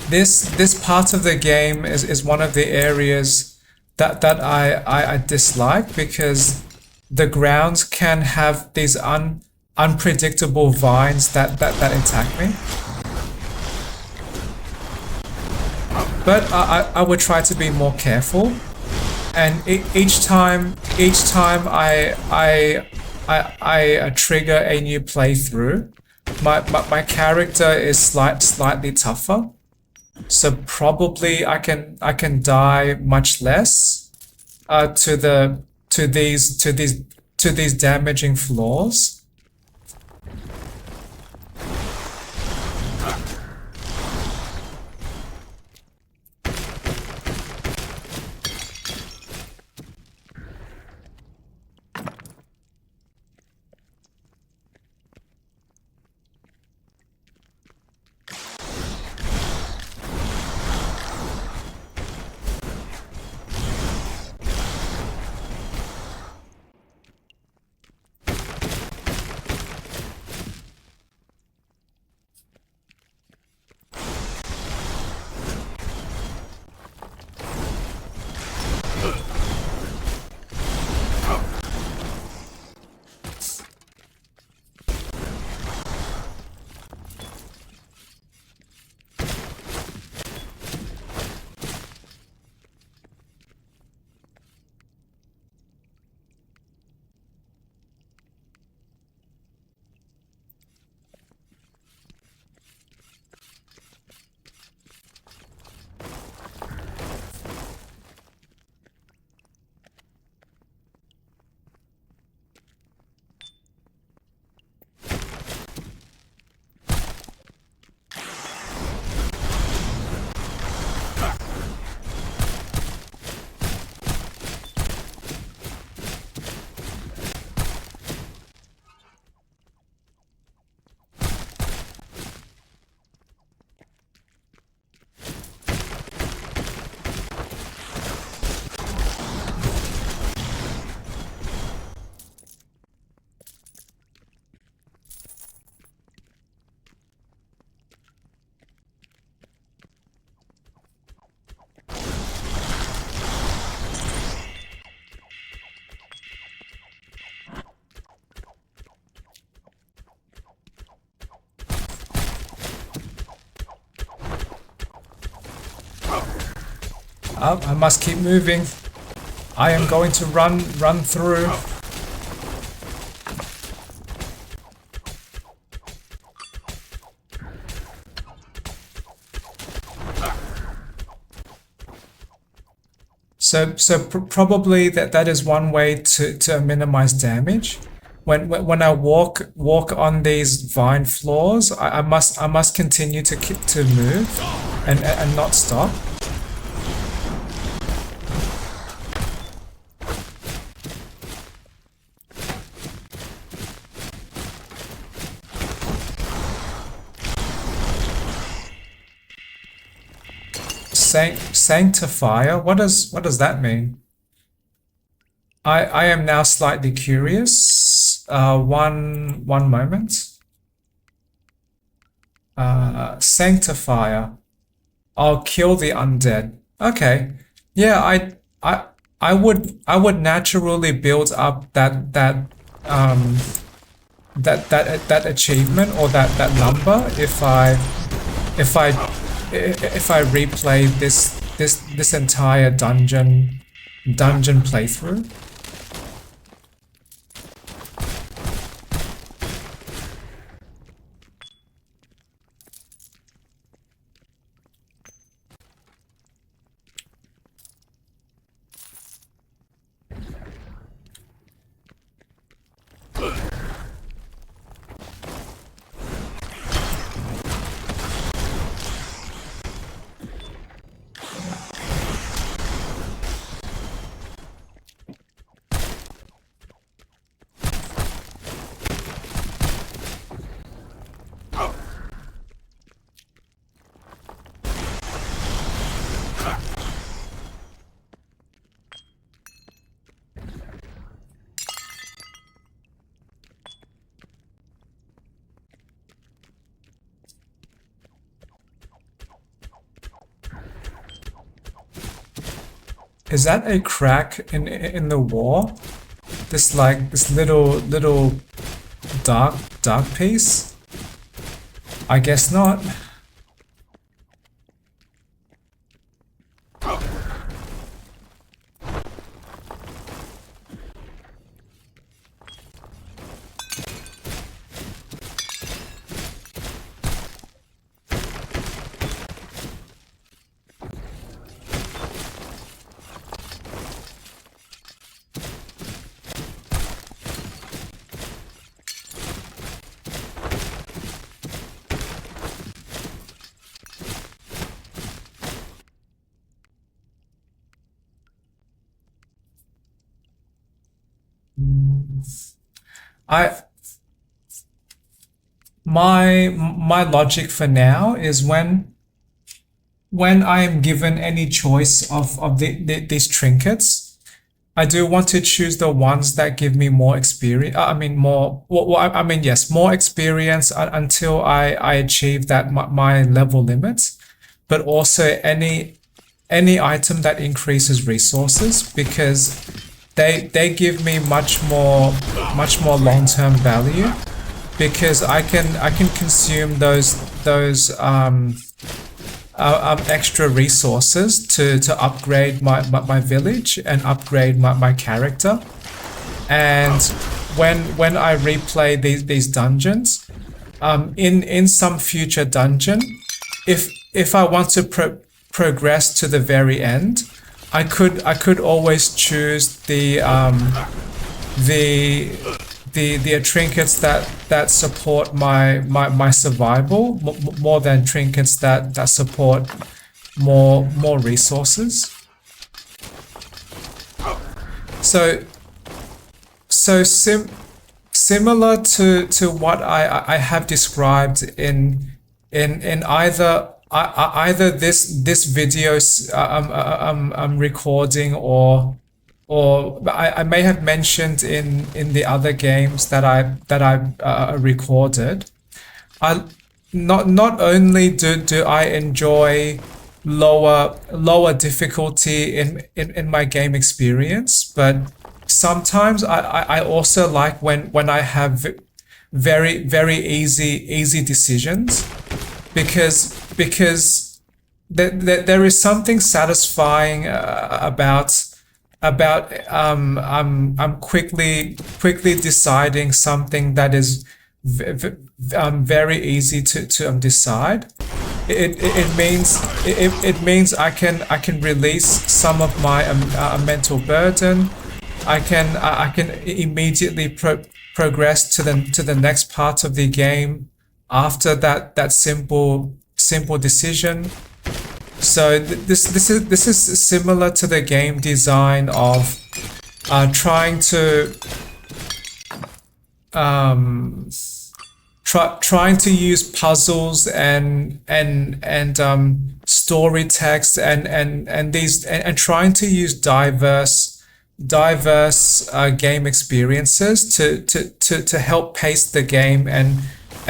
Speaker 1: This part of the game is one of the areas that I dislike, because the ground can have these unpredictable vines that attack me. But I would try to be more careful, and each time I trigger a new playthrough, my character is slightly tougher. So probably I can die much less to these damaging flaws. I must keep moving. I am going to run through. So probably that is one way to minimize damage. When I walk on these vine floors, I must continue to move and not stop. Sanctifier? What does that mean? I am now slightly curious. One moment. Sanctifier. I'll kill the undead. Okay. Yeah, I would naturally build up that achievement or that number if I if I replay this entire dungeon playthrough. Is that a crack in the wall? This like this little dark piece? I guess not. I my logic for now is when I am given any choice of these trinkets, I do want to choose the ones that give me more experience. I mean more. Well, I mean yes, more experience until I achieve that my level limits, but also any item that increases resources because they give me much more long-term value because I can consume those extra resources to upgrade my village and upgrade my character. And when I replay these dungeons, in some future dungeon, if I want to progress to the very end, I could always choose the trinkets that support my survival more than trinkets that support more resources. So similar to what I have described in either this video's recording or I may have mentioned in the other games that I recorded. I not only do I enjoy lower difficulty in my game experience, but sometimes I also like when I have very easy decisions because there is something satisfying about I'm quickly deciding something that is very easy to decide. It means I can release some of my mental burden. I can immediately progress to the next part of the game after that simple decision. So this is similar to the game design of trying to trying to use puzzles and story text and these and trying to use diverse game experiences to help pace the game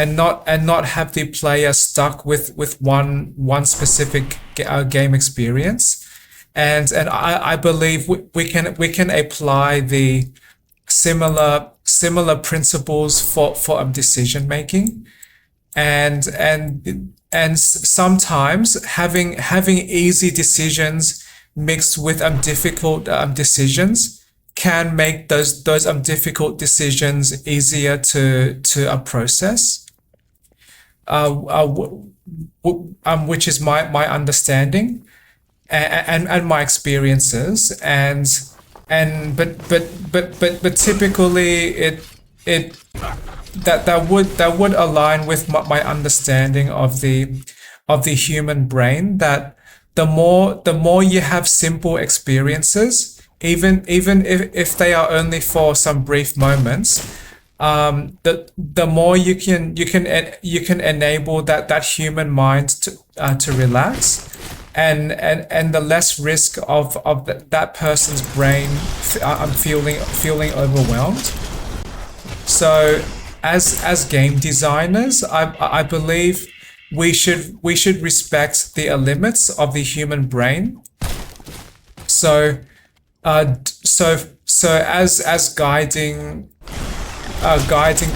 Speaker 1: not have the player stuck with one specific game experience. And I believe we can apply the similar principles for decision making, and sometimes having easy decisions mixed with difficult decisions can make those difficult decisions easier to process. Which is my understanding and my experiences, but typically that would align with my understanding of the human brain, that the more you have simple experiences, even if they are only for some brief moments, the more you can enable that human mind to relax, and the less risk of that person's brain feeling overwhelmed. So as game designers, I believe we should respect the limits of the human brain. So as guiding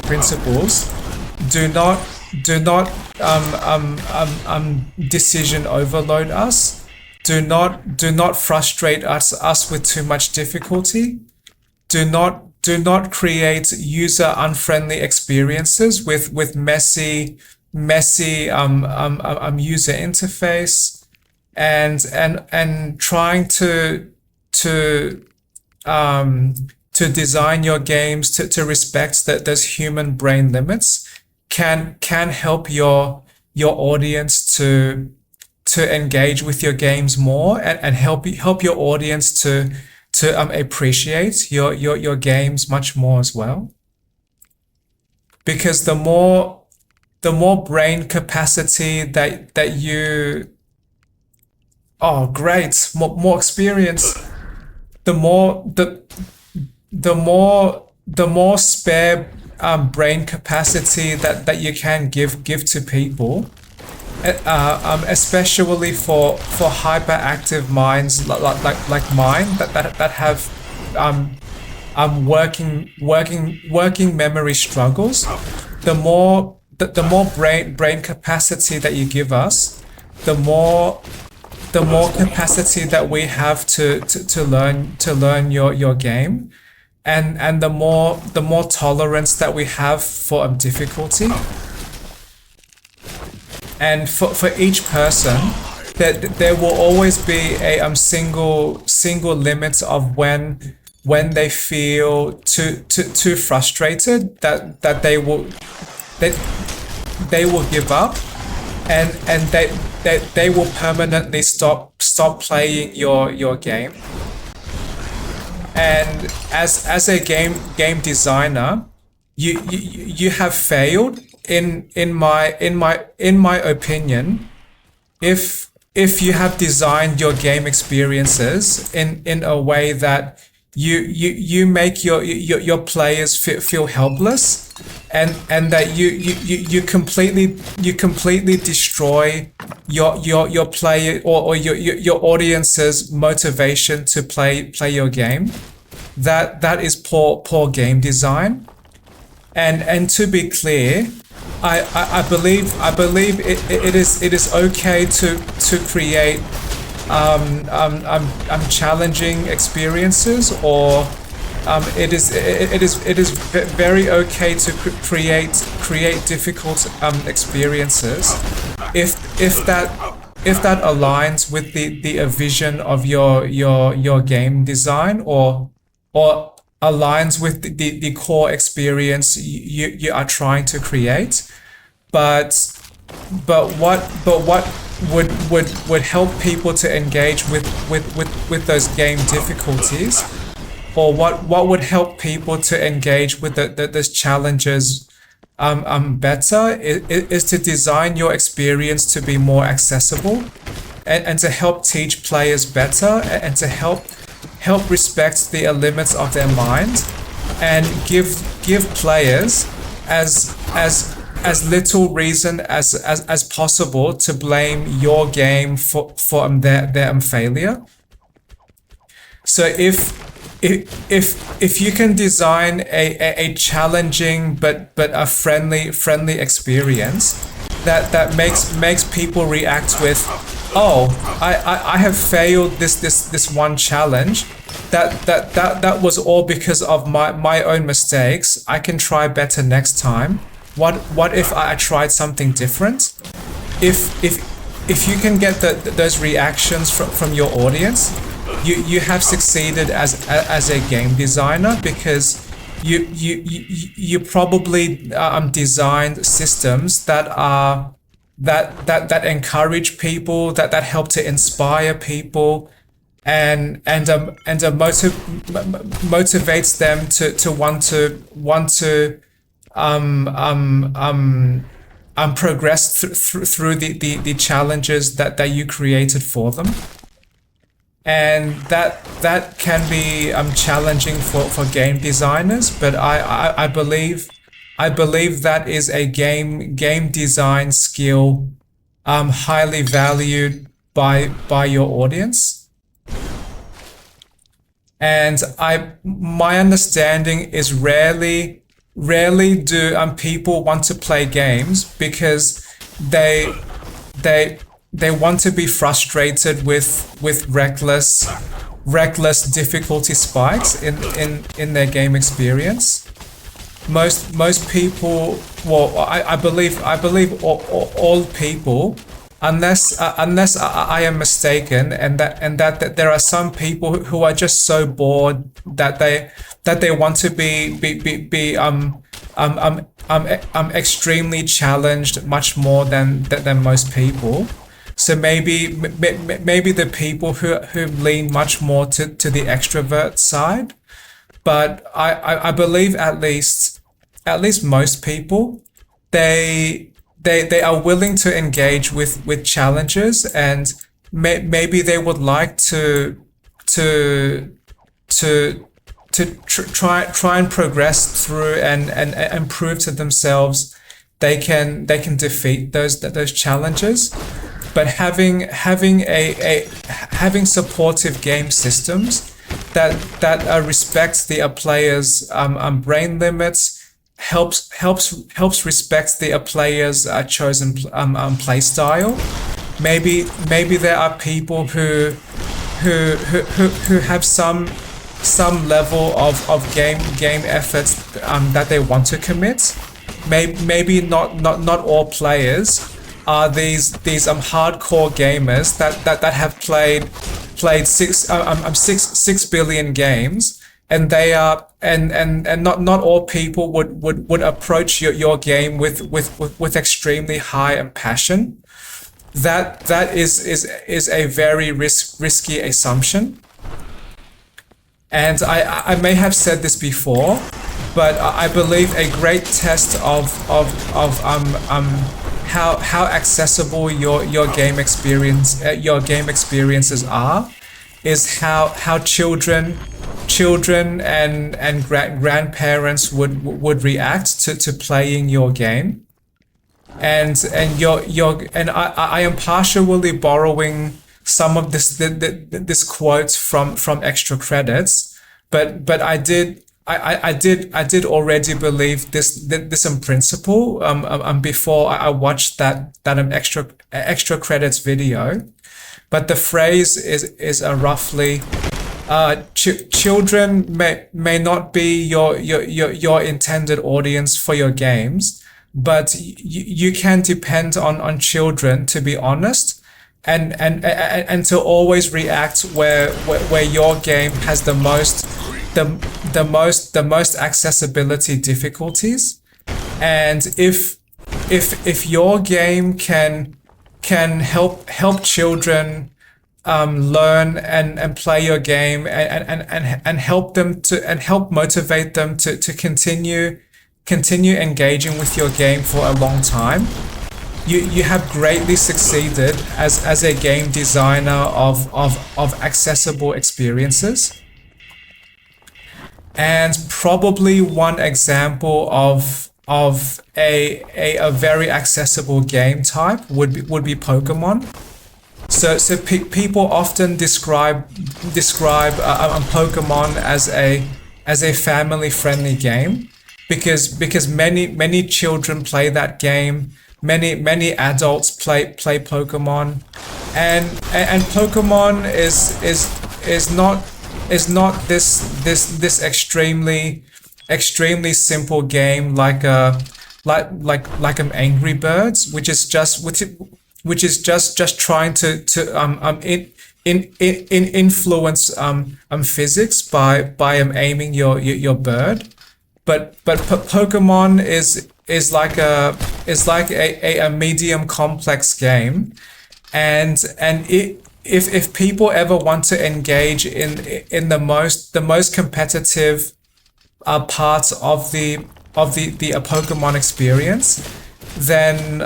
Speaker 1: principles, do not decision overload us. Do not frustrate us with too much difficulty. Do not create user unfriendly experiences with messy user interface, and trying to design your games to respect those human brain limits can help your audience to engage with your games more, and help your audience to appreciate your games much more as well. Because the more brain capacity that you more experience, the more spare brain capacity that you can give to people, especially for hyperactive minds like mine that have working memory struggles. The more brain capacity that you give us, the more capacity that we have to learn your game, and the more tolerance that we have for difficulty. And for each person, there will always be a single limit of when they feel too frustrated that they will give up, and they will permanently stop playing your game. And as a game designer, you have failed in my opinion if you have designed your game experiences in a way that you make your players feel helpless, and that you completely destroy your player or your audience's motivation to play your game. That is poor game design. And to be clear, I believe it is okay to create challenging experiences, or it is very okay to create difficult experiences if that aligns with the vision of your game design, or aligns with the core experience you are trying to create. But what would help people to engage with those game difficulties, or what would help people to engage with those challenges better is to design your experience to be more accessible, and to help teach players better, and to help respect the limits of their mind, and give players as as little reason as possible to blame your game for their failure. So if you can design a challenging but a friendly experience that makes people react with, oh, I have failed this one challenge, that was all because of my own mistakes. I can try better next time. What if I tried something different? If you can get those reactions from your audience, you have succeeded as a game designer, because you probably designed systems that encourage people, that help to inspire people, and motivates them to want to progress through the challenges that you created for them. And that can be challenging for game designers, but I believe that is a game design skill highly valued by your audience. And my understanding is rarely do people want to play games because they want to be frustrated with reckless difficulty spikes in their game experience. Most people, well, I believe all people, unless I am mistaken, and that there are some people who are just so bored that they want to be extremely challenged much more than most people. So maybe the people who lean much more to the extrovert side, but I believe at least most people, they are willing to engage with challenges, and maybe they would like to try and progress through and prove to themselves they can defeat those challenges. But having supportive game systems that respect the players' brain limits, helps respect the player's chosen play style. Maybe there are people who have some level of game efforts that they want to commit. Maybe not all players are these hardcore gamers that have played 6 billion games, and they are and not all people would approach your game with extremely high passion. That is a very risky assumption. And I may have said this before, but I believe a great test of how accessible your game experiences are is how children and grandparents would react to playing your game. And I am partially borrowing some of this quote from Extra Credits, but I did already believe this in principle before I watched that extra credits video. But the phrase is roughly children may not be your intended audience for your games, but you can depend on children to be honest and to always react where your game has the most accessibility difficulties. And if your game can help children learn and play your game and help motivate them to continue engaging with your game for a long time, you have greatly succeeded as a game designer of accessible experiences. And probably one example of of a very accessible game type would be Pokemon. So people often describe Pokemon as a family friendly game because many children play that game, many adults play Pokemon, and Pokemon is not this extremely simple game like an Angry Birds, which is just trying to influence physics by aiming your bird. But Pokemon is like a medium complex game, and if people ever want to engage in the most competitive parts of the Pokemon experience, then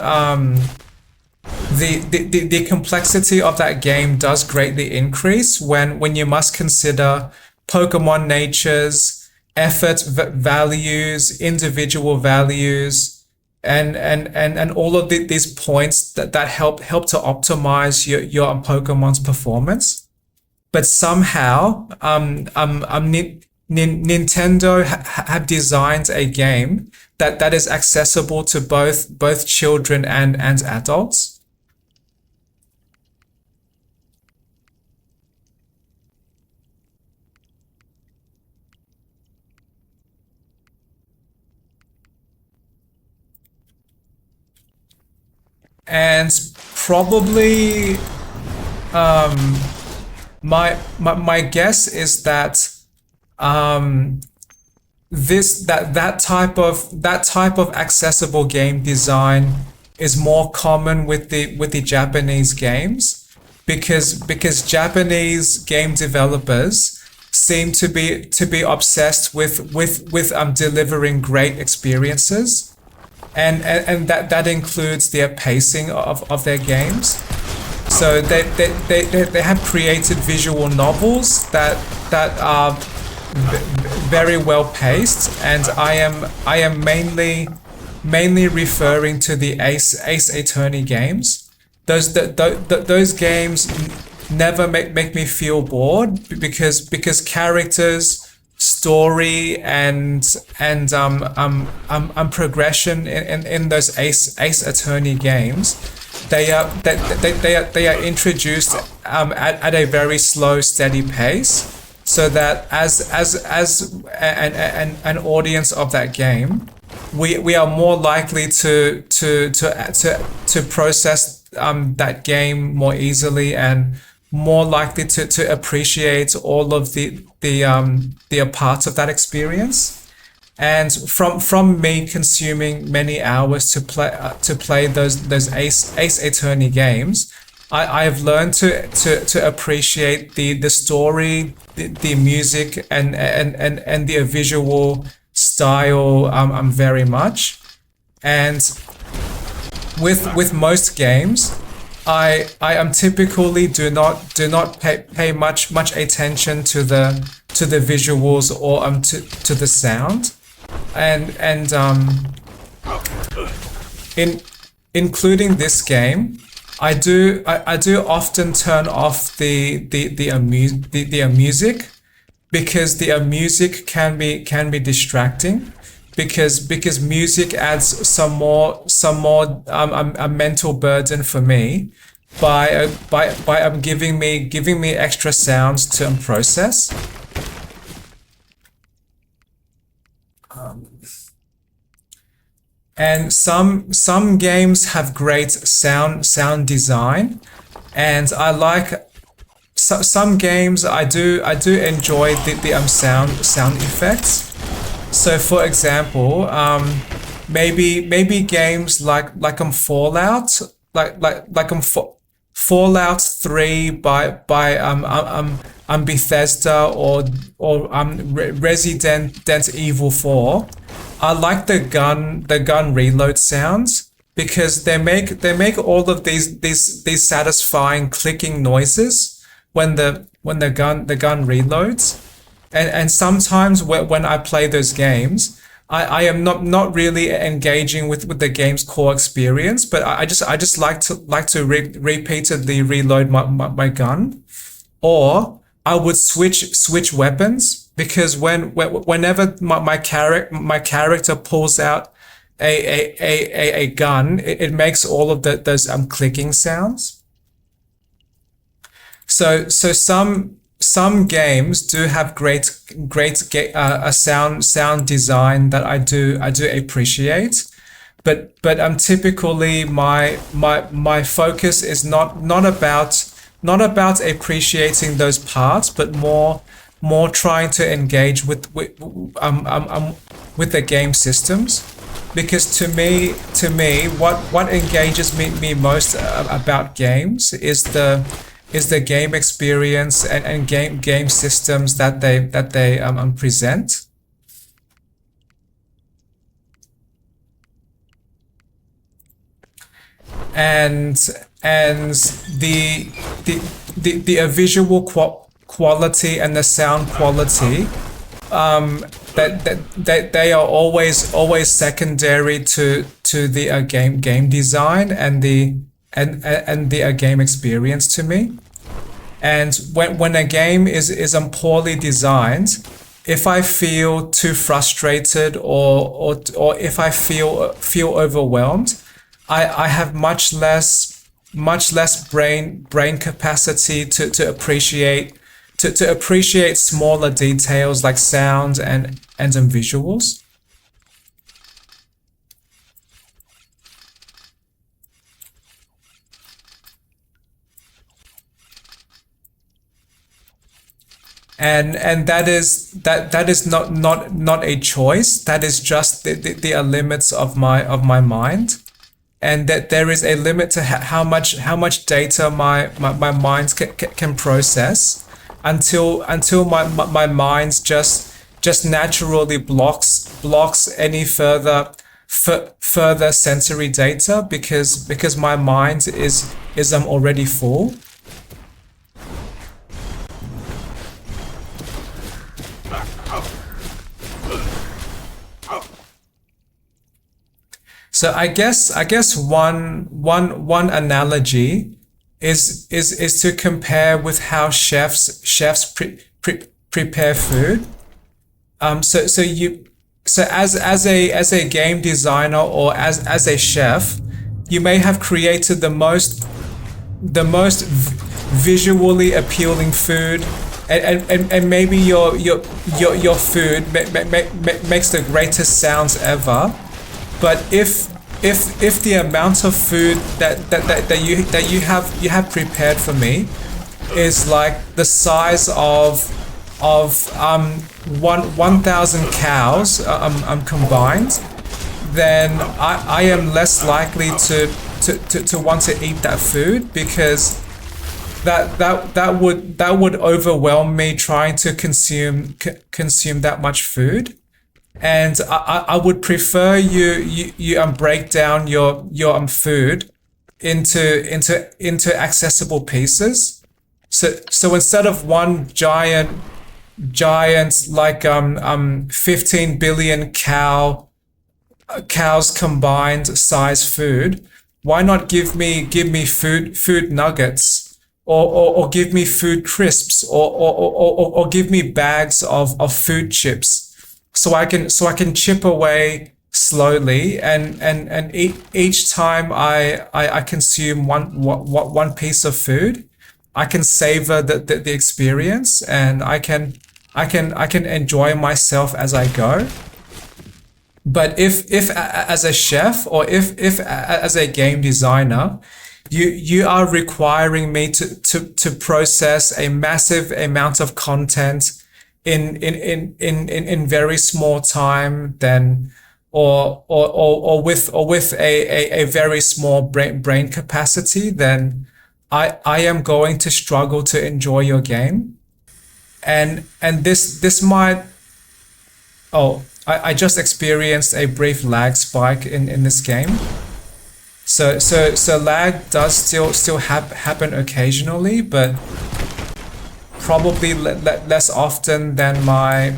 Speaker 1: the complexity of that game does greatly increase when you must consider Pokemon natures, effort values, individual values, and all of these points that help to optimize your Pokemon's performance. But somehow, Nintendo have designed a game that is accessible to both children and adults. And probably my guess is that that type of accessible game design is more common with the Japanese games, because Japanese game developers seem to be obsessed with delivering great experiences, and that includes their pacing of their games. So they have created visual novels that are very well paced, and I am mainly referring to the Ace Attorney games. Those games never make me feel bored because characters, story, and progression in those Ace Attorney games, they are introduced at a very slow, steady pace, so that as an audience of that game, we are more likely to process that game more easily, and more likely to appreciate all of the parts of that experience. And from me consuming many hours to play those Ace Attorney games, I have learned to appreciate the story, the music, and the visual style very much. And with most games, I am typically do not pay much attention to the visuals or to the sound, and including this game, I do often turn off the music, because the music can be distracting, because music adds some more a mental burden for me by giving me extra sounds to process. And some games have great sound design, and I like some games. I do enjoy the sound effects. So, for example, maybe games like Fallout, Fallout 3 by Bethesda, or Resident Evil 4. I like the gun reload sounds, because they make all of these satisfying clicking noises when the gun reloads. And sometimes when I play those games, I am not really engaging with the game's core experience, but I just like to repeatedly reload my gun, or I would switch weapons, because whenever my character pulls out a gun, it makes all of those clicking sounds. So some games do have great sound design that I do appreciate, but typically my focus is not about appreciating those parts, but more trying to engage with the game systems, because to me what engages me most about games is the game experience and game systems that they present. And the visual quality and the sound quality, that they are always secondary to the game design and the game experience to me. And when a game is poorly designed, if I feel too frustrated or if I feel overwhelmed, I have much less brain capacity to appreciate smaller details like sound and visuals. And that is not a choice. That is just the limits of my mind, and that there is a limit to how much data my mind can process until my mind just naturally blocks any further sensory data, because my mind is already full. So I guess one analogy is to compare with how chefs prepare food. So as a game designer or as a chef, you may have created the most visually appealing food, and maybe your food makes the greatest sounds ever. But if the amount of food that you have prepared for me is like the size of 1,000 cows combined, then I am less likely to want to eat that food, because that would overwhelm me trying to consume that much food. And I would prefer you break down your food into accessible pieces. So instead of one giant like 15 billion cows combined size food, why not give me food nuggets, or give me food crisps, or give me bags of food chips, so I can chip away slowly, and each time I consume one piece of food, I can savor the experience, and I can enjoy myself as I go. But if as a chef, or if as a game designer, you are requiring me to process a massive amount of content in very small time, then or with a very small brain capacity, then I am going to struggle to enjoy your game. And this might I just experienced a brief lag spike in this game. So lag does still happen occasionally, but probably less often than my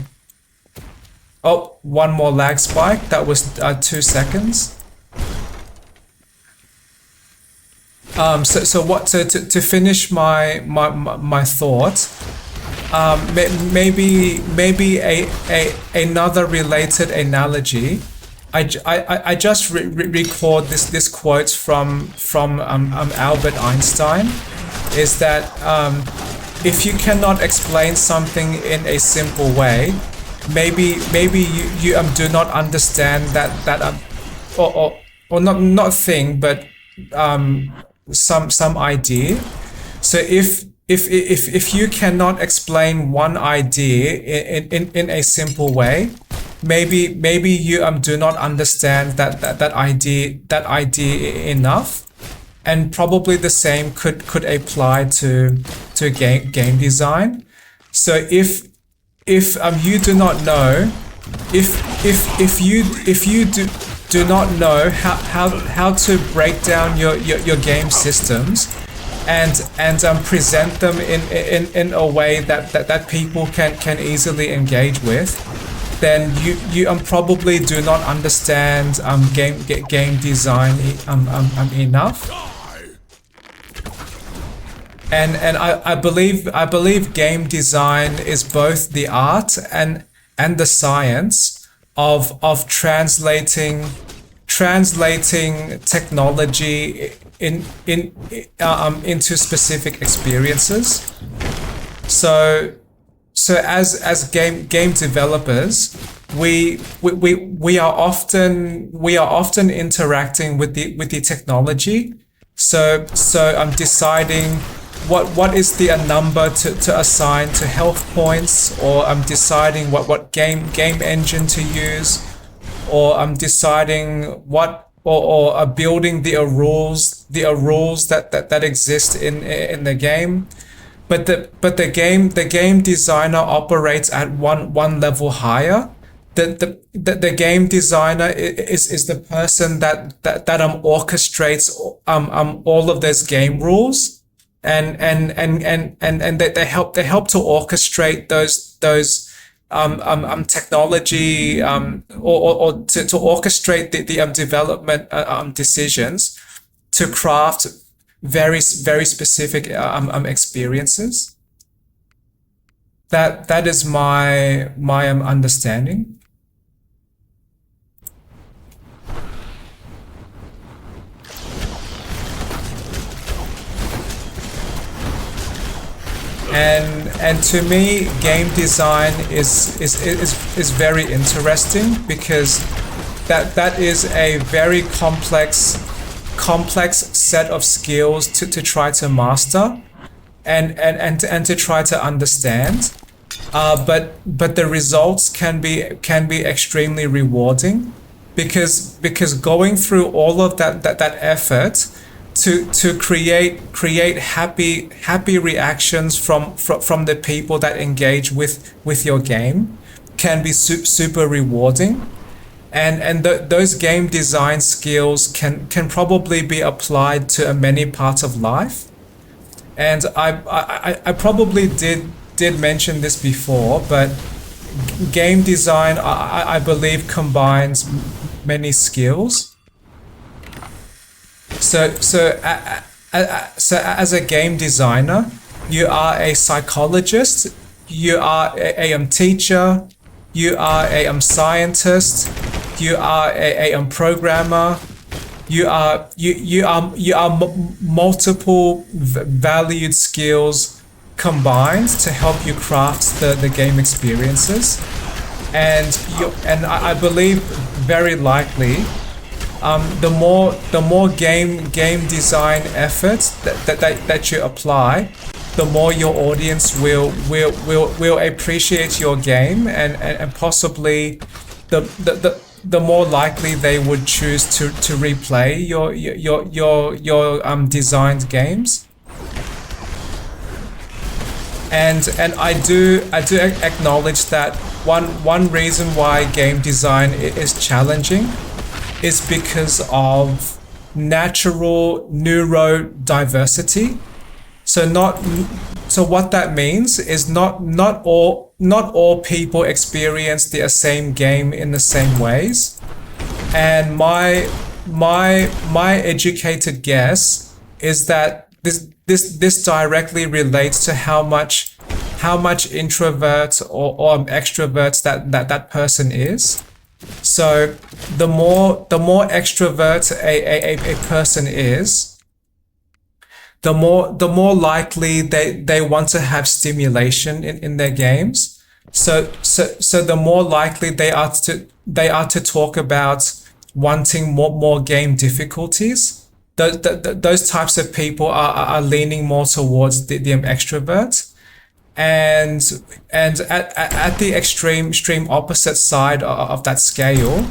Speaker 1: Oh, one more lag spike. That was 2 seconds. So to finish my thought, maybe another related analogy. I just record this quote from Albert Einstein, is that if you cannot explain something in a simple way, maybe you do not understand that or not thing, but some idea. So if you cannot explain one idea in a simple way, maybe you do not understand that idea enough. And probably the same could apply to game design. So if you do not know, if you do not know how to break down your game systems and present them in a way that people can easily engage with, then you probably do not understand game design enough. And I believe game design is both the art and the science of translating technology into specific experiences. So as game developers, we are often interacting with the technology. So I'm deciding what is the number to assign to health points, or I'm deciding what game engine to use, or I'm deciding what or building the rules that exist in the game. But the game designer operates at one level higher. The game designer is the person that orchestrates all of those game rules, and they help to orchestrate those technology or to orchestrate the development decisions to craft very specific experiences. That is my understanding. And to me, game design is very interesting, because that is a very complex set of skills to try to master and to try to understand. But the results can be extremely rewarding, because going through all of that effort to create happy reactions from the people that engage with your game can be super rewarding. And those game design skills can probably be applied to many parts of life. And I probably did mention this before, but game design, I believe, combines many skills. So as a game designer, you are a psychologist, you are a teacher, you are a scientist, you are a programmer, you are multiple valued skills combined to help you craft the game experiences. And I believe very likely the more game design efforts that you apply, the more your audience will appreciate your game, and possibly the more likely they would choose to replay your designed games. And I do acknowledge that one reason why game design is challenging is because of natural neurodiversity. So what that means is not all not all people experience the same game in the same ways, and my educated guess is that this directly relates to how much introvert or extrovert that person is. So the more extrovert a person is, the more likely they want to have stimulation in their games. So the more likely they are to talk about wanting more game difficulties. Those types of people are leaning more towards the extrovert. And at the extreme opposite side of that scale,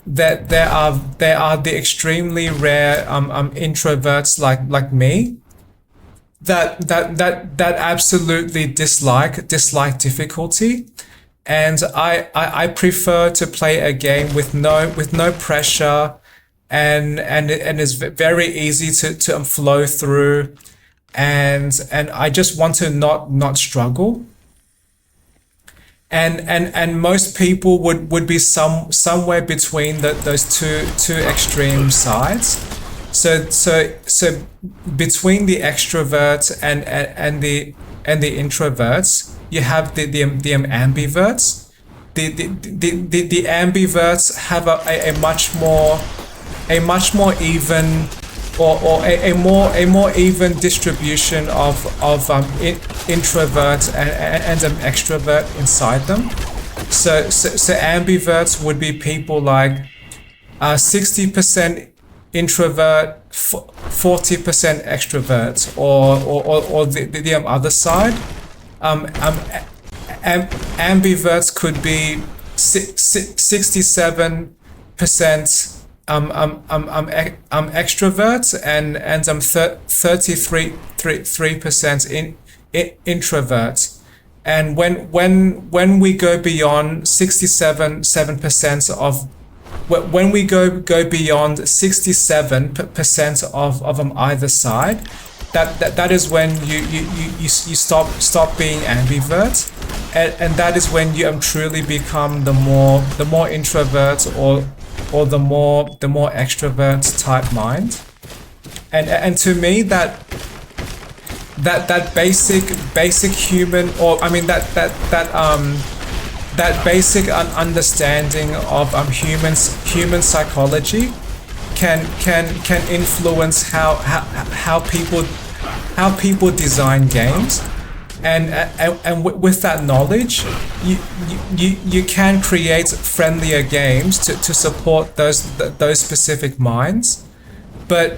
Speaker 1: that there are the extremely rare introverts like me that absolutely dislike difficulty, and I prefer to play a game with no pressure, and it's very easy to flow through. And I just want to not struggle. And most people would be somewhere between those two extreme sides. So between the extroverts and the introverts, you have the ambiverts. The ambiverts have a much more even, or a more even distribution of introvert and extrovert inside them. So ambiverts would be people like 60% introvert, 40% extrovert, or the other side. Ambiverts could be 67% extrovert and 33% introvert. And when we go beyond 67% of when we go beyond 67% of either side, that is when you stop being ambivert, and that is when you truly become the more introvert or the more extrovert type mind. And to me, that basic human, or I mean that basic understanding of human psychology can influence how people design games. And with that knowledge, you can create friendlier games to support those specific minds. But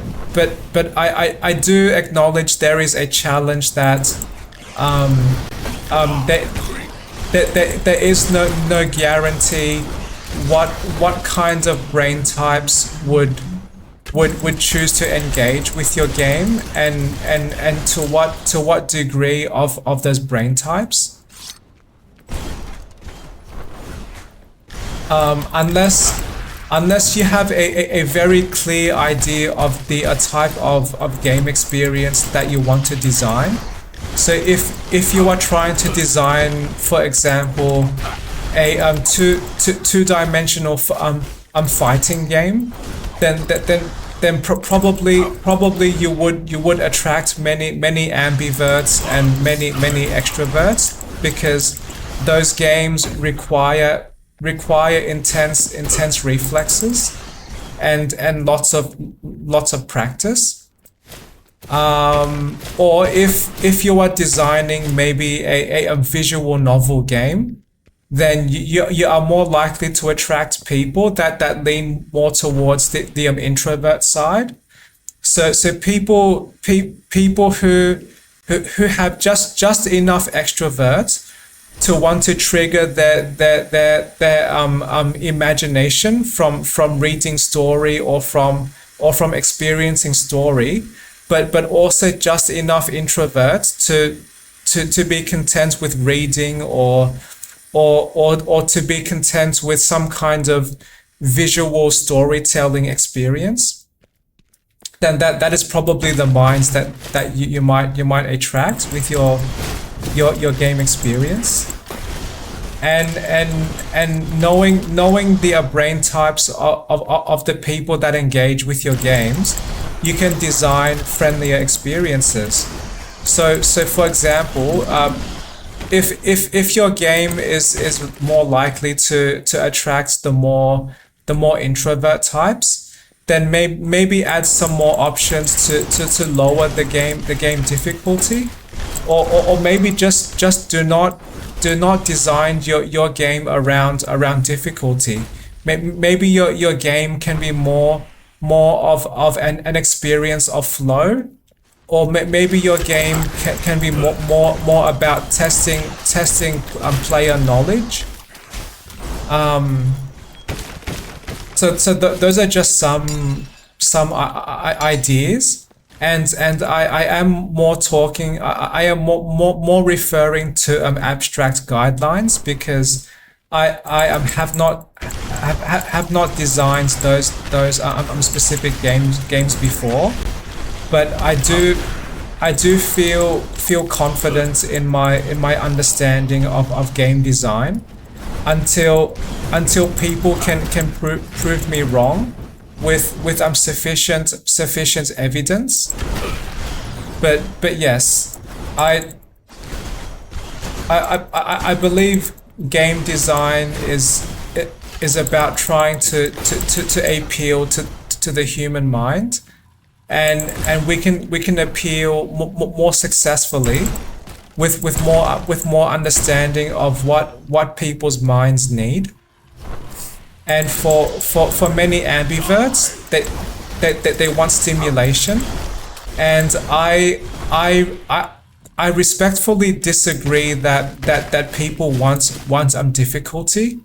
Speaker 1: I do acknowledge there is a challenge that there is no guarantee what kind of brain types would choose to engage with your game, and to what degree of those brain types, unless you have a very clear idea of the type of game experience that you want to design. So if you are trying to design, for example, a two-dimensional fighting game, then probably you would attract many ambiverts and many extroverts, because those games require intense reflexes and lots of practice. Or if you are designing maybe a visual novel game, then you are more likely to attract people that lean more towards the introvert side. So people who have just enough extroverts to want to trigger their imagination from reading story or from experiencing story, but also just enough introverts to be content with reading or to be content with some kind of visual storytelling experience, then that is probably the minds that you might attract with your game experience. and knowing the brain types of the people that engage with your games, you can design friendlier experiences. So for example, if your game is more likely to attract the more introvert types, then maybe add some more options to lower the game difficulty, or maybe just do not design your game around difficulty. Maybe your game can be more of an experience of flow, or maybe your game can be more about testing player knowledge. Those are just some ideas, and I am more talking. I am more referring to abstract guidelines, because I have not designed those specific games before, but I do feel confident in my understanding of game design, until people can prove me wrong with sufficient evidence. But yes, I believe game design is about trying to appeal to the human mind, and we can appeal more successfully with more understanding of what people's minds need. And for many ambiverts, they want stimulation, and I respectfully disagree that people want difficulty.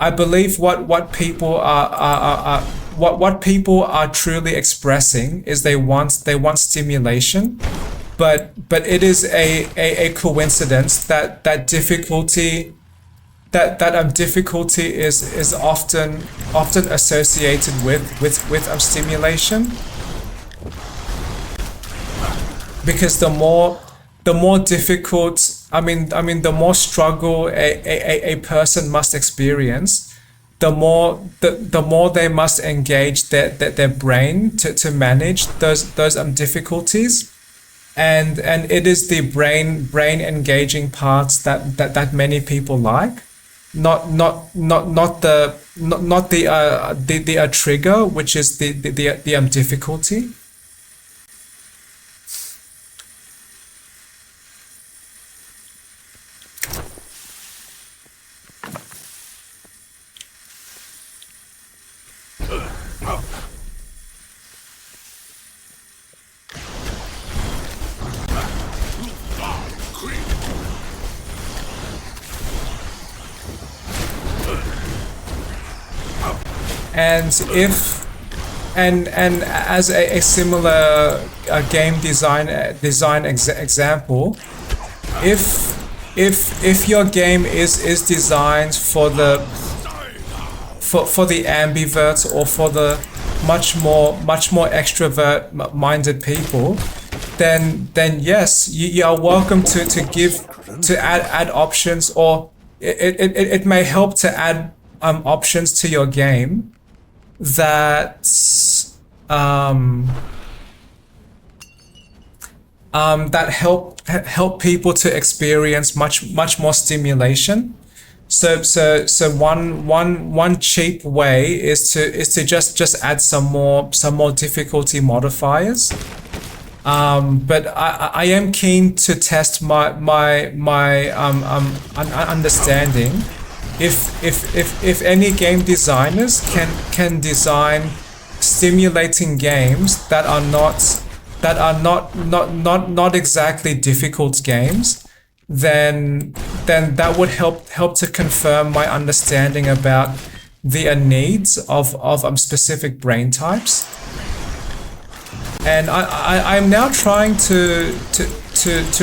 Speaker 1: I believe what people are what people are truly expressing is they want stimulation, but it is a coincidence that difficulty difficulty is often associated with stimulation, because the more difficult, the more struggle a person must experience, the more they must engage their brain to manage those difficulties, and it is the brain engaging parts that many people like, not the trigger, which is the difficulty. And as a similar game design example, if your game is designed for the ambiverts, or for the much more extrovert minded people, then yes, you are welcome to add options, or it may help to add options to your game that that help people to experience much more stimulation. So one cheap way is to just add some more difficulty modifiers. But I am keen to test my understanding. If any game designers can design stimulating games that are not exactly difficult games, then that would help to confirm my understanding about the needs of specific brain types. And I'm now trying to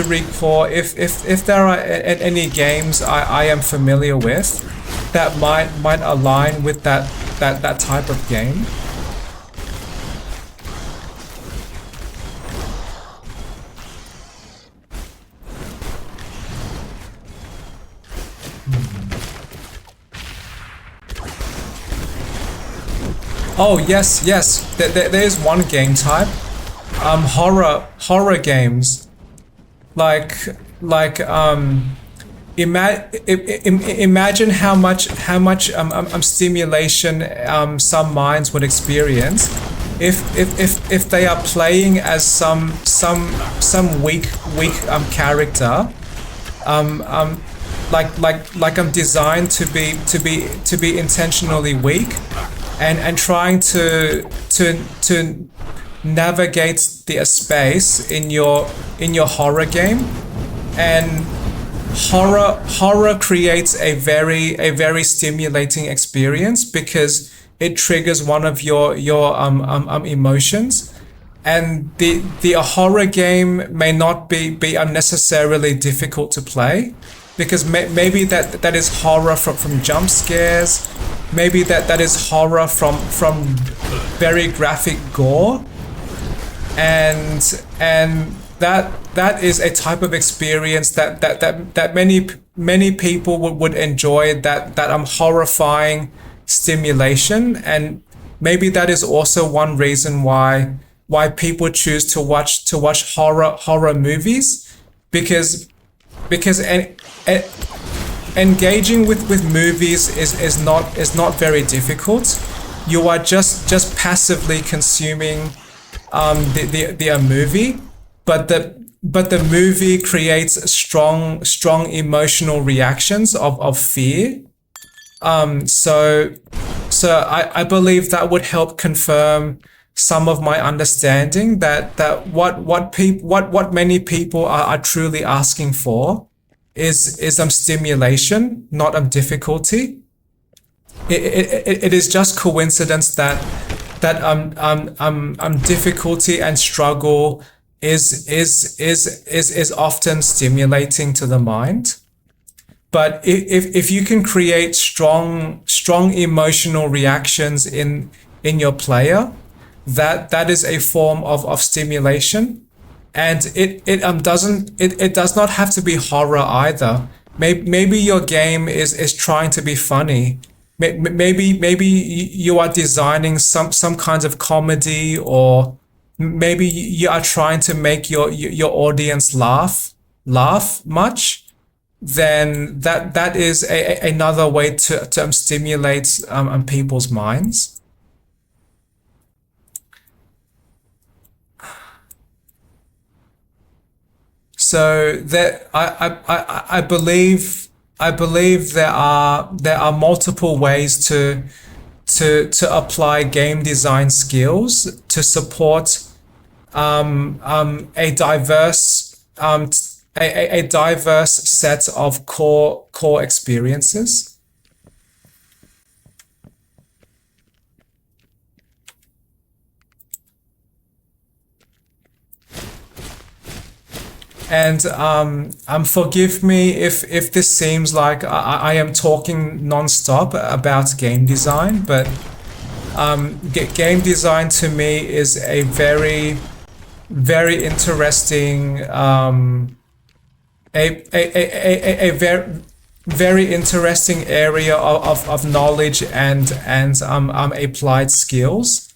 Speaker 1: recall if there are any games I am familiar with that might align with that type of game. Oh yes, yes. There's one game type. Horror games. Like like imagine how much stimulation some minds would experience if they are playing as some weak character, like I'm designed to be intentionally weak, and trying to navigate the space in your horror game. And horror creates a very stimulating experience because it triggers one of your emotions. And the horror game may not be unnecessarily difficult to play, because maybe that is horror from jump scares, maybe that is horror from very graphic gore, and that is a type of experience that many people would enjoy, that horrifying stimulation. And maybe that is also one reason why people choose to watch horror movies, because engaging with movies is not very difficult. You are just passively consuming the movie, but the movie creates strong emotional reactions of fear. So I believe that would help confirm some of my understanding that what many people are truly asking for is stimulation, not difficulty. It is just coincidence that difficulty and struggle is often stimulating to the mind. But if you can create strong emotional reactions in your player, that is a form of stimulation. And it does not have to be horror either. Maybe your game is trying to be funny. Maybe you are designing some kinds of comedy, or maybe you are trying to make your audience laugh much. Then that is another way to stimulate people's minds. So that I believe there are multiple ways to apply game design skills to support a diverse set of core experiences. And forgive me if this seems like I am talking non-stop about game design, but game design to me is a very interesting a very interesting area of knowledge and applied skills.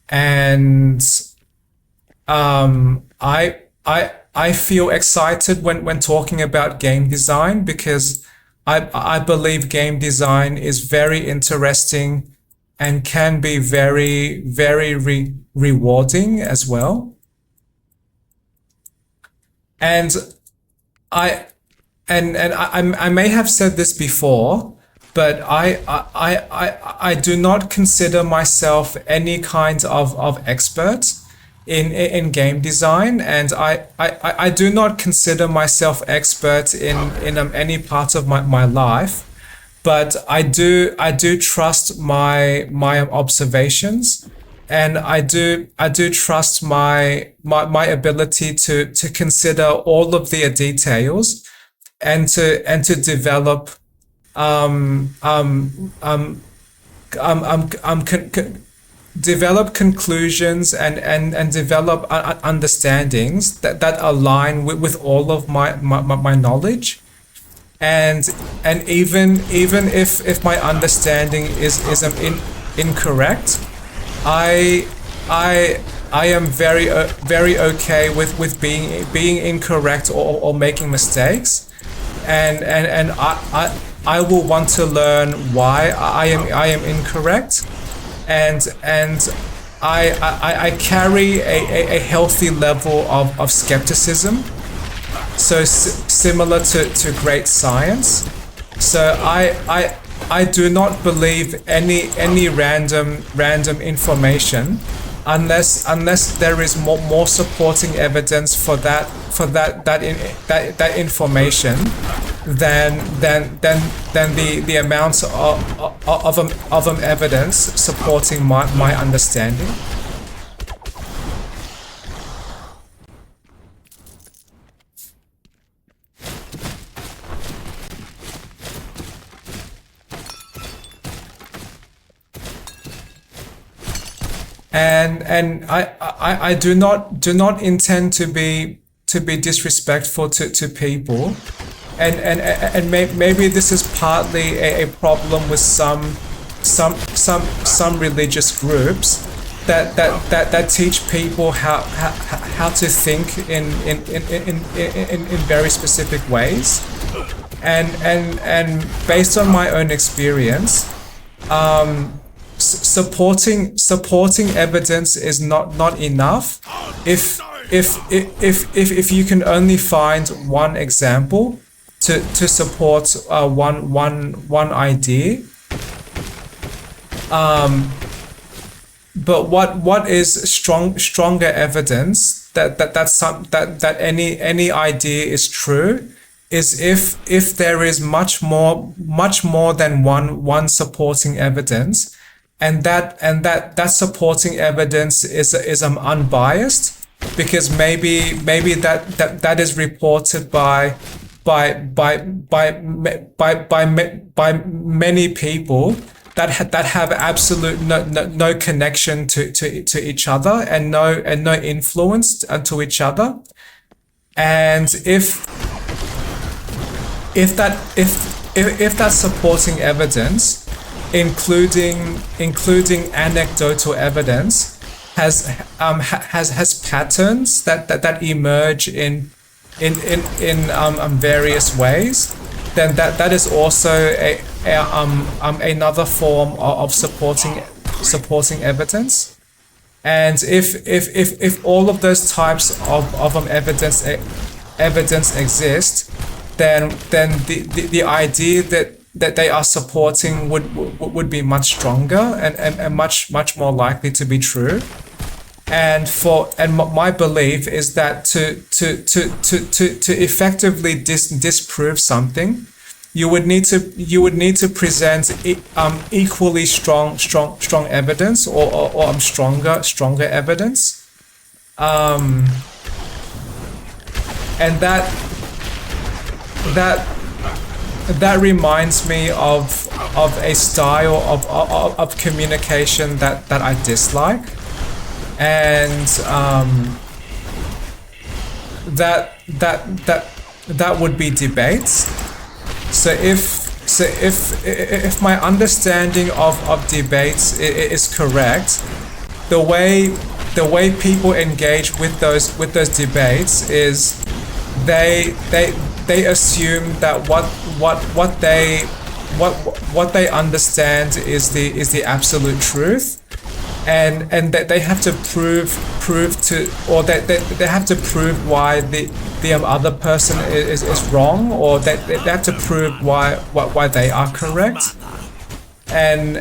Speaker 1: And I feel excited when talking about game design, because I believe game design is very interesting and can be very rewarding as well. And I may have said this before, but I do not consider myself any kind of expert in game design, and I do not consider myself expert in any part of my life, but I do trust my observations, and I do trust my ability to consider all of the details, and to develop develop conclusions and develop understandings that align with all of my knowledge. And even if my understanding is incorrect, I I am very okay with being incorrect or making mistakes, and I will want to learn why I am incorrect, and I carry a healthy level of skepticism, so similar to great science. So I do not believe any random information unless there is more supporting evidence for that information than the amount of evidence supporting my understanding. And I do not intend to be disrespectful to people, and maybe this is partly a problem with some religious groups that teach people how to think in very specific ways, and based on my own experience, supporting evidence is not enough if you can only find one example to support one idea. But what is stronger evidence that any idea is true is if there is much more than one supporting evidence, and that supporting evidence is unbiased, because maybe that is reported by many people that have absolute no connection to each other, and no influence to each other. And if that supporting evidence, including anecdotal evidence, has patterns that emerge in various ways, then that is also another form of supporting evidence. And if all of those types of evidence exist, then the idea that they are supporting would be much stronger and much more likely to be true. And my belief is that to effectively disprove something, you would need to present equally strong evidence, or stronger evidence, and that reminds me of a style of communication that I dislike, and that would be debates. So if my understanding of debates is correct, the way people engage with those debates is they assume that what they understand is the absolute truth, and that they have to prove to, or they have to prove why the other person is wrong, or they have to prove why they are correct, and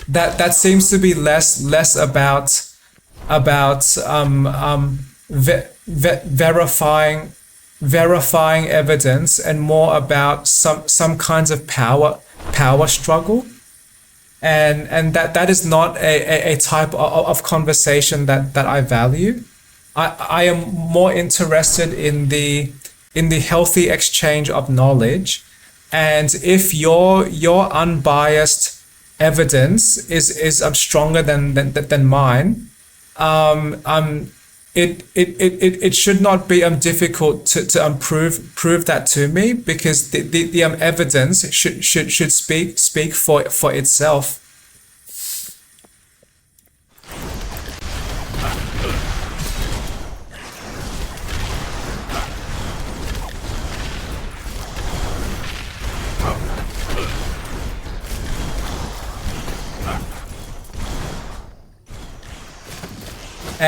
Speaker 1: that seems to be less about verifying evidence, and more about some kinds of power struggle, and that is not a type of conversation that I value. I am more interested in the healthy exchange of knowledge, and if your unbiased evidence is stronger than mine, it should not be difficult to prove that to me, because the evidence should speak for itself.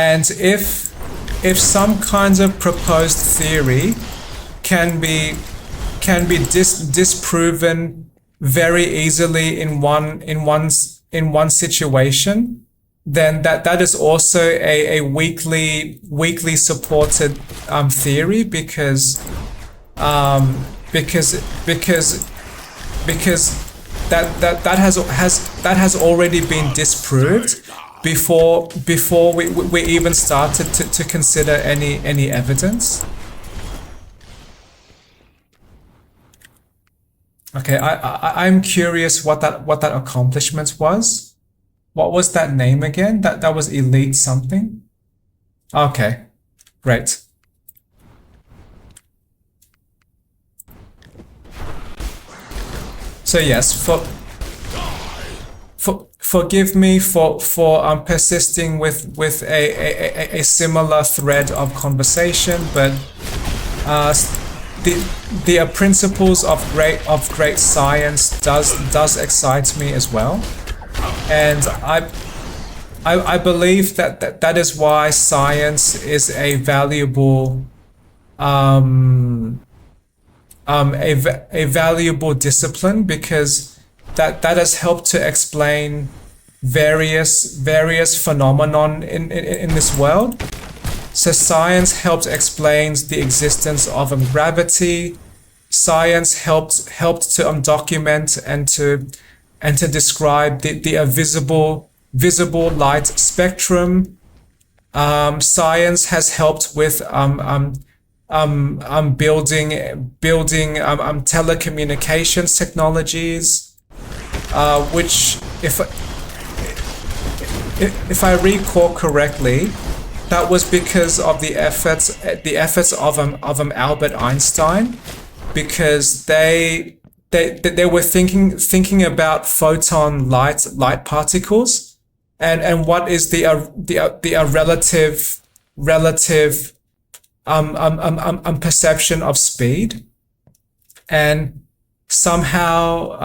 Speaker 1: And if some kinds of proposed theory can be disproven very easily in one situation, then that is also a weakly supported theory, because that has already been disproved before we even started to consider any evidence. Okay, I'm curious what that accomplishment was. What was that name again? That was elite something. Okay, great. So yes, forgive me for persisting with a similar thread of conversation, but the principles of great science does excite me as well, and I believe that is why science is a valuable a valuable discipline, because that has helped to explain various phenomenon in this world. So science helped explain the existence of gravity. Science helped to document and to describe the visible light spectrum. Science has helped with building telecommunications technologies, which if I recall correctly, that was because of the efforts of Albert Einstein, because they were thinking about photon light particles, and what is the relative perception of speed, and somehow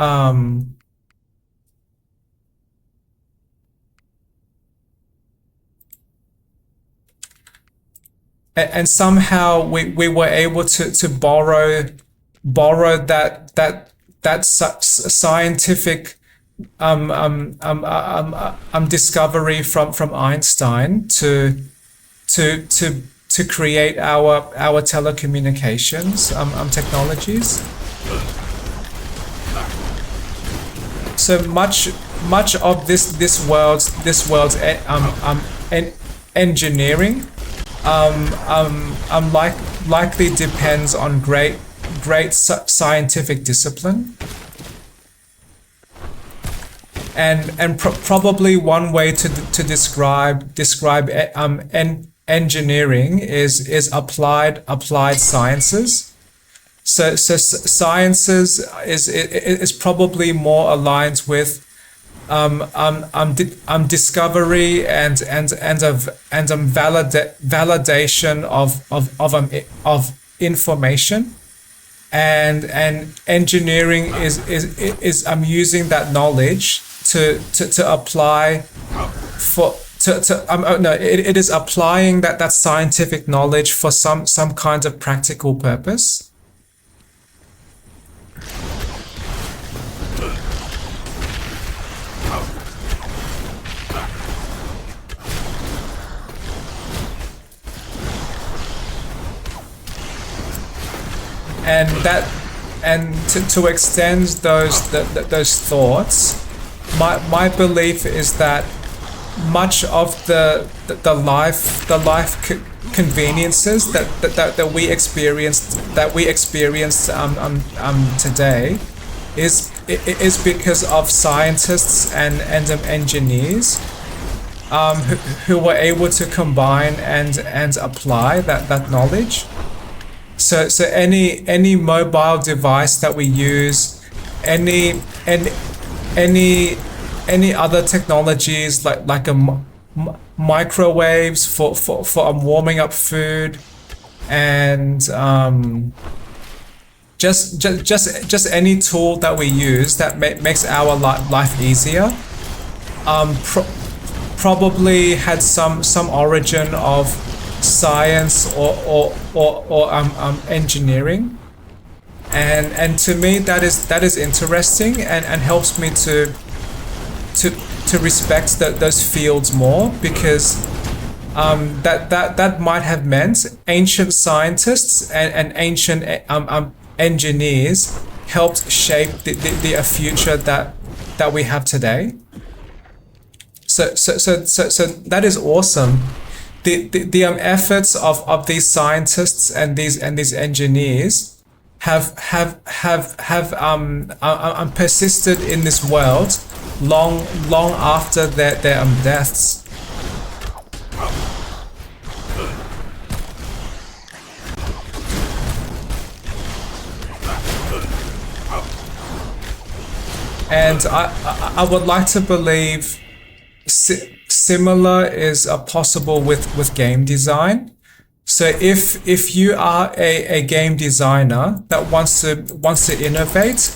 Speaker 1: we were able to borrow that scientific discovery from Einstein to create our telecommunications technologies. So much of this world's engineering likely depends on great scientific discipline, and probably one way to describe engineering is applied sciences. So sciences is probably more aligned with discovery and validation of information, and engineering is using that knowledge to apply for it is applying that scientific knowledge for some kind of practical purpose. And to extend those thoughts, my belief is that much of the life conveniences that we experienced today is because of scientists and engineers who were able to combine and apply that knowledge. So any mobile device that we use, any other technologies like microwaves for warming up food, and just any tool that we use that makes our life easier, probably had some origin of science or engineering, and to me that is interesting and helps me to respect those fields more, because that might have meant ancient scientists and ancient engineers helped shape the future that we have today. So that is awesome. The efforts of these scientists and these engineers have persisted in this world long after their deaths. And I would like to believe similar is possible with game design. So if you are a game designer that wants to innovate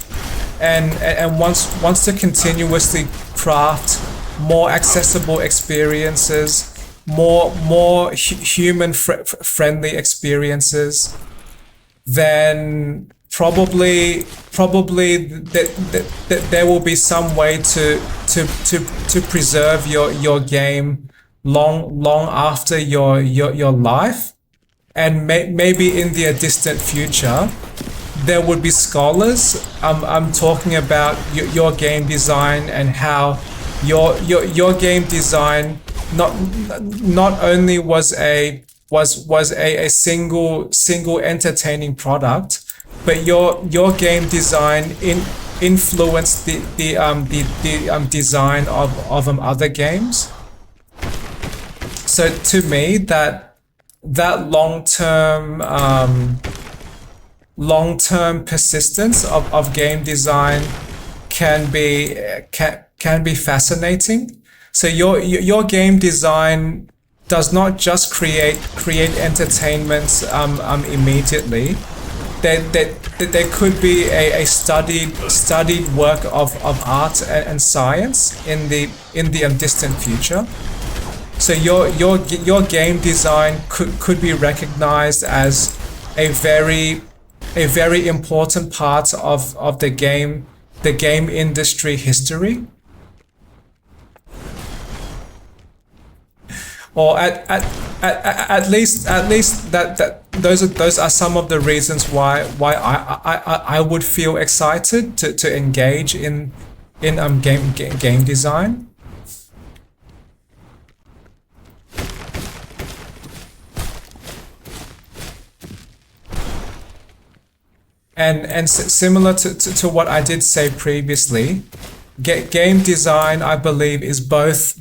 Speaker 1: and wants to continuously craft more accessible experiences, more human friendly experiences, then probably that there will be some way to preserve your game long after your life, and maybe in the distant future there would be scholars I'm talking about your game design and how your game design not only was a single entertaining product, but your game design influenced the design of other games. So to me, that long-term persistence of game design can be fascinating. So your game design does not just create entertainment immediately. There could be a studied work of art and science in the distant future. So your game design could be recognized as a very important part of the game industry history. Or at least that those are some of the reasons why I would feel excited to engage in game design. And similar to what I did say previously, game design, I believe, is both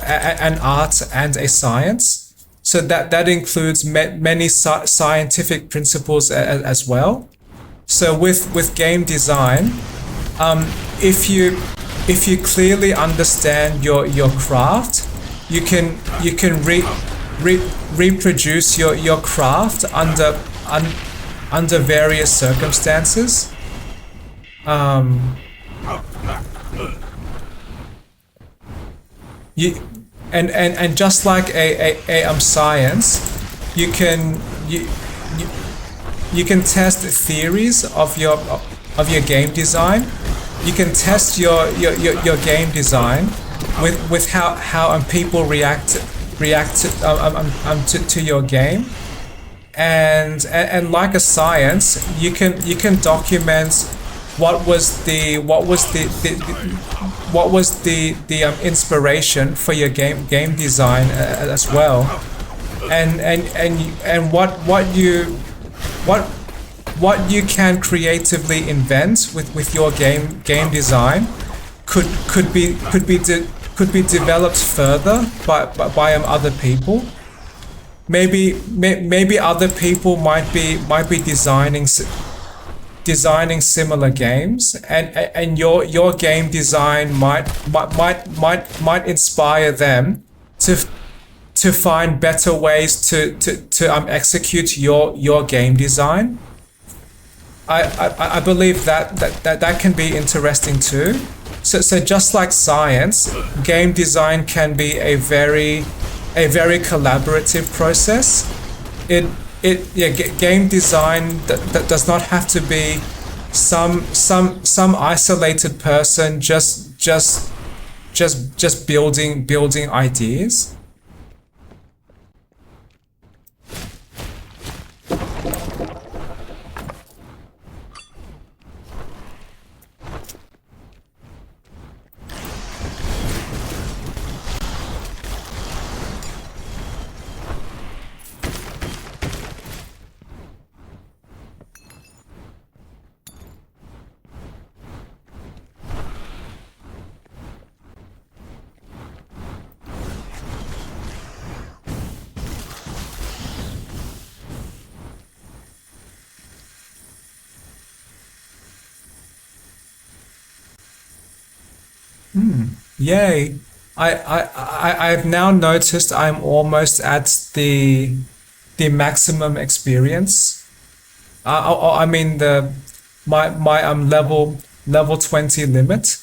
Speaker 1: an art and a science. So that includes many scientific principles as well. So with game design, if you clearly understand your craft, you can reproduce your craft under various circumstances. And just like a science, you can test theories of your game design. You can test your game design with how people react to your game. And like a science, you can document what was the inspiration for your game design as well, and what you can creatively invent with your game design could be developed further by other people. Maybe other people might be designing similar games, and your game design might inspire them to find better ways to execute your game design. I believe that can be interesting too. So just like science, game design can be a very collaborative process. Game design that does not have to be some isolated person just building ideas. Yay. I've now noticed I'm almost at the maximum experience. I mean the my level 20 limit.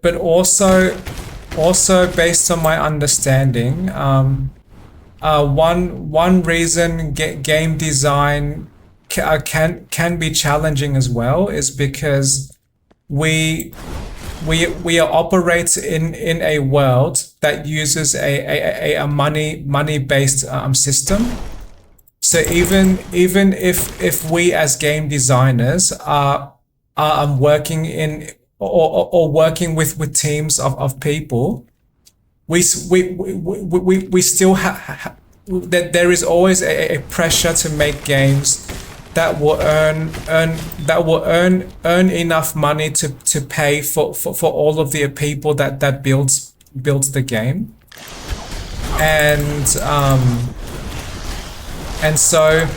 Speaker 1: But also based on my understanding, one reason game design can be challenging as well is because we operate in a world that uses a money based system. So even if we as game designers are working in or working with teams of people, we still have that there is always a pressure to make games that will earn enough money to pay for all of the people that builds the game, and so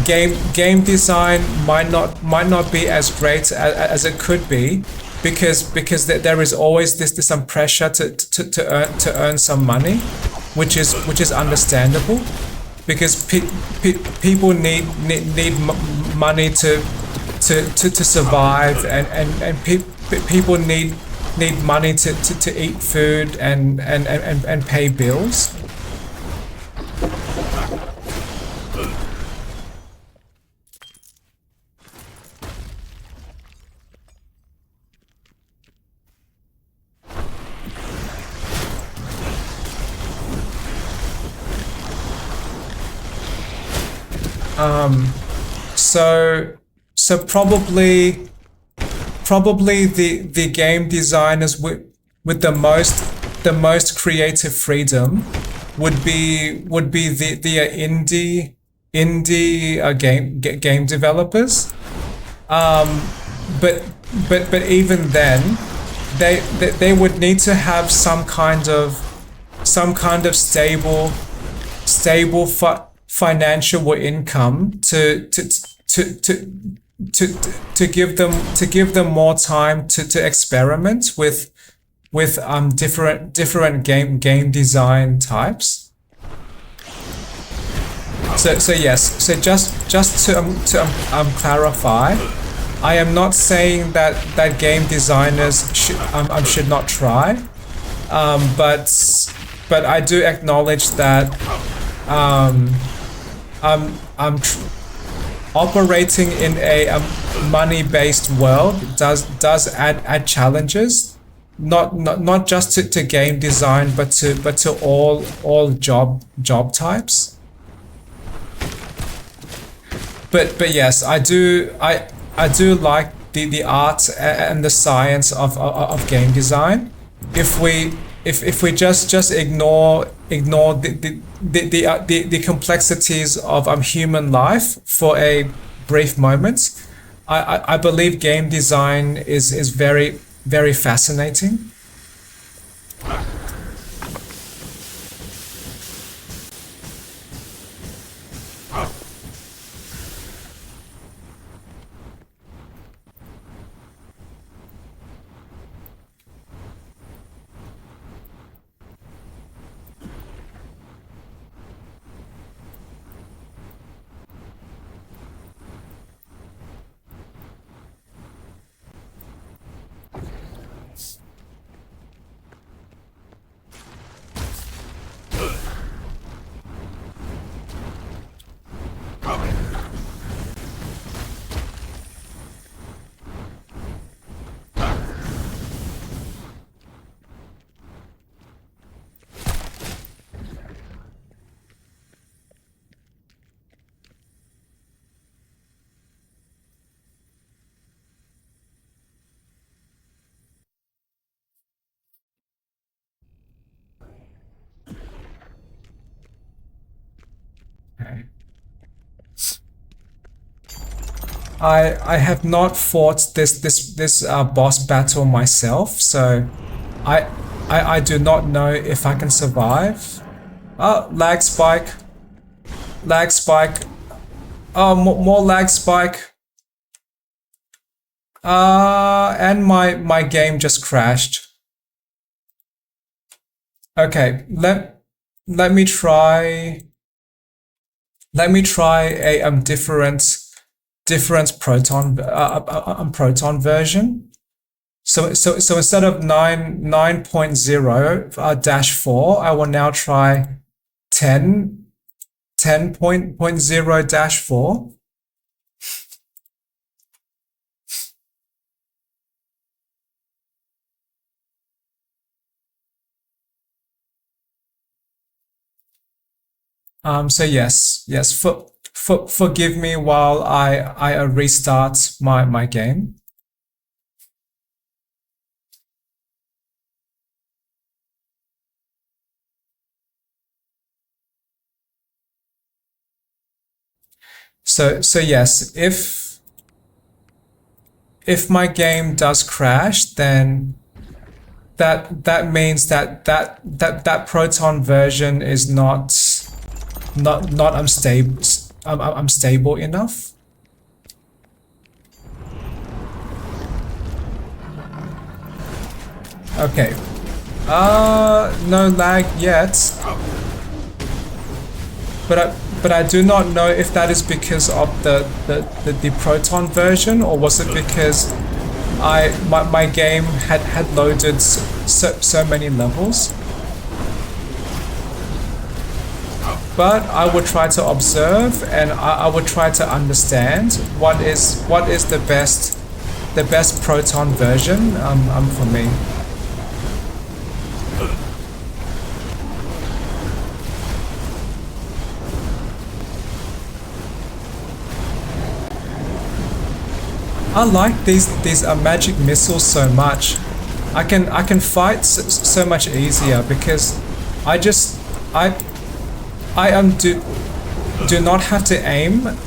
Speaker 1: game design might not be as great as it could be, because there is always this some pressure to earn some money, which is understandable, because people need money to survive, and people need money to eat food and pay bills. So probably the game designers with the most creative freedom would be the indie game developers. But even then, they would need to have some kind of stable financial income to give them more time to experiment with different game design types. So yes. So just to clarify, I am not saying that game designers should not try, but I do acknowledge that operating in a money-based world does add challenges, not just to game design, but to all job types. But yes, I do like the art and the science of game design. If we just ignore the complexities of human life for a brief moment, I believe game design is very fascinating. Okay. I have not fought this boss battle myself, so I I do not know if I can survive. Oh, lag spike. Oh, more lag spike. And my game just crashed. Okay, let me try a different proton version. So instead of 9.0 dash 4, I will now try 10.0 dash 4. So yes, forgive me while I restart my game. So yes, if my game does crash, then that means that proton version is not unstable. I'm stable enough. Okay. No lag yet. But I do not know if that is because of the proton version, or was it because my game had loaded so many levels. But I would try to observe, and I would try to understand what is the best proton version for me. I like these magic missiles so much. I can fight so much easier because I do not have to aim.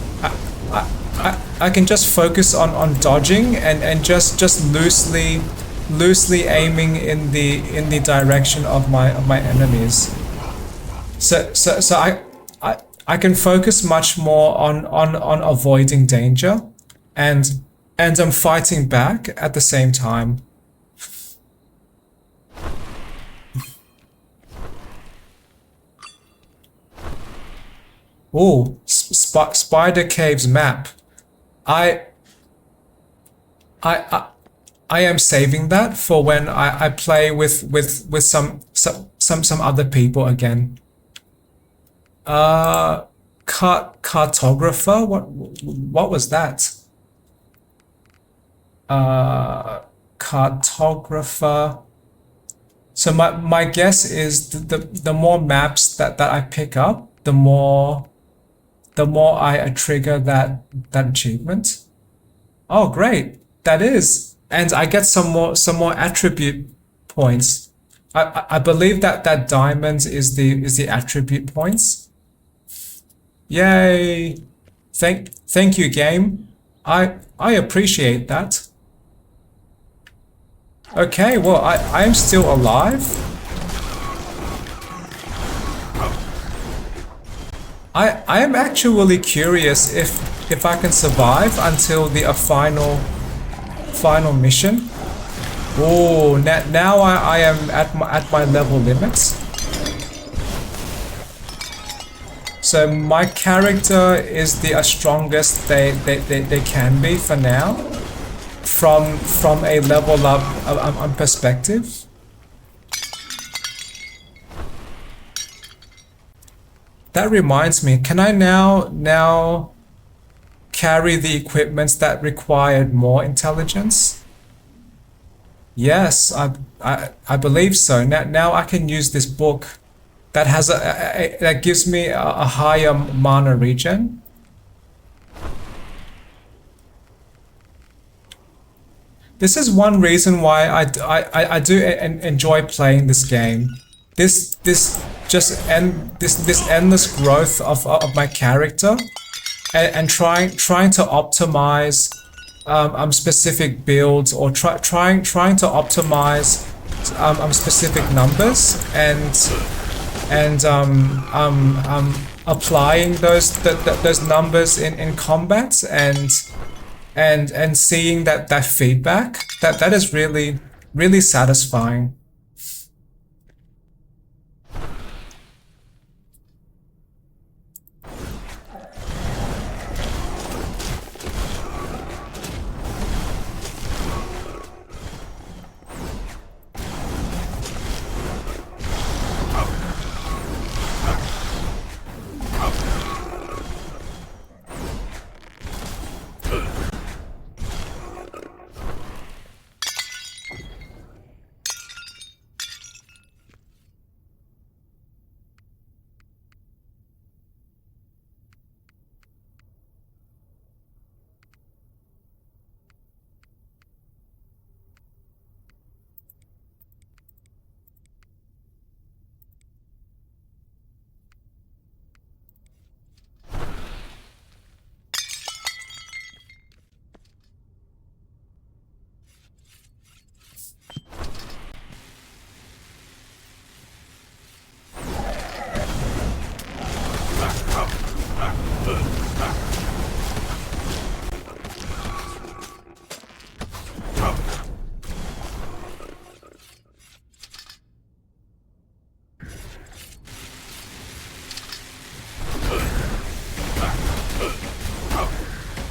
Speaker 1: I can just focus on dodging and just loosely aiming in the direction of my enemies. So I can focus much more on avoiding danger, and I'm fighting back at the same time. Oh, Spider Caves map. I I I am saving that for when I play with some other people again. Cartographer. What was that? Cartographer. So my guess is the more maps that I pick up, the more I trigger that achievement. Oh, great. That is. And I get some more attribute points. I believe that diamonds is the attribute points. Yay. Thank you, game. I appreciate that. Okay, well I am still alive. I am actually curious if I can survive until the final mission. Oh, now I am at my level limits. So my character is the strongest they can be for now, from a level up perspective. That reminds me, can I now carry the equipments that required more intelligence? Yes, I believe so. Now I can use this book that has that gives me a higher mana regen. This is one reason why I do enjoy playing this game. This endless growth of my character, and trying to optimize specific builds, or trying to optimize specific numbers, and applying those numbers in combat, and seeing that feedback, that is really satisfying.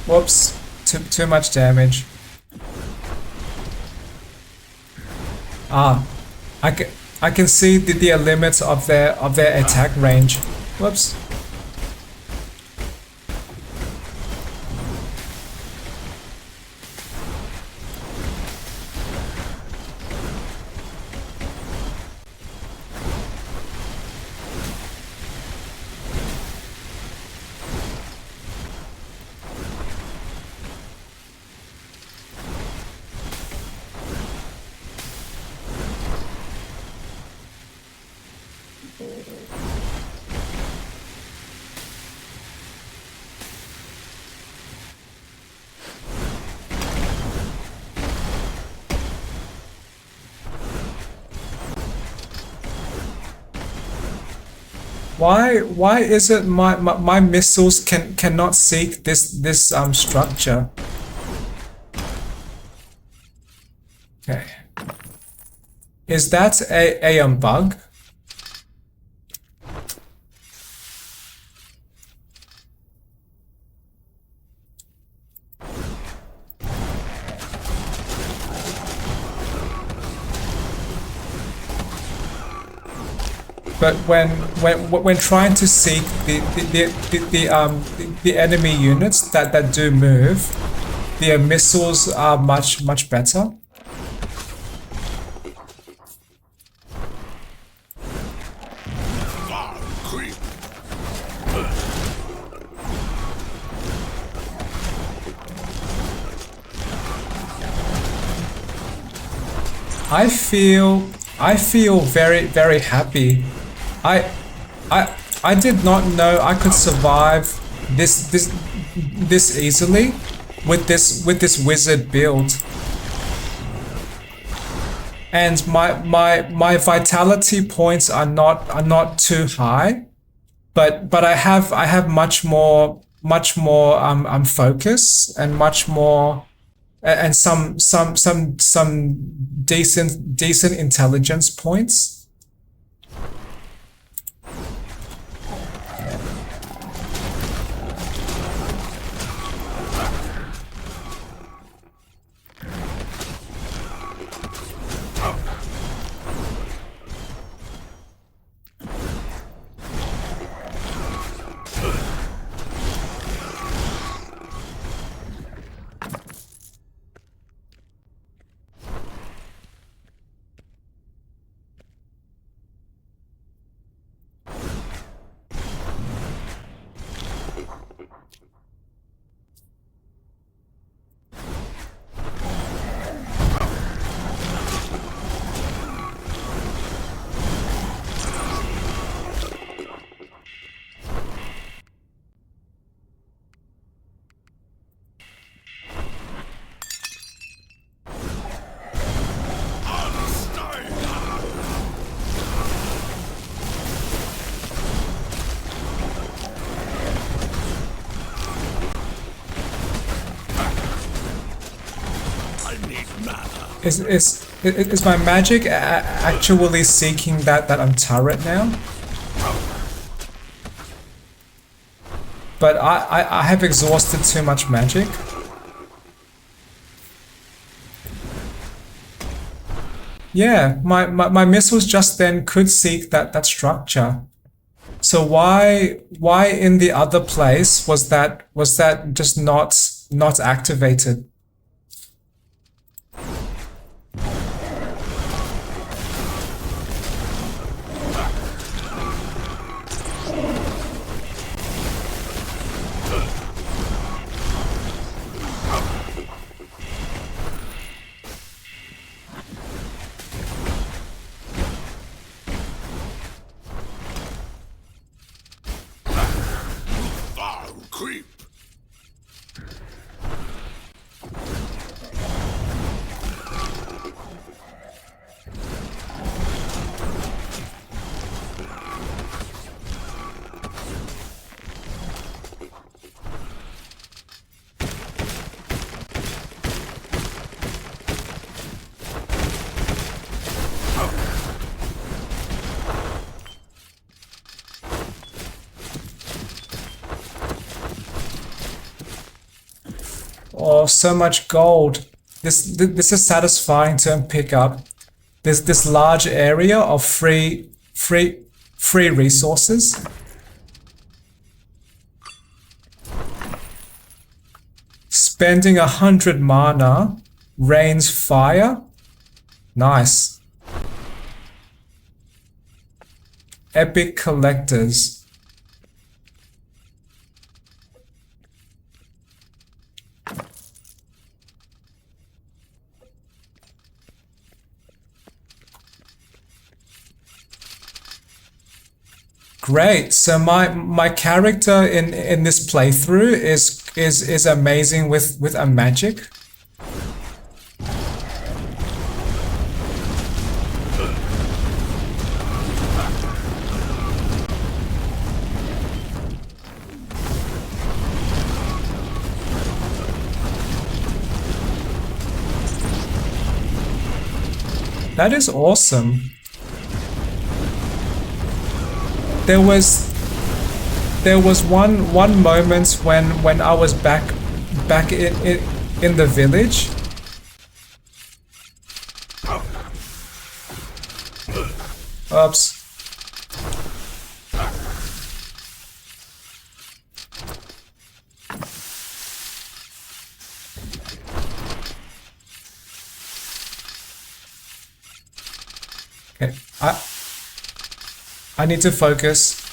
Speaker 1: Whoops, too much damage. Ah, I can see the limits of their attack range. Whoops. Why is it my missiles cannot seek this structure? Okay. Is that a bug? But when trying to seek the enemy units that do move, the missiles are much better. I feel very very happy. I I did not know I could survive this easily with this wizard build. And my vitality points are not too high, but I have much more focus and much more and some decent intelligence points. Is my magic actually seeking that turret now? But I have exhausted too much magic. Yeah, my missiles just then could seek that structure. So why in the other place was that just not activated?
Speaker 3: Creep.
Speaker 1: Oh, so much gold. This is satisfying to pick up. There's this large area of free resources. Spending 100 mana rains fire. Nice. Epic collectors. Great. So my character in this playthrough is amazing with a magic. That is awesome. There was one moment when I was back in the village. Oops. Okay, I need to focus.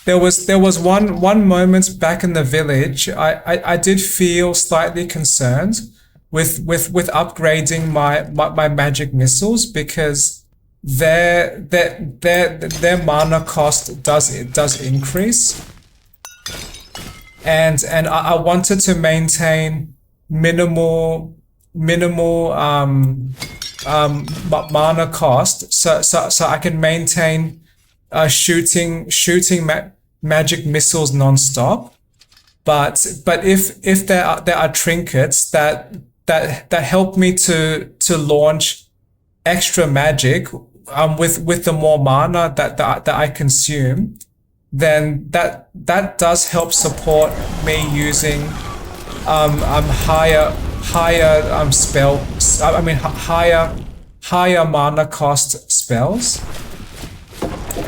Speaker 1: There was one moment back in the village. I did feel slightly concerned with upgrading my magic missiles, because their mana cost does increase, and I wanted to maintain minimal mana cost, so I can maintain shooting magic missiles non-stop. But if there are trinkets that help me to launch extra magic with the more mana that I consume, then that does help support me using higher higher mana cost spells.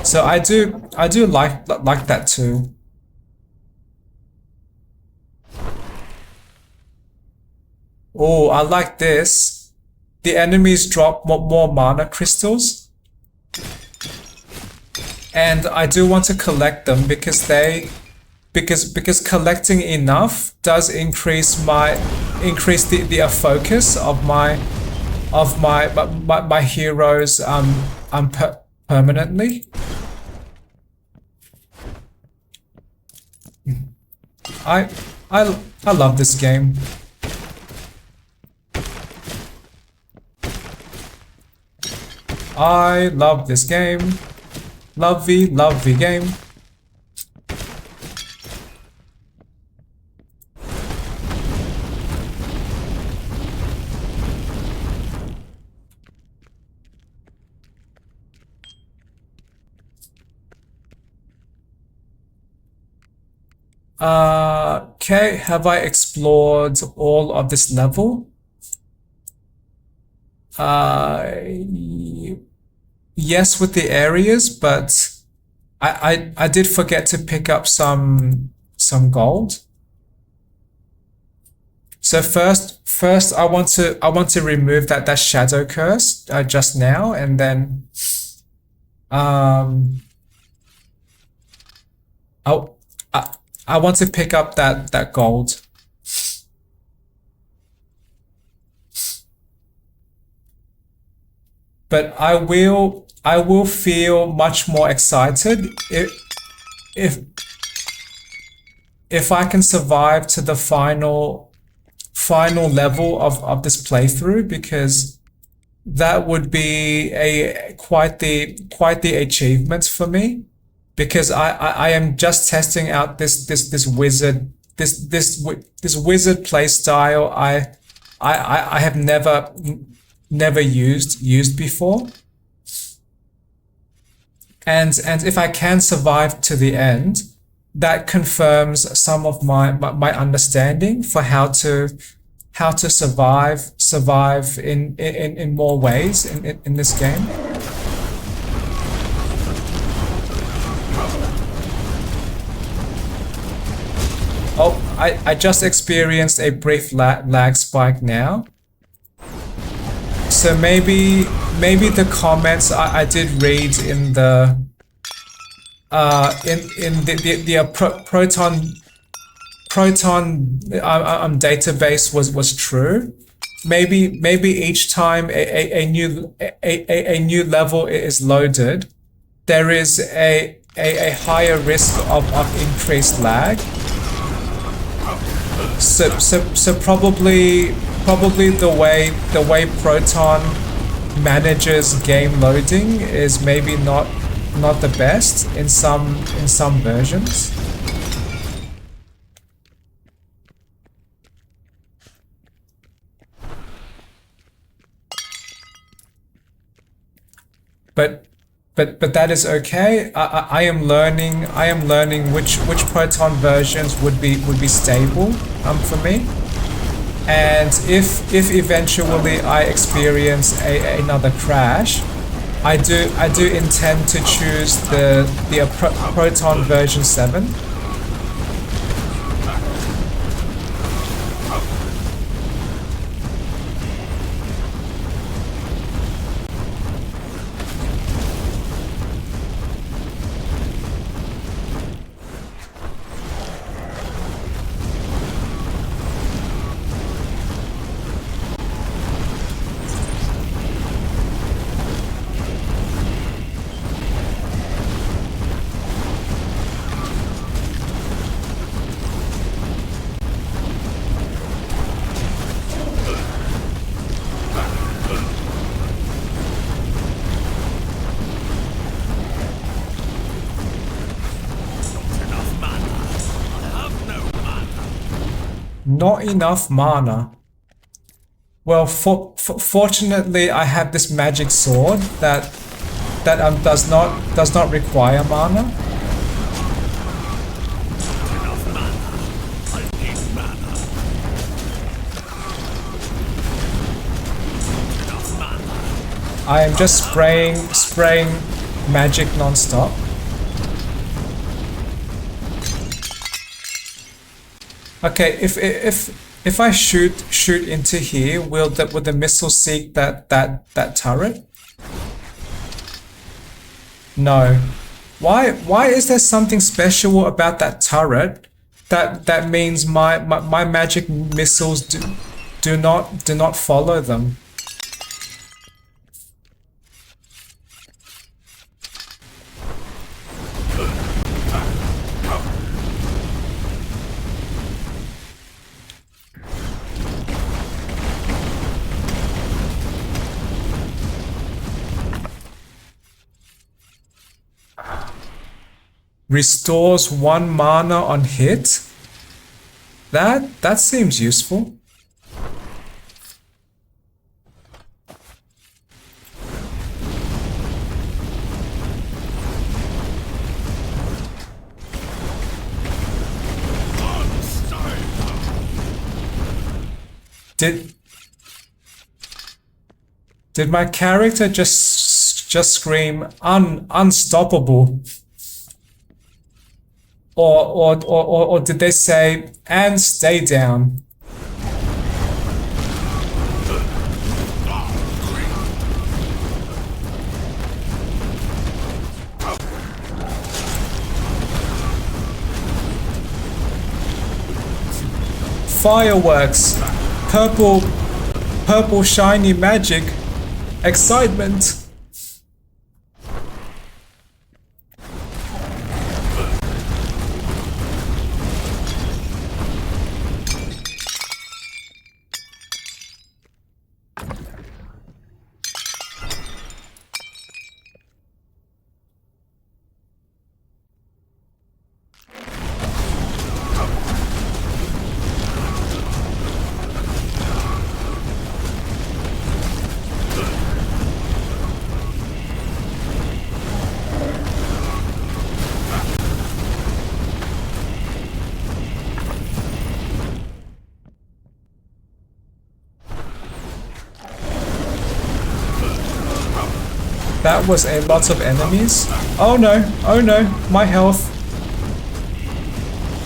Speaker 1: So I do like that too. Oh, I like this. The enemies drop more mana crystals, and I do want to collect them because collecting enough does increase the focus of my heroes permanently. I love this game. I love this game. Lovely game. Okay, have I explored all of this level? Yes, with the areas, but I did forget to pick up some gold. So first I want to remove that shadow curse just now, and then I want to pick up that gold. But I will feel much more excited if I can survive to the final level of this playthrough, because that would be quite the achievement for me, because I am just testing out this wizard play style I have never used before, and if I can survive to the end, that confirms some of my understanding for how to survive in more ways in this game. Oh, I just experienced a brief lag spike now. So maybe the comments I did read in the Proton database was true. Maybe each time a new level is loaded, there is a higher risk of increased lag. So probably the way Proton manages game loading is maybe not the best in some versions. But that is okay. I am learning which Proton versions would be stable for me. And if eventually I experience another crash, I do intend to choose the Proton version 7. Not enough mana. Well, fortunately, I have this magic sword that does not require mana. I am just spraying magic non-stop. Okay, if I shoot into here, will the missile seek that turret? No. Why is there something special about that turret that means my magic missiles do not follow them? Restores 1 mana on hit. That seems useful. Did my character just scream unstoppable? Or did they say, and stay down? Fireworks, purple shiny magic, excitement. That was a lot of enemies. Oh no, my health.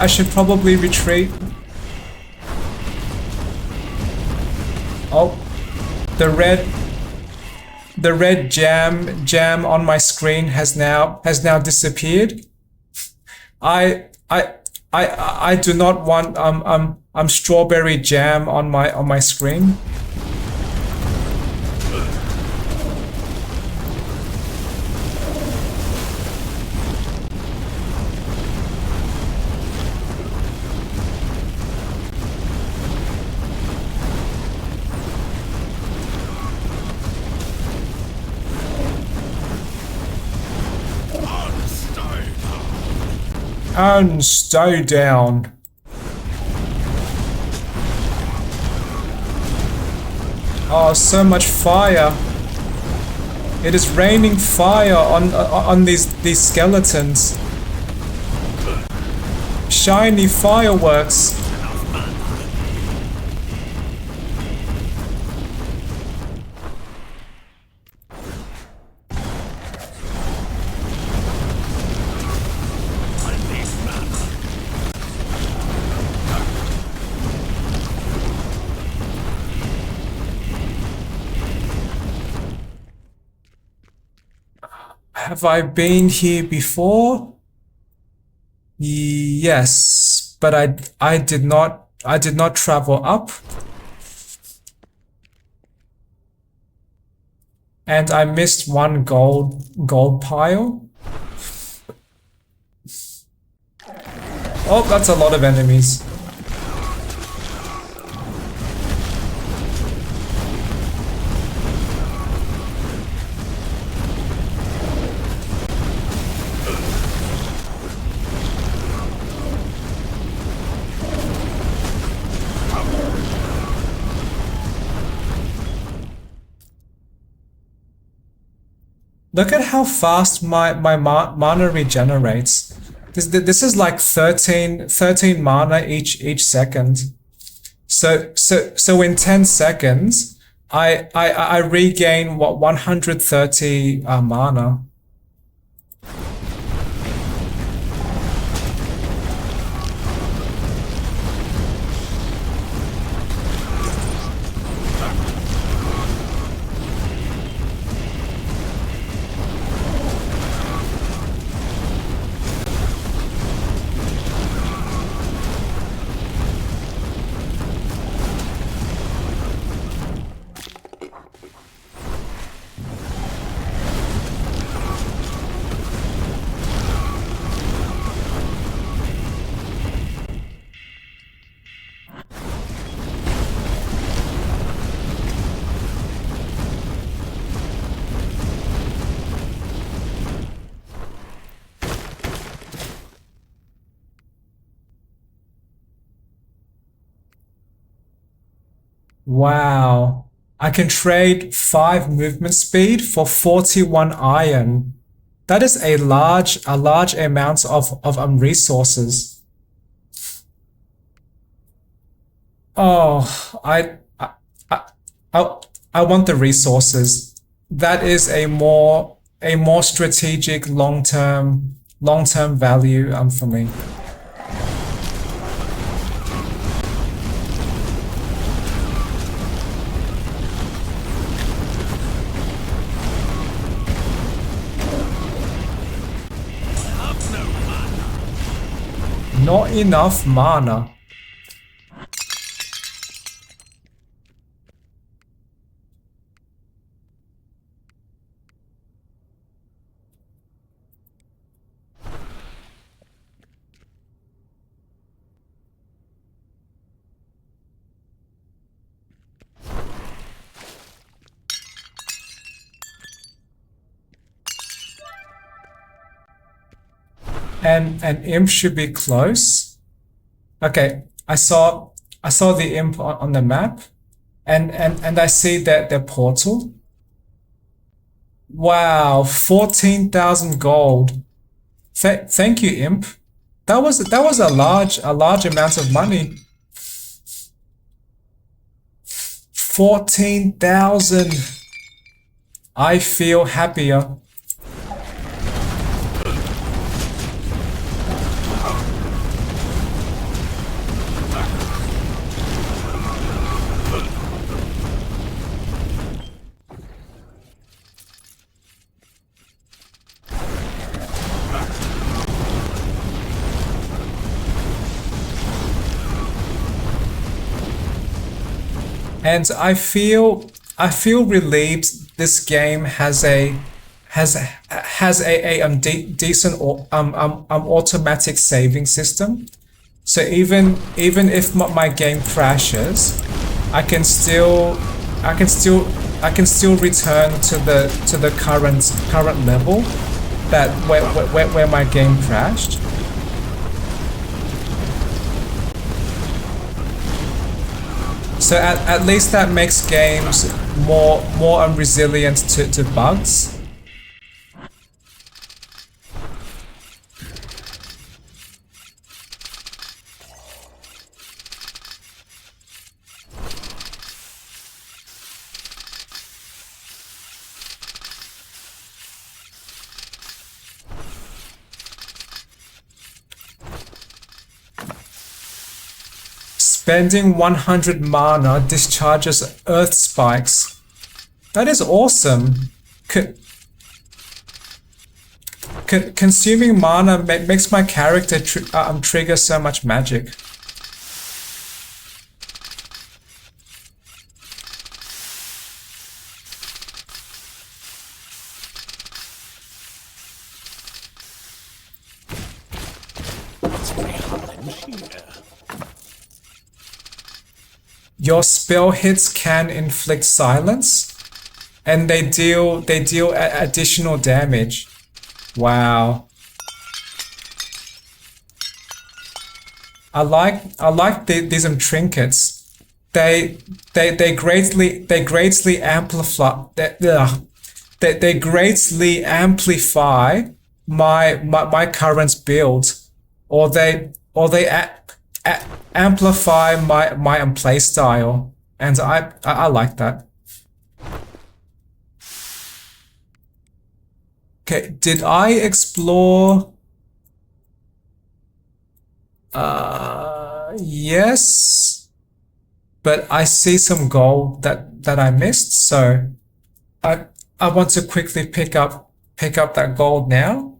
Speaker 1: I should probably retreat. Oh, the red jam on my screen has now disappeared. I do not want strawberry jam on my screen. And stay down. Oh, so much fire. It is raining fire on these skeletons. Shiny fireworks. Have I been here before? Yes, but I did not travel up. And I missed one gold pile. Oh, that's a lot of enemies. Look at how fast my mana regenerates. This is like 13 mana each second. So in 10 seconds, I regain what 130 mana. Wow. I can trade 5 movement speed for 41 iron. That is a large amount of resources. Oh, I want the resources. That is a more strategic long-term value for me. Not enough mana. And an imp should be close. Okay, I saw the imp on the map, and I see that the portal. Wow, 14,000 gold. Thank you, imp. That was a large amount of money. 14,000. I feel happier. And I feel relieved this game has a decent automatic saving system. So even if my game crashes, I can still return to the current level that where my game crashed. So at least that makes games more resilient to bugs. Spending 100 mana discharges earth spikes. That is awesome. Consuming mana makes my character trigger so much magic. Your spell hits can inflict silence, and they deal additional damage. Wow. I like these trinkets. They greatly amplify they greatly amplify my current build, or they amplify my play style, and I like that. Okay, did I explore? Yes, but I see some gold that I missed, so I want to quickly pick up that gold now.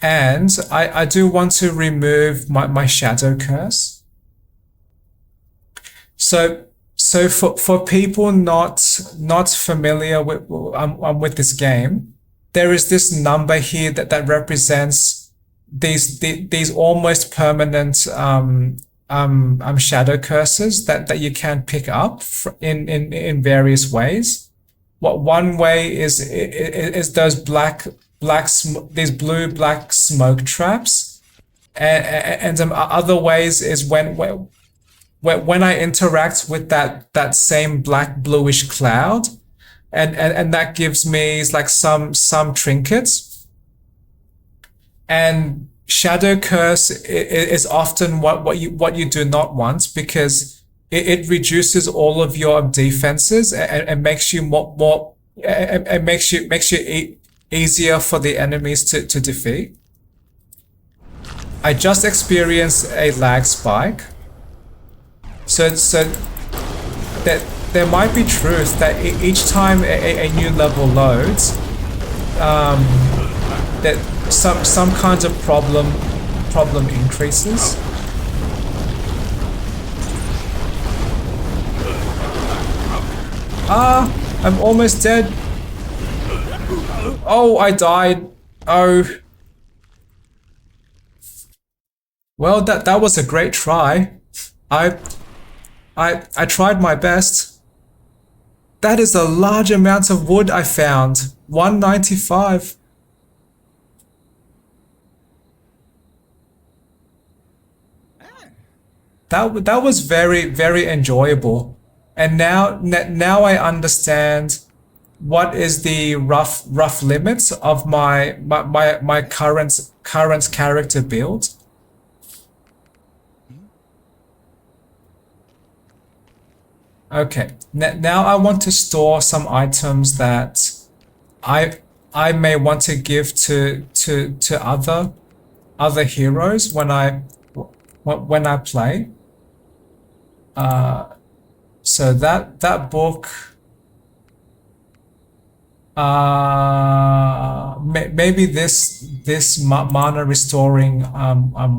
Speaker 1: And I do want to remove my shadow curse. So for people not familiar with this game, there is this number here that represents these almost permanent shadow curses that you can pick up in various ways. What one way is those these blue black smoke traps, and other ways is when I interact with that same black bluish cloud, and that gives me like some trinkets. And shadow curse is often what you do not want, because it reduces all of your defenses and makes you more and makes you easier for the enemies to defeat. I just experienced a lag spike. So that there might be truth that each time a new level loads, that some kinds of problem increases. I'm almost dead. Oh, I died. Oh. Well, that was a great try. I tried my best. That is a large amount of wood I found. 195. That was very enjoyable. And now I understand what is the rough limits of my current character build. Okay, now I want to store some items that I may want to give to other heroes when I play. So that book, maybe this mana restoring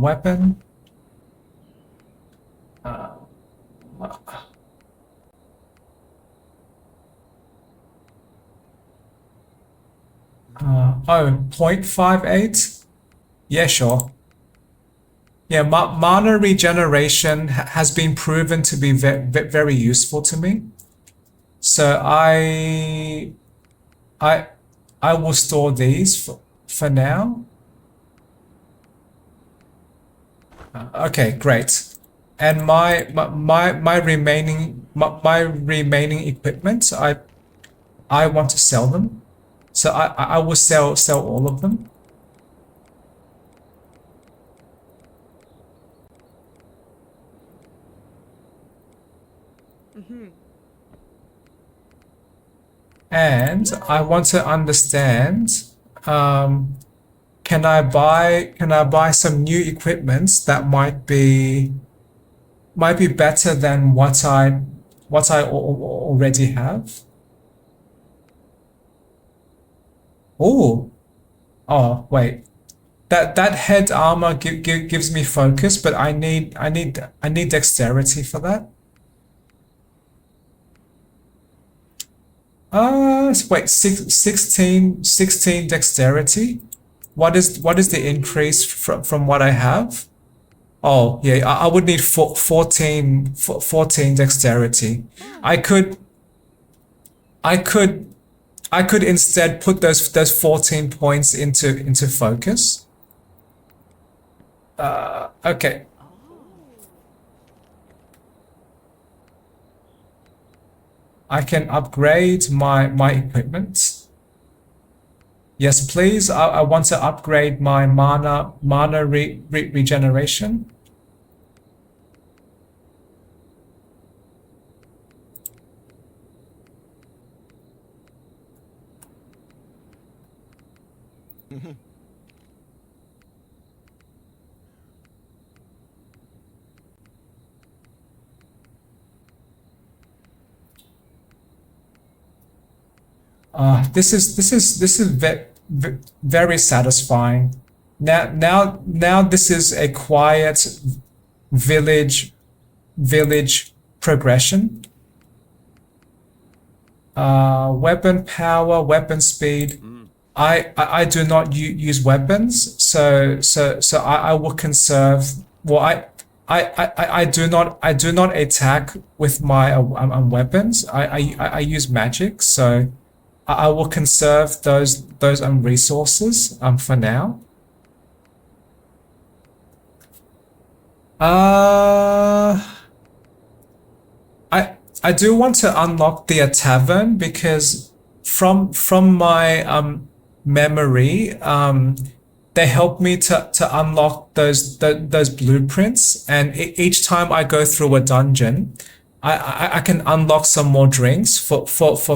Speaker 1: weapon. Oh, 0.58? Yeah, sure. Yeah, mana regeneration has been proven to be very useful to me. So I will store these for now. Okay, great. And my remaining equipment, I want to sell them. So I will sell all of them. And I want to understand, can I buy some new equipment that might be better than what I already have? Oh, wait. That head armor gives me focus, but I need dexterity for that. Wait, 16 dexterity. What is the increase from what I have? Oh, yeah, I would need 14 dexterity. I I could instead put those 14 points into focus. Okay. I can upgrade my equipment. Yes, please. I want to upgrade my mana regeneration. This is very satisfying. Now this is a quiet village progression. Weapon power, weapon speed. I do not use weapons, so I will conserve. Well, I do not attack with my weapons. I use magic, so I will conserve those resources for now. I do want to unlock the tavern because from my memory, they help me to unlock those blueprints, and each time I go through a dungeon, I can unlock some more drinks for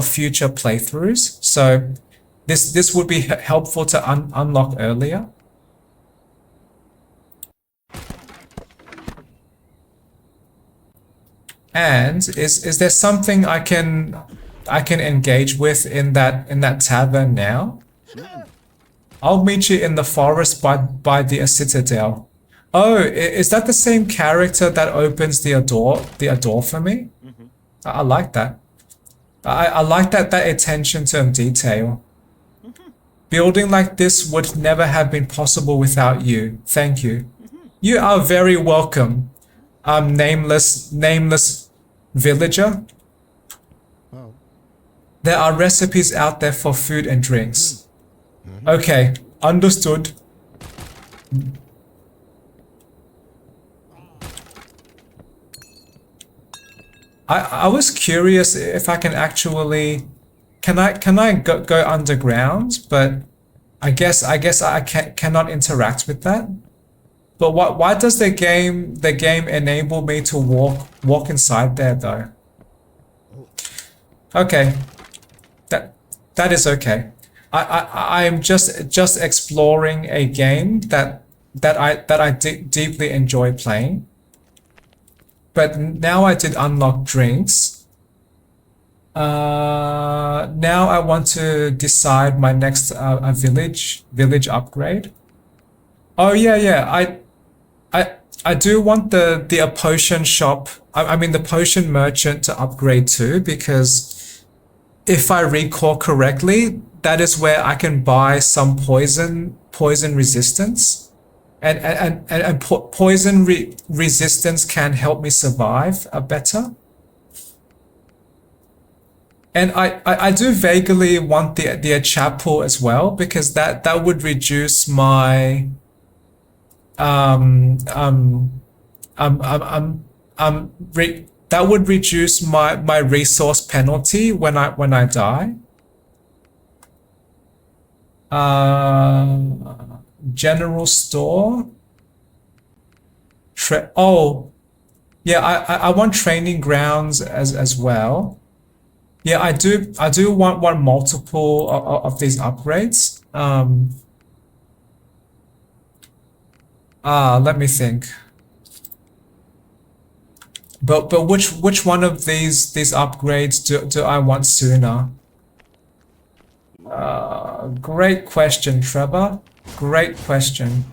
Speaker 1: future playthroughs. So this would be helpful to unlock earlier. And is there something I can engage with in that tavern now? I'll meet you in the forest by the citadel. Oh, is that the same character that opens the door for me? I like that. I like that attention to detail. Building like this would never have been possible without you. Thank you. You are very welcome. Nameless villager. There are recipes out there for food and drinks. Okay, understood. I was curious if I can actually can I go underground, but I guess I cannot interact with that. But why does the game enable me to walk inside there though? Okay, that is okay. I am just exploring a game that I deeply enjoy playing. But now I did unlock drinks. Now I want to decide my next village upgrade. Oh yeah. I do want the potion shop. I mean the potion merchant to upgrade too, because if I recall correctly, that is where I can buy some poison resistance. And poison resistance can help me survive better. And I do vaguely want the chapel as well, because that would reduce my that would reduce my resource penalty when I die. General store. Oh, yeah. I want training grounds as well. Yeah, I do want multiple of these upgrades. Let me think. But which one of these upgrades do I want sooner? Great question, Trevor. Great question.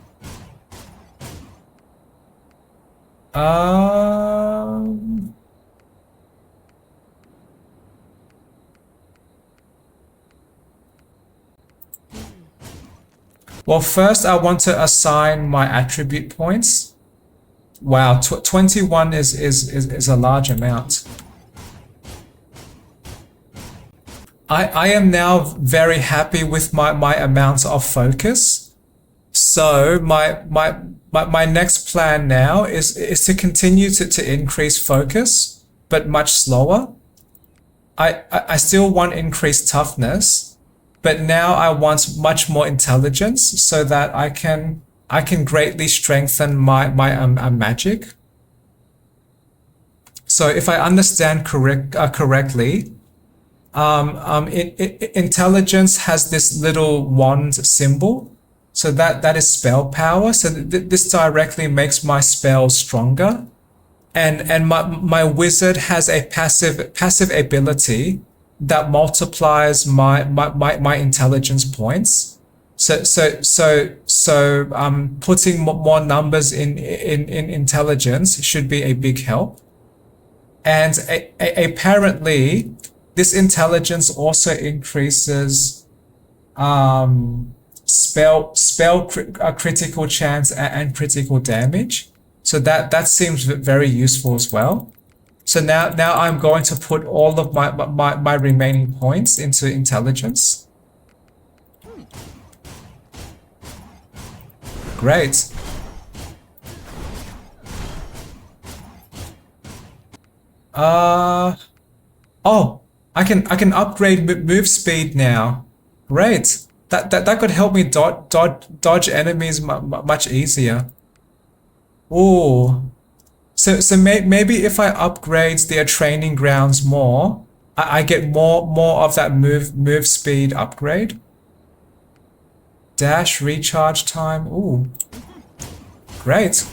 Speaker 1: Well, first I want to assign my attribute points. Wow, 21 is a large amount. I am now very happy with my amount of focus. So my next plan now is to continue to increase focus, but much slower. I still want increased toughness, but now I want much more intelligence so that I can greatly strengthen my magic. So if I understand correctly, intelligence has this little wand symbol, so that is spell power. So this directly makes my spells stronger, and my wizard has a passive ability that multiplies my intelligence points. So putting more numbers in intelligence should be a big help. And apparently, this intelligence also increases critical chance and critical damage. So that seems very useful as well. So now I'm going to put all of my remaining points into intelligence. Great. Oh, I can upgrade move speed now. Great. That could help me dodge enemies much easier. Ooh. So maybe if I upgrade their training grounds more, I get more of that move speed upgrade. Dash recharge time. Ooh. Great.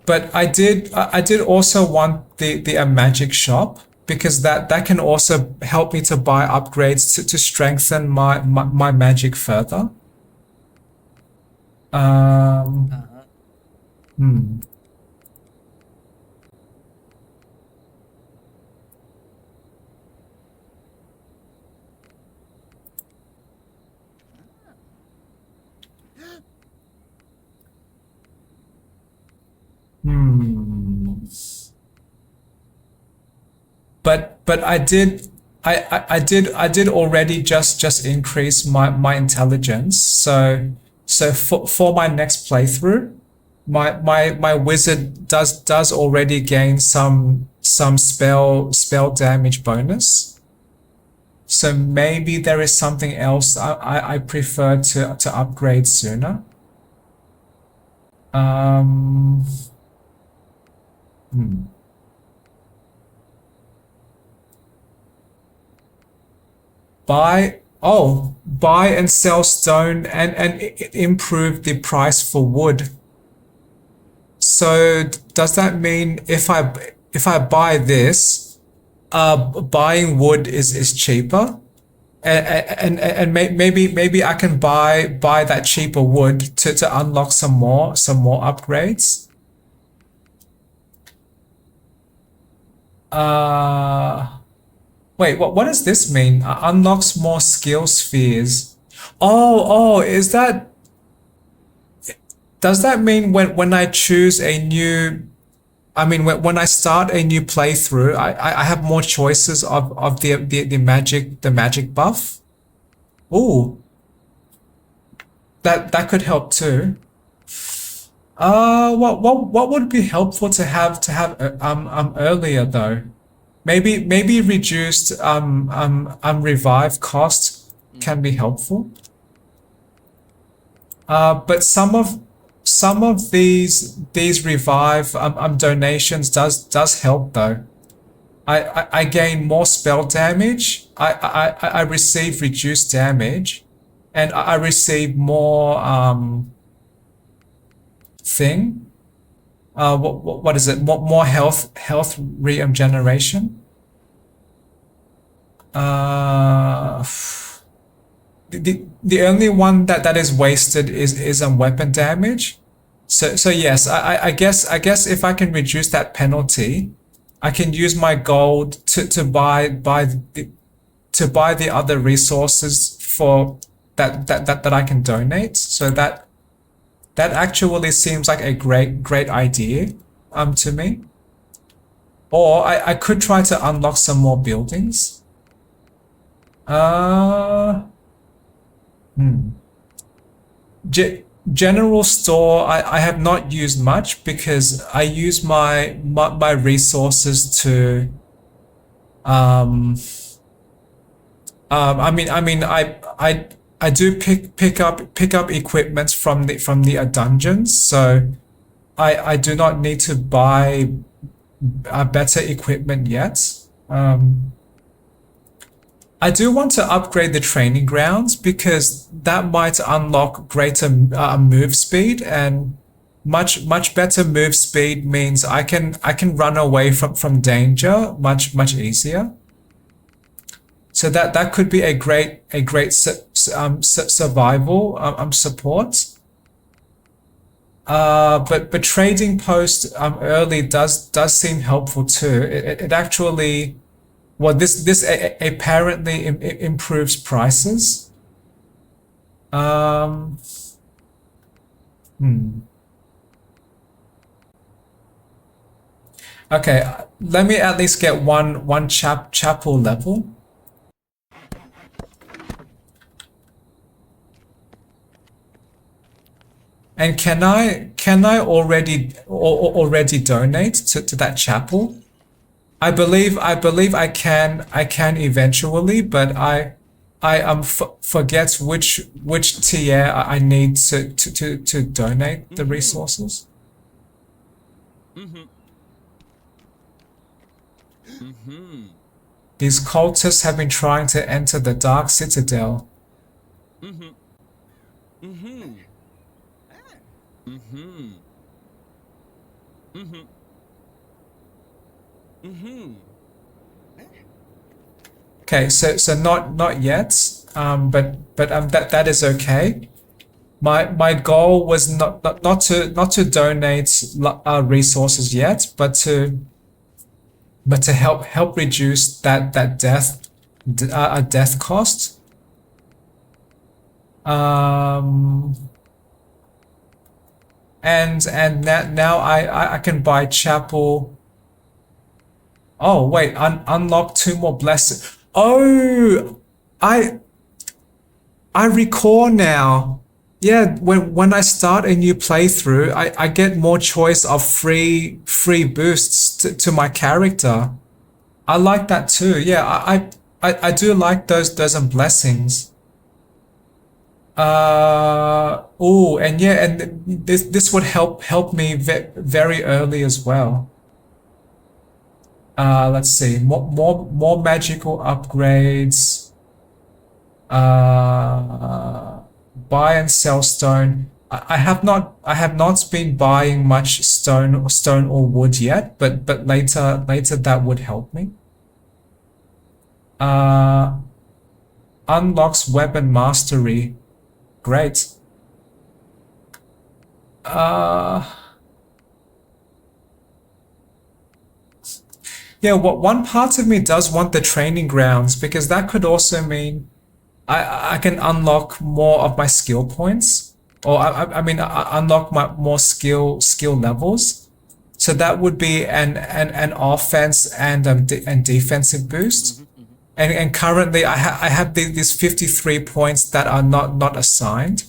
Speaker 1: But I did also want the magic shop, because that can also help me to buy upgrades to strengthen my magic further. Hmm. Hmm. But I did already just increase my intelligence. So for my next playthrough, my wizard does already gain some spell damage bonus. So maybe there is something else I prefer to upgrade sooner. Um. Hmm. Buy and sell stone and improve the price for wood. So does that mean if I buy this, buying wood is cheaper? And maybe I can buy that cheaper wood to unlock some more upgrades. Wait, what does this mean? Unlocks more skill spheres. Is that, does that mean when I choose a new, I mean, when I start a new playthrough, I have more choices of the magic buff? Ooh, that could help too. What would be helpful to have earlier though? Maybe reduced revive cost can be helpful. But some of these revive donations does help though. I gain more spell damage. I receive reduced damage, and I receive more thing. What is it? More health regeneration. The only one that is wasted is weapon damage. So yes, I guess if I can reduce that penalty, I can use my gold to buy the other resources for that I can donate. So that actually seems like a great idea. to me. Or I could try to unlock some more buildings. General store, I have not used much because I use my resources to I do pick up equipment from the dungeons, so I do not need to buy better equipment yet. I do want to upgrade the training grounds because that might unlock greater move speed, and much better move speed means I can run away from danger much easier. So that could be a great survival support. But trading post early does seem helpful too. It actually, well, this apparently improves prices. Okay, let me at least get one chapel level. And can I already donate to that chapel? I believe I can eventually, but I forget which tier I need to donate the resources. These cultists have been trying to enter the Dark Citadel. Okay, so not yet, but that is okay. My goal was not to donate resources yet, but to help reduce that death cost. And now I can buy chapel. Oh wait, unlock 2 more blessings. Oh, I recall now. Yeah, when I start a new playthrough, I get more choice of free boosts to my character. I like that too. Yeah, I do like those blessings. Oh, and yeah, and this would help me very early as well. Let's see, more magical upgrades. Buy and sell stone. I have not been buying much stone or wood yet, but later that would help me. Unlocks weapon mastery. Great. Yeah, one part of me does want the training grounds because that could also mean I can unlock more of my skill points, or I mean unlock my more skill levels. So that would be an offense and defensive boost. And currently I have these 53 points that are not assigned.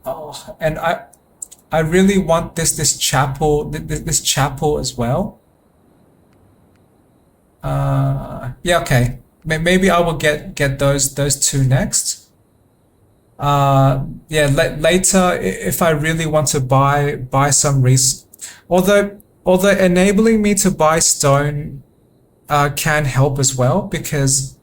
Speaker 1: Oh, and I really want this chapel as well. Yeah, okay. Maybe I will get those 2 next. Yeah, later if I really want to buy some although enabling me to buy stone can help as well, because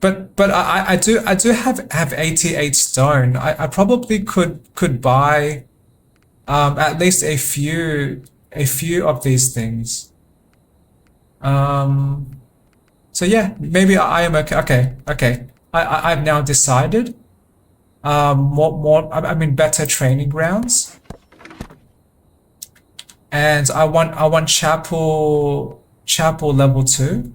Speaker 1: but I do have 88 stone. I probably could buy at least a few of these things. So yeah, maybe I am okay. Okay. I've now decided. I mean better training grounds. And I want chapel level 2.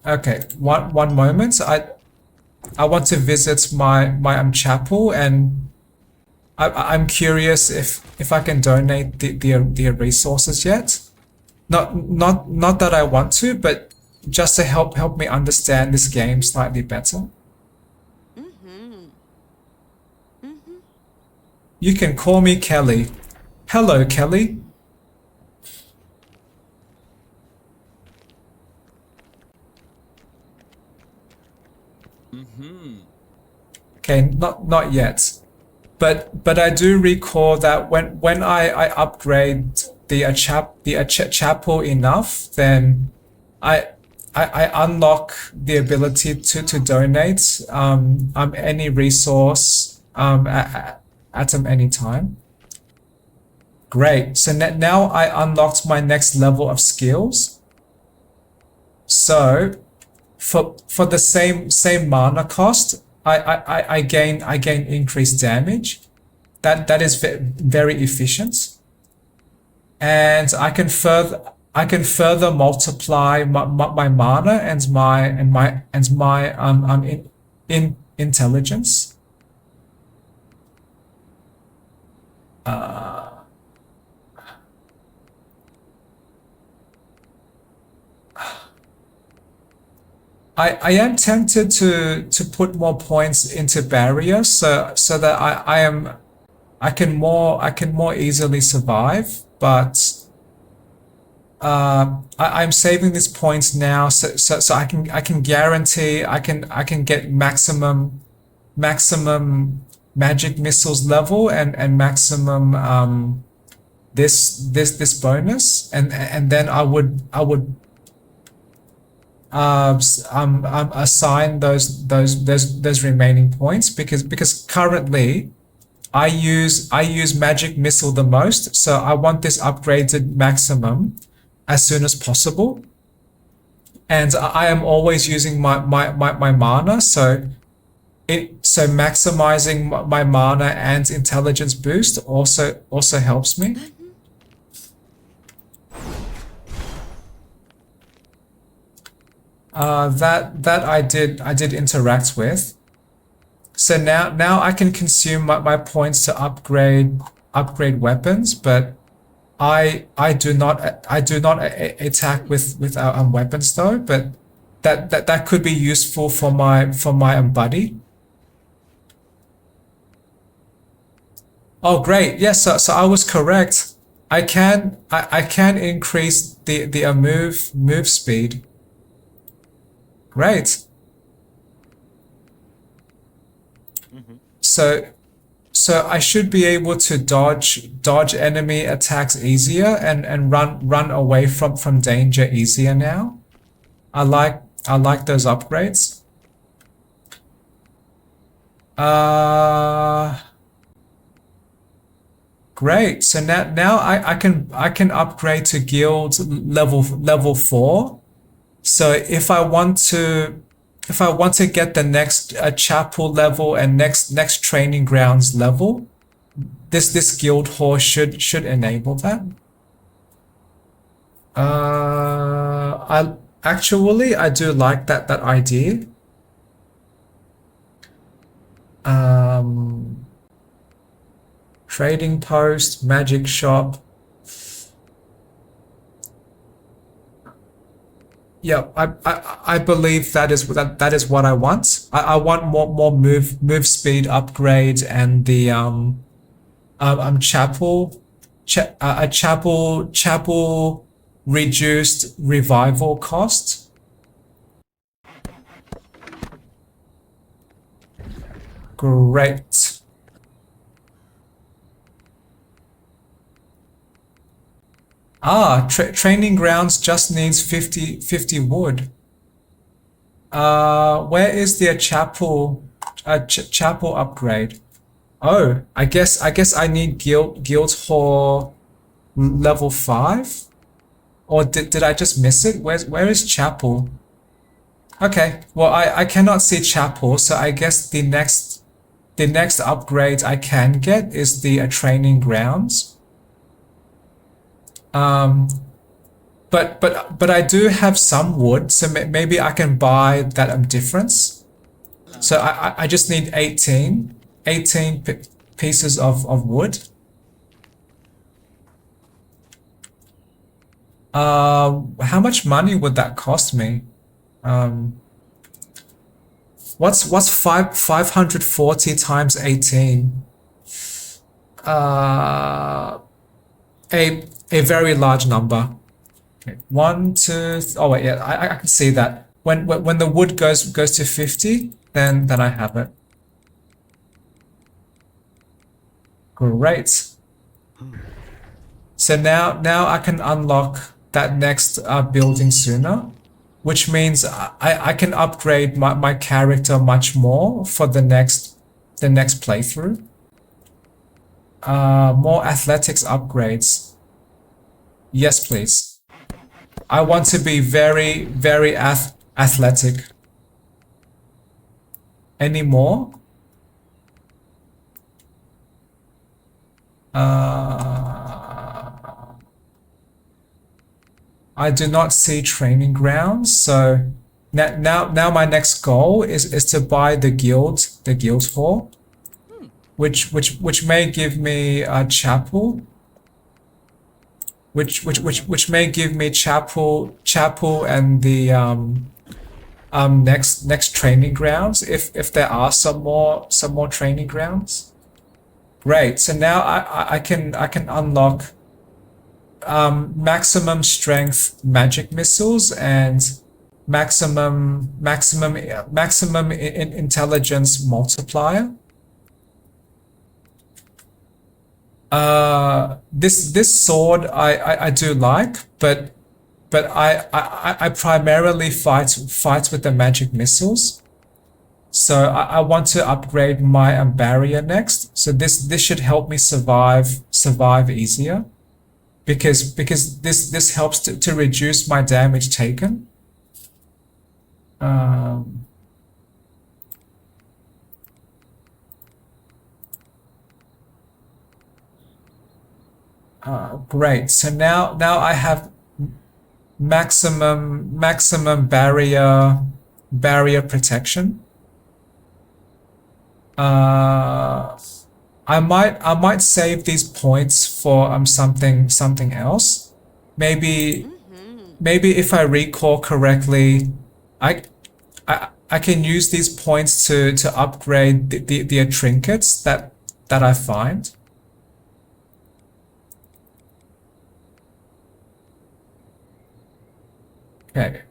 Speaker 1: Okay, one moment. I want to visit my chapel, and I'm curious if I can donate the resources yet. Not that I want to, but just to help me understand this game slightly better. You can call me Kelly. Hello, Kelly. Okay, not yet. But I do recall that when I upgrade the chapel enough, then I I unlock the ability to donate any resource at any time. Great. So now I unlocked my next level of skills. So for the same mana cost, I gain increased damage. That is very efficient, and I can further multiply my mana and my in intelligence. I am tempted to put more points into barrier so that I can more easily survive, but I'm saving these points now so I can guarantee I can get maximum magic missiles level and maximum this bonus, and then I would assign those remaining points because currently I use magic missile the most, so I want this upgraded maximum as soon as possible, and I am always using my mana, so maximizing my mana and intelligence boost also helps me. That I did interact with. So now I can consume my points to upgrade weapons, but I do not attack with weapons though. But that could be useful for my buddy. Oh great, yes. So I was correct. I can increase the move speed. Great. So I should be able to dodge enemy attacks easier and run away from danger easier now. I like those upgrades. Great. So now I can upgrade to guild level 4. So if I want to get the next chapel level and next training grounds level, this guild horse should enable that. I do like that idea. Trading post, magic shop. Yeah, I believe that is what I want. I want more move speed upgrade and the chapel reduced revival cost. Great. Training grounds just needs 50 wood. Where is the chapel chapel upgrade? Oh, I guess I need guild hall level 5, or did I just miss it? Where is chapel? Okay, well I cannot see chapel, so I guess the next upgrade I can get is the training grounds. but I do have some wood, so maybe I can buy that difference. So I just need 18 pieces of wood. How much money would that cost me? What's 540 times 18? A very large number. Okay. 1, 2. Oh wait, yeah, I can see that. When the wood goes to 50, then I have it. Great. So now I can unlock that next building sooner, which means I can upgrade my character much more for the next playthrough. More athletics upgrades. Yes, please. I want to be very, very athletic. Any more? I do not see training grounds, so now my next goal is to buy the guild hall, which may give me a chapel, which may give me chapel and the next training grounds if there are some more training grounds. Great. So now I can unlock maximum strength magic missiles and maximum intelligence multiplier. This sword I do like, but I primarily fight with the magic missiles. So I want to upgrade my barrier next. So this should help me survive easier, because this helps to reduce my damage taken. Great. So now I have maximum barrier protection. I might save these points for something else. Maybe if I recall correctly, I can use these points to upgrade the trinkets that I find. Okay.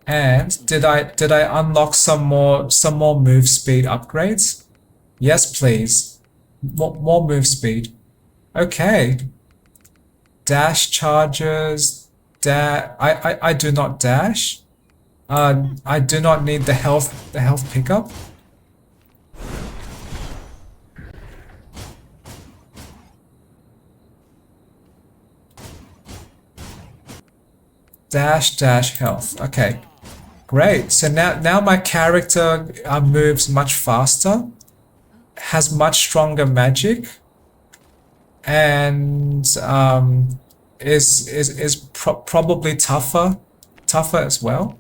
Speaker 1: And did I unlock some more move speed upgrades? Yes, please. More move speed. Okay. Dash charges. I do not dash. I do not need the health pickup. Dash health. Okay. Great. So now my character moves much faster, has much stronger magic, and is probably tougher as well.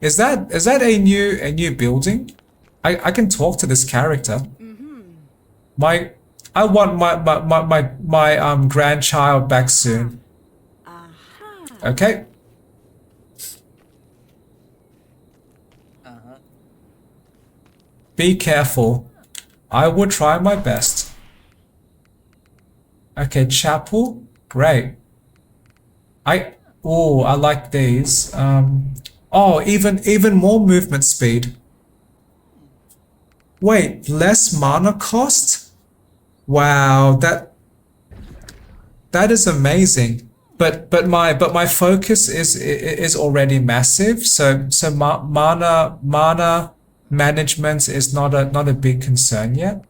Speaker 1: Is that a new building? I can talk to this character. I want my grandchild back soon. Okay. Be careful. I will try my best. Okay, chapel. Great. I like these. Oh, even more movement speed. Wait, less mana cost? Wow, that is amazing. But my focus is already massive. So mana management is not a big concern yet.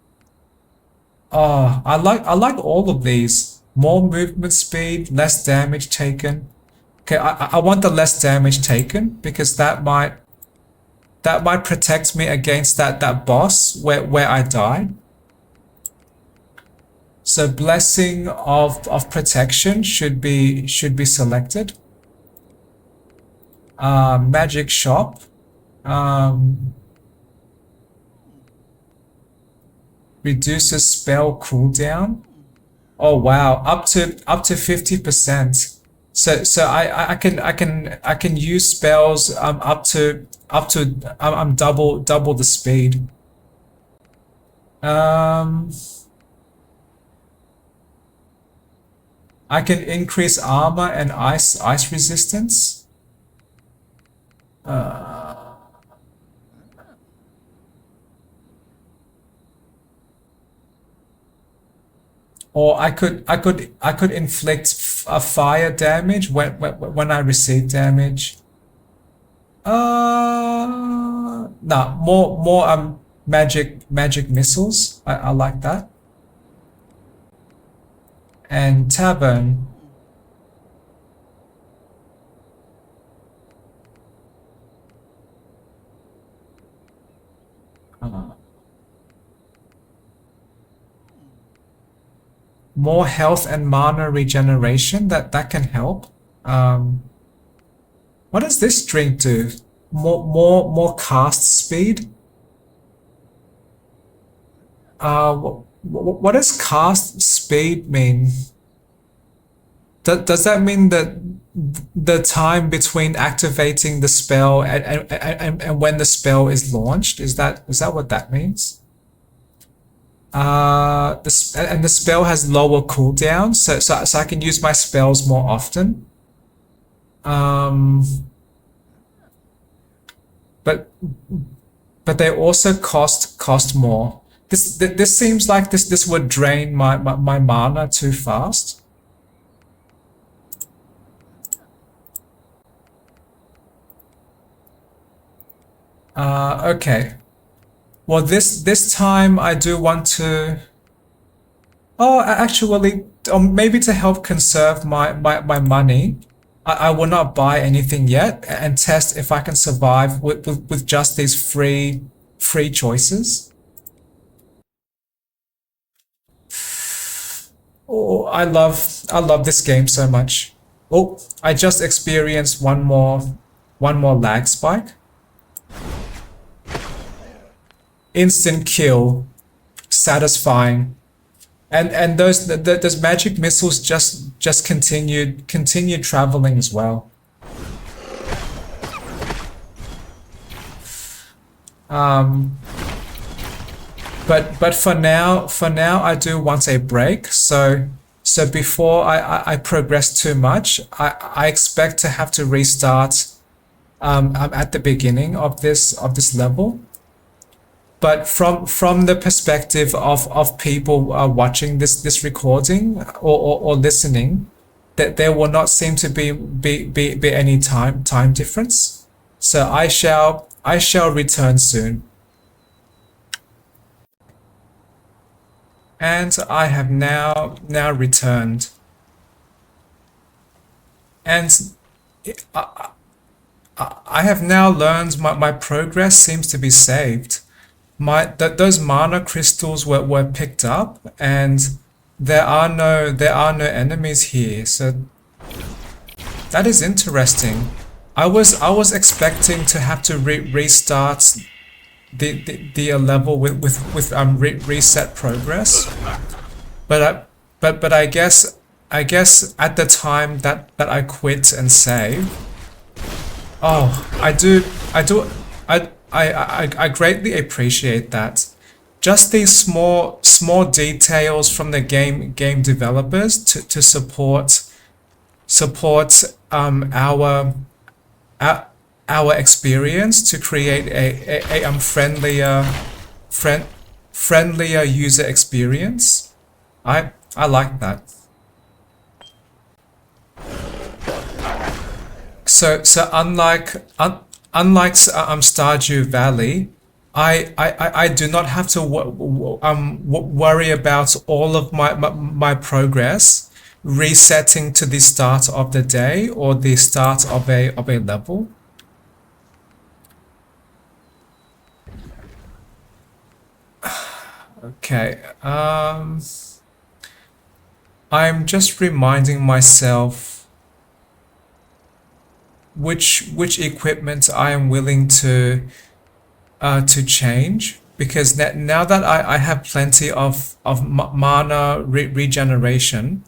Speaker 1: Oh, I like all of these. More movement speed, less damage taken. Okay, I want the less damage taken because that might protect me against that boss where I died. So blessing of protection should be selected. Magic shop. Reduces spell cooldown. Oh wow, up to 50%. So I can use spells up to double the speed. I can increase armor and ice resistance. Or I could inflict a fire damage when I receive damage. Nah, more magic missiles. I like that. And tavern. More health and mana regeneration. That can help. What does this drink do? More cast speed. What does cast speed mean? Does that mean that the time between activating the spell and when the spell is launched? Is that what that means? And the spell has lower cooldown, so I can use my spells more often. But they also cost more. This seems like this would drain my mana too fast. Okay. Well, this time I do want to. Oh, actually, or maybe to help conserve my money, I will not buy anything yet and test if I can survive with just these free choices. Oh, I love this game so much. Oh, I just experienced one more lag spike. Instant kill, satisfying, and those magic missiles just continued traveling as well. But for now I do want a break. So before I progress too much, I expect to have to restart at the beginning of this level. But from the perspective of people watching this recording or listening, that there will not seem to be any time difference. So I shall return soon. And I have now returned. And I have now learned my progress seems to be saved. Those mana crystals were picked up, and there are no enemies here. So that is interesting. I was expecting to have to restart the level with reset progress, but I guess at the time that I quit and save. Oh, I greatly appreciate that. Just these small details from the game developers to support our experience to create a friendlier user experience. I like that. So unlike Stardew Valley, I do not have to worry about all of my progress resetting to the start of the day or the start of a level. Okay. I'm just reminding myself which equipment I am willing to change, because now that I have plenty of mana regeneration,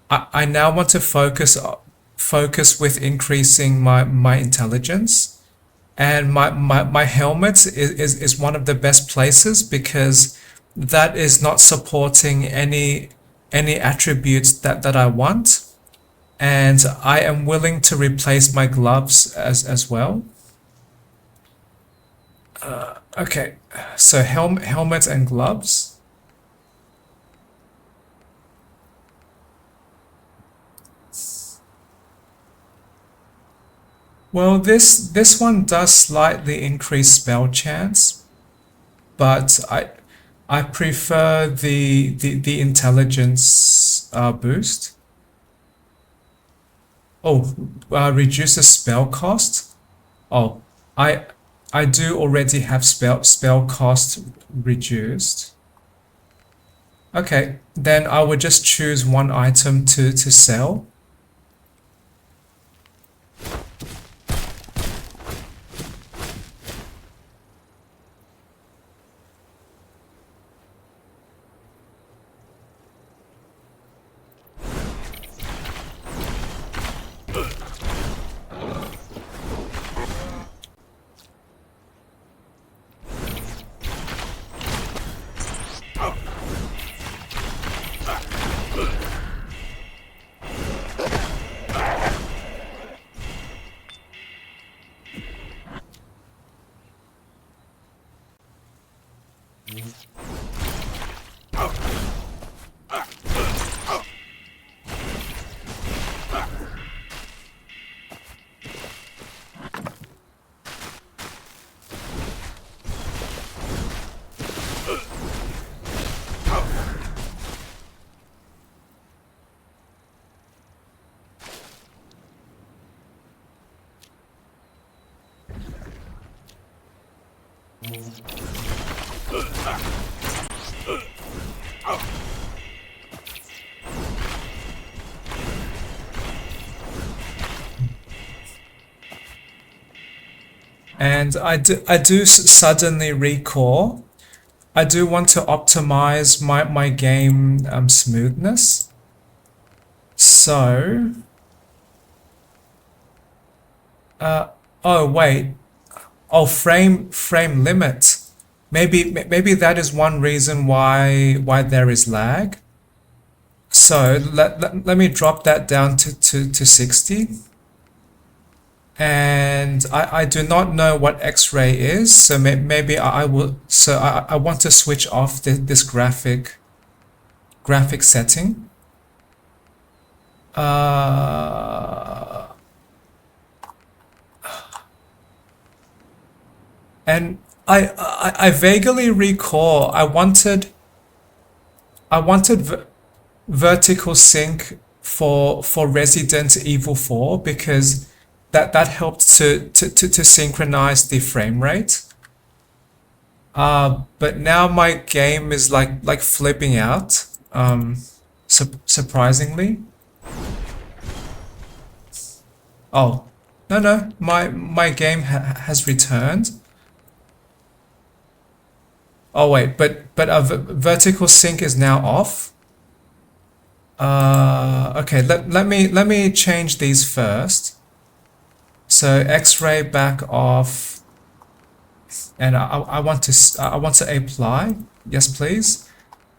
Speaker 1: I now want to focus with increasing my intelligence, and my helmet is one of the best places because that is not supporting any attributes that I want, and I am willing to replace my gloves as well. Okay, so helmet and gloves. Well, this one does slightly increase spell chance, but I prefer the intelligence boost. Oh, reduces spell cost. Oh, I do already have spell cost reduced. Okay, then I would just choose one item to sell. And I do suddenly recall. I do want to optimize my game smoothness. So, oh wait, oh frame limit. Maybe that is one reason why there is lag. So let me drop that down to 60. And I do not know what X-ray is, so maybe I will. So I want to switch off this graphic setting. And I vaguely recall I wanted vertical sync for Resident Evil 4 because that helped to synchronize the frame rate. But now my game is like flipping out. Surprisingly. Oh, no, my game has returned. Oh wait, but vertical sync is now off. Okay, let me change these first. So X-ray back off, and I want to apply. Yes, please.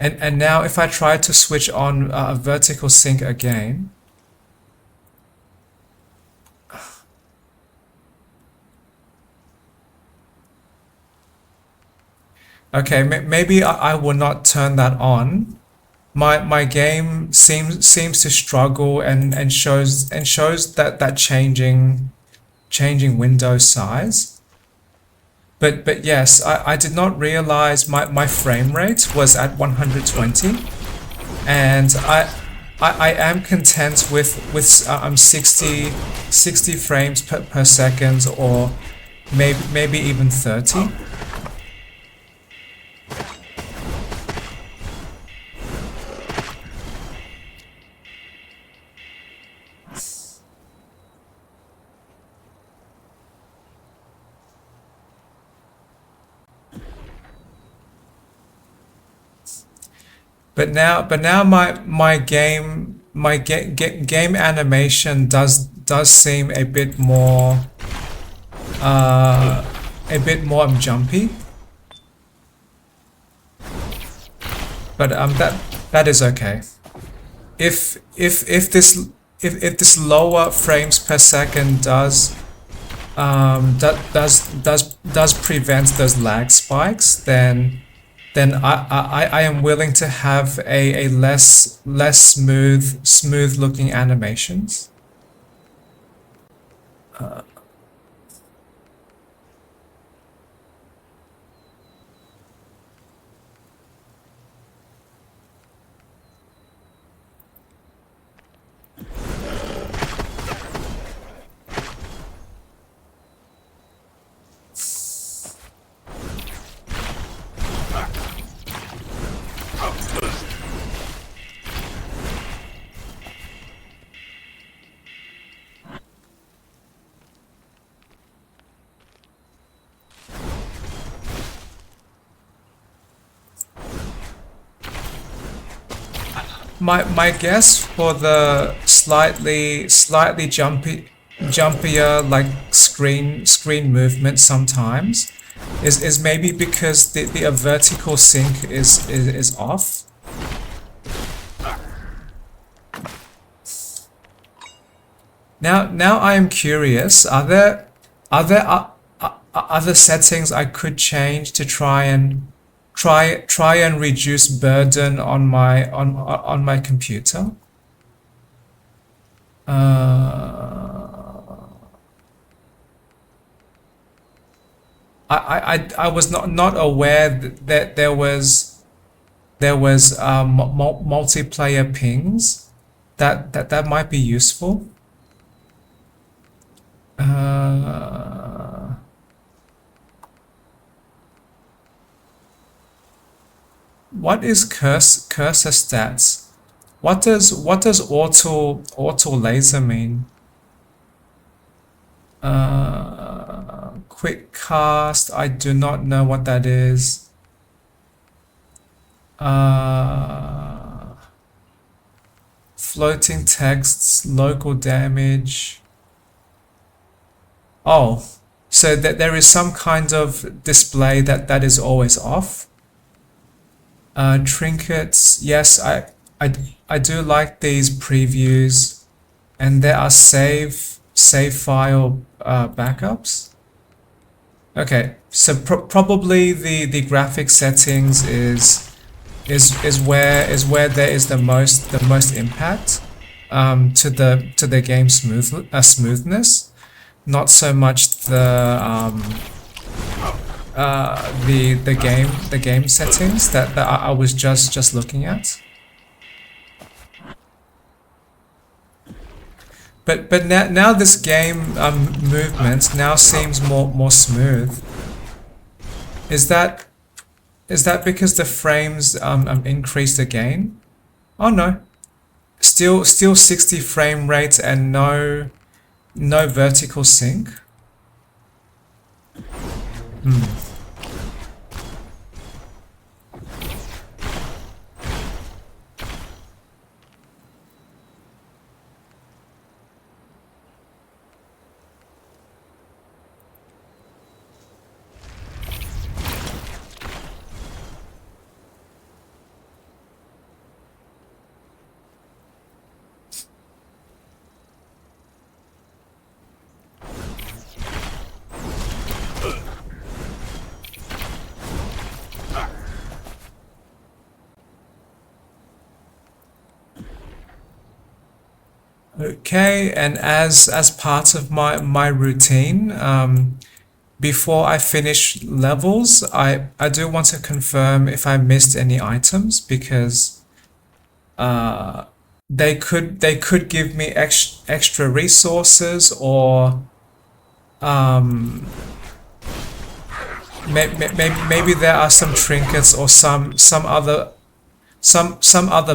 Speaker 1: And now if I try to switch on vertical sync again. Okay, maybe I will not turn that on. My game seems to struggle and shows that changing window size. But yes, I did not realize my frame rate was at 120, and I am content with 60 frames per second, or maybe even 30. but now my game animation does seem a bit more jumpy. But that is okay. If this lower frames per second does prevent those lag spikes, then I am willing to have a less smooth looking animations. My guess for the slightly jumpier like screen movement sometimes is maybe because the vertical sync is off. Now I am curious. Are there other settings I could change to try and reduce burden on my computer? I was not aware that there was multiplayer pings that might be useful. What is cursor stats? What does auto laser mean? Quick cast, I do not know what that is. Floating texts, local damage. Oh, so that there is some kind of display that is always off. Trinkets, yes, I do like these previews, and there are save file backups. Okay, so probably the graphic settings is where there is the most impact to the game smoothness, not so much the game settings that I was just looking at. But now this game movement now seems more smooth. Is that because the frames increased again? Oh no, still 60 frame rate and no vertical sync. Okay, and as part of my routine, before I finish levels, I do want to confirm if I missed any items, because they could give me extra resources, or maybe there are some trinkets or some other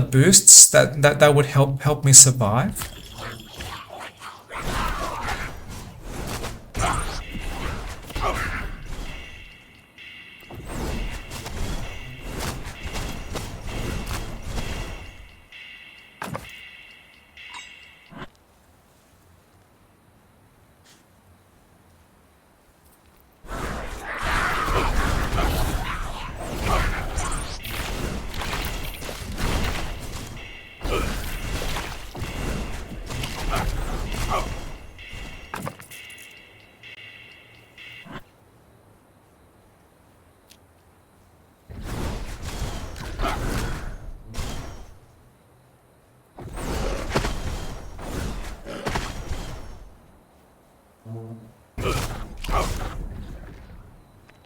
Speaker 1: boosts that would help me survive.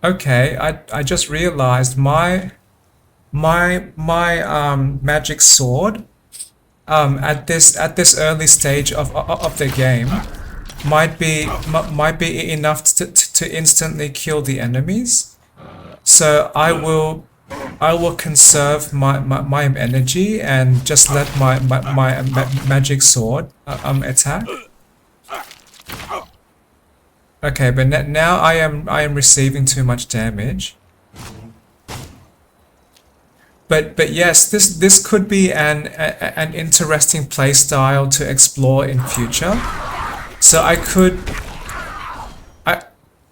Speaker 1: Okay, I just realized my magic sword at this early stage of the game might be enough to instantly kill the enemies. So I will conserve my energy and just let my magic sword attack. Okay, but now I am receiving too much damage. But yes, this could be an interesting playstyle to explore in future. So I could,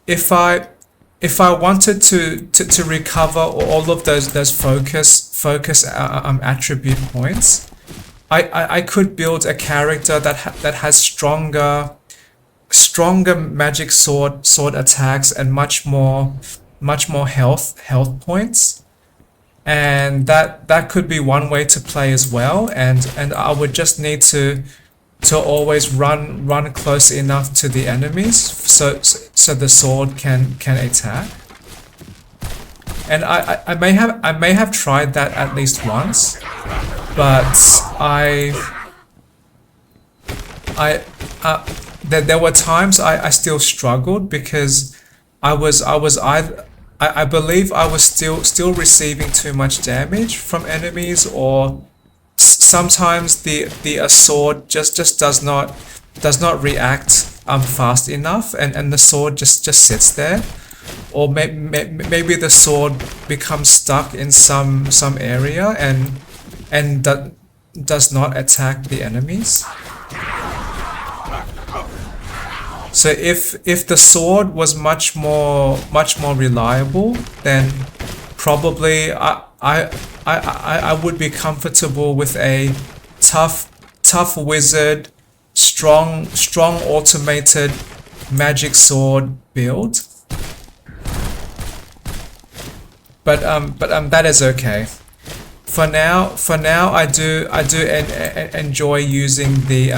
Speaker 1: if I wanted to recover all of those focus attribute points, I could build a character that has stronger magic sword attacks and much more health points. And that could be one way to play as well, and I would just need to always run close enough to the enemies so the sword can attack. And I may have tried that at least once, but there were times I still struggled because I believe I was still receiving too much damage from enemies, or sometimes the sword just does not react fast enough, and the sword just sits there, or maybe the sword becomes stuck in some area and does not attack the enemies. So if the sword was much more reliable, then probably I would be comfortable with a tough wizard, strong automated magic sword build. But that is okay. For now I do enjoy using the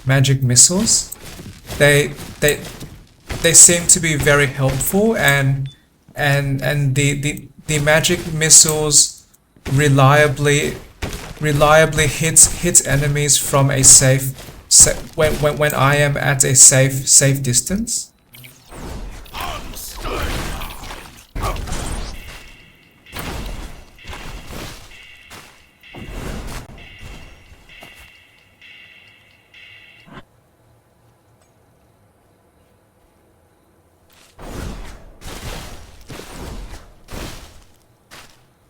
Speaker 1: magic missiles. They seem to be very helpful, and the magic missiles reliably hits enemies from a when I am at a safe distance.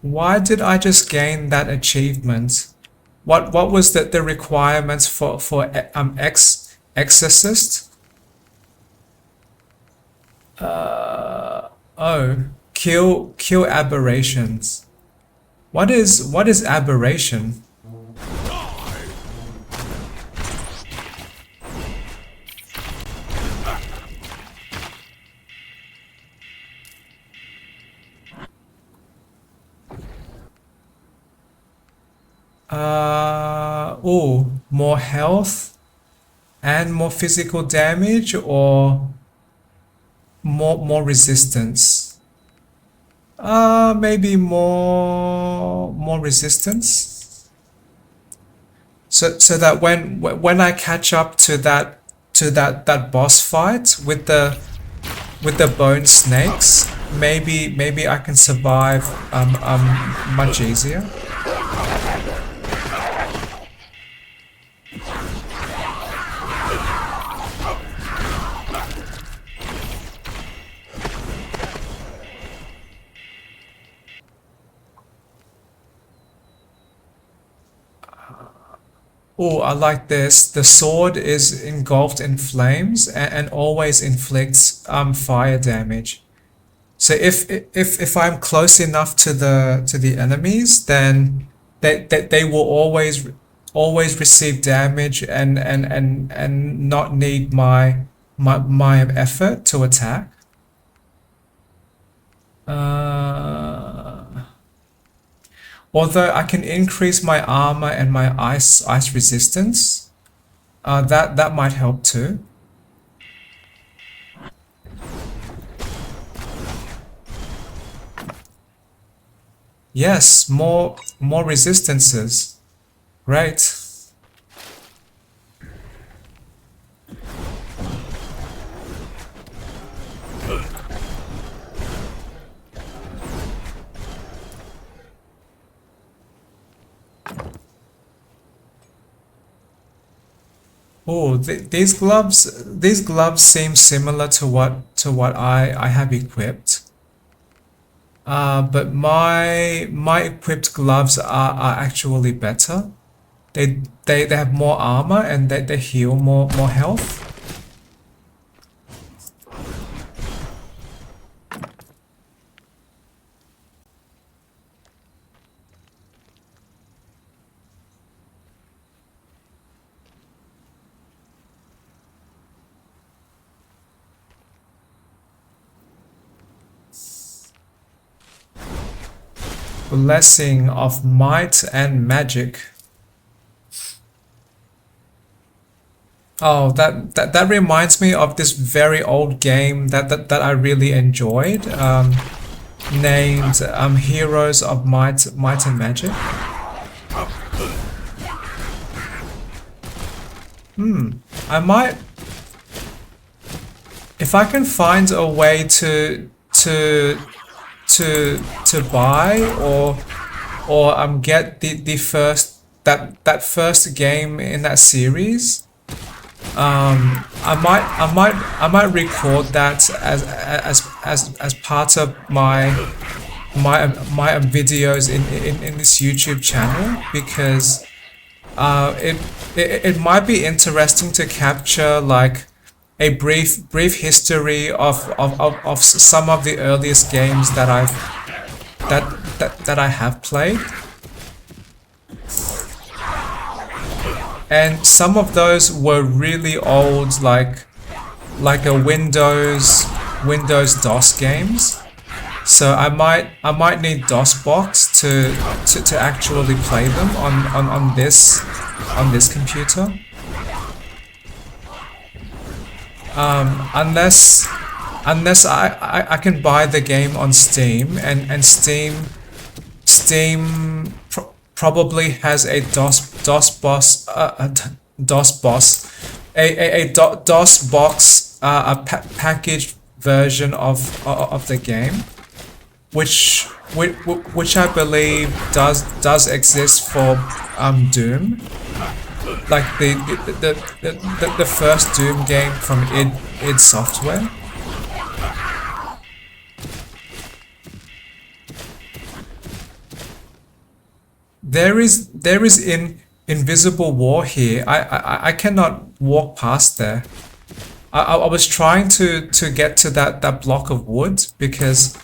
Speaker 1: Why did I just gain that achievement? What was the requirements for exorcist? Oh, kill aberrations. What is aberration? Oh, more health and more physical damage, or more resistance? Maybe more resistance. So that when I catch up to that boss fight with the bone snakes, maybe I can survive much easier. Oh, I like this. The sword is engulfed in flames and always inflicts fire damage. So if I'm close enough to the enemies, then they will always receive damage and not need my effort to attack. Although I can increase my armor and my ice resistance, that might help too. Yes, more resistances. Right. Oh, these gloves seem similar to what I have equipped. But my equipped gloves are actually better. They have more armor and they heal more health. Blessing of might and magic. Oh, that reminds me of this very old game that I really enjoyed, named Heroes of Might and Magic. I might, if I can find a way to buy or get the first that first game in that series. I might record that as part of my videos in this YouTube channel, because it might be interesting to capture like a brief history of some of the earliest games that I have played. And some of those were really old, like a Windows DOS games. So I might need DOSBox to actually play them on this computer. Unless I can buy the game on Steam, and Steam probably has a DOSBox packaged version of the game, which I believe does exist for Doom, like the first Doom game from id Software. There is invisible war here. I cannot walk past there. I was trying to get to that block of wood because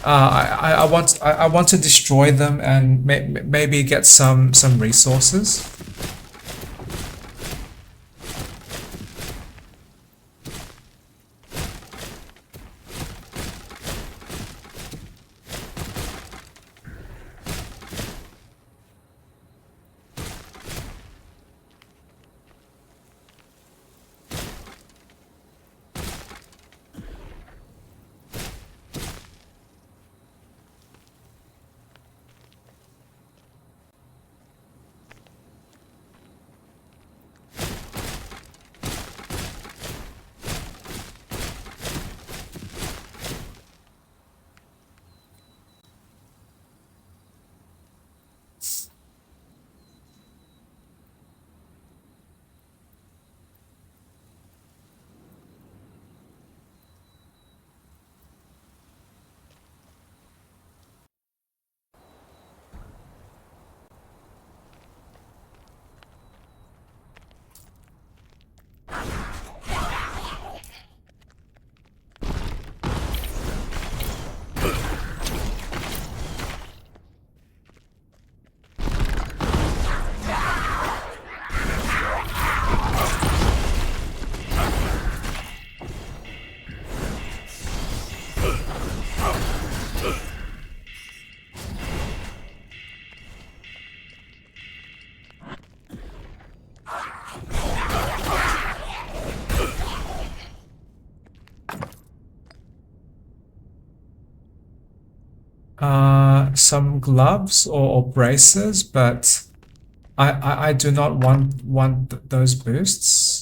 Speaker 1: I want to destroy them and maybe get some resources. some gloves or braces, but I do not want those boosts.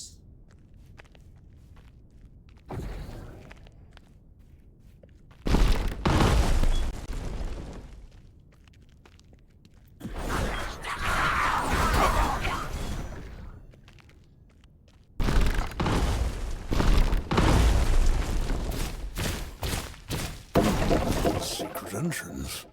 Speaker 3: Secret entrance.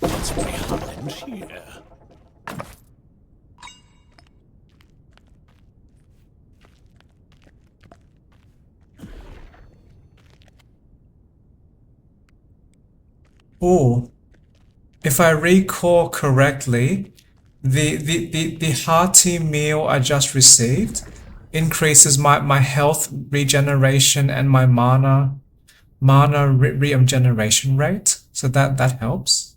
Speaker 3: What's behind here?
Speaker 1: Oh, if I recall correctly, the hearty meal I just received increases my health regeneration and my mana regeneration rate. So that helps.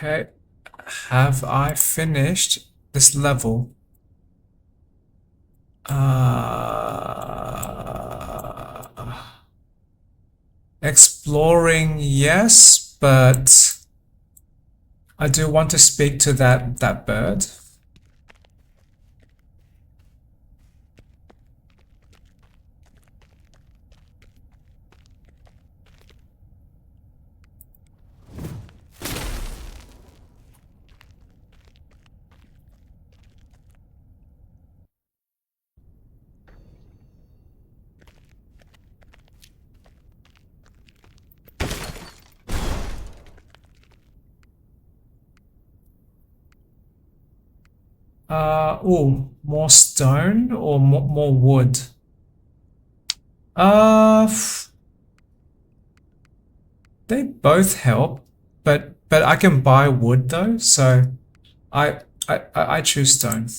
Speaker 1: Okay, have I finished this level? Exploring, yes, but I do want to speak to that bird. Oh, more stone or more wood? They both help, but I can buy wood though, so I choose stone.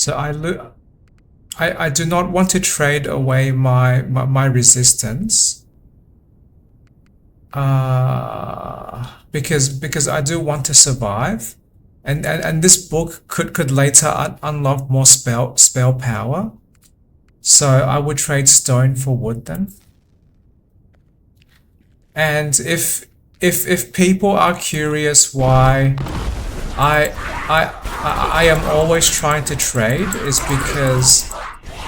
Speaker 1: So I do not want to trade away my resistance. Because I do want to survive. And this book could later unlock more spell power. So I would trade stone for wood then. And if people are curious why I am always trying to trade, is because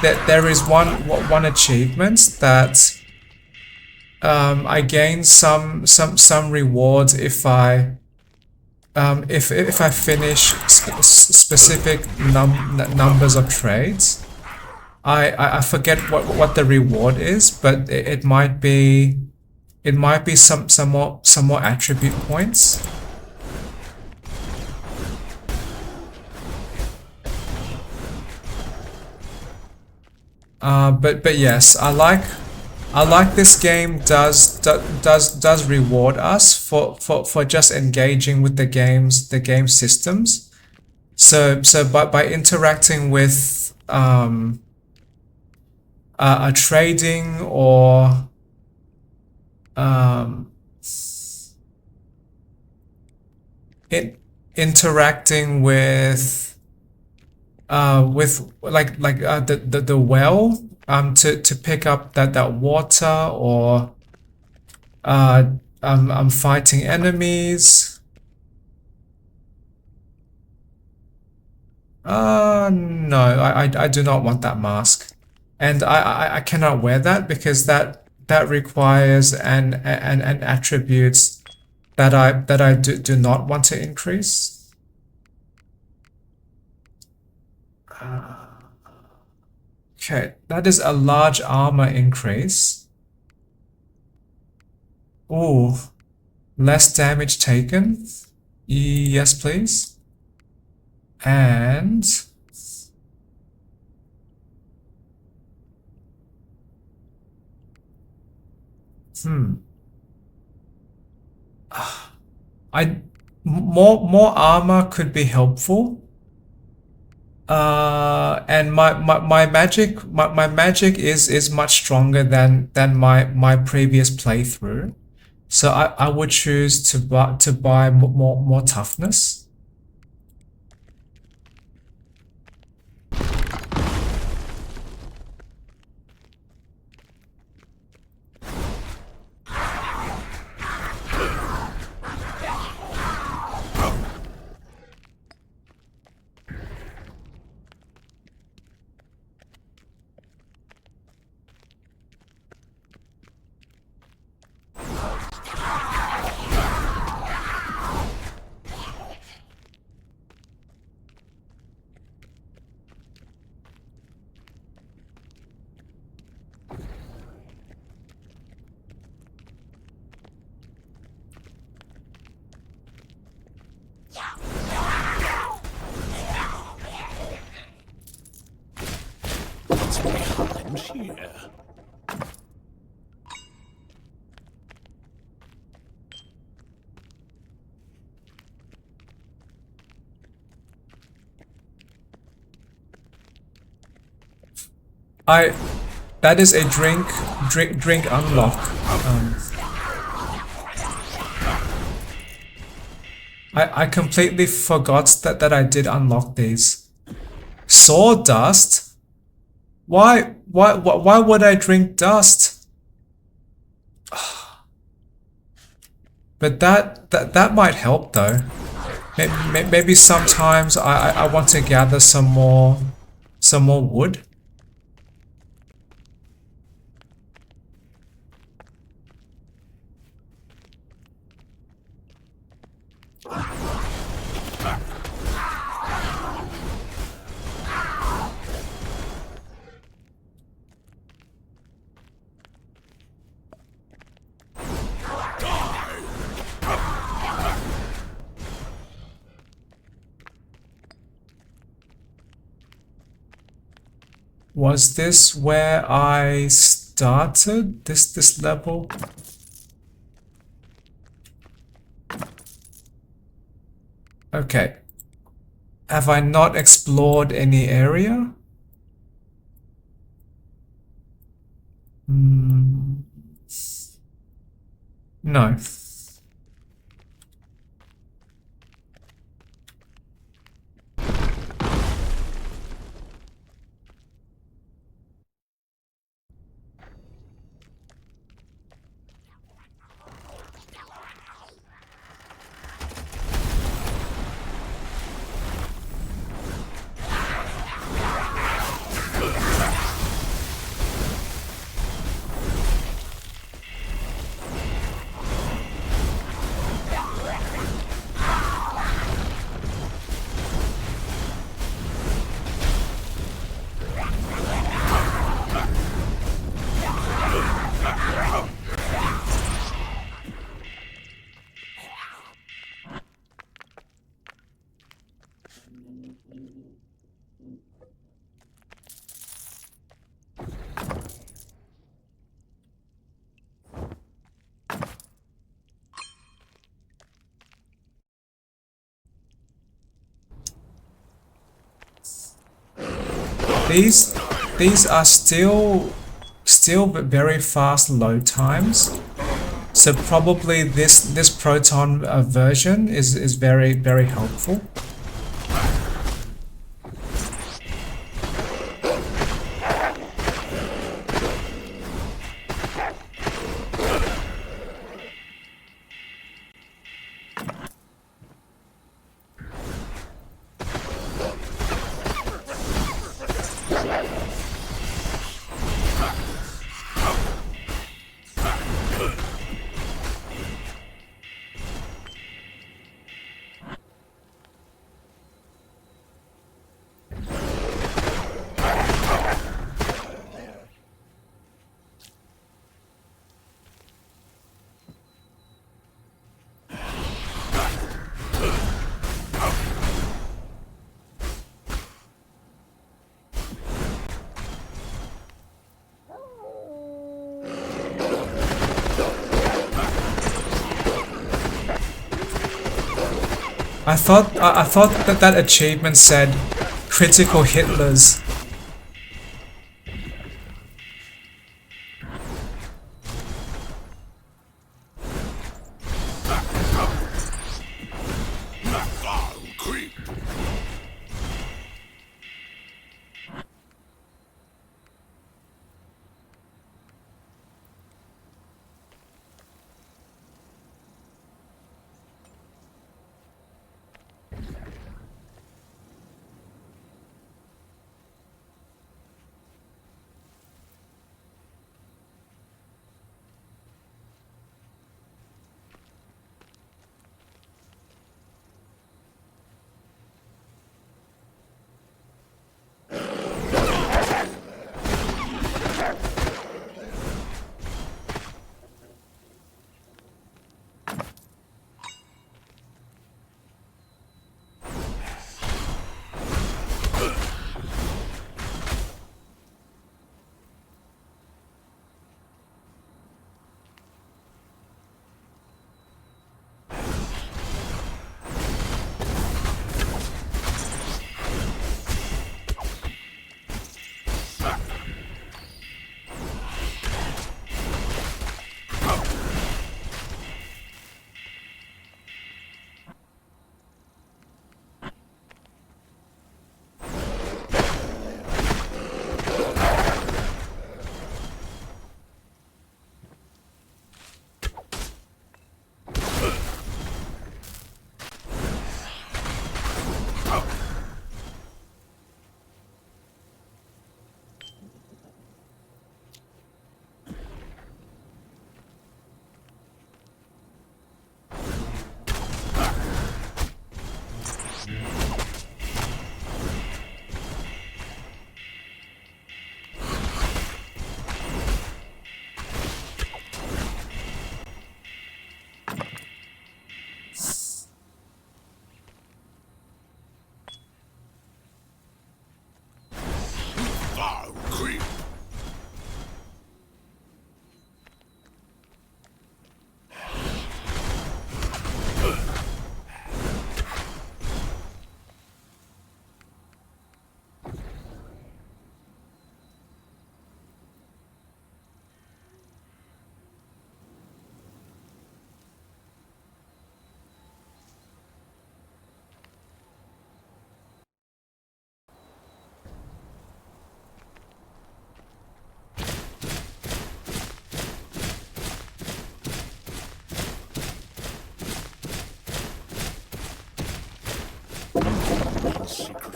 Speaker 1: that there is one achievement that I gain some rewards if I finish specific numbers of trades. I forget what the reward is, but it might be some more attribute points. But yes, I like this game does reward us for just engaging with the game systems. So by interacting with a trading or interacting with the well to pick up that water, or I'm fighting enemies. No, I do not want that mask, and I cannot wear that because that requires an attributes that I do not want to increase. Okay, that is a large armor increase. Ooh, less damage taken. Yes, please. And more armor could be helpful. And my magic is much stronger than my previous playthrough, so I would choose to buy more toughness.
Speaker 3: Here.
Speaker 1: That is a drink unlock. I completely forgot that I did unlock these. Sawdust? Why would I drink dust? But that might help though. Maybe sometimes I want to gather some more wood. Was this where I started this level? Okay. Have I not explored any area? Hmm. No. These these are still very fast load times. So probably this proton version is very helpful. I thought that achievement said critical Hitlers.
Speaker 3: Creep.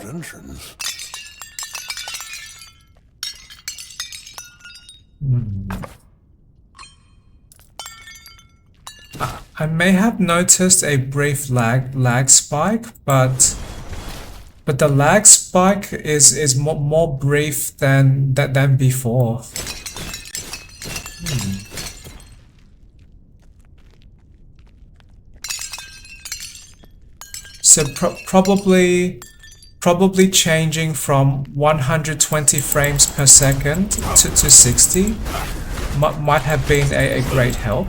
Speaker 3: intentions.
Speaker 1: I may have noticed a brief lag spike, but the lag spike is more brief than before. So probably changing from 120 frames per second to 60 might have been a great help.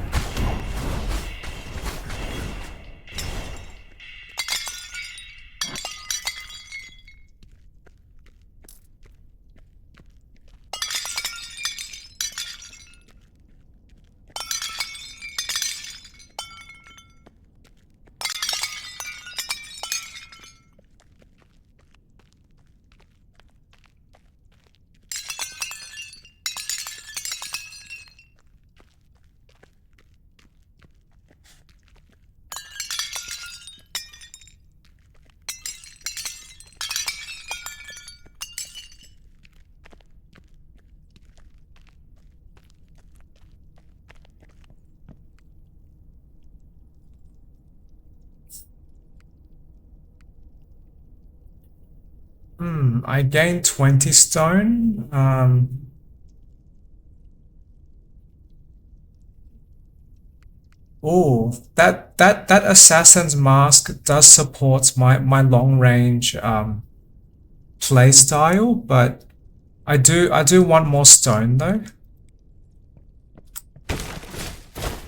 Speaker 1: I gained 20 stone. Oh, that assassin's mask does support my long range play style, but I do want more stone though.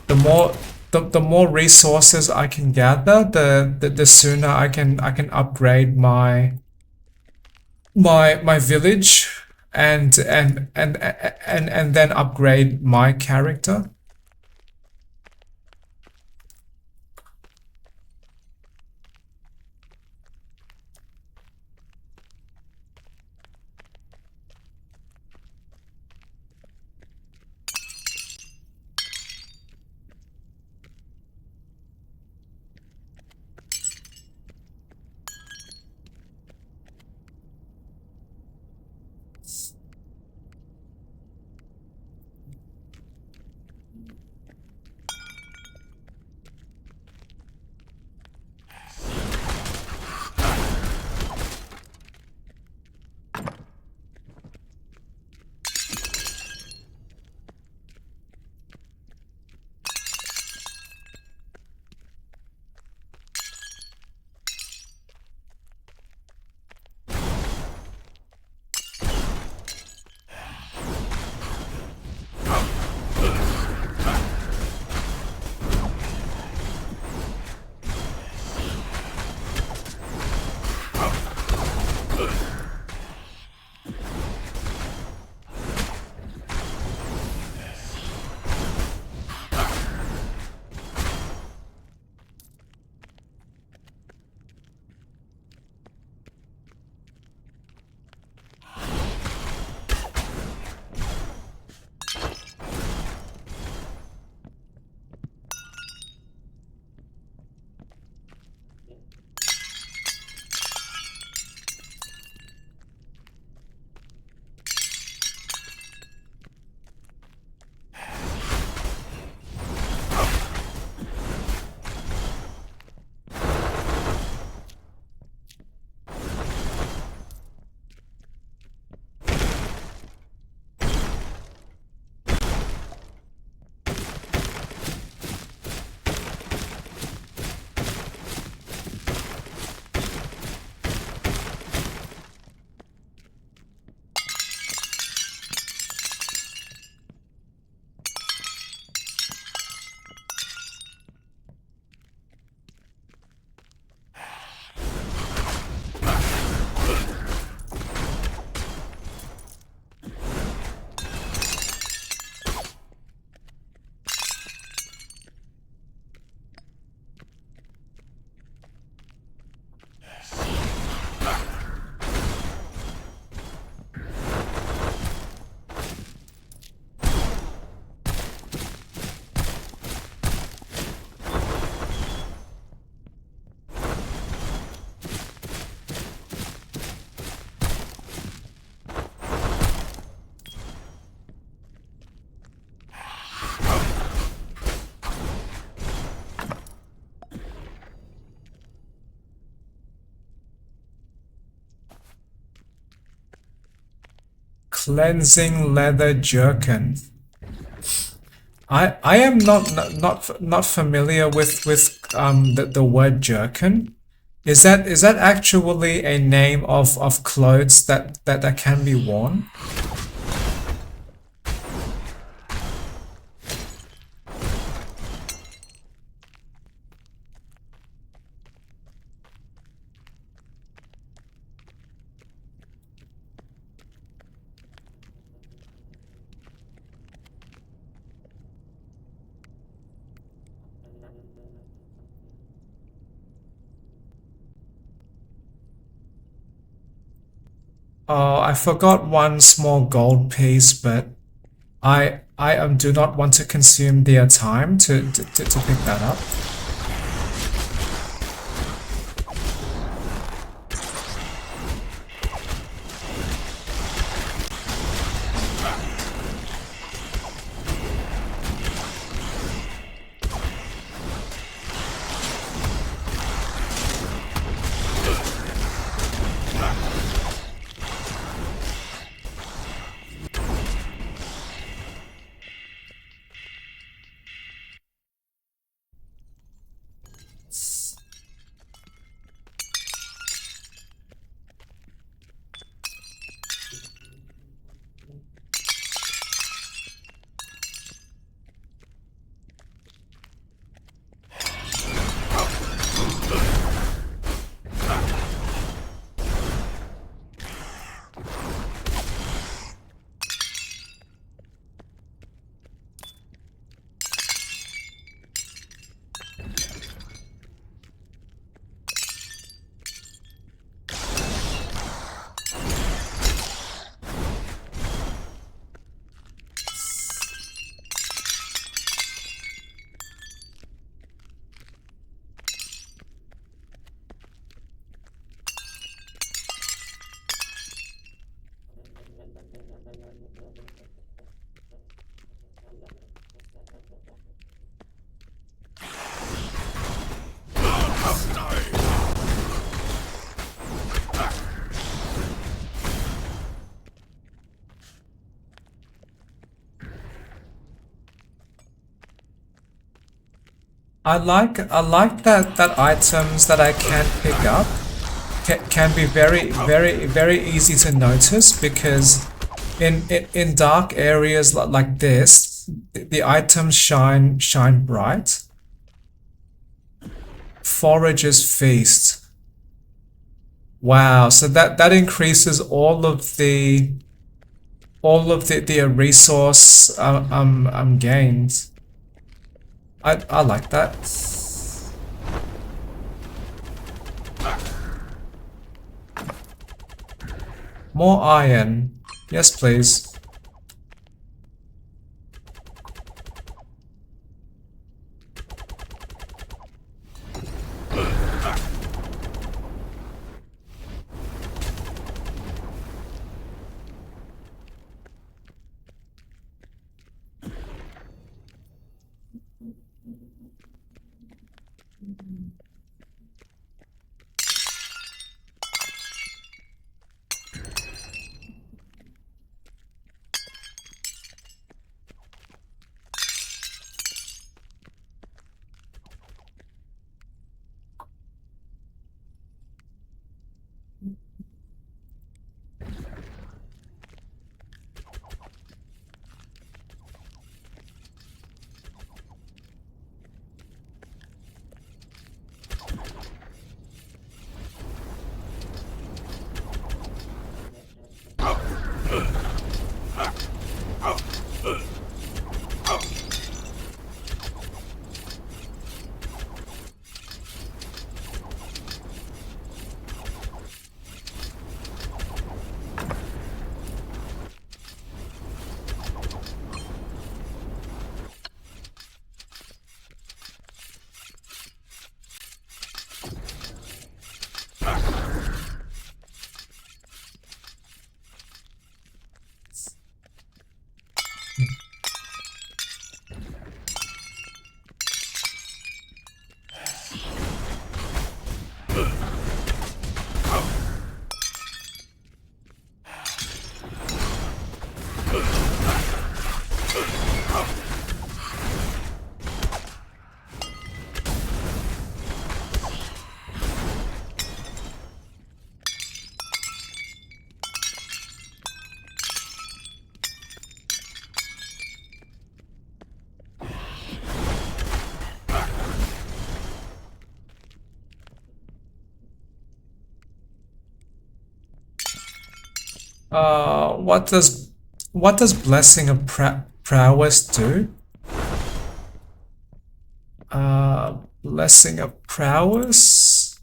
Speaker 1: The more resources I can gather, the sooner I can upgrade my village and then upgrade my character. Cleansing leather jerkin. I am not familiar with the word jerkin. Is that actually a name of clothes that can be worn? Oh, I forgot one small gold piece, but I do not want to consume their time to pick that up. I like that items that I can pick up can be very easy to notice, because in dark areas like this, the items shine bright. Forager's Feast. Wow, so that increases all of the resource gains. I like that. More iron. Yes, please. What does blessing of prowess do? Blessing of prowess.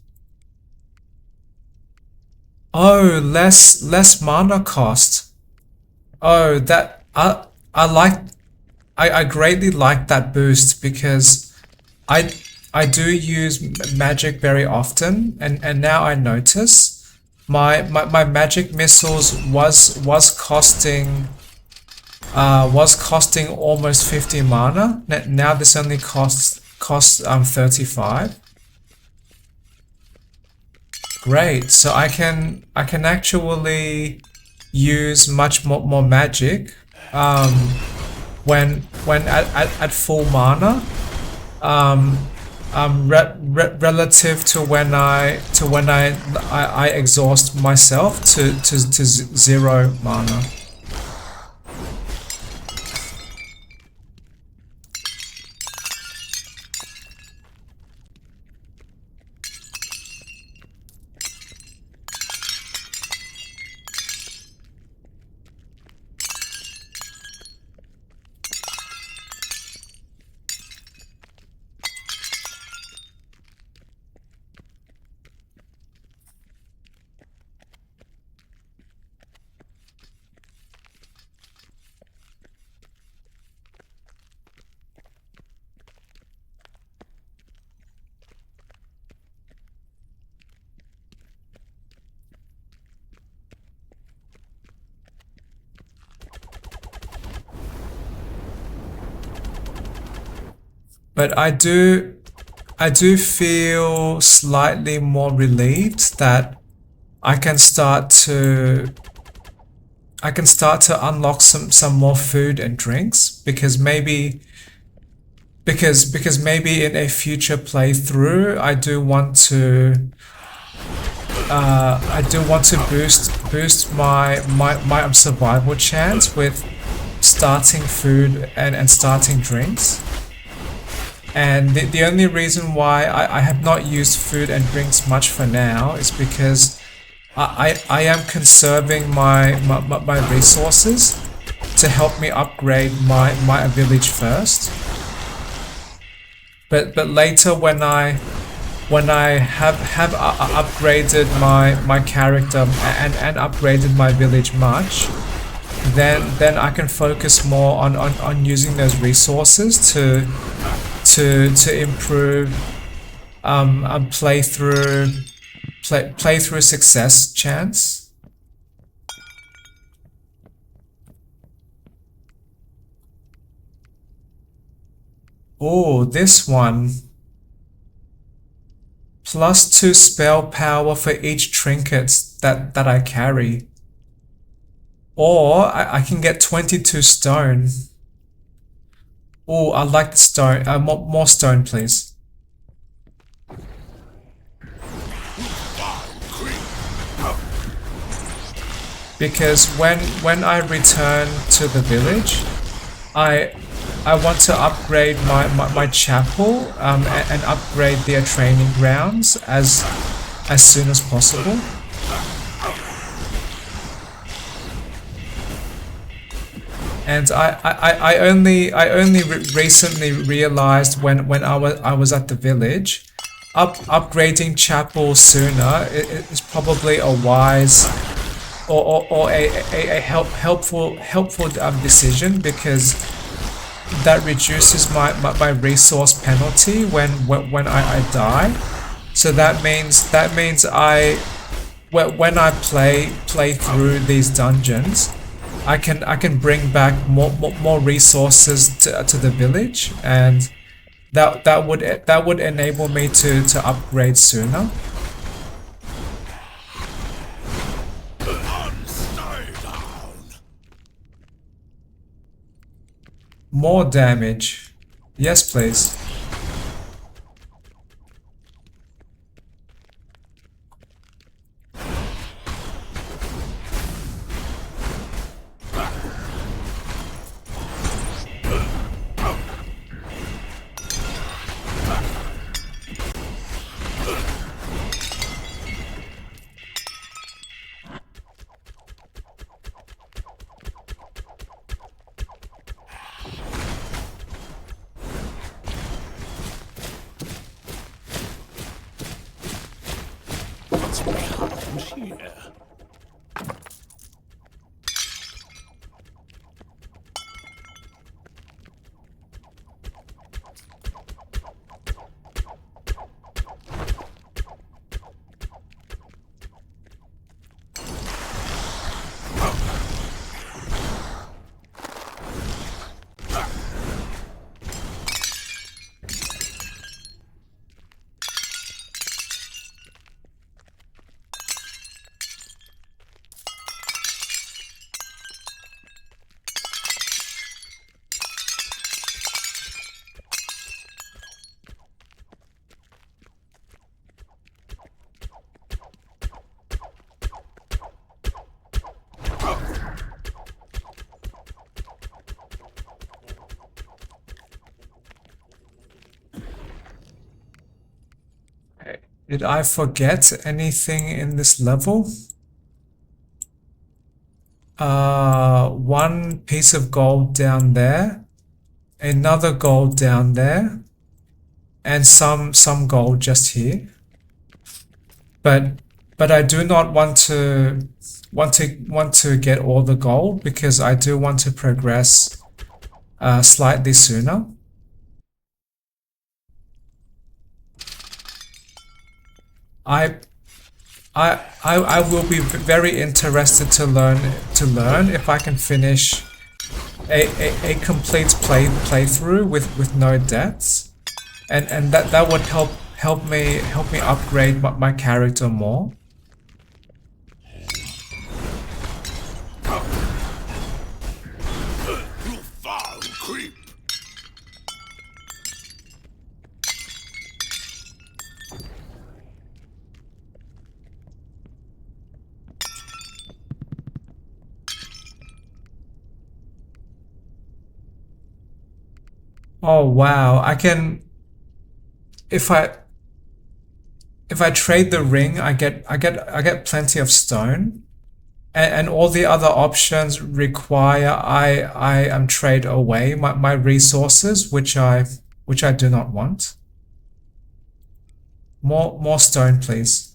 Speaker 1: Oh, less mana cost. Oh, that I greatly like that boost because I do use magic very often, and now I notice my magic missiles was costing almost 50 mana. Now this only costs 35. Great. So I can actually use much more magic when at full mana. Relative to when I exhaust myself to 0 mana. But I do feel slightly more relieved that I can start to unlock some more food and drinks, because maybe in a future playthrough I do want to boost my survival chance with starting food and starting drinks. And the only reason why I have not used food and drinks much for now is because I am conserving my resources to help me upgrade my village first. But later when I have upgraded my character and upgraded my village much, then I can focus more on using those resources to improve playthrough success chance. Oh, this one. +2 spell power for each trinket that I carry. Or I can get 22 stone. Oh, I like the stone. More stone, please. Because when I return to the village, I want to upgrade my chapel and upgrade their training grounds as soon as possible. And I only recently realized when I was at the village, upgrading chapel sooner is probably a wise or a helpful decision, because that reduces my resource penalty when I die. So that means when I play through these dungeons, I can bring back more resources to the village, and that would enable me to upgrade sooner. More damage. Yes, please.
Speaker 3: What's behind here?
Speaker 1: Did I forget anything in this level? One piece of gold down there, another gold down there, and some gold just here. But I do not want to get all the gold because I do want to progress slightly sooner. I I will be very interested to learn if I can finish a complete playthrough with no deaths, and that would help me upgrade my character more.
Speaker 3: You foul creep!
Speaker 1: Oh wow, I can if I trade the ring, I get plenty of stone. And all the other options require I trade away my resources, which I do not want. More stone, please.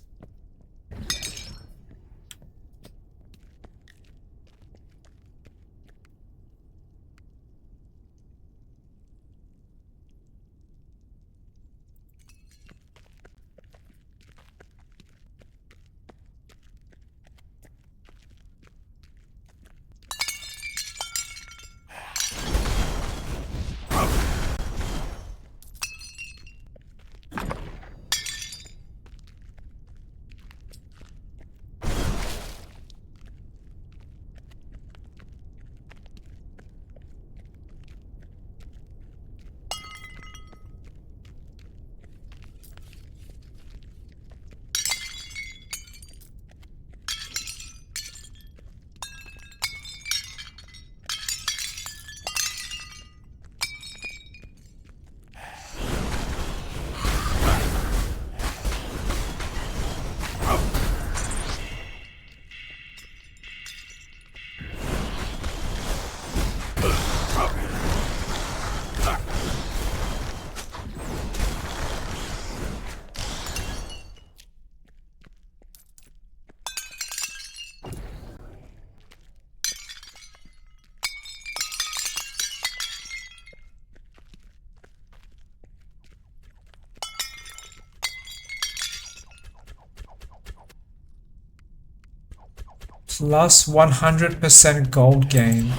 Speaker 1: Plus 100% gold gain.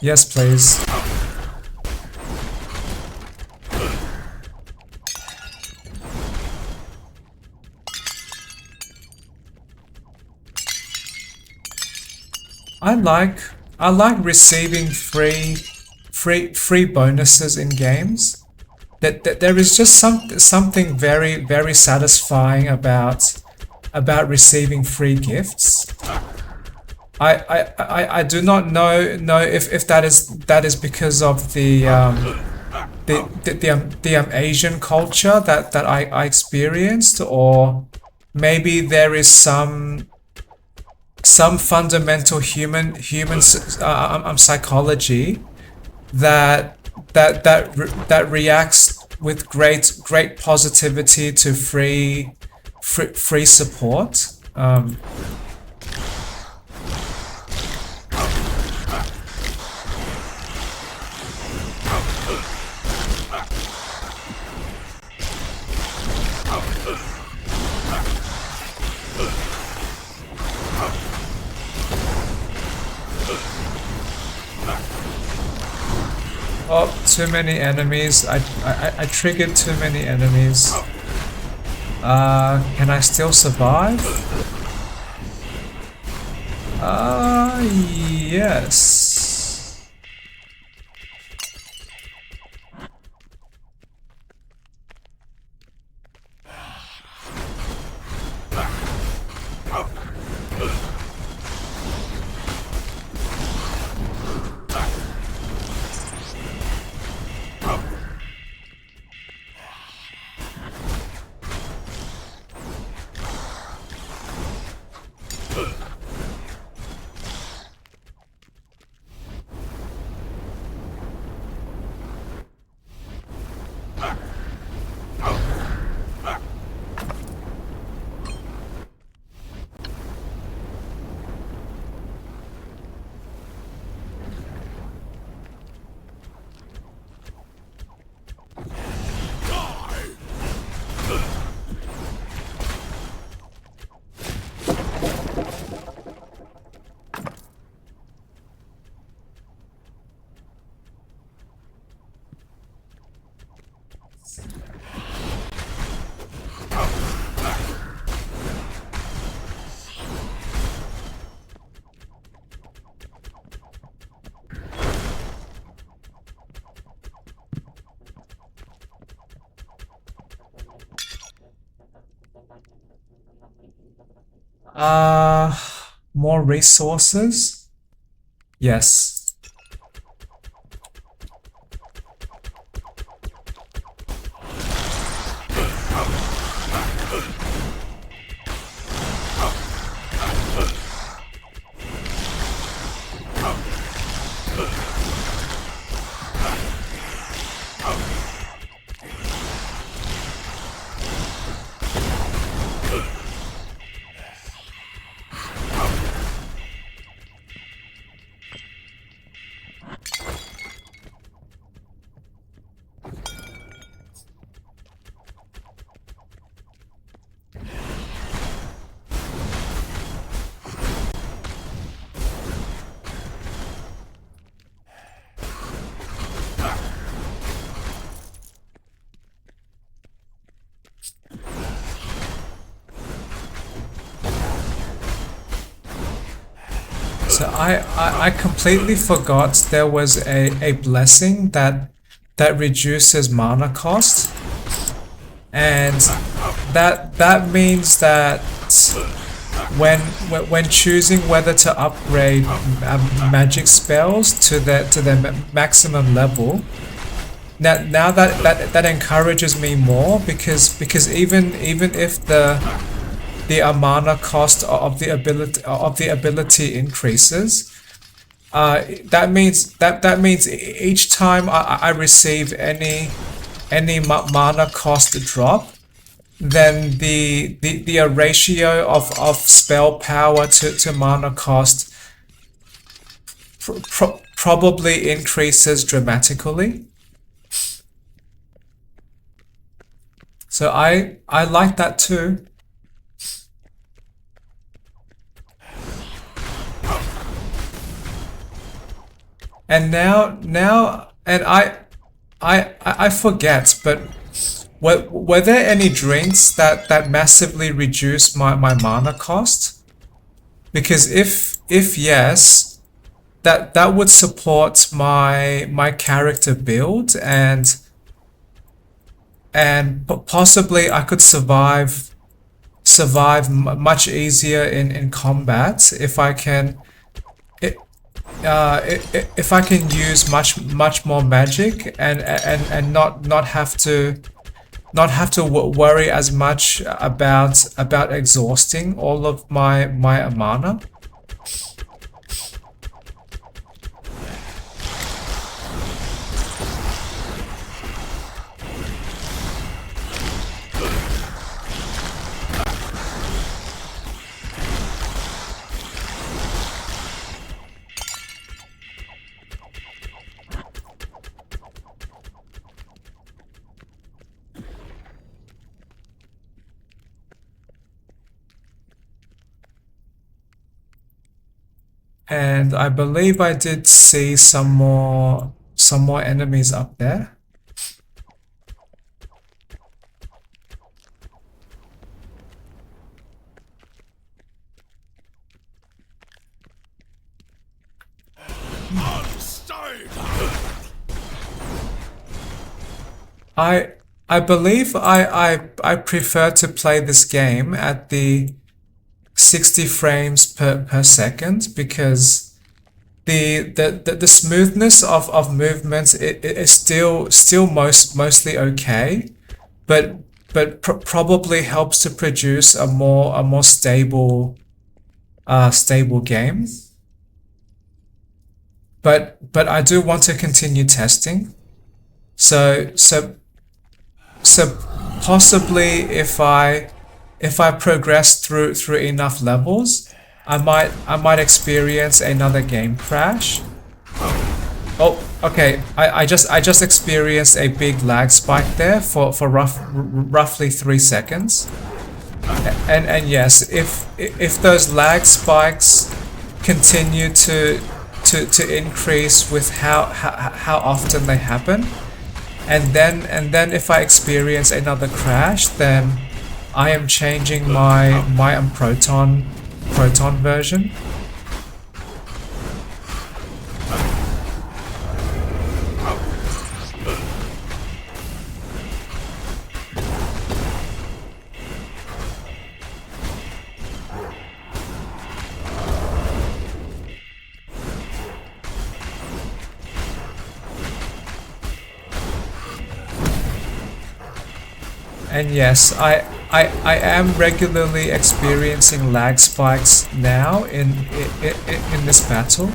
Speaker 1: Yes, please. I like receiving free bonuses in games. That there is just something very satisfying about receiving free gifts. I do not know if that is because of the Asian culture that I experienced, or maybe there is some fundamental human psychology that reacts with great positivity to free support. Oh, too many enemies. I triggered too many enemies. Can I still survive? Yes. More resources? Yes. So I completely forgot there was a blessing that reduces mana cost, and that means that when choosing whether to upgrade magic spells to their maximum level, now that encourages me more, because even if the mana cost of the ability increases, that means each time I receive any mana cost drop, then the ratio of spell power to mana cost probably increases dramatically. So I like that too. And now, and I forget, but were there any drinks that massively reduce my mana cost? Because if yes, that would support my character build, and possibly I could survive much easier in combat if I can if I can use much more magic, and not have to worry as much about exhausting all of my mana. And I believe I did see some more enemies up there. I believe I prefer to play this game at the 60 frames per second, because the smoothness of movements it is still mostly okay, but probably helps to produce a more stable game. But I do want to continue testing. So possibly if I progress through enough levels, I might experience another game crash. Oh, okay. I just experienced a big lag spike there for roughly 3 seconds. And yes, if those lag spikes continue to increase with how often they happen, and then if I experience another crash, then I am changing my proton version. And yes, I am regularly experiencing lag spikes now in this battle.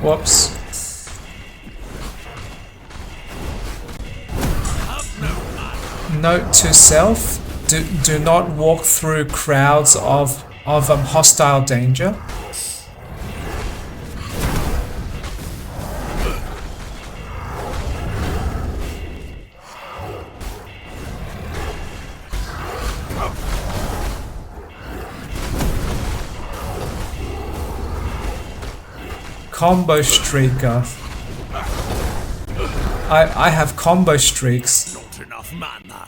Speaker 1: Whoops. Note to self, do not walk through crowds of hostile danger. Combo streaker. I have combo streaks.
Speaker 3: Not enough mana.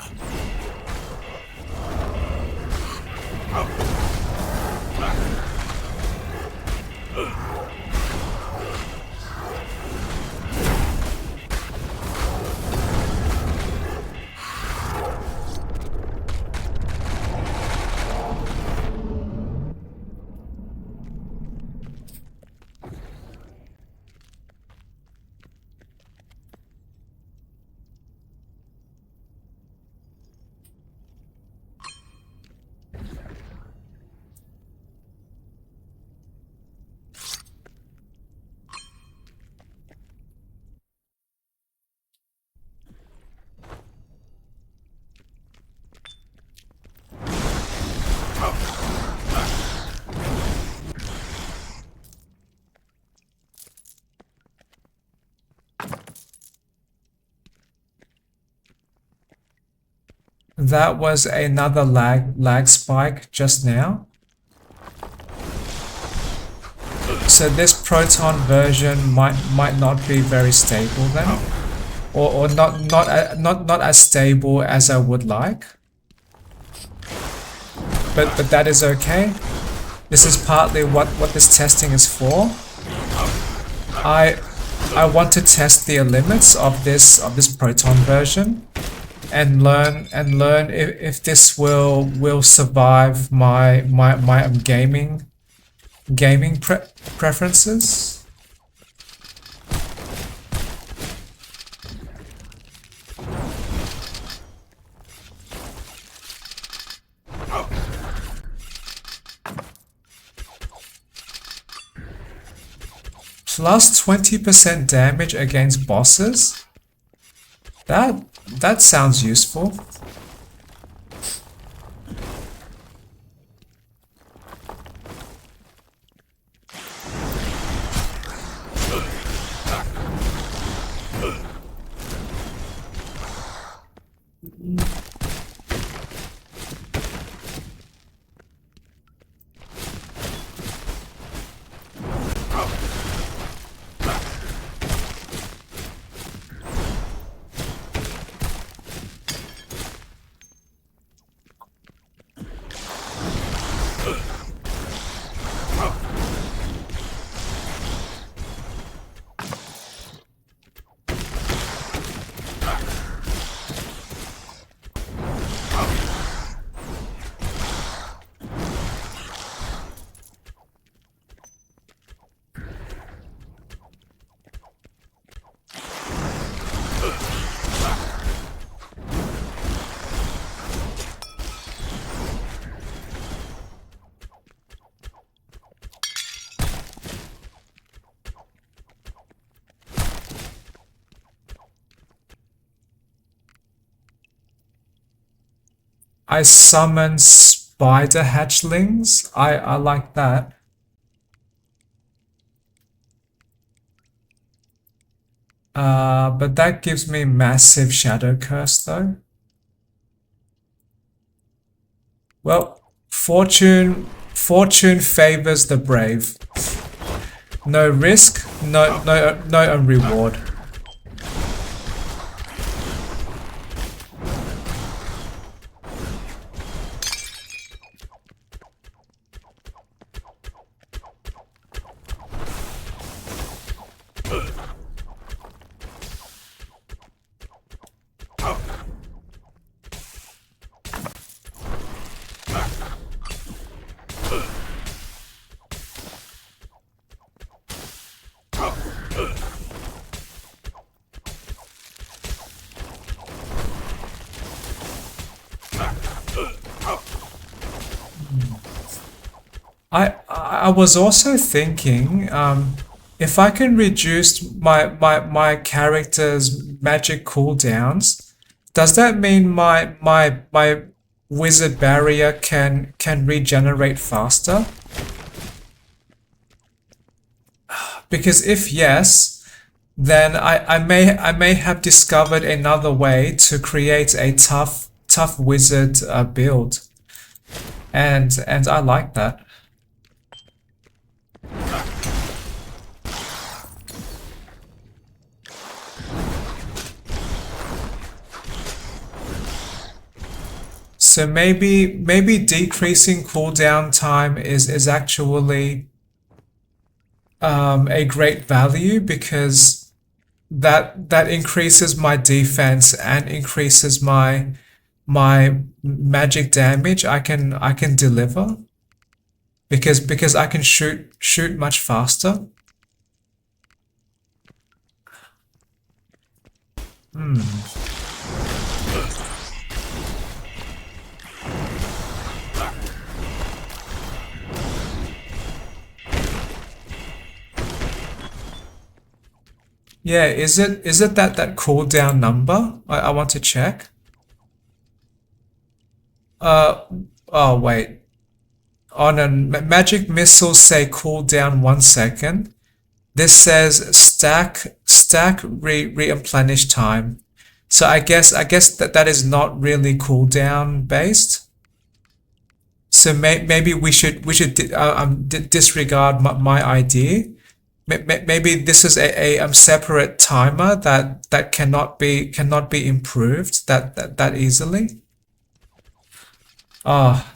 Speaker 1: That was another lag spike just now. So this proton version might not be very stable then, or not as stable as I would like. But that is okay. This is partly what this testing is for. I want to test the limits of this proton version, and learn if this will survive my gaming preferences. Plus 20% damage against bosses? That sounds useful. I summon spider hatchlings. I like that. But that gives me massive shadow curse though. Well, fortune favors the brave. No risk, no reward. I was also thinking, if I can reduce my character's magic cooldowns, does that mean my wizard barrier can regenerate faster? Because if yes, then I may have discovered another way to create a tough wizard build, and I like that. So maybe decreasing cooldown time is actually a great value, because that increases my defense and increases my magic damage I can deliver, because I can shoot much faster. Yeah, is it that cooldown number? I want to check. Oh wait. On a magic missiles say cooldown 1 second. This says stack replenish time. So I guess that is not really cooldown based. So maybe we should disregard my idea. Maybe this is a separate timer that cannot be improved that easily. Ah,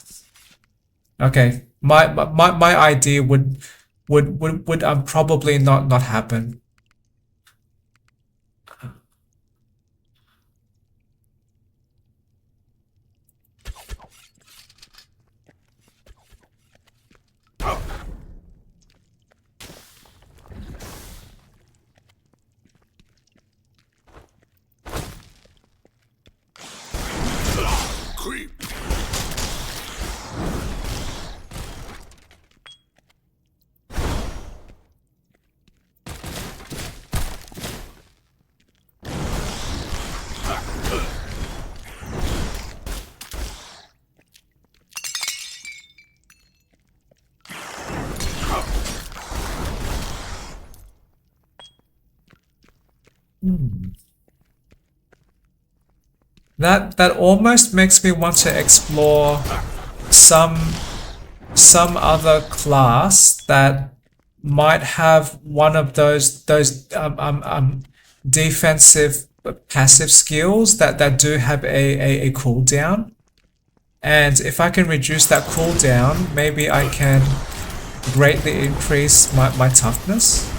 Speaker 1: okay. My idea would probably not happen.
Speaker 3: Creep.
Speaker 1: That almost makes me want to explore some some other class that might have one of those defensive passive skills that do have a cooldown. And if I can reduce that cooldown, maybe I can greatly increase my toughness.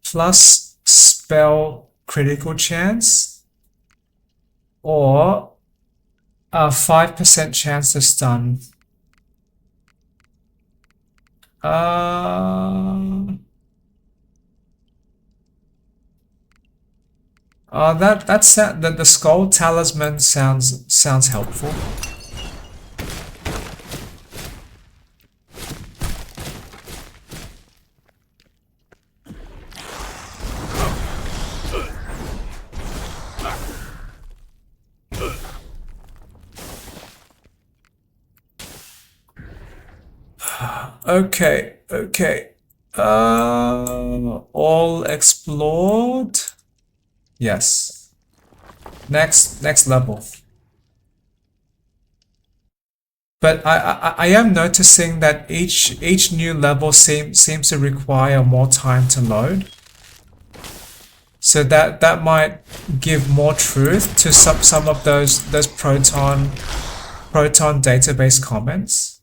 Speaker 1: Plus spell critical chance or a 5% chance to stun. That the skull talisman sounds helpful. Okay. All explored. Yes. Next level. But I am noticing that each new level seems to require more time to load. So that might give more truth to some of those Proton database comments.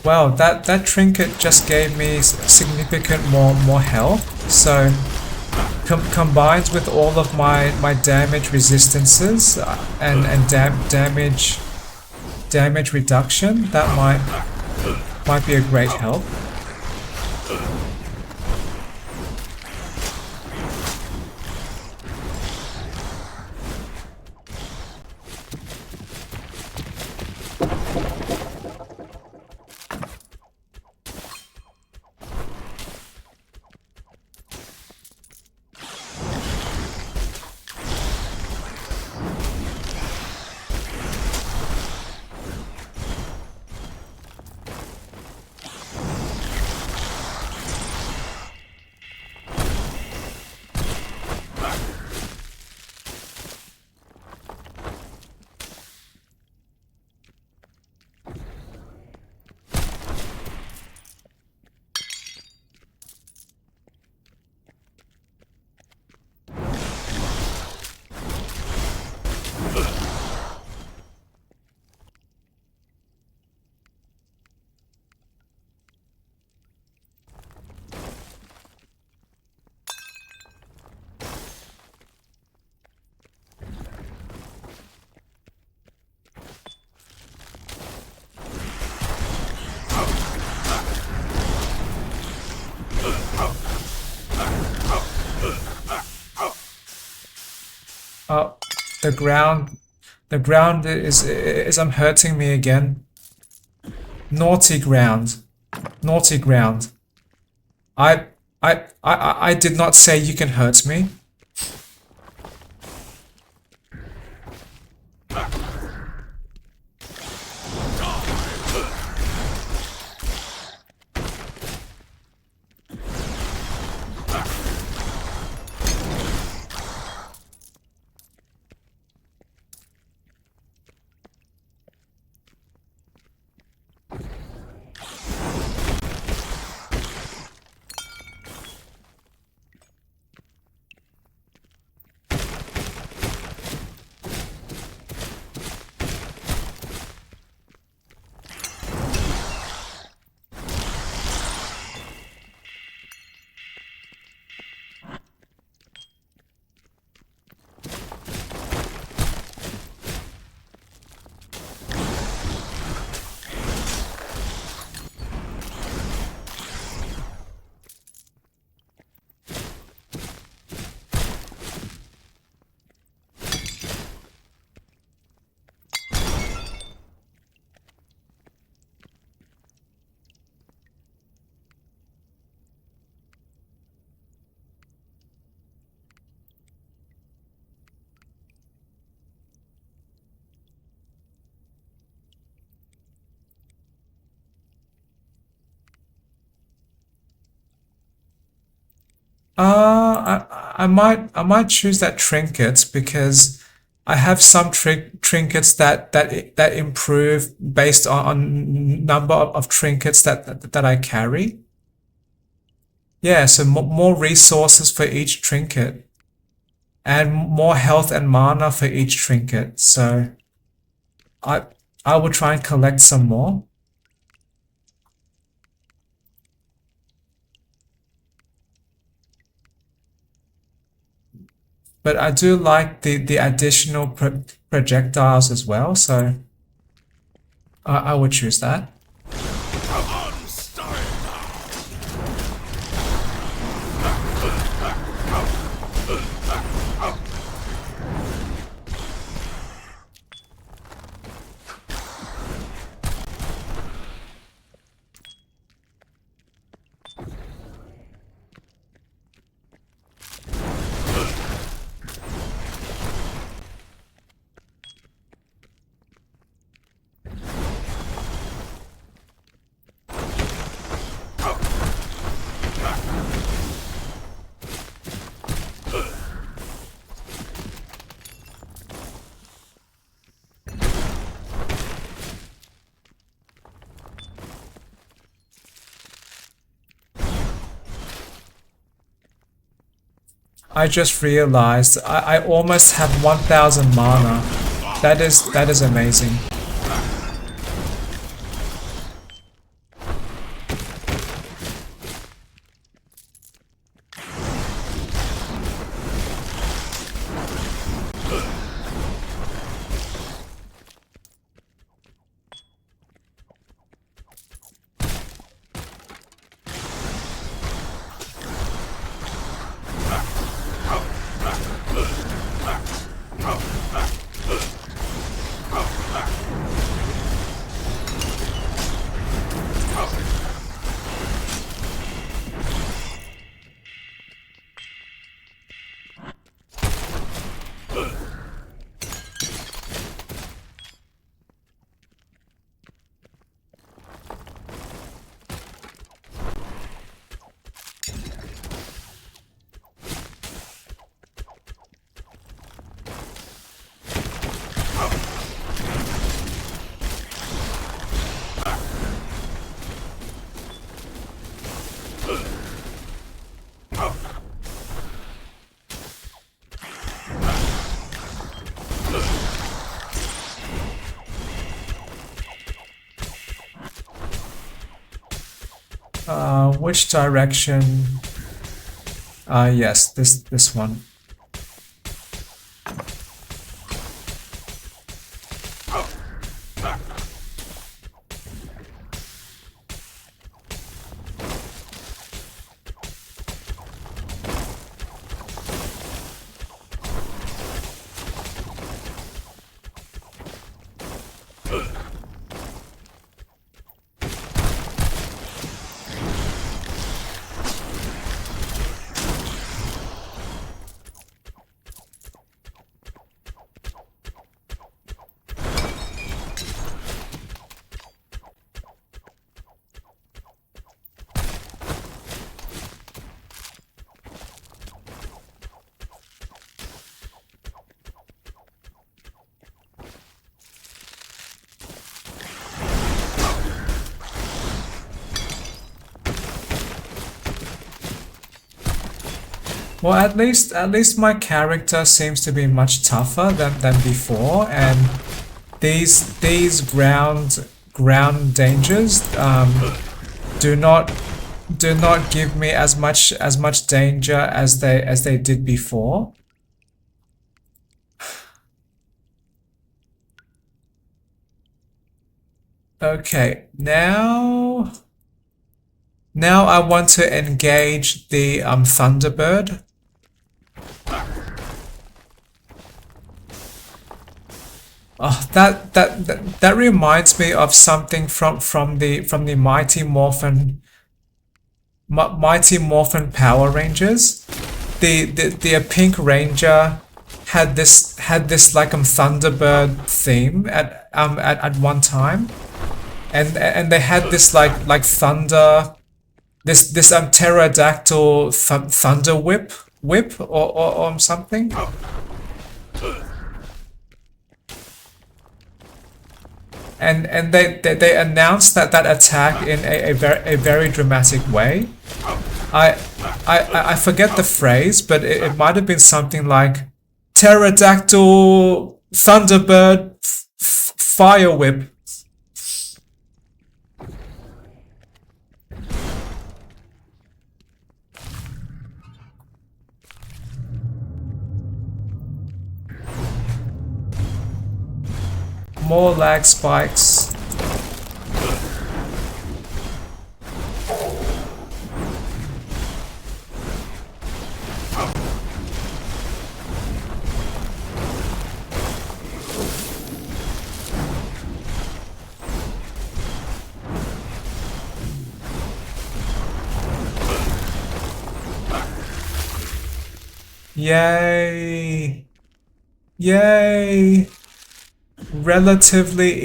Speaker 1: Wow, that trinket just gave me significant more health. So combined with all of my damage resistances and damage reduction, that might be a great help. Oh, the ground. The ground is hurting me again. Naughty ground. Naughty ground. I did not say you can hurt me. I might choose that trinket because I have some trinkets that improve based on number of trinkets that I carry. Yeah, so more resources for each trinket and more health and mana for each trinket. So I I will try and collect some more. But I do like the additional projectiles as well, so I would choose that. I just realized I almost have 1000 mana. That is amazing. Which direction? Yes, this one. Well, at least my character seems to be much tougher than before, and these ground dangers do not give me as much danger as they did before. Okay, now I want to engage the Thunderbird. Oh, that reminds me of something from the Mighty Morphin Power Rangers. The Pink Ranger had this like Thunderbird theme at one time, and they had this like thunder, this pterodactyl thunder whip or something. And they announced that attack in a very dramatic way. I forget the phrase, but it might have been something like pterodactyl thunderbird fire whip. More lag spikes. Yay! Yay! Relatively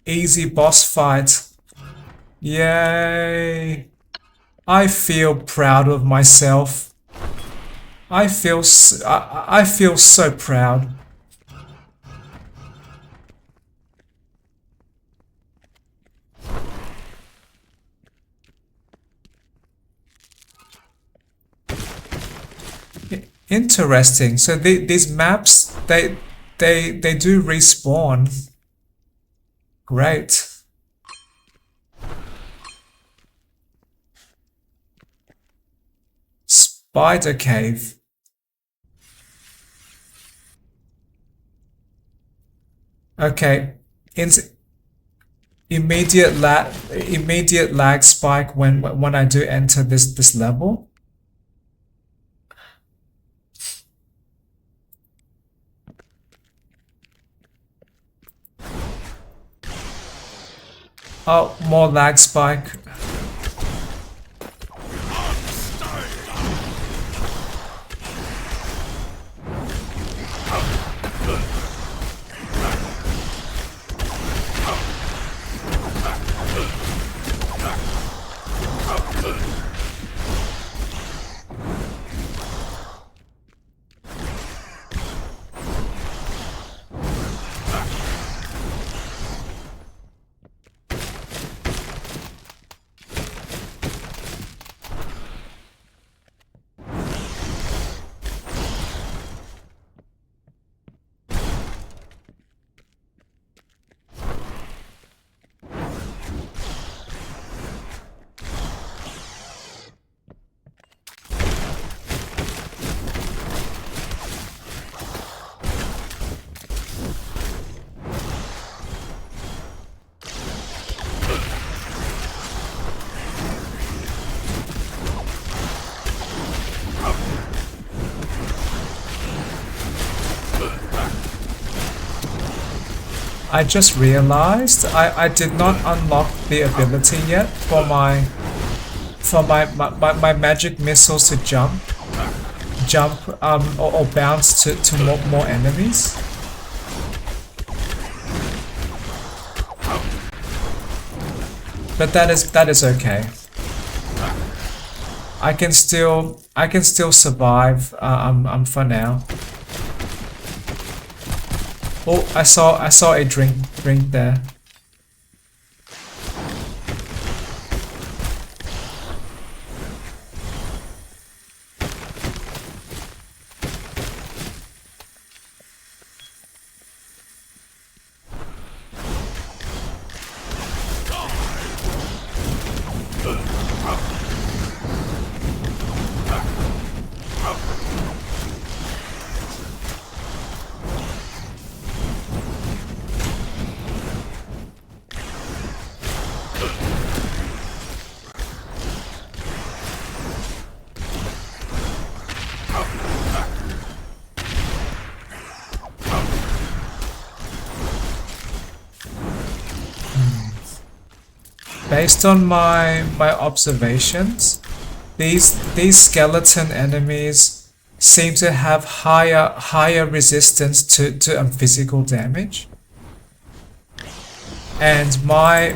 Speaker 1: easy boss fight. Yay! I feel proud of myself. I feel so proud. Interesting. So these maps, they do respawn. Great. Spider cave. Okay. Immediate lag spike when I do enter this level. Oh, more lag spike. I just realized I did not unlock the ability yet for my magic missiles to jump or bounce to more enemies. But that is okay. I can still survive for now. Oh, I saw a drink there. Based on my observations, these skeleton enemies seem to have higher resistance to physical damage, and my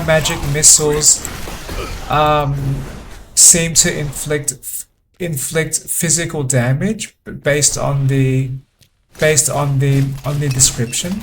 Speaker 1: magic missiles seem to inflict physical damage based on the description.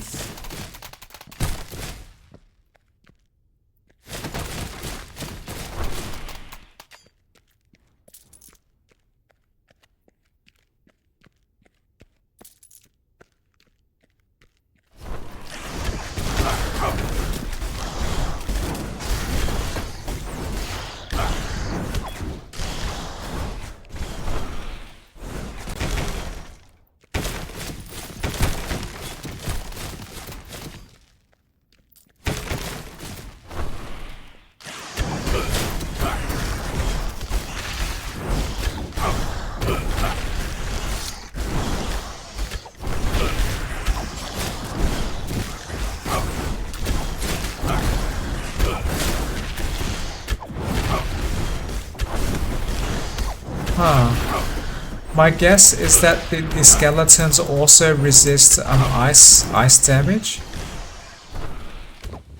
Speaker 1: My guess is that the skeletons also resist ice damage,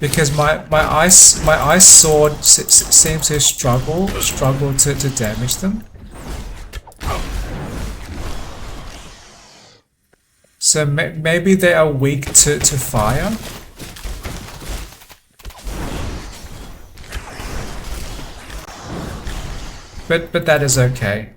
Speaker 1: because my ice sword seems to struggle to damage them. So maybe they are weak to fire. But that is okay.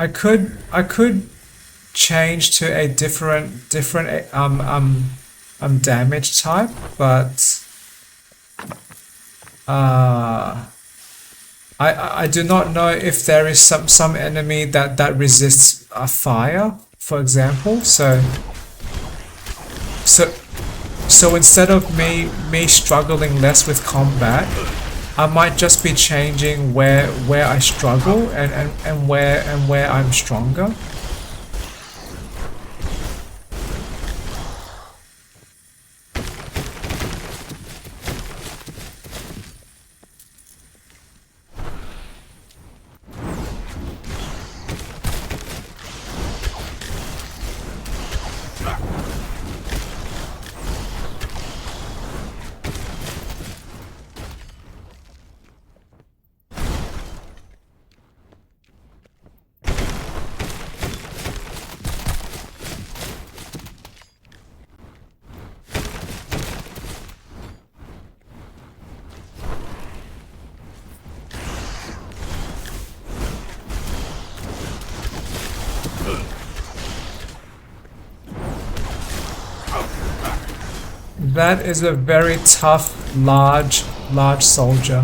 Speaker 1: I could change to a different damage type, but I do not know if there is some enemy that resists fire, for example. So so instead of me struggling less with combat, I might just be changing where I struggle and where I'm stronger. That is a very tough, large soldier.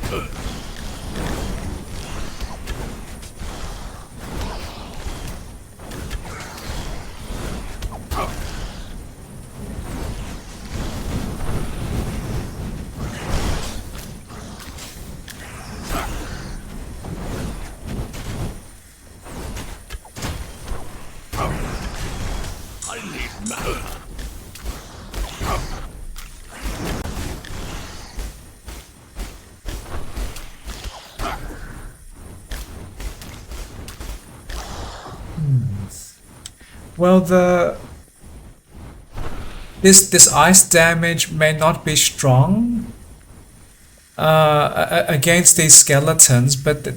Speaker 3: I need mana.
Speaker 1: Well, this ice damage may not be strong against these skeletons, but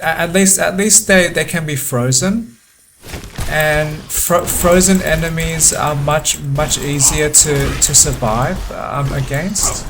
Speaker 1: at least they can be frozen, and frozen enemies are much easier to survive against.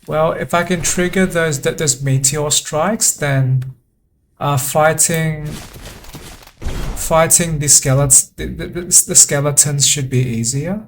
Speaker 1: Well, if I can trigger those meteor strikes, then fighting the skeletons should be easier.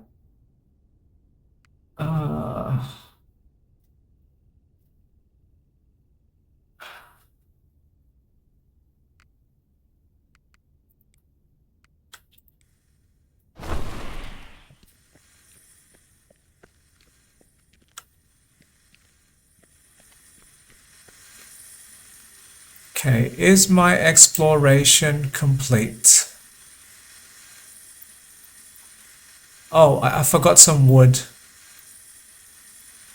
Speaker 1: Okay, is my exploration complete? Oh, I forgot some wood.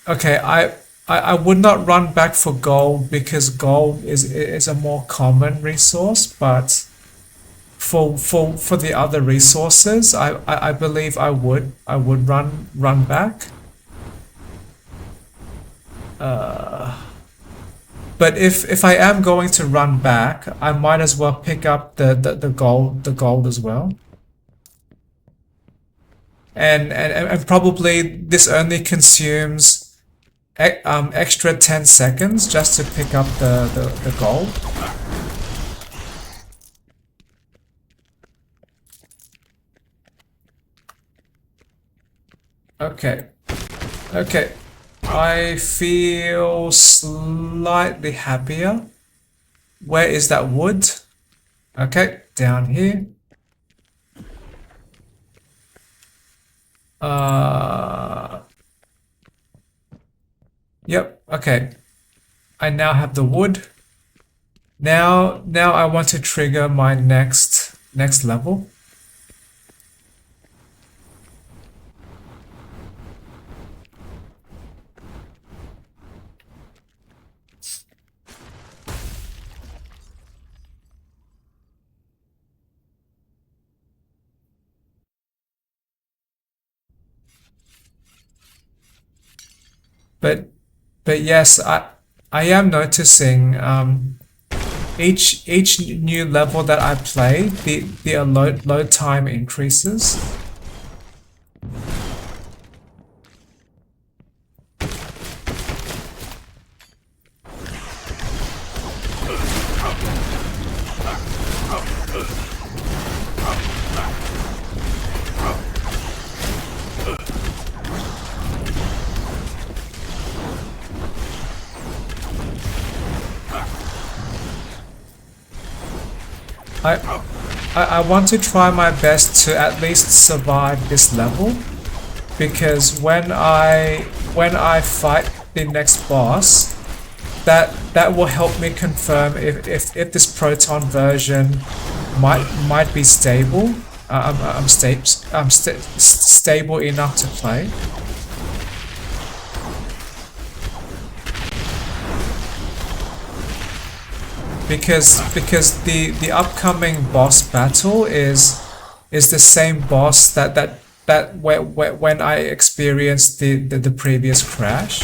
Speaker 1: Okay, I would not run back for gold because gold is a more common resource, but for the other resources, I believe I would run back. But if I am going to run back, I might as well pick up the gold as well. And probably this only consumes extra 10 seconds just to pick up the gold. Okay. Okay. I feel slightly happier. Where is that wood? Okay, down here. Yep, okay. I now have the wood. Now I want to trigger my next level. But yes, I am noticing each new level that I play, the load time increases. I want to try my best to at least survive this level, because when I fight the next boss, that will help me confirm if this proton version might be stable. Stable enough to play. Because the upcoming boss battle is the same boss that when I experienced the previous crash.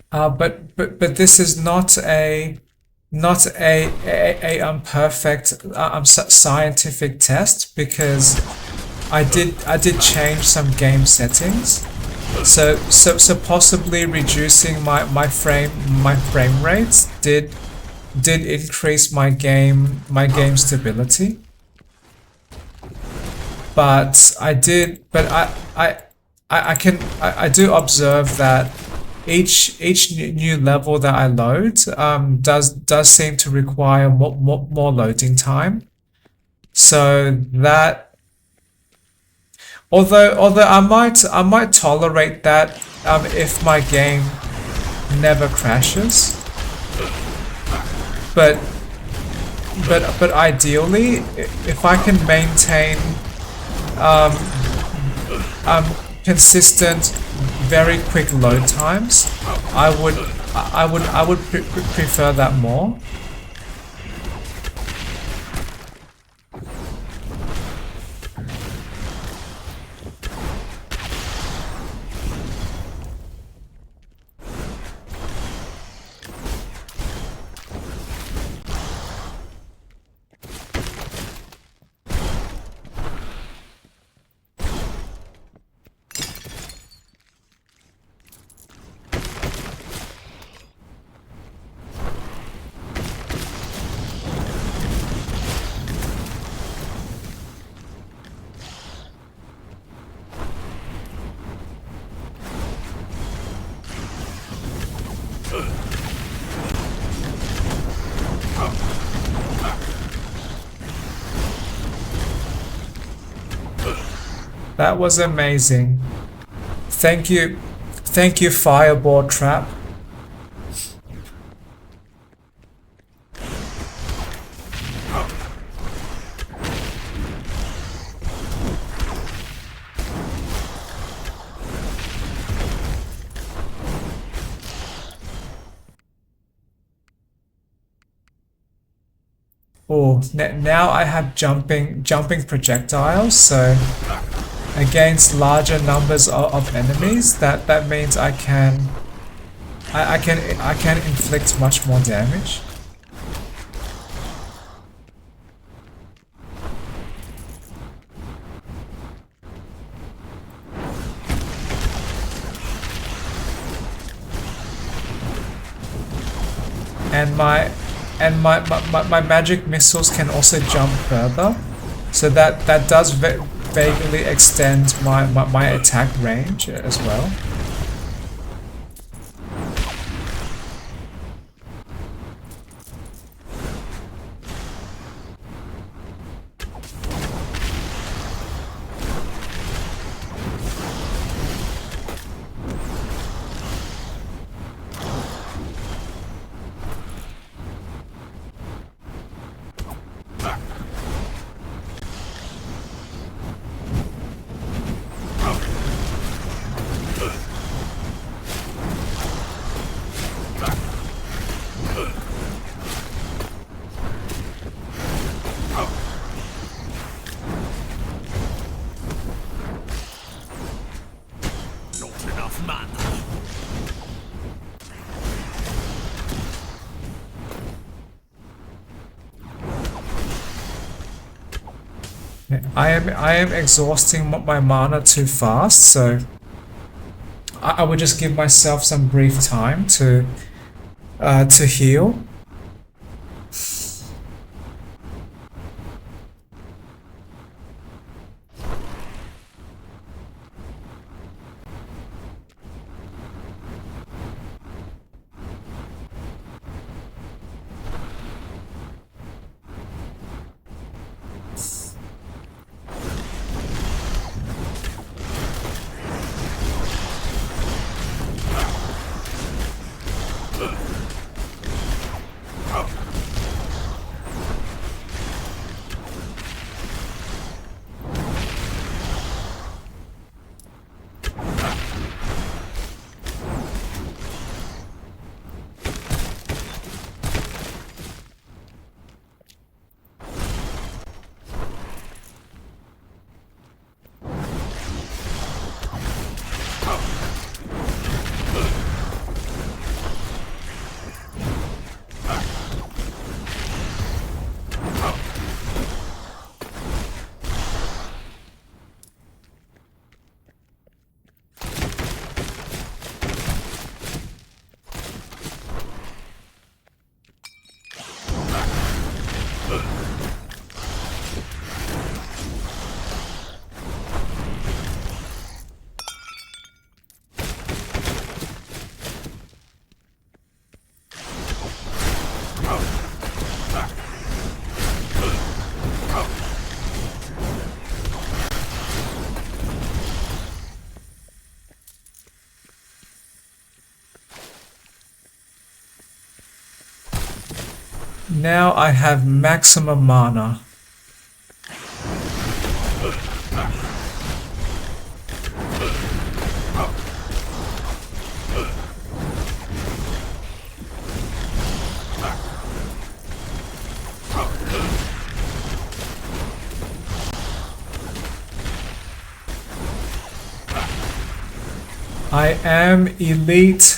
Speaker 1: But this is not a perfect scientific test, because I did change some game settings, so possibly reducing my frame rates did increase my game stability. But I do observe that each new level that I load does seem to require more loading time. So that, although I might tolerate that if my game never crashes, but ideally, if I can maintain consistent, very quick load times, I would prefer that more. That was amazing. Thank you, Fireball Trap. Oh, now I have jumping projectiles, so against larger numbers of enemies, that means I can inflict much more damage. and my magic missiles can also jump further, so that does vaguely extend my attack range as well. I am exhausting my mana too fast, so I would just give myself some brief time to heal. Now I have maximum mana. I am elite.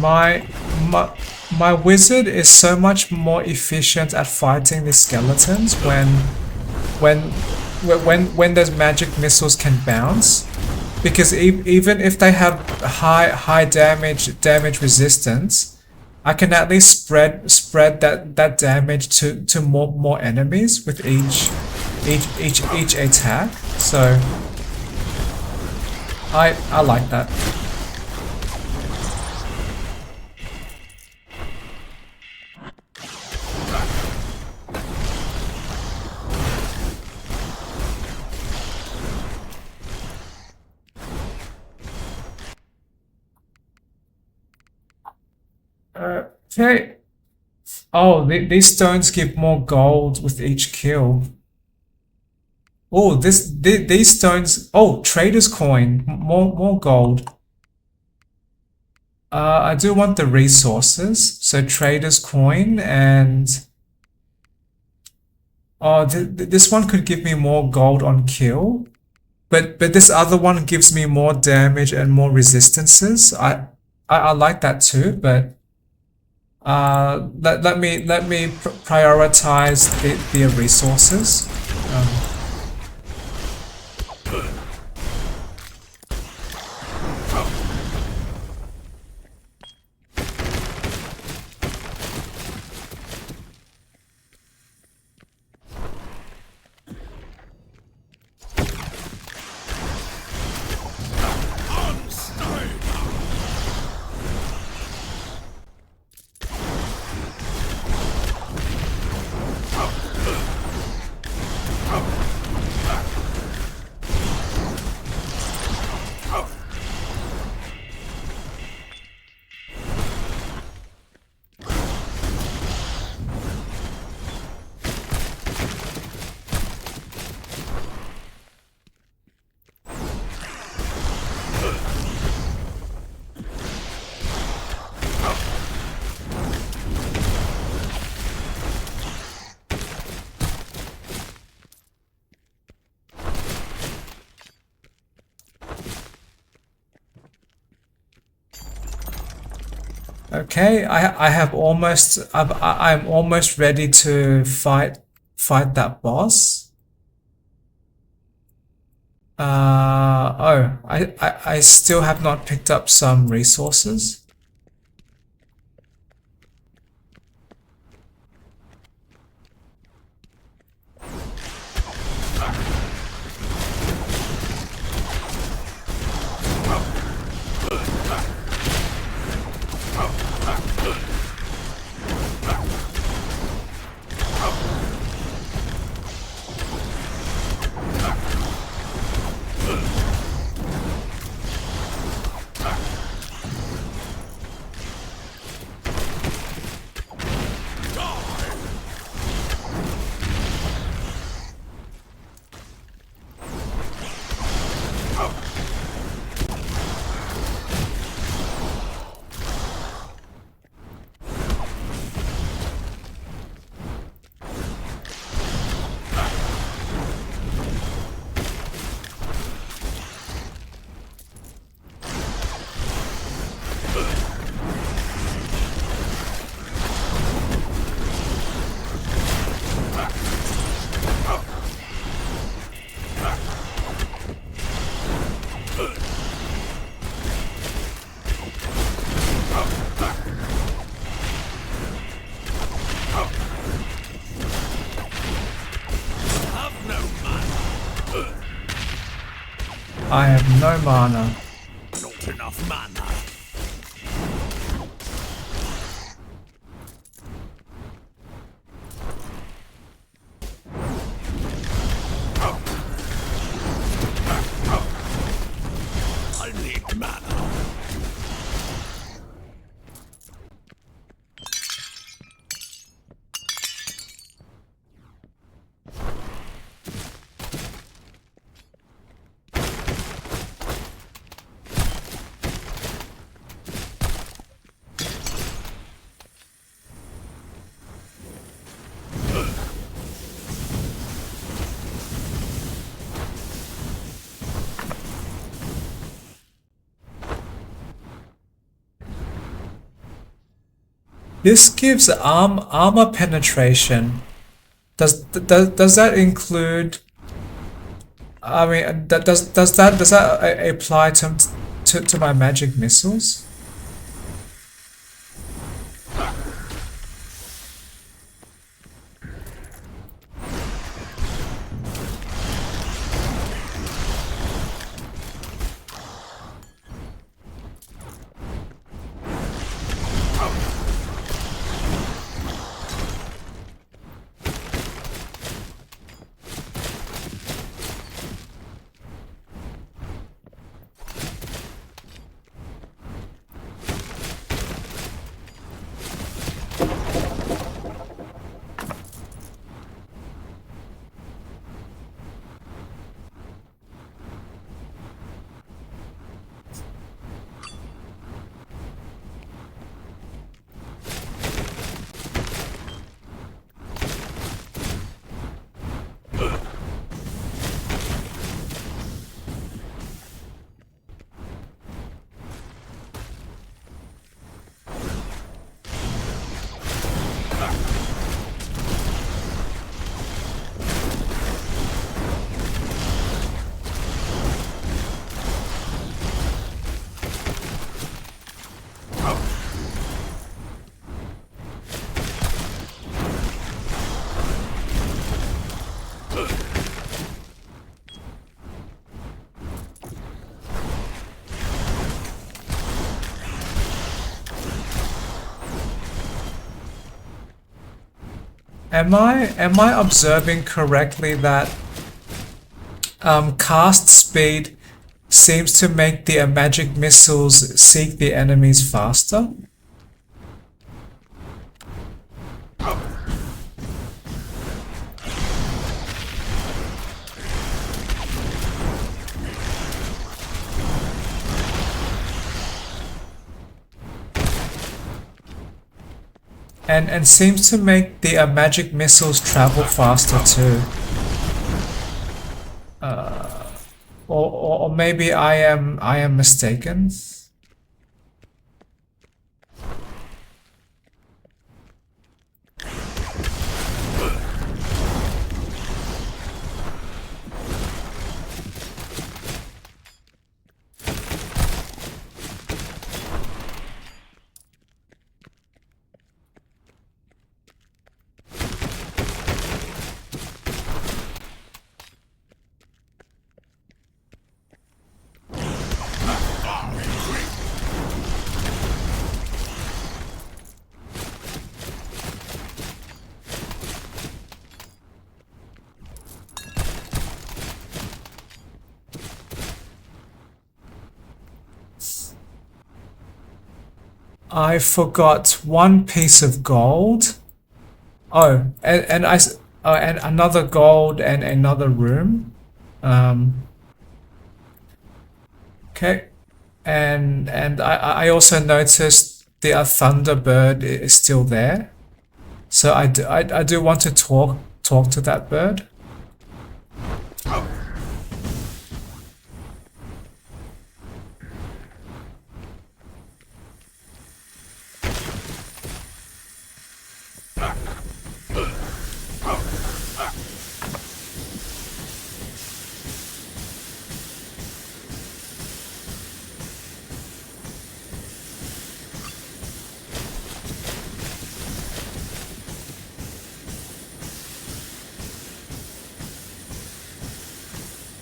Speaker 1: My my my wizard is so much more efficient at fighting the skeletons when when those magic missiles can bounce, because even if they have high damage resistance, I can at least spread that damage to more enemies with each attack. So I like that. Okay. Oh, these stones give more gold with each kill. Oh, these stones. Oh, trader's coin. More gold. I do want the resources. So trader's coin and oh, this one could give me more gold on kill, but this other one gives me more damage and more resistances. I like that too, but let me prioritize the resources. Um, Okay, I'm almost ready to fight that boss. Oh, I still have not picked up some resources. I have no mana.
Speaker 3: Not enough mana. I need mana.
Speaker 1: This gives armor penetration. Does that include? I mean, does that apply to my magic missiles? Am I observing correctly that cast speed seems to make the magic missiles seek the enemies faster? And seems to make the magic missiles travel faster too. Or maybe I am mistaken. I forgot one piece of gold. Oh, and another gold and another room. Okay, and I also noticed the Thunderbird is still there. So I do want to talk to that bird.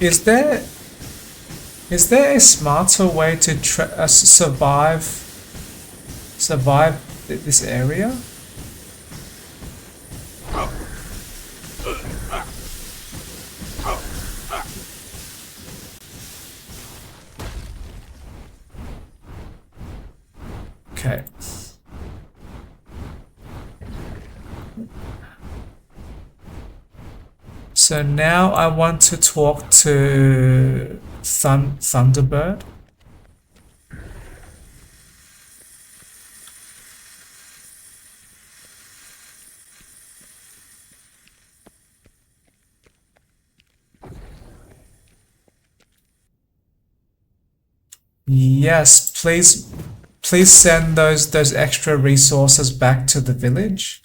Speaker 1: Is there a smarter way to survive this area? Okay. So now I want to talk to Thunderbird. Yes, please send those extra resources back to the village.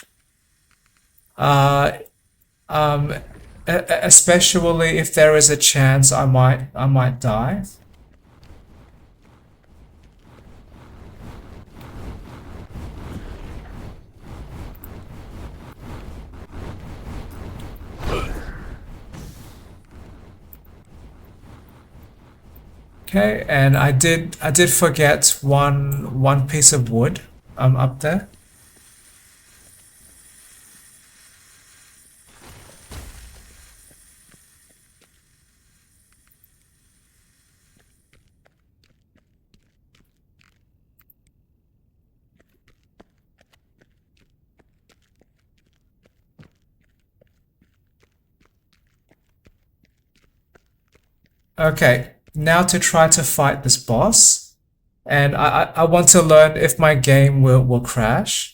Speaker 1: Especially if there is a chance I might die. Okay, and I did forget one piece of wood up there. Okay, now to try to fight this boss, and I want to learn if my game will crash.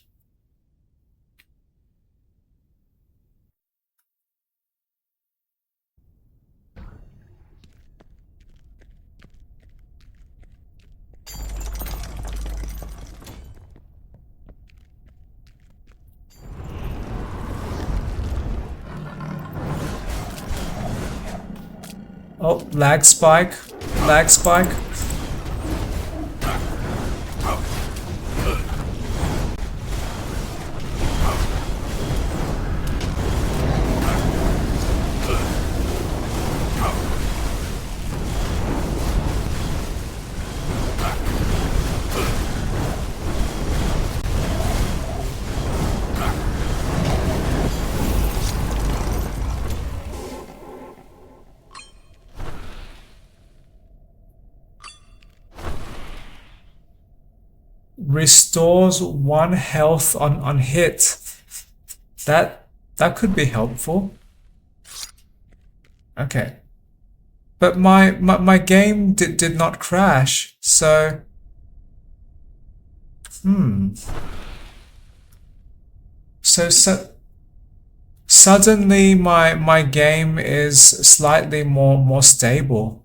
Speaker 1: Oh, lag spike, lag spike. Restores 1 health on hit. That could be helpful. Okay. But my game did not crash, so So suddenly my game is slightly more stable.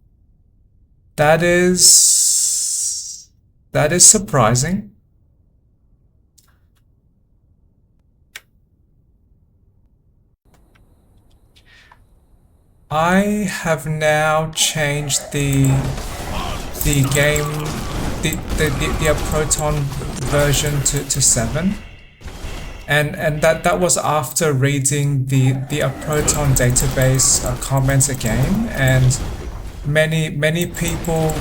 Speaker 1: That is surprising. I have now changed the game, the Proton version to 7, and that was after reading the Proton database comments again, and many people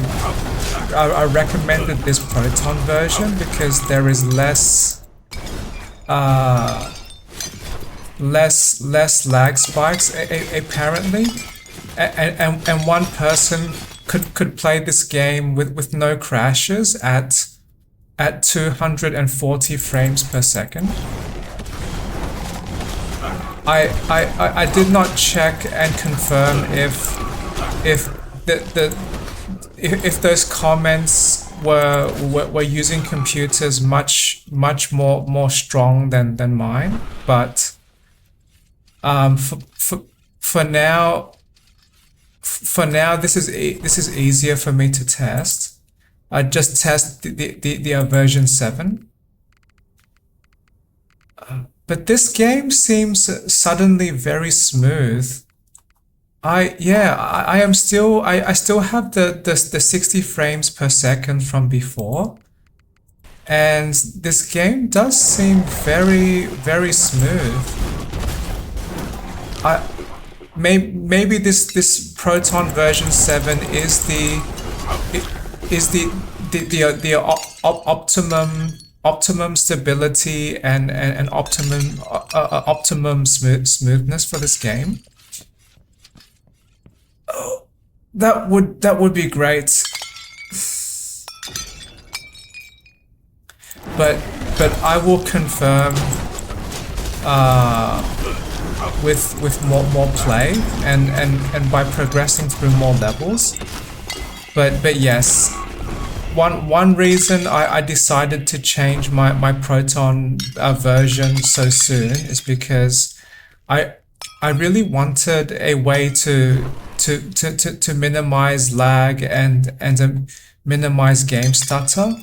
Speaker 1: are recommended this Proton version because there is less lag spikes apparently, and one person could play this game with no crashes at 240 frames per second. I did not check and confirm if those comments were using computers much more strong than mine, but for now this is easier for me to test. I just test the version 7. But this game seems suddenly very smooth. I still have the 60 frames per second from before, and this game does seem very smooth. Maybe this Proton version 7 is the optimum stability and optimum smoothness for this game. Oh, that would be great. But I will confirm with more play and by progressing through more levels. But yes, one reason I decided to change my Proton version so soon is because I really wanted a way to minimize lag and minimize game stutter.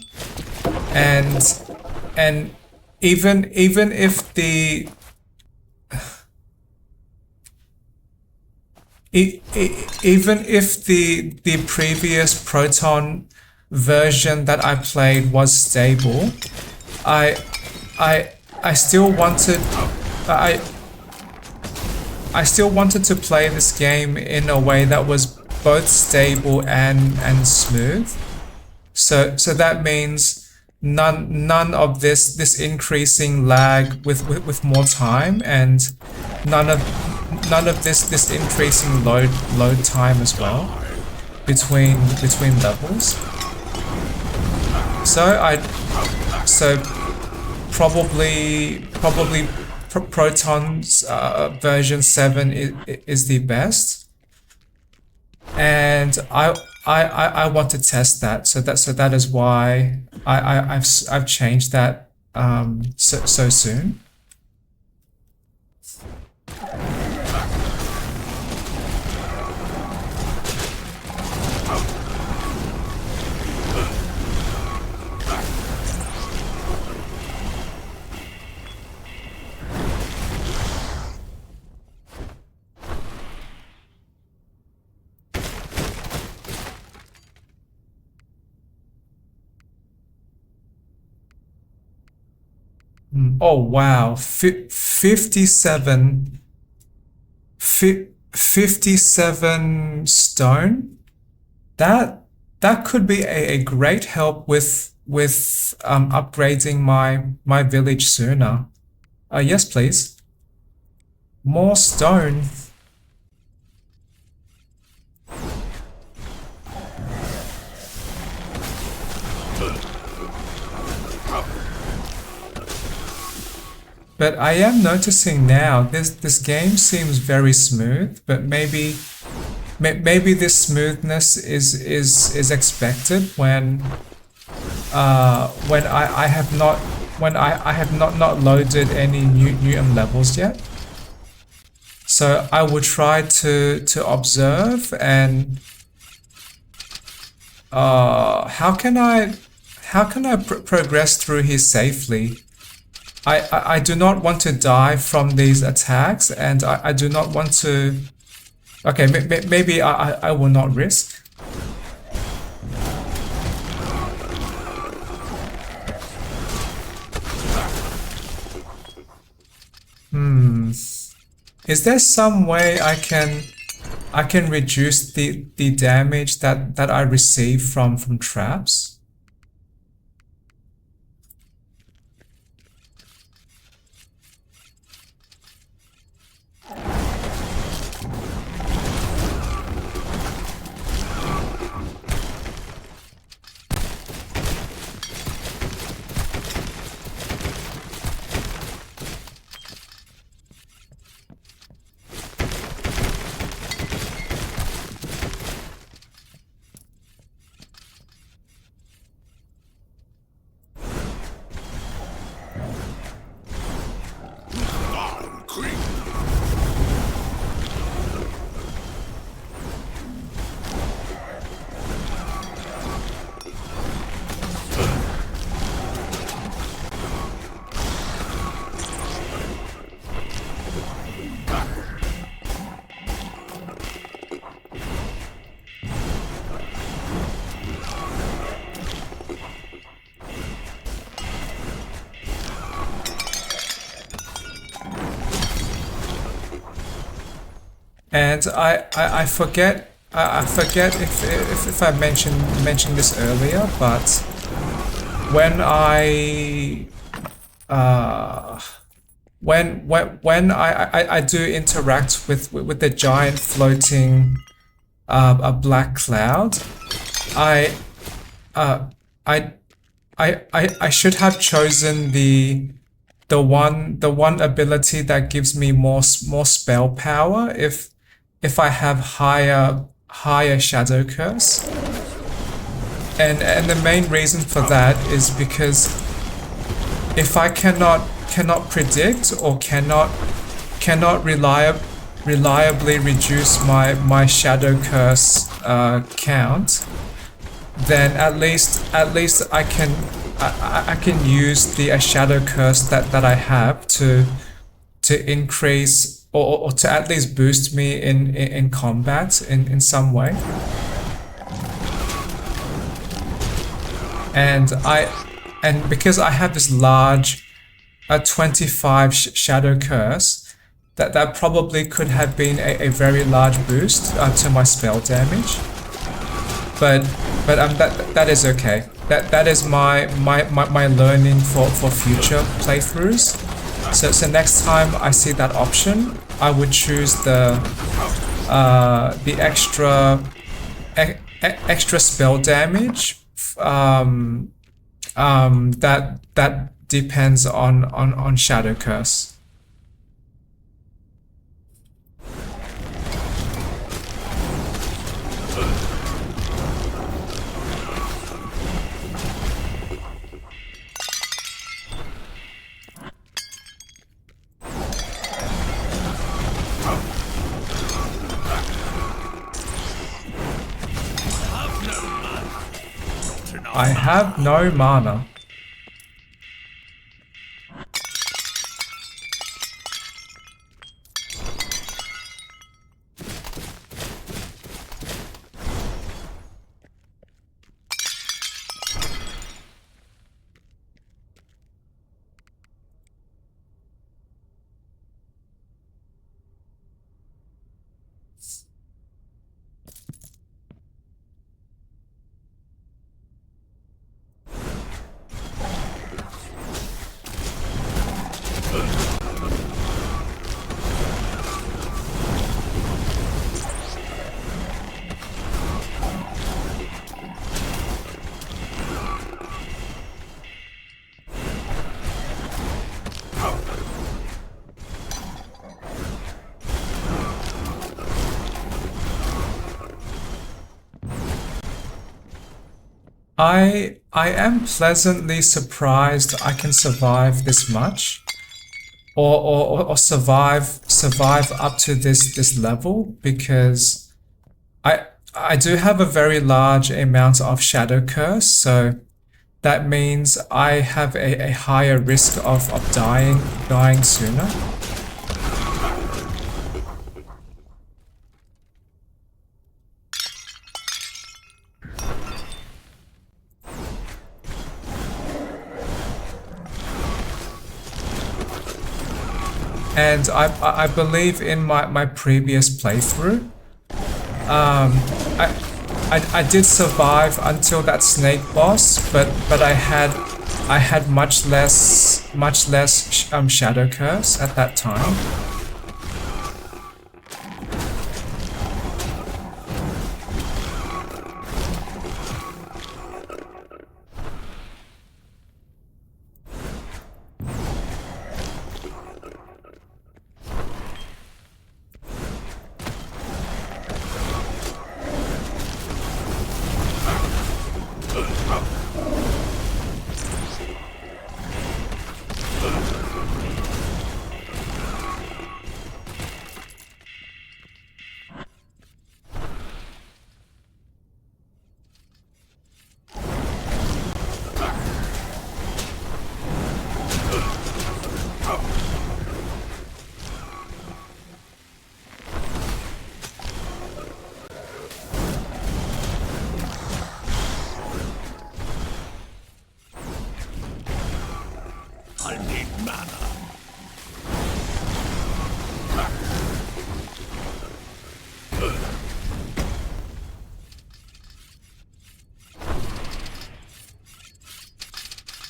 Speaker 1: and even if the even if the previous Proton version that I played was stable, I I still wanted I still wanted to play this game in a way that was both stable and smooth. So that means none of this increasing lag with more time, and none of this increasing load time as well between levels. So probably Proton's version 7 is the best, and I want to test that. So that is why I've changed that so soon. Oh wow, 57 stone. That could be a great help with upgrading my village sooner. Yes, please. More stone. But I am noticing now this game seems very smooth, but maybe this smoothness is expected when I have not loaded any new levels yet. So I will try to observe and how can I progress through here safely? I do not want to die from these attacks, and I do not want to... Okay, maybe I will not risk. Is there some way I can reduce the damage that I receive from traps? And I forget if I mentioned this earlier, but when I do interact with the giant floating a black cloud, I should have chosen the one ability that gives me more spell power if I have higher shadow curse. And the main reason for that is because if I cannot predict or cannot reliably reduce my shadow curse count, then at least I can I can use the shadow curse that I have to increase or to at least boost me in combat in some way. And because I have this large 25 shadow curse, that probably could have been a very large boost to my spell damage. But that is okay. That is my learning for future playthroughs. So next time I see that option, I would choose the extra spell damage. That depends on Shadow Curse. I have no mana. I am pleasantly surprised I can survive this much, or survive up to this level, because I do have a very large amount of Shadow Curse, so that means I have a higher risk of dying sooner. And I believe in my previous playthrough, I did survive until that snake boss, but I had much less Shadow Curse at that time.
Speaker 3: I need mana.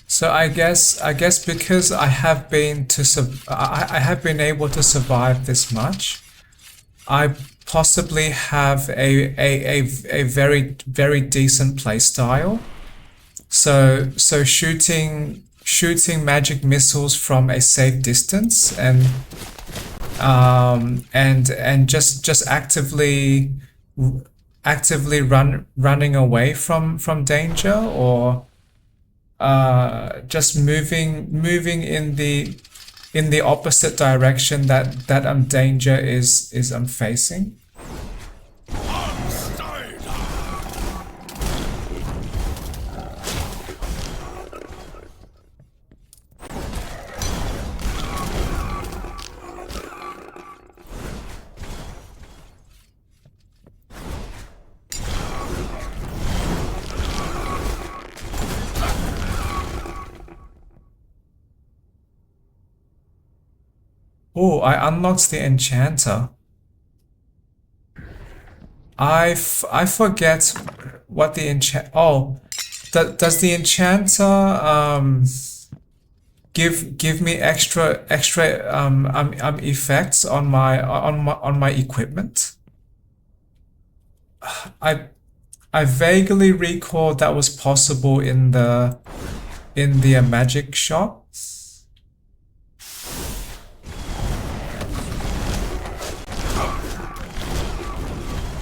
Speaker 1: So I guess because I have been able to survive this much, I possibly have a very decent playstyle. So shooting magic missiles from a safe distance and just actively running away from danger, or just moving in the opposite direction that danger is facing. Oh, I unlocked the enchanter. I forget what the enchant. Oh, does the enchanter give me extra effects on my equipment? I I vaguely recall that was possible in the magic shop.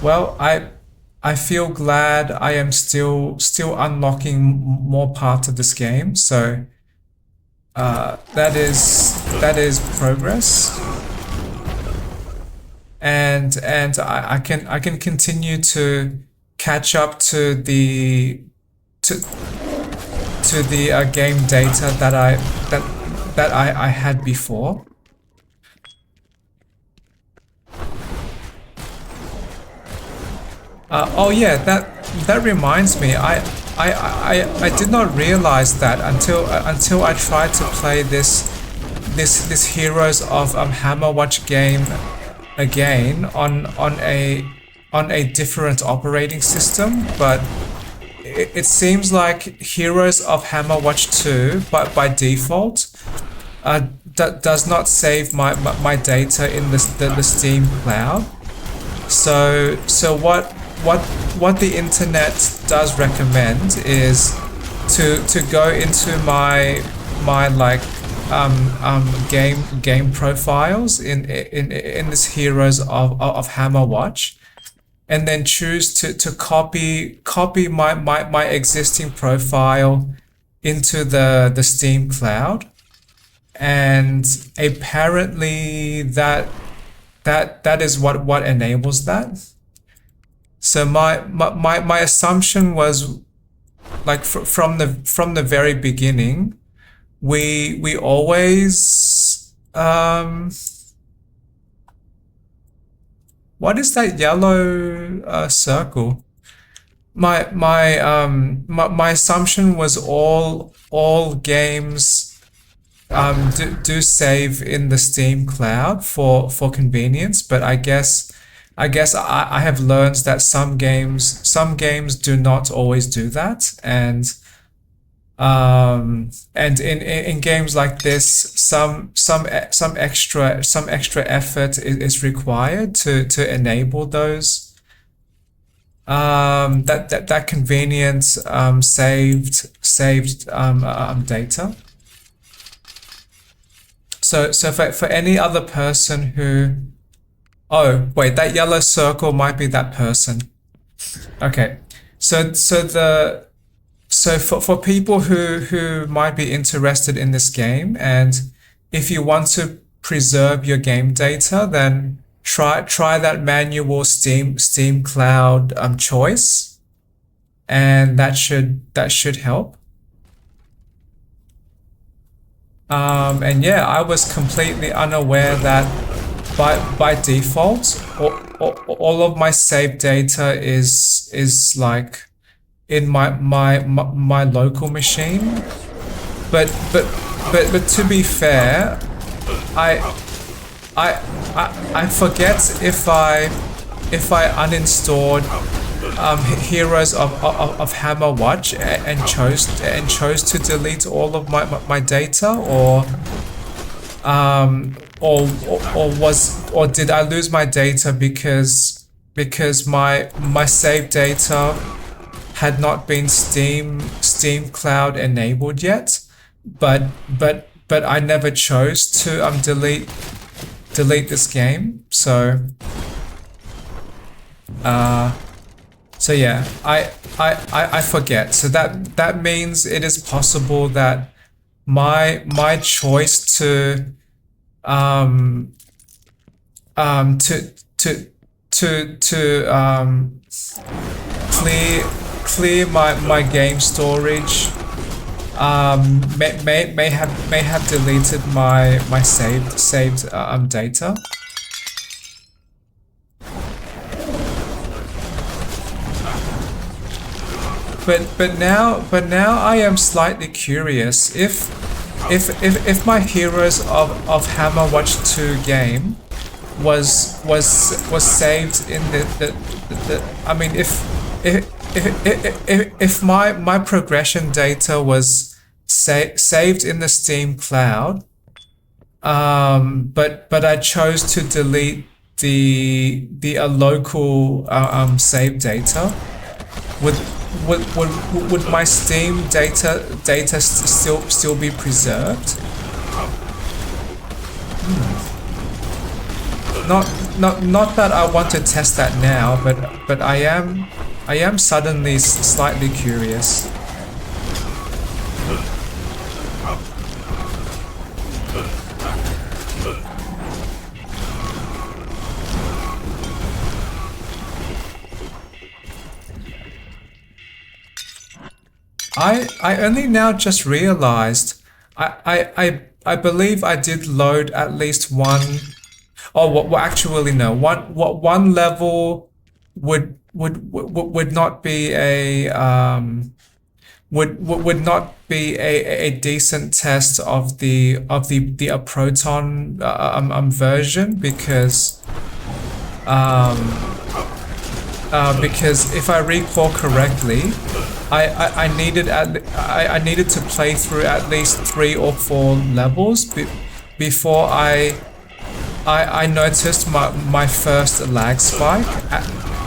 Speaker 1: Well, I feel glad I am still unlocking more parts of this game, so that is progress, and I can continue to catch up to the game data that I had before. Oh yeah, that reminds me. I did not realize that until I tried to play this Heroes of Hammerwatch game again on a different operating system, but it seems like Heroes of Hammerwatch 2 by default does not save my data in the Steam cloud. So what the internet does recommend is to go into my like game profiles in this Heroes of Hammerwatch, and then choose to copy my existing profile into the Steam cloud, and apparently that is what enables that. So my assumption was, like, from the very beginning, we always what is that yellow circle? My assumption was all games do save in the Steam cloud for convenience, but I guess I have learned that some games do not always do that, and in games like this, some extra effort is required to enable those that convenient saved data. So for any other person who, oh wait, that yellow circle might be that person. Okay, so for people who might be interested in this game, and if you want to preserve your game data, then try that manual Steam Cloud choice, and that should help. And yeah, I was completely unaware that by default, all of my saved data is like in my local machine. But to be fair, I forget if I uninstalled Heroes of Hammerwatch and chose to delete all of my data, or did I lose my data because my saved data had not been Steam Cloud enabled yet, but I never chose to delete this game. So yeah, I forget. So that means it is possible that my choice to clear my game storage may have deleted my saved data. But now I am slightly curious if my Heroes of Hammerwatch 2 game was saved in the I mean if my progression data was saved in the Steam cloud, but I chose to delete the local save data, would would my Steam data still be preserved? Not that I want to test that now, but I am suddenly slightly curious. I only now just realized I believe I did load at least one. Oh, well, actually no. One level would not be a would not be a decent test of the proton version because if I recall correctly, I needed to play through at least 3 or 4 levels before I noticed my first lag spike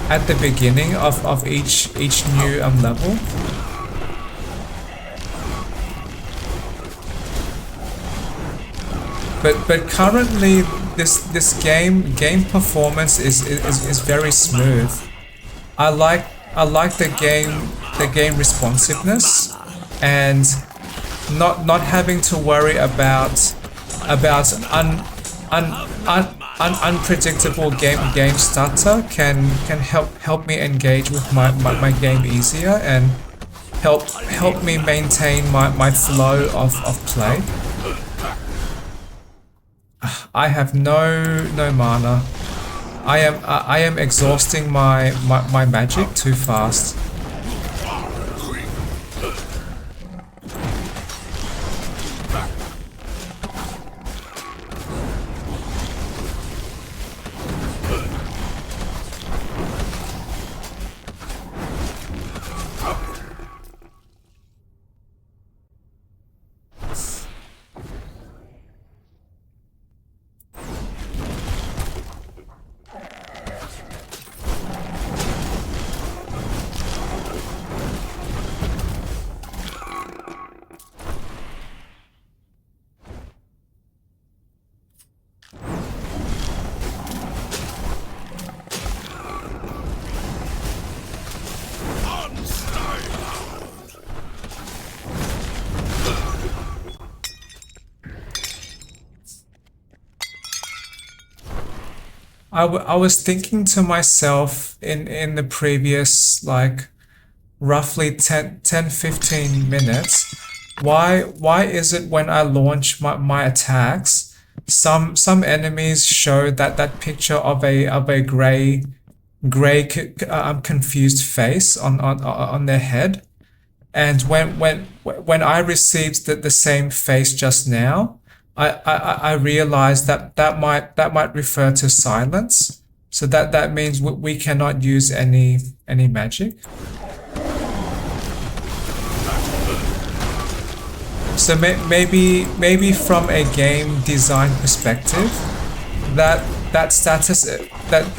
Speaker 1: at the beginning of each new level. But currently this game performance is very smooth. I like the game responsiveness and not having to worry about unpredictable game stutter can help me engage with my game easier and help me maintain my flow of play. I have no mana. I am exhausting my magic too fast. I was thinking to myself in the previous like roughly 10-15 minutes, why is it when I launch my attacks, some enemies show that picture of a gray confused face on their head, and when I received the same face just now, I realized that might refer to silence. So that means we cannot use any magic. So maybe from a game design perspective, that status that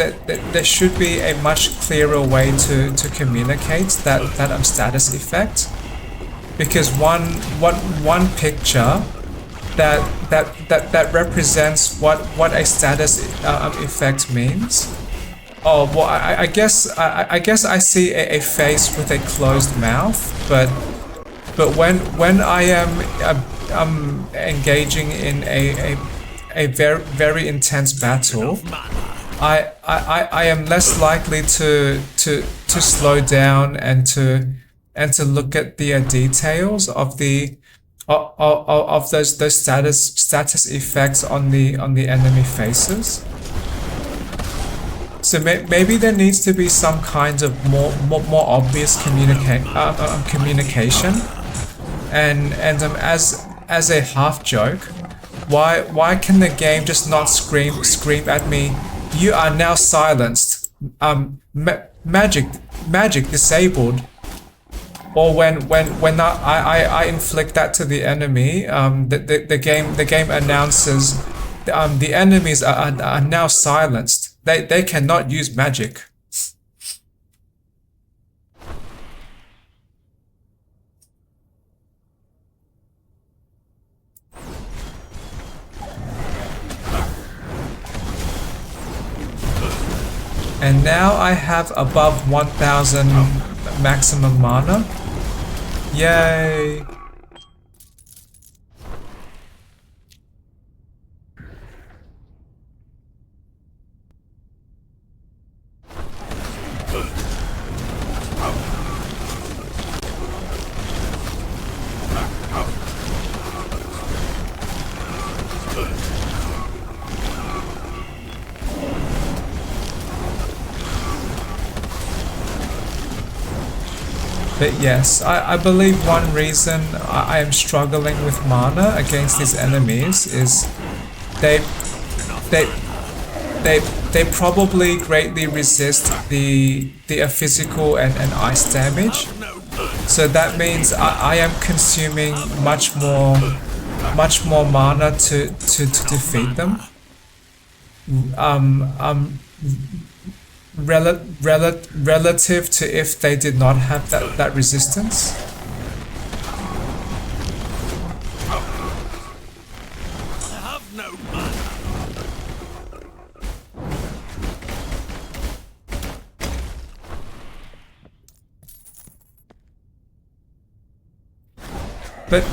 Speaker 1: there should be a much clearer way to communicate that status effect, because one picture that represents what a status effect means. Oh well, I guess I see a face with a closed mouth, but when I am engaging in a very intense battle, I am less likely to slow down and to look at the details of those status effects on the enemy faces. So maybe there needs to be some kind of more obvious communication, and as a half joke, why can the game just not scream at me, "You are now silenced. Magic disabled." Or when I inflict that to the enemy, the game announces the enemies are now silenced. They cannot use magic. And now I have above 1000 maximum mana. Yay! But yes, I believe one reason I am struggling with mana against these enemies is they probably greatly resist the physical and ice damage. So that means I am consuming much more mana to defeat them. Relative to if they did not have that resistance.
Speaker 3: I have no mana.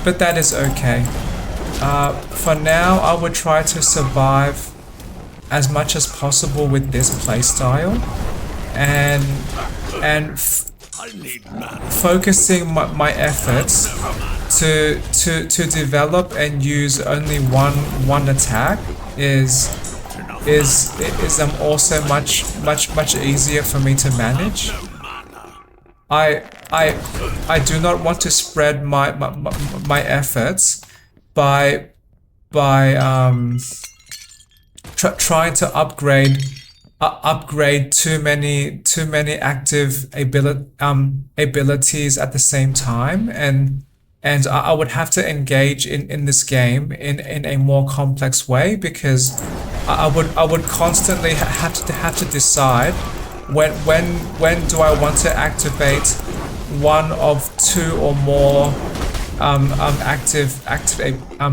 Speaker 1: But that is okay. For now, I would try to survive as much as possible with this playstyle, and
Speaker 3: I need mana.
Speaker 1: focusing my efforts to develop and use only one attack is also much easier for me to manage. I do not want to spread my efforts by trying to upgrade too many active abilities at the same time, and I would have to engage in this game in a more complex way, because I would constantly have to decide when do I want to activate one of two or more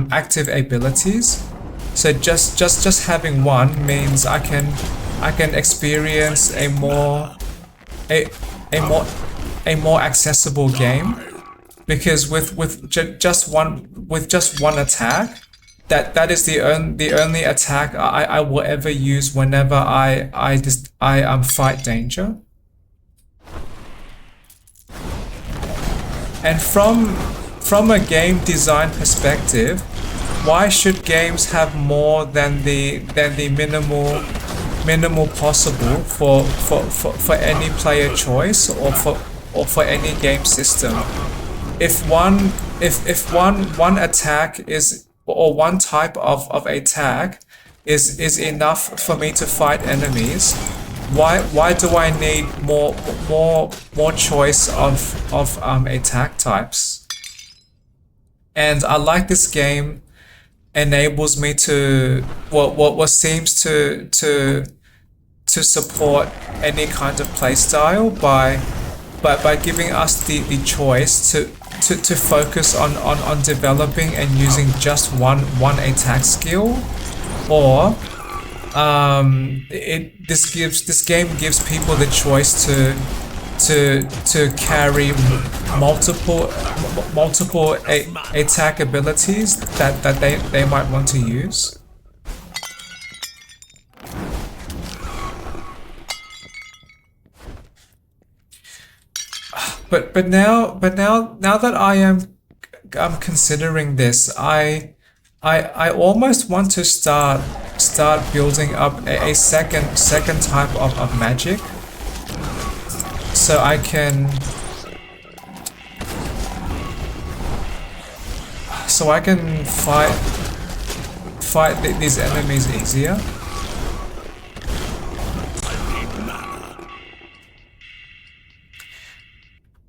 Speaker 1: active abilities. So just having one means I can experience a more accessible game, because with just one attack, that is the only attack I will ever use whenever I fight danger. And from a game design perspective, why should games have more than the minimal possible for any player choice or for any game system? If one attack is, or one type of attack is enough for me to fight enemies, why do I need more choice of attack types? And I like this game enables me to what seems to support any kind of playstyle by giving us the choice to focus on developing and using just one attack skill, or this game gives people the choice to carry multiple attack abilities that they might want to use. But now that I'm considering this, I almost want to start building up a second type of magic, so I can so I can fight these enemies easier.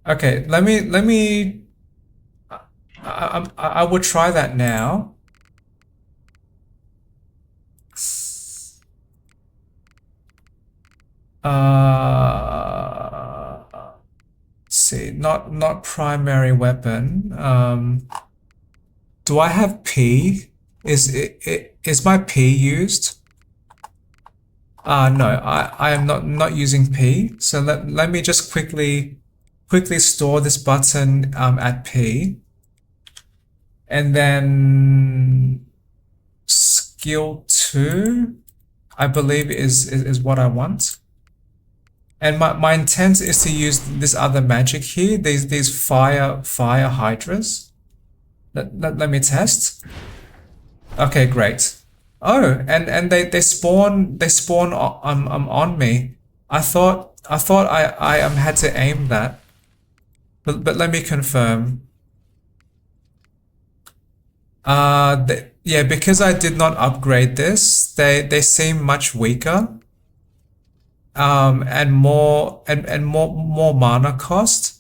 Speaker 1: Okay, let me I will try that now. See, not primary weapon. Do I have P? Is my P used? No, I am not using P. So let me just quickly store this button at P. And then skill 2, I believe is what I want. And my intent is to use this other magic here, these fire hydras. Let me test. Okay, great. Oh, and they spawn on me. I thought I had to aim that. But let me confirm. Yeah, because I did not upgrade this, they seem much weaker. And more mana cost.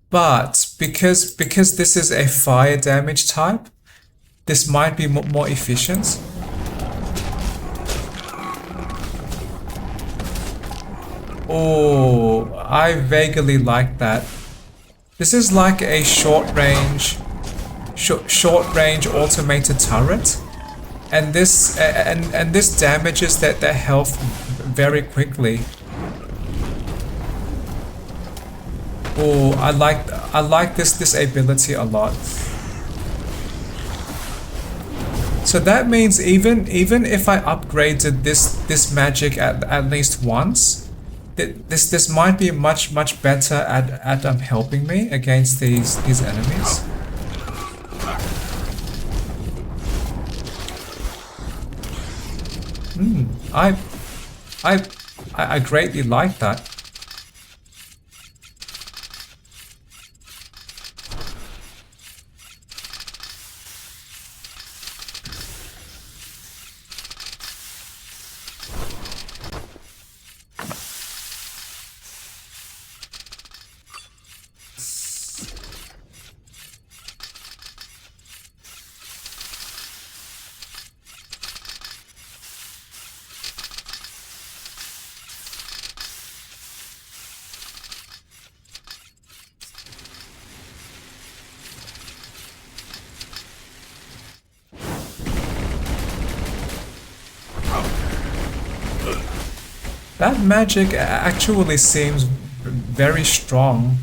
Speaker 1: But because this is a fire damage type, this might be more efficient. Oh, I vaguely like that. This is like a short range automated turret. And this damages their health very quickly. Oh, I like this ability a lot. So that means even if I upgraded this magic at least once, this might be much better at helping me against these enemies. I greatly like that. That magic actually seems very strong.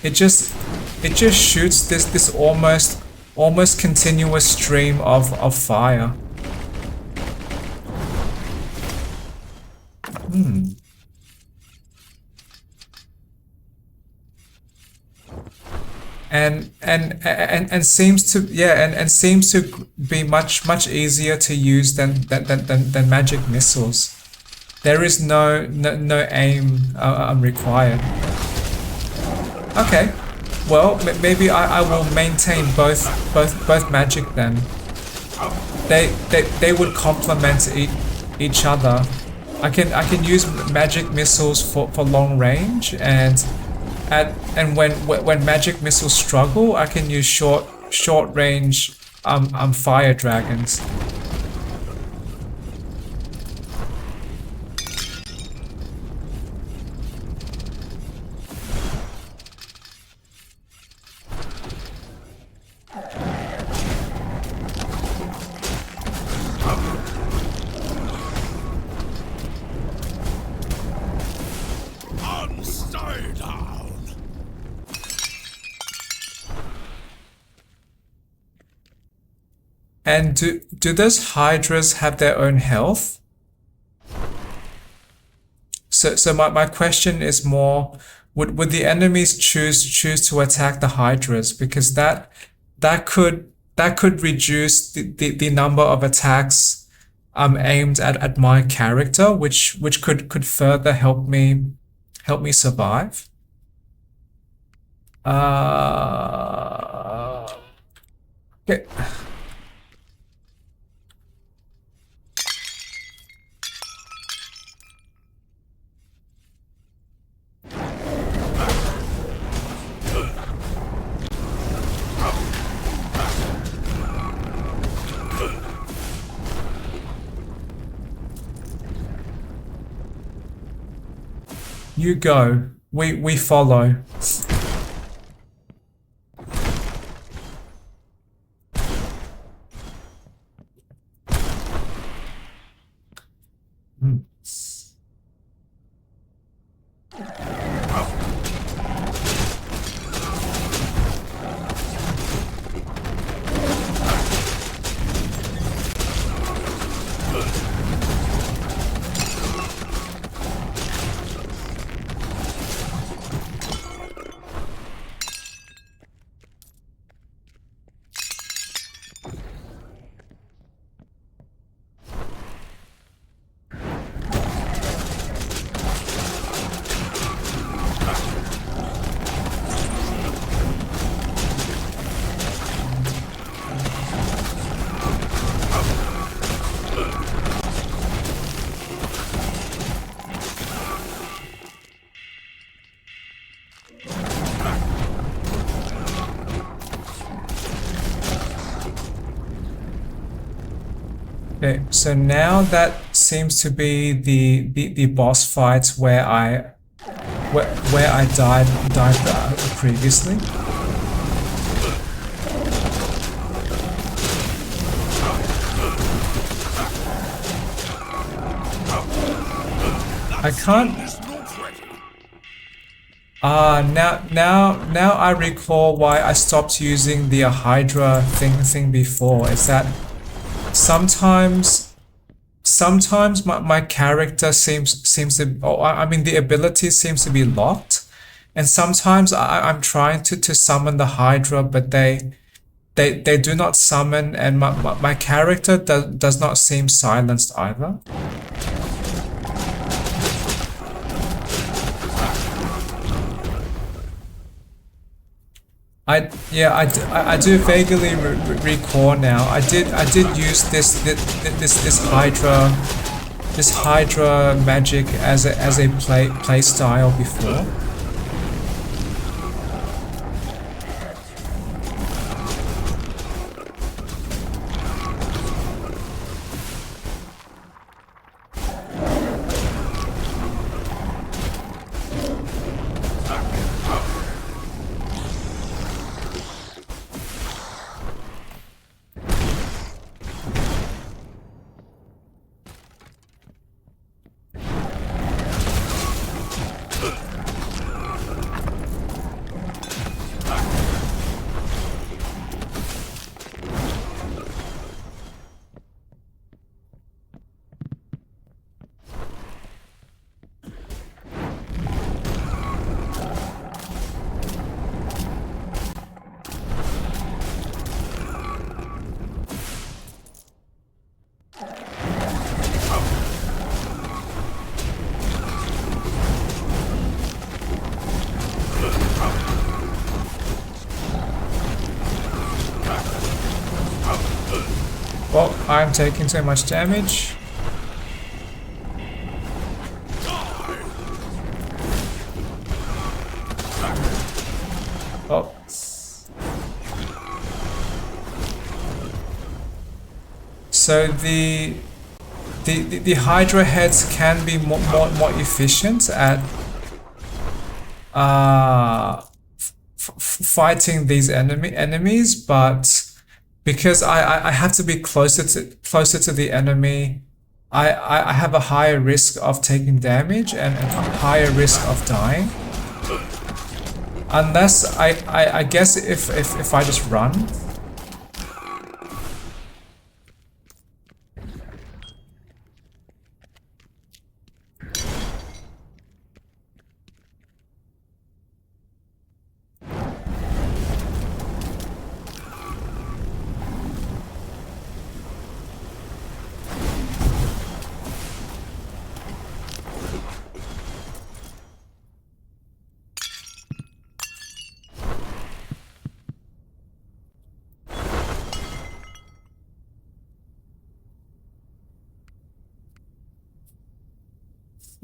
Speaker 1: It just shoots this almost continuous stream of fire. And seems to seems to be much easier to use than magic missiles. There is no aim required. Okay, well maybe I will maintain both magic then. They would complement each other. I can use magic missiles for long range, and when magic missiles struggle, I can use short range fire dragons. And do those hydras have their own health? So my question is more, would the enemies choose to attack the hydras, because that could reduce the number of attacks aimed at my character, which could further help me survive. Okay. You go. We follow. Okay, so now that seems to be the boss fights where I died previously. I can't. Now I recall why I stopped using the Hydra thing before. Is that sometimes my character seems to, oh, I mean the ability seems to be locked, and sometimes I'm trying to summon the Hydra, but they do not summon, and my character does not seem silenced either. I do vaguely recall now. I did use this Hydra magic as a play style before. Well, I'm taking too much damage. Oh. So the Hydra heads can be more efficient at fighting these enemies, but because I have to be closer to the enemy, I have a higher risk of taking damage and a higher risk of dying. Unless I guess if I just run.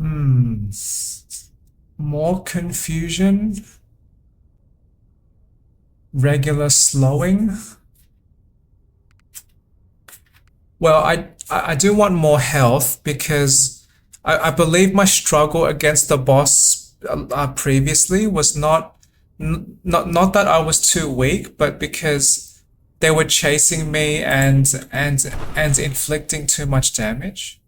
Speaker 1: Hmm. More confusion. Regular slowing. Well, I do want more health because I believe my struggle against the boss previously was not that I was too weak, but because they were chasing me and inflicting too much damage.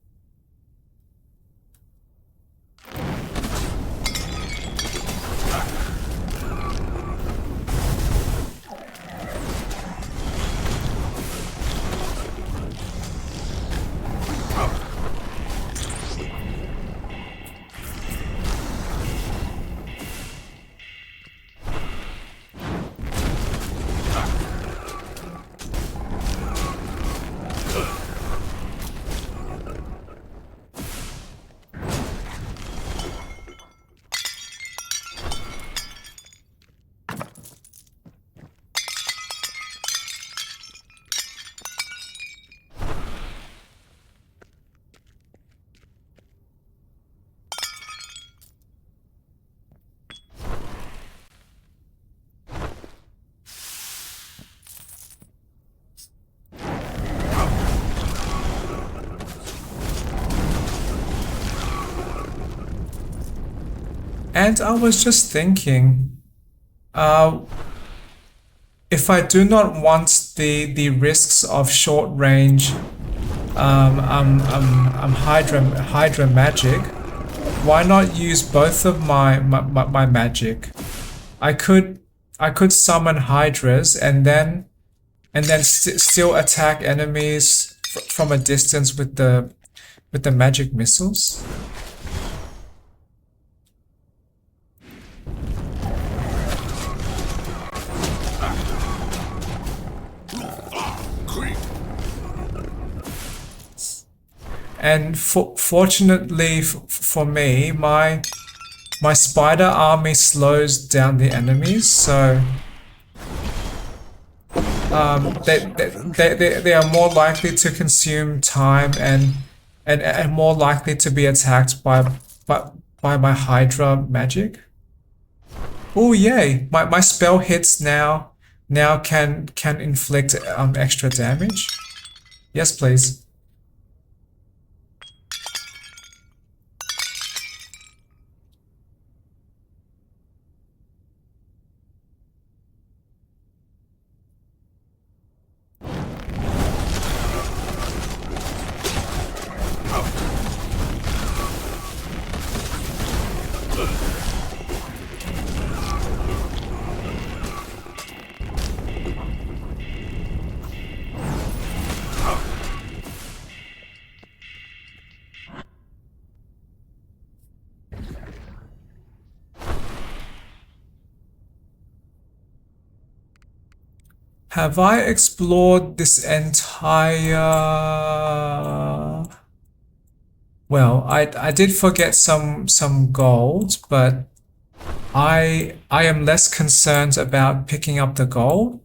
Speaker 1: And I was just thinking, if I do not want the risks of short range Hydra magic, why not use both of my magic? I could summon Hydras and then still attack enemies from a distance with the magic missiles. And fortunately for me, my spider army slows down the enemies, so they are more likely to consume time and more likely to be attacked by my Hydra magic. Oh yay! My spell hits now can inflict extra damage. Yes, please. Have I explored this entire... Well, I did forget some gold, but I am less concerned about picking up the gold.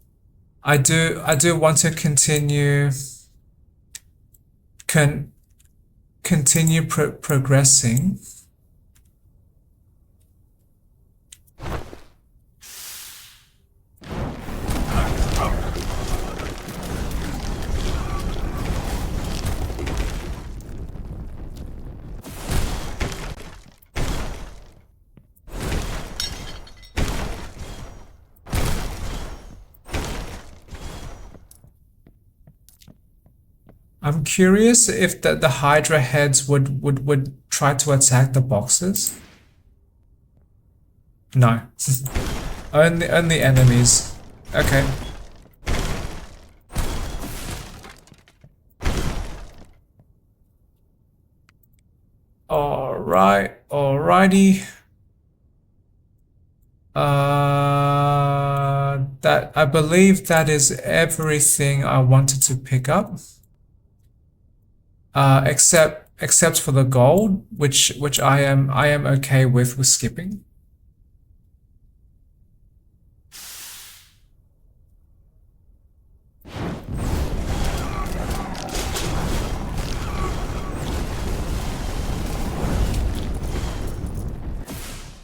Speaker 1: I do want to continue progressing. I'm curious if the Hydra heads would try to attack the boxes. No. Only enemies. Okay. Alrighty. That I believe that is everything I wanted to pick up. Except for the gold, which I am okay with skipping.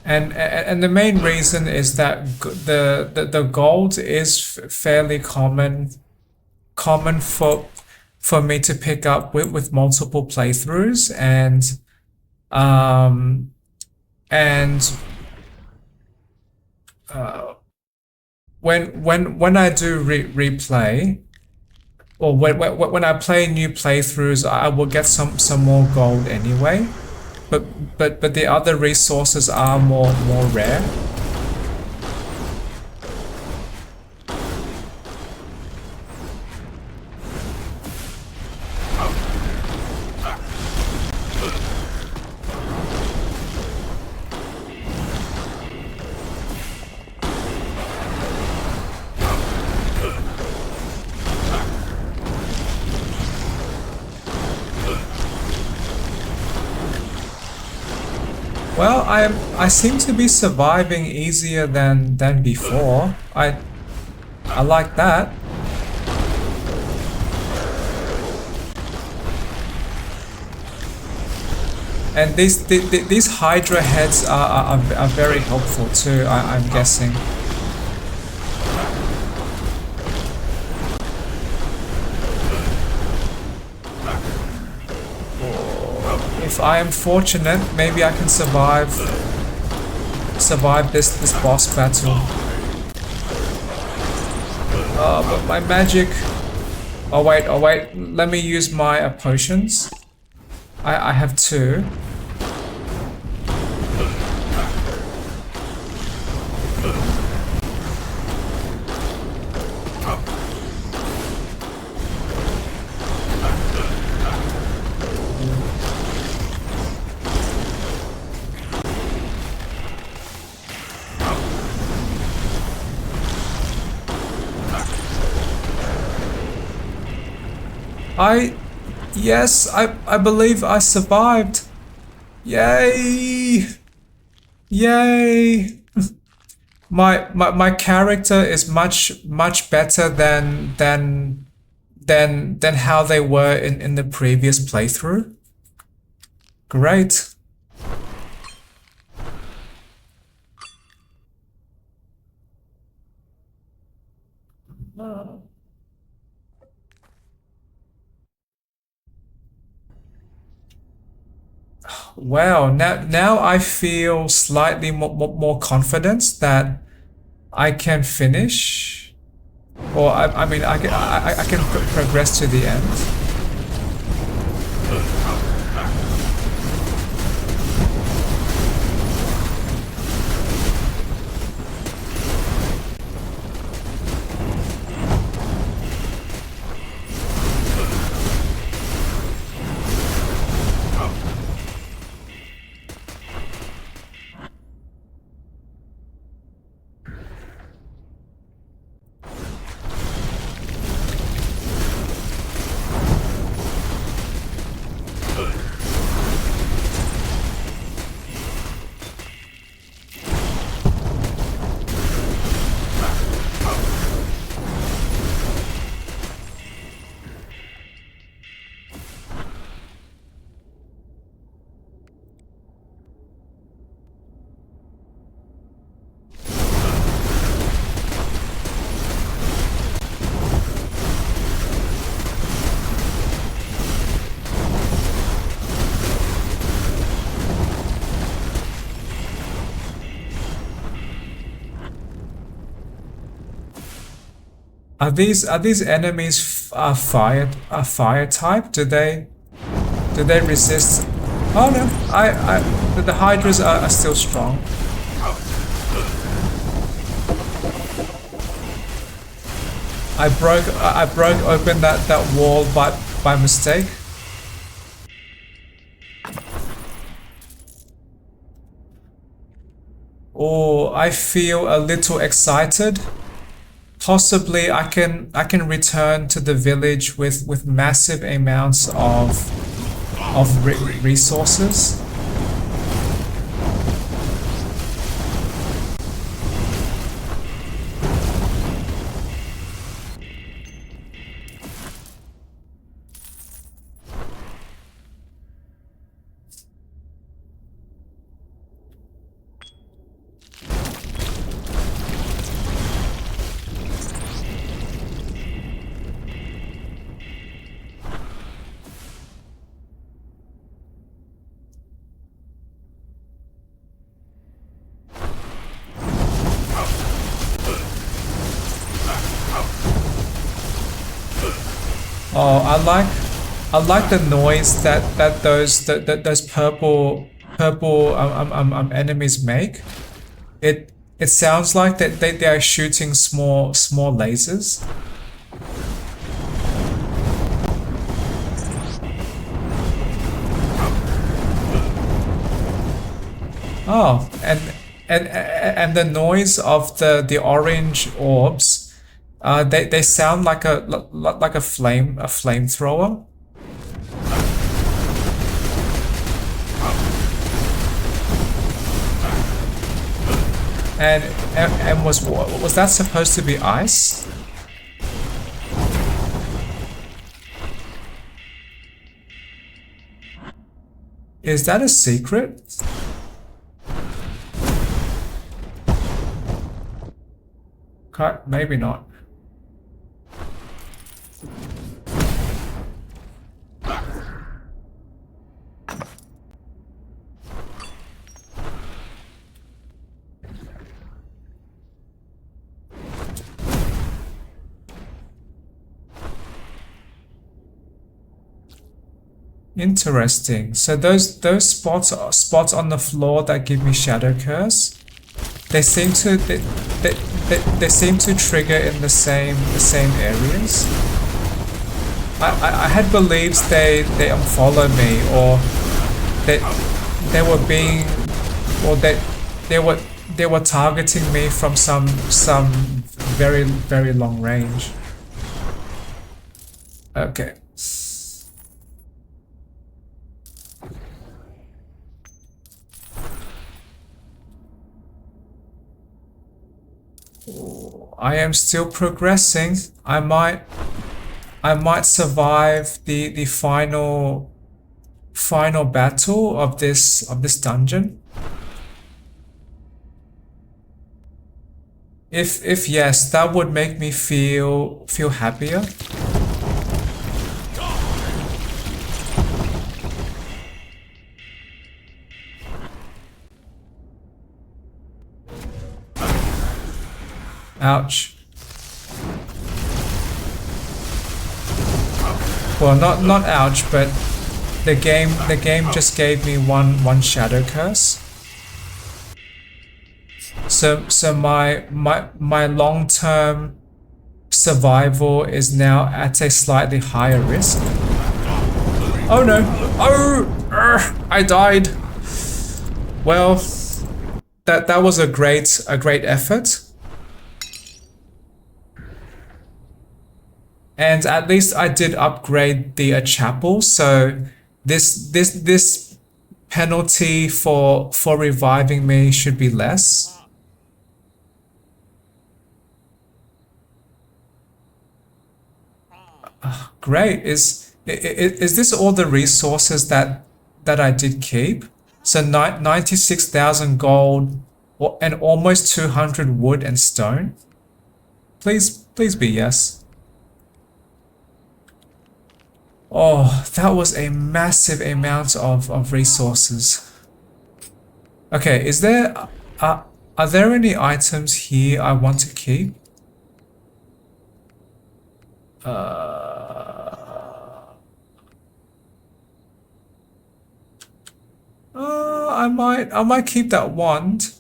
Speaker 1: And the main reason is that the gold is fairly common for me to pick up with multiple playthroughs, um and when I do replay, or when I play new playthroughs, I will get some more gold anyway. But the other resources are more rare. Well, I seem to be surviving easier than before. I like that. And these Hydra heads are very helpful too, I'm guessing. If I am fortunate, maybe I can survive this boss battle. But my magic. Oh wait. Let me use my potions. I have two. Yes, I believe I survived. Yay! Yay! My character is much better than how they were in the previous playthrough. Great. Wow, now I feel slightly more confidence that I can finish, or I mean I can progress to the end. Are these enemies fire type? Do they resist? Oh no, the Hydras are still strong. I broke open that wall by mistake. Oh, I feel a little excited. Possibly I can return to the village with massive amounts of resources. Oh, I like the noise that those purple enemies make. It sounds like that they are shooting small lasers. Oh, and the noise of the orange orbs, they sound like a flamethrower. And was that supposed to be ice? Is that a secret? Maybe not. Interesting. So those spots on the floor that give me shadow curse, they seem to they seem to trigger in the same areas. I had believed they unfollow me, or they were being, or they were targeting me from some very long range. Okay. I am still progressing. I might survive the final battle of this dungeon. If yes, that would make me feel happier. Ouch. Well, not ouch, but the game just gave me one shadow curse. So my long-term survival is now at a slightly higher risk. Oh no! Oh, I died. Well, that was a great effort. And at least I did upgrade the chapel, so this penalty for reviving me should be less. Great. Is this all the resources that I did keep? So 96,000 gold and almost 200 wood and stone. Please be yes. Oh, that was a massive amount of resources. Okay, is there are there any items here I want to keep? I might keep that wand.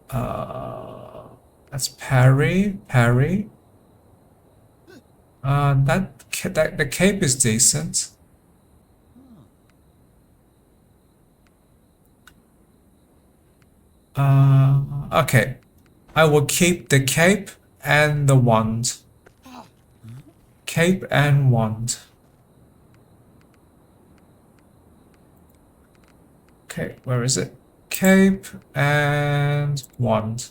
Speaker 1: That's parry. That the cape is decent. Okay. I will keep the cape and the wand. Cape and wand. Okay, where is it? Cape and wand.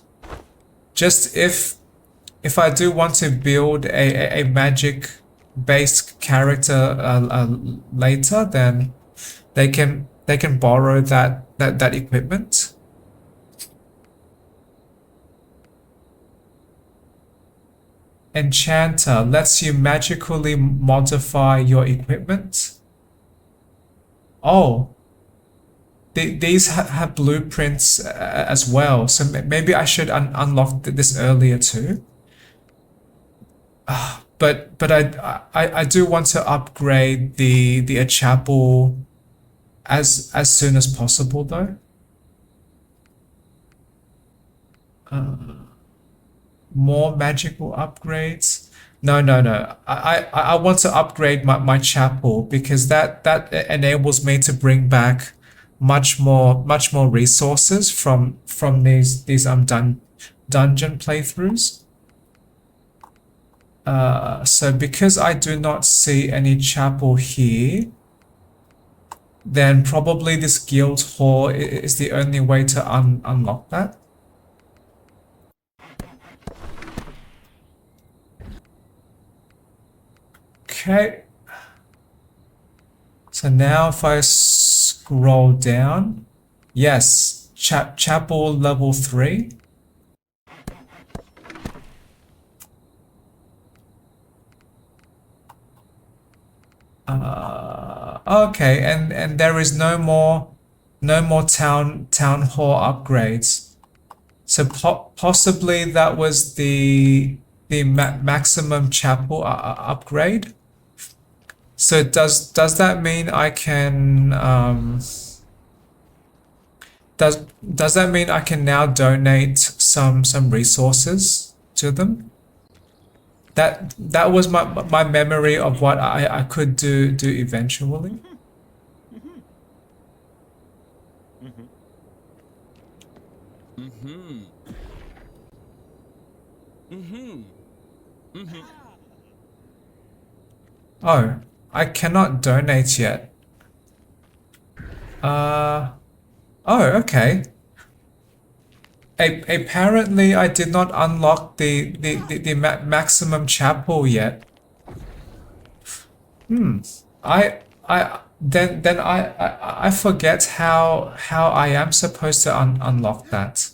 Speaker 1: Just if I do want to build a magic based character later, then they can borrow that equipment. Enchanter lets you magically modify your equipment. Oh, these have blueprints as well, so maybe I should unlock this earlier too. But I do want to upgrade the chapel as soon as possible though. More magical upgrades. No, no, no. I want to upgrade my chapel because that enables me to bring back much more resources from these dungeon playthroughs. So because I do not see any chapel here, then probably this guild hall is the only way to unlock that. Okay. So now if I scroll down, yes, chapel level 3. Okay, and there is no more town hall upgrades. So possibly that was the maximum chapel upgrade. So does that mean I can does that mean I can now donate some resources to them? That was my memory of what I could do eventually. Oh, I cannot donate yet. Oh, okay. Apparently, I did not unlock the maximum chapel yet. Then I forget how I am supposed to unlock that.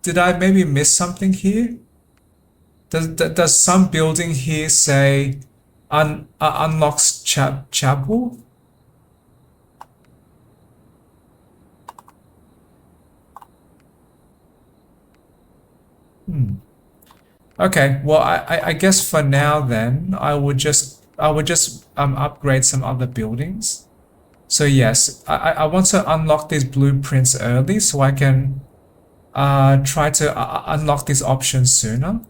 Speaker 1: Did I maybe miss something here? Does some building here say unlocks chapel? Okay, well I guess for now then I would just upgrade some other buildings. So yes, I want to unlock these blueprints early so I can try to unlock these options sooner.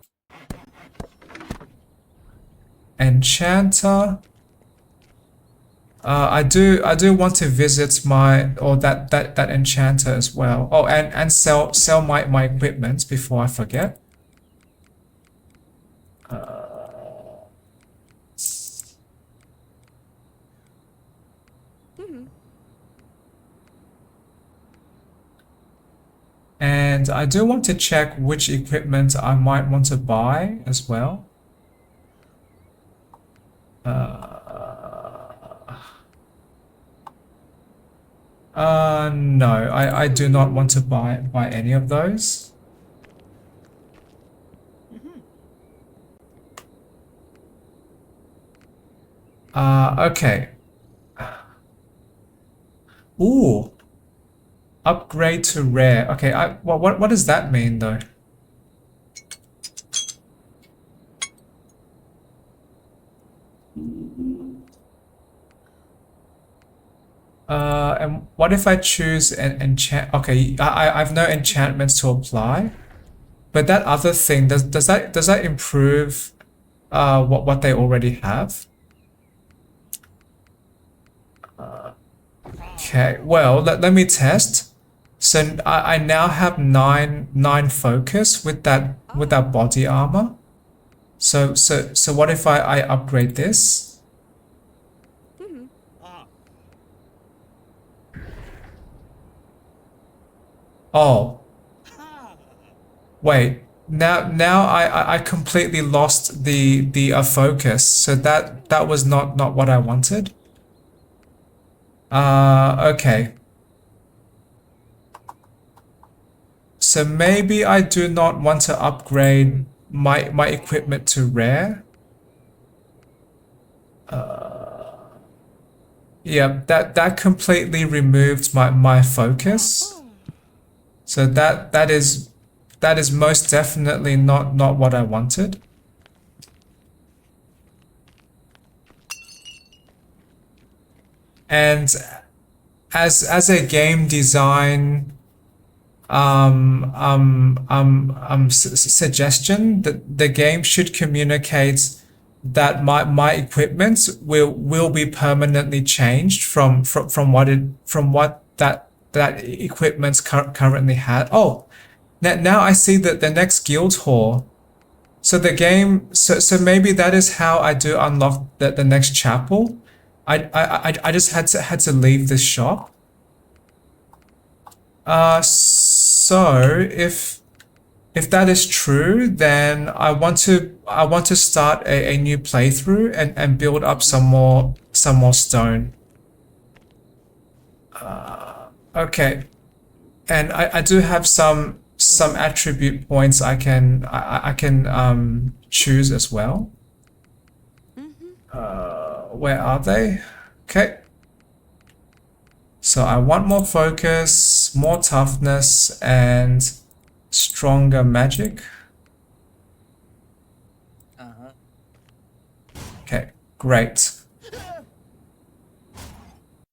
Speaker 1: Enchanter. I do want to visit that enchanter as well. Oh, and sell my equipment before I forget. And I do want to check which equipment I might want to buy as well. No, I do not want to buy any of those. Okay. Ooh. Upgrade to rare. Okay, what does that mean though? And what if I choose an enchant? Okay, I've no enchantments to apply. But that other thing, does that improve what they already have? Okay, well let me test. So I now have nine focus with that body armor. So what if I upgrade this? Oh. Wait. Now I completely lost the focus. So that was not what I wanted. Okay. So maybe I do not want to upgrade my equipment to rare. Yeah, that completely removed my focus. So that is that is most definitely not what I wanted. And as a game design suggestion, that the game should communicate that my equipment will be permanently changed from what that equipment currently had. Oh, now I see that the next guild hall. So the game, so maybe that is how I do unlock the next chapel. I just had to leave this shop. So if that is true, then I want to start a new playthrough and build up some more stone. Okay, and I do have some attribute points I can choose as well. Where are they? Okay. So I want more focus, more toughness, and stronger magic. Okay, great.